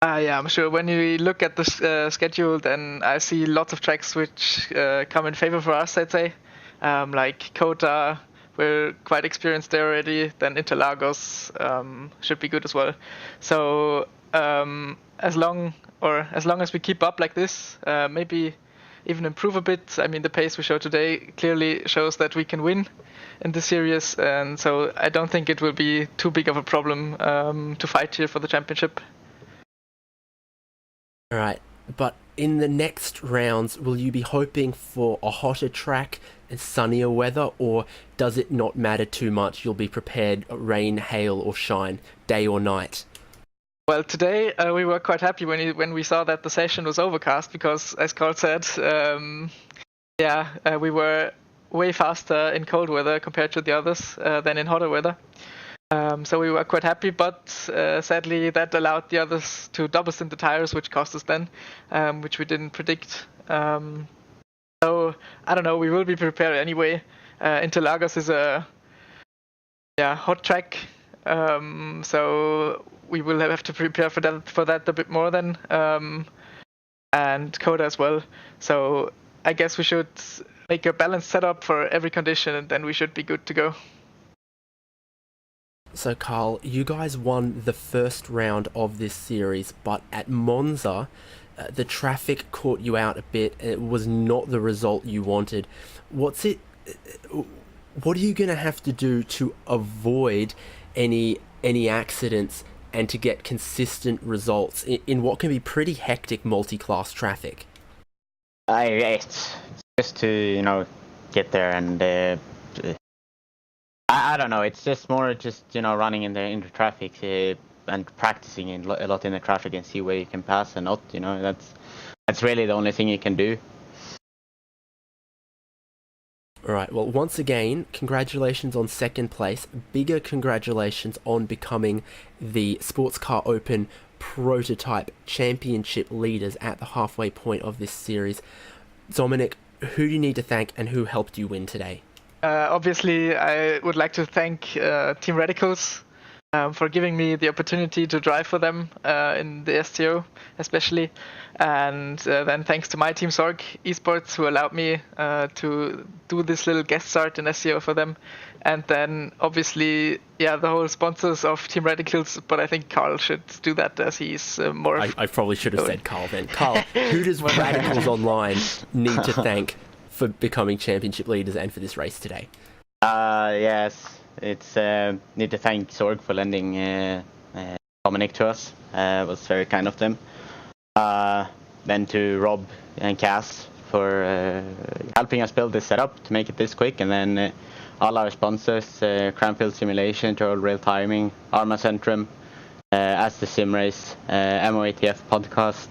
Yeah, I'm sure. When we look at the schedule, then I see lots of tracks which come in favor for us, I'd say. Like Kota, we're quite experienced there already. Then Interlagos should be good as well. So as long as we keep up like this, maybe even improve a bit. I mean, the pace we showed today clearly shows that we can win in this series, and so I don't think it will be too big of a problem to fight here for the championship. All right, but in the next rounds, will you be hoping for a hotter track and sunnier weather, or does it not matter too much? You'll be prepared, rain, hail, or shine, day or night? Well, today we were quite happy when we saw that the session was overcast, because, as Carl said, we were way faster in cold weather compared to the others than in hotter weather. So we were quite happy, but sadly that allowed the others to double stint the tires, which cost us then, which we didn't predict. So I don't know. We will be prepared anyway. Interlagos is a hot track, so we will have to prepare for that a bit more then, and Coda as well. So I guess we should make a balanced setup for every condition, and then we should be good to go. So Carl, you guys won the first round of this series, but at Monza, the traffic caught you out a bit. It was not the result you wanted. What are you going to have to do to avoid any accidents and to get consistent results in what can be pretty hectic multi-class traffic? It's just to get there and I don't know. It's just more running in the traffic and practicing a lot in the traffic and see where you can pass and not. That's really the only thing you can do. All right, well, once again, congratulations on second place. Bigger congratulations on becoming the Sports Car Open prototype championship leaders at the halfway point of this series. Dominic, who do you need to thank and who helped you win today? Obviously, I would like to thank Team Radicals for giving me the opportunity to drive for them in the STO especially. And then thanks to my team Sorg Esports, who allowed me to do this little guest start in SEO for them. And then obviously, the whole sponsors of Team Radicals, but I think Carl should do that as he's more... I probably should have said Carl then. Carl, who does Radicals Online need to thank for becoming championship leaders and for this race today? Yes, it's need to thank Sorg for lending Dominic to us. It was very kind of them. Then to Rob and Cass for helping us build this setup to make it this quick, and then all our sponsors, Cranfield Simulation, Joel Rail Timing, Arma Centrum, As the Sim Race, MOATF Podcast,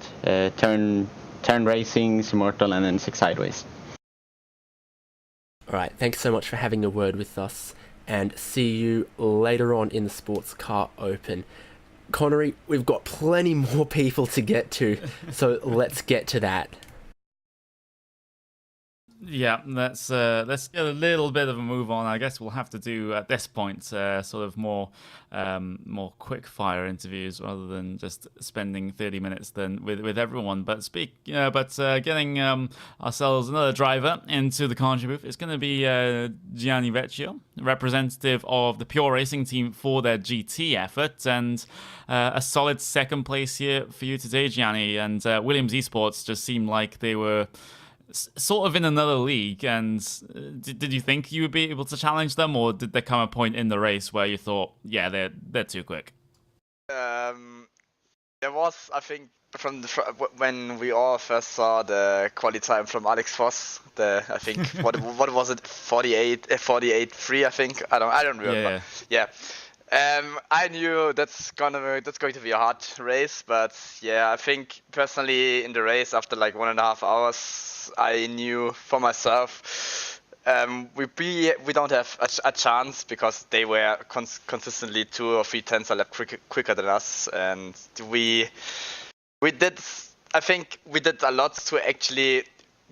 Turn Racing, Immortal, and then Six Sideways. All right, thanks so much for having a word with us, and see you later on in the Sports Car Open. Connery, we've got plenty more people to get to, so let's get to that. Yeah, let's get a little bit of a move on. I guess we'll have to do at this point sort of more quick fire interviews rather than just spending 30 minutes then with everyone. But getting ourselves another driver into the commentary booth. It's going to be Gianni Vecchio, representative of the Pure Racing team for their GT effort, and a solid second place here for you today, Gianni. And Williams Esports just seemed like they were sort of in another league, and did you think you would be able to challenge them, or did there come a point in the race where you thought, yeah, they're too quick? There was, I think, when we all first saw the quali time from Alex Voss, I think what was it, 48.3, I think. I don't remember. Yeah. I knew that's going to be a hard race, but I think personally in the race after like 1.5 hours, I knew for myself we don't have a chance, because they were consistently 2 or 3 tenths a lap quicker than us, and we did a lot to actually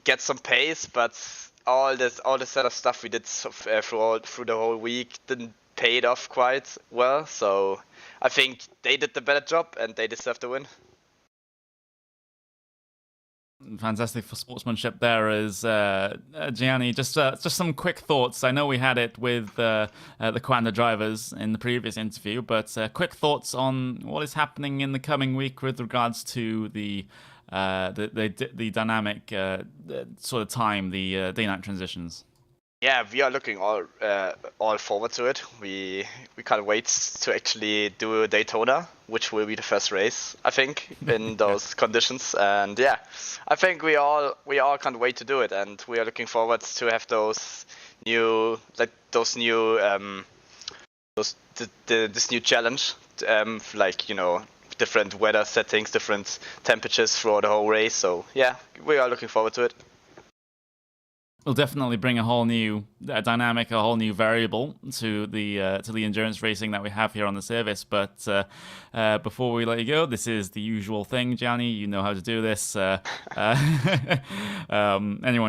get some pace, but all this set of stuff we did through the whole week didn't paid off quite well, so I think they did the better job and they deserve the win. Fantastic for sportsmanship there is Gianni. Just some quick thoughts. I know we had it with the Coanda drivers in the previous interview, but quick thoughts on what is happening in the coming week with regards to the the dynamic sort of time, the day-night transitions? Yeah, we are looking all forward to it. We can't wait to actually do Daytona, which will be the first race, I think, in those conditions. And yeah, I think we all can't wait to do it, and we are looking forward to have this new challenge, different weather settings, different temperatures throughout the whole race. So yeah, we are looking forward to it. Will definitely bring a whole new dynamic, a whole new variable to the endurance racing that we have here on the service. But before we let you go, this is the usual thing, Gianni. You know how to do this. Anyone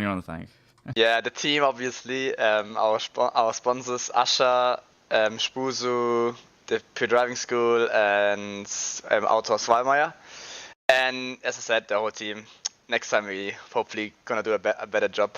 you want to thank? Yeah, the team, obviously, our sponsors, Asha, Spusu, the Pure Driving School, and Autohaus Wallmeier. And as I said, the whole team. Next time we hopefully gonna do a better job.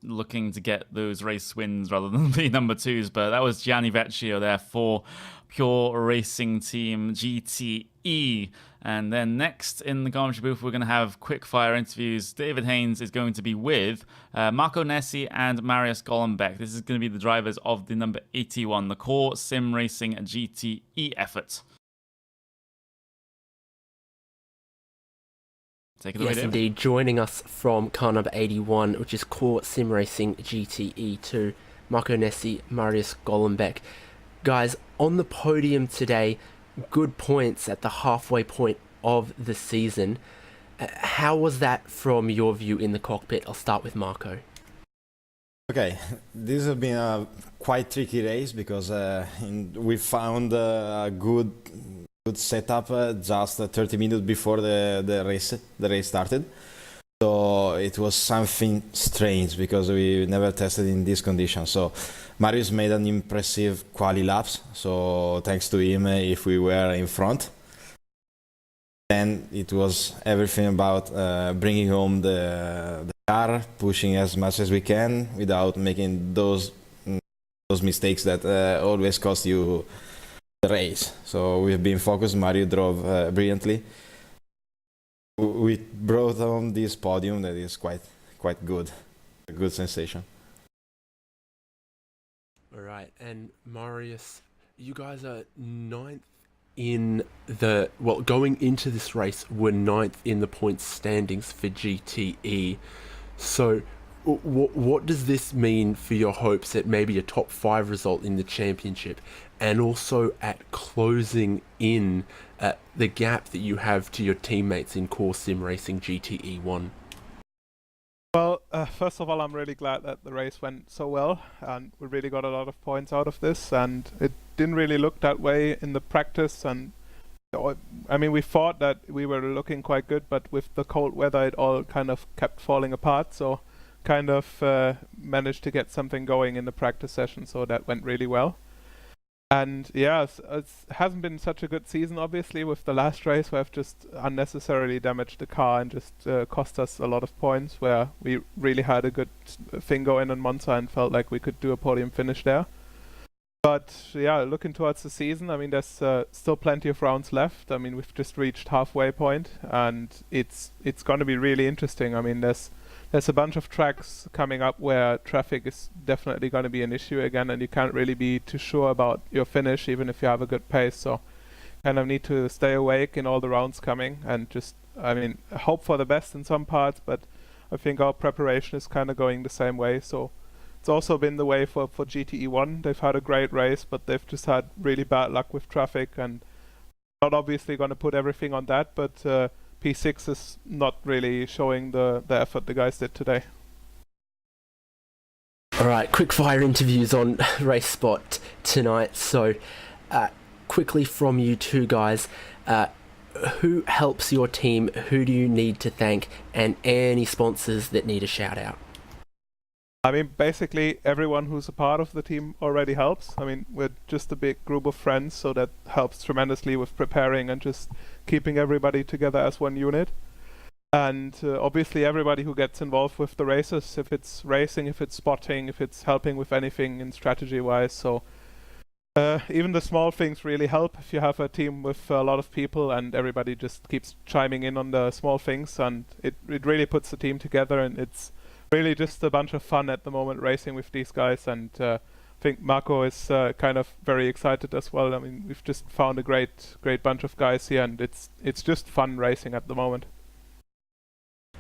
Looking to get those race wins rather than be number twos, but that was Gianni Vecchio there for Pure Racing Team GTE. And then next in the commentary booth, we're going to have quick fire interviews. David Haynes is going to be with Marco Nessi and Marius Gollenbeck. This is going to be the drivers of the number 81, the core sim racing GTE effort. Take it away, yes, David. Indeed. Joining us from car number 81, which is Core Sim Racing GTE2, Marco Nessi, Marius Gollenbeck. Guys, on the podium today, good points at the halfway point of the season. How was that from your view in the cockpit? I'll start with Marco. Okay, this has been a quite tricky race because we found a good setup just 30 minutes before the race started. So it was something strange because we never tested in this condition. So Marius made an impressive quali laps. So thanks to him, if we were in front. Then it was everything about bringing home the car, pushing as much as we can without making those mistakes that always cost you the race. So we've been focused. Mario drove brilliantly. We brought home this podium that is quite good, a good sensation. All right, and Marius, you guys are ninth in the going into this race, were ninth in the points standings for GTE. So what does this mean for your hopes at maybe a top 5 result in the championship, and also at closing in the gap that you have to your teammates in Core Sim Racing GTE 1? Well, first of all, I'm really glad that the race went so well, and we really got a lot of points out of this, and it didn't really look that way in the practice, and I mean, we thought that we were looking quite good, but with the cold weather it all kind of kept falling apart, so kind of managed to get something going in the practice session, so that went really well. And yeah, it hasn't been such a good season, obviously, with the last race where I've just unnecessarily damaged the car and just cost us a lot of points, where we really had a good thing going on Monza and felt like we could do a podium finish there. But yeah, looking towards the season, I mean, there's still plenty of rounds left. I mean, we've just reached halfway point, and it's going to be really interesting. I mean, there's a bunch of tracks coming up where traffic is definitely going to be an issue again, and you can't really be too sure about your finish, even if you have a good pace. So kind of need to stay awake in all the rounds coming and just, I mean, hope for the best in some parts, but I think our preparation is kind of going the same way. So it's also been the way for GTE 1. They've had a great race, but they've just had really bad luck with traffic, and not obviously going to put everything on that, but P6 is not really showing the effort the guys did today. Alright, quick fire interviews on Race Spot tonight. So quickly from you two guys, who helps your team, who do you need to thank, and any sponsors that need a shout out? I mean, basically everyone who's a part of the team already helps. I mean, we're just a big group of friends, so that helps tremendously with preparing and just keeping everybody together as one unit. And obviously everybody who gets involved with the races, if it's racing, if it's spotting, if it's helping with anything in strategy-wise. So Even the small things really help if you have a team with a lot of people and everybody just keeps chiming in on the small things, and it really puts the team together, and it's really just a bunch of fun at the moment racing with these guys. And I think Marco is kind of very excited as well. I mean, we've just found a great bunch of guys here, and it's just fun racing at the moment.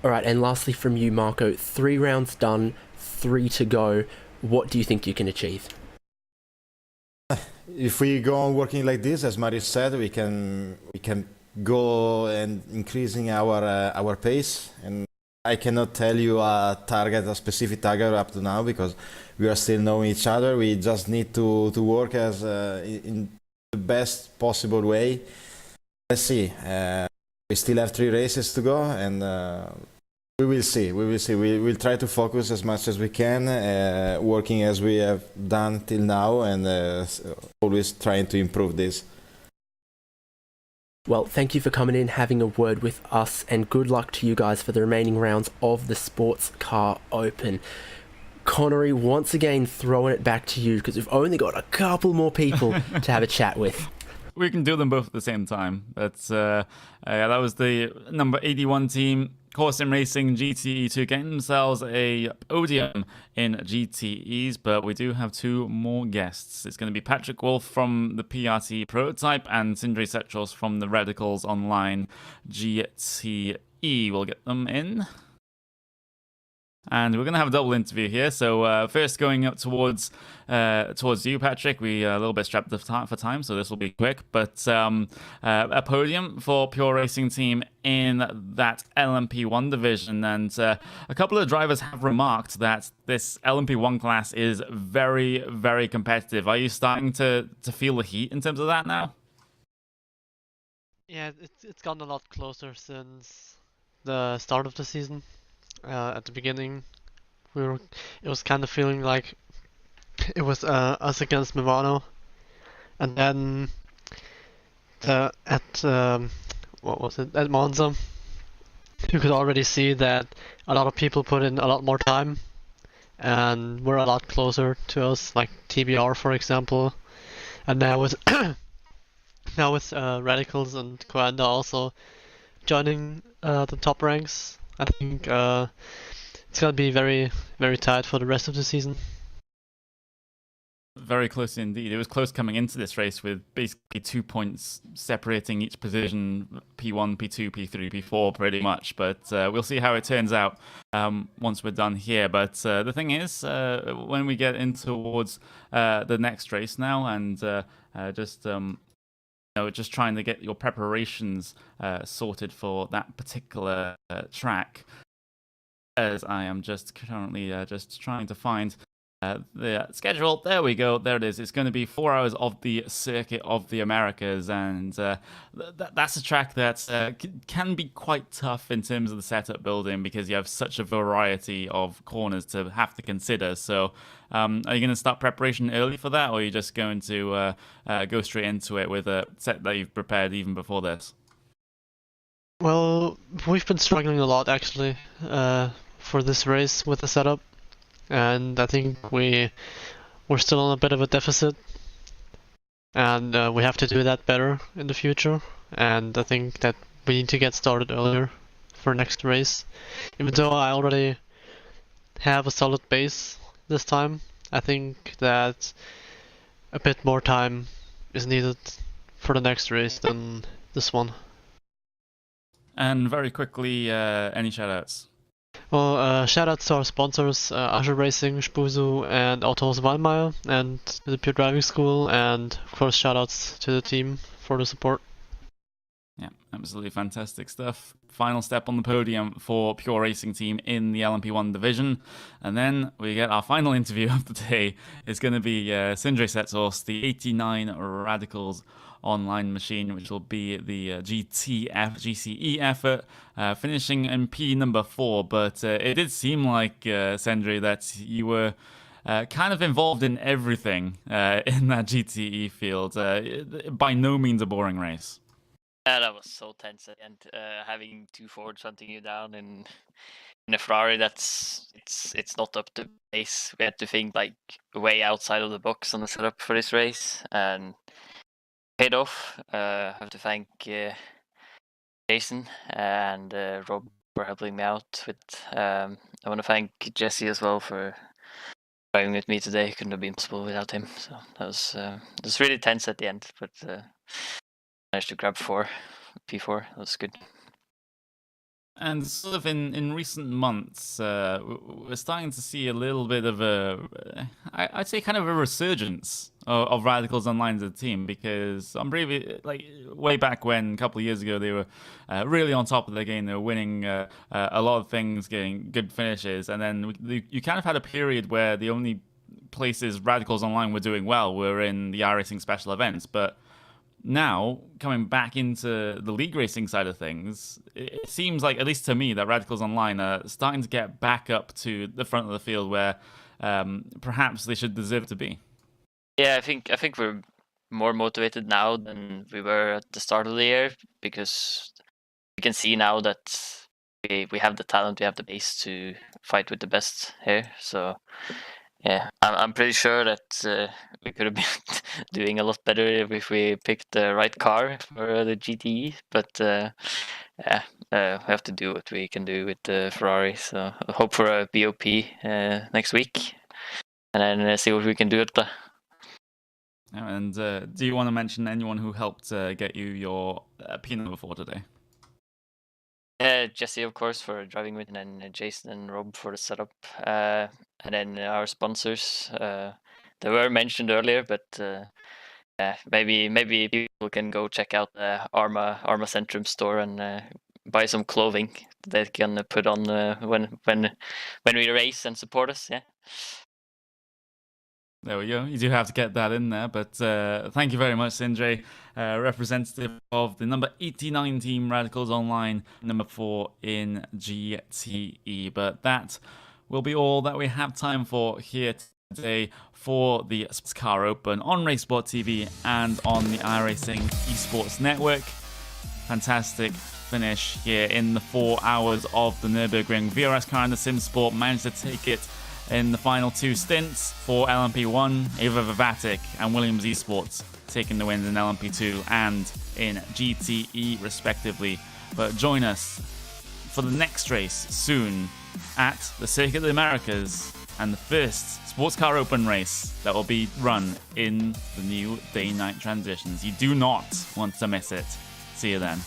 All right, and lastly from you, Marco, 3 rounds done, 3 to go. What do you think you can achieve? If we go on working like this, as Marius said, we can go and increasing our pace. And I cannot tell you a specific target up to now, because we are still knowing each other. We just need to work as in the best possible way. Let's see. We still have 3 races to go, and we will see. We will try to focus as much as we can, working as we have done till now, and always trying to improve this. Well, thank you for coming in, having a word with us, and good luck to you guys for the remaining rounds of the Sports Car Open. Connery, once again throwing it back to you, because we've only got a couple more people to have a chat with. We can do them both at the same time. But yeah, that was the number 81 team, Core Sim Racing GTE2, getting themselves a podium in GTEs. But we do have 2 more guests. It's going to be Patrick Wolf from the PRT Prototype and Sindri Setros from the Radicals Online GTE. We'll get them in. And we're going to have a double interview here. So first going up towards you, Patrick. We are a little bit strapped for time, so this will be quick. But a podium for Pure Racing Team in that LMP1 division. And a couple of drivers have remarked that this LMP1 class is very, very competitive. Are you starting to feel the heat in terms of that now? Yeah, it's gotten a lot closer since the start of the season. At the beginning, it was kind of feeling like it was us against Milano, and then at Monza, you could already see that a lot of people put in a lot more time, and were a lot closer to us, like TBR for example, and now with Radicals and Coanda also joining the top ranks. I think it's going to be very, very tight for the rest of the season. Very close indeed. It was close coming into this race with basically 2 points separating each position, P1, P2, P3, P4 pretty much. But we'll see how it turns out once we're done here. But the thing is, when we get in towards the next race now and just trying to get your preparations sorted for that particular track, as I am just currently just trying to find the schedule. There we go. There it is. It's going to be 4 hours of the Circuit of the Americas, and that's a track that can be quite tough in terms of the setup building, because you have such a variety of corners to have to consider. So are you going to start preparation early for that, or are you just going to go straight into it with a set that you've prepared even before this? Well, we've been struggling a lot actually for this race with the setup, and I think we're still on a bit of a deficit, and we have to do that better in the future. And I think that we need to get started earlier for next race. Even though I already have a solid base this time, I think that a bit more time is needed for the next race than this one. And very quickly, any shoutouts? Well, shoutouts to our sponsors, iRacing, Spusu, and Autohaus Wallmeyer, and the Pure Driving School, and of course shoutouts to the team for the support. Yeah, absolutely fantastic stuff. Final step on the podium for Pure Racing Team in the LMP1 division. And then we get our final interview of the day. It's going to be Sindri Setsos, the 89 Radicals online machine, which will be the GCE effort, finishing in P number 4. But it did seem like, Sindri, that you were kind of involved in everything in that GTE field. By no means a boring race. Yeah, that was so tense at the end. Having two forwards hunting you down in a Ferrari, it's not up to pace. We had to think like way outside of the box on the setup for this race, and paid off. I have to thank Jason and Rob for helping me out with. I want to thank Jesse as well for driving with me today. It couldn't have been possible without him. So that was really tense at the end, but managed to grab P4. That was good. And sort of in recent months, we're starting to see a little bit of I'd say kind of a resurgence of Radicals Online as a team, because I'm really, like, way back when, a couple of years ago, they were really on top of the game. They were winning a lot of things, getting good finishes, and then you kind of had a period where the only places Radicals Online were doing well were in the iRacing special events, but now, coming back into the league racing side of things, it seems like, at least to me, that Radicals Online are starting to get back up to the front of the field where perhaps they should deserve to be. Yeah, I think we're more motivated now than we were at the start of the year, because we can see now that we have the talent, we have the base to fight with the best here. So yeah, I'm pretty sure that we could have been doing a lot better if we picked the right car for the GTE. But yeah, we have to do what we can do with the Ferrari. So I hope for a BOP next week, and then see what we can do at the. And do you want to mention anyone who helped get you your P number 4 today? Jesse, of course, for driving with, and then Jason and Rob for the setup, and then our sponsors. They were mentioned earlier, but maybe people can go check out the Arma Centrum store and buy some clothing they can put on when we race and support us. Yeah. There we go. You do have to get that in there, but thank you very much, Sindre, representative of the number 89 team, Radicals Online, number 4 in GTE. But that will be all that we have time for here today for the Sports Car Open on Racesport TV and on the iRacing Esports Network. Fantastic finish here in the 4 hours of the Nurburgring. VRS car and the SimSport managed to take it in the final 2 stints for LMP1, Ava Vivatic and Williams Esports taking the wins in LMP2 and in GTE respectively. But join us for the next race soon at the Circuit of the Americas and the first Sports Car Open race that will be run in the new day-night transitions. You do not want to miss it. See you then.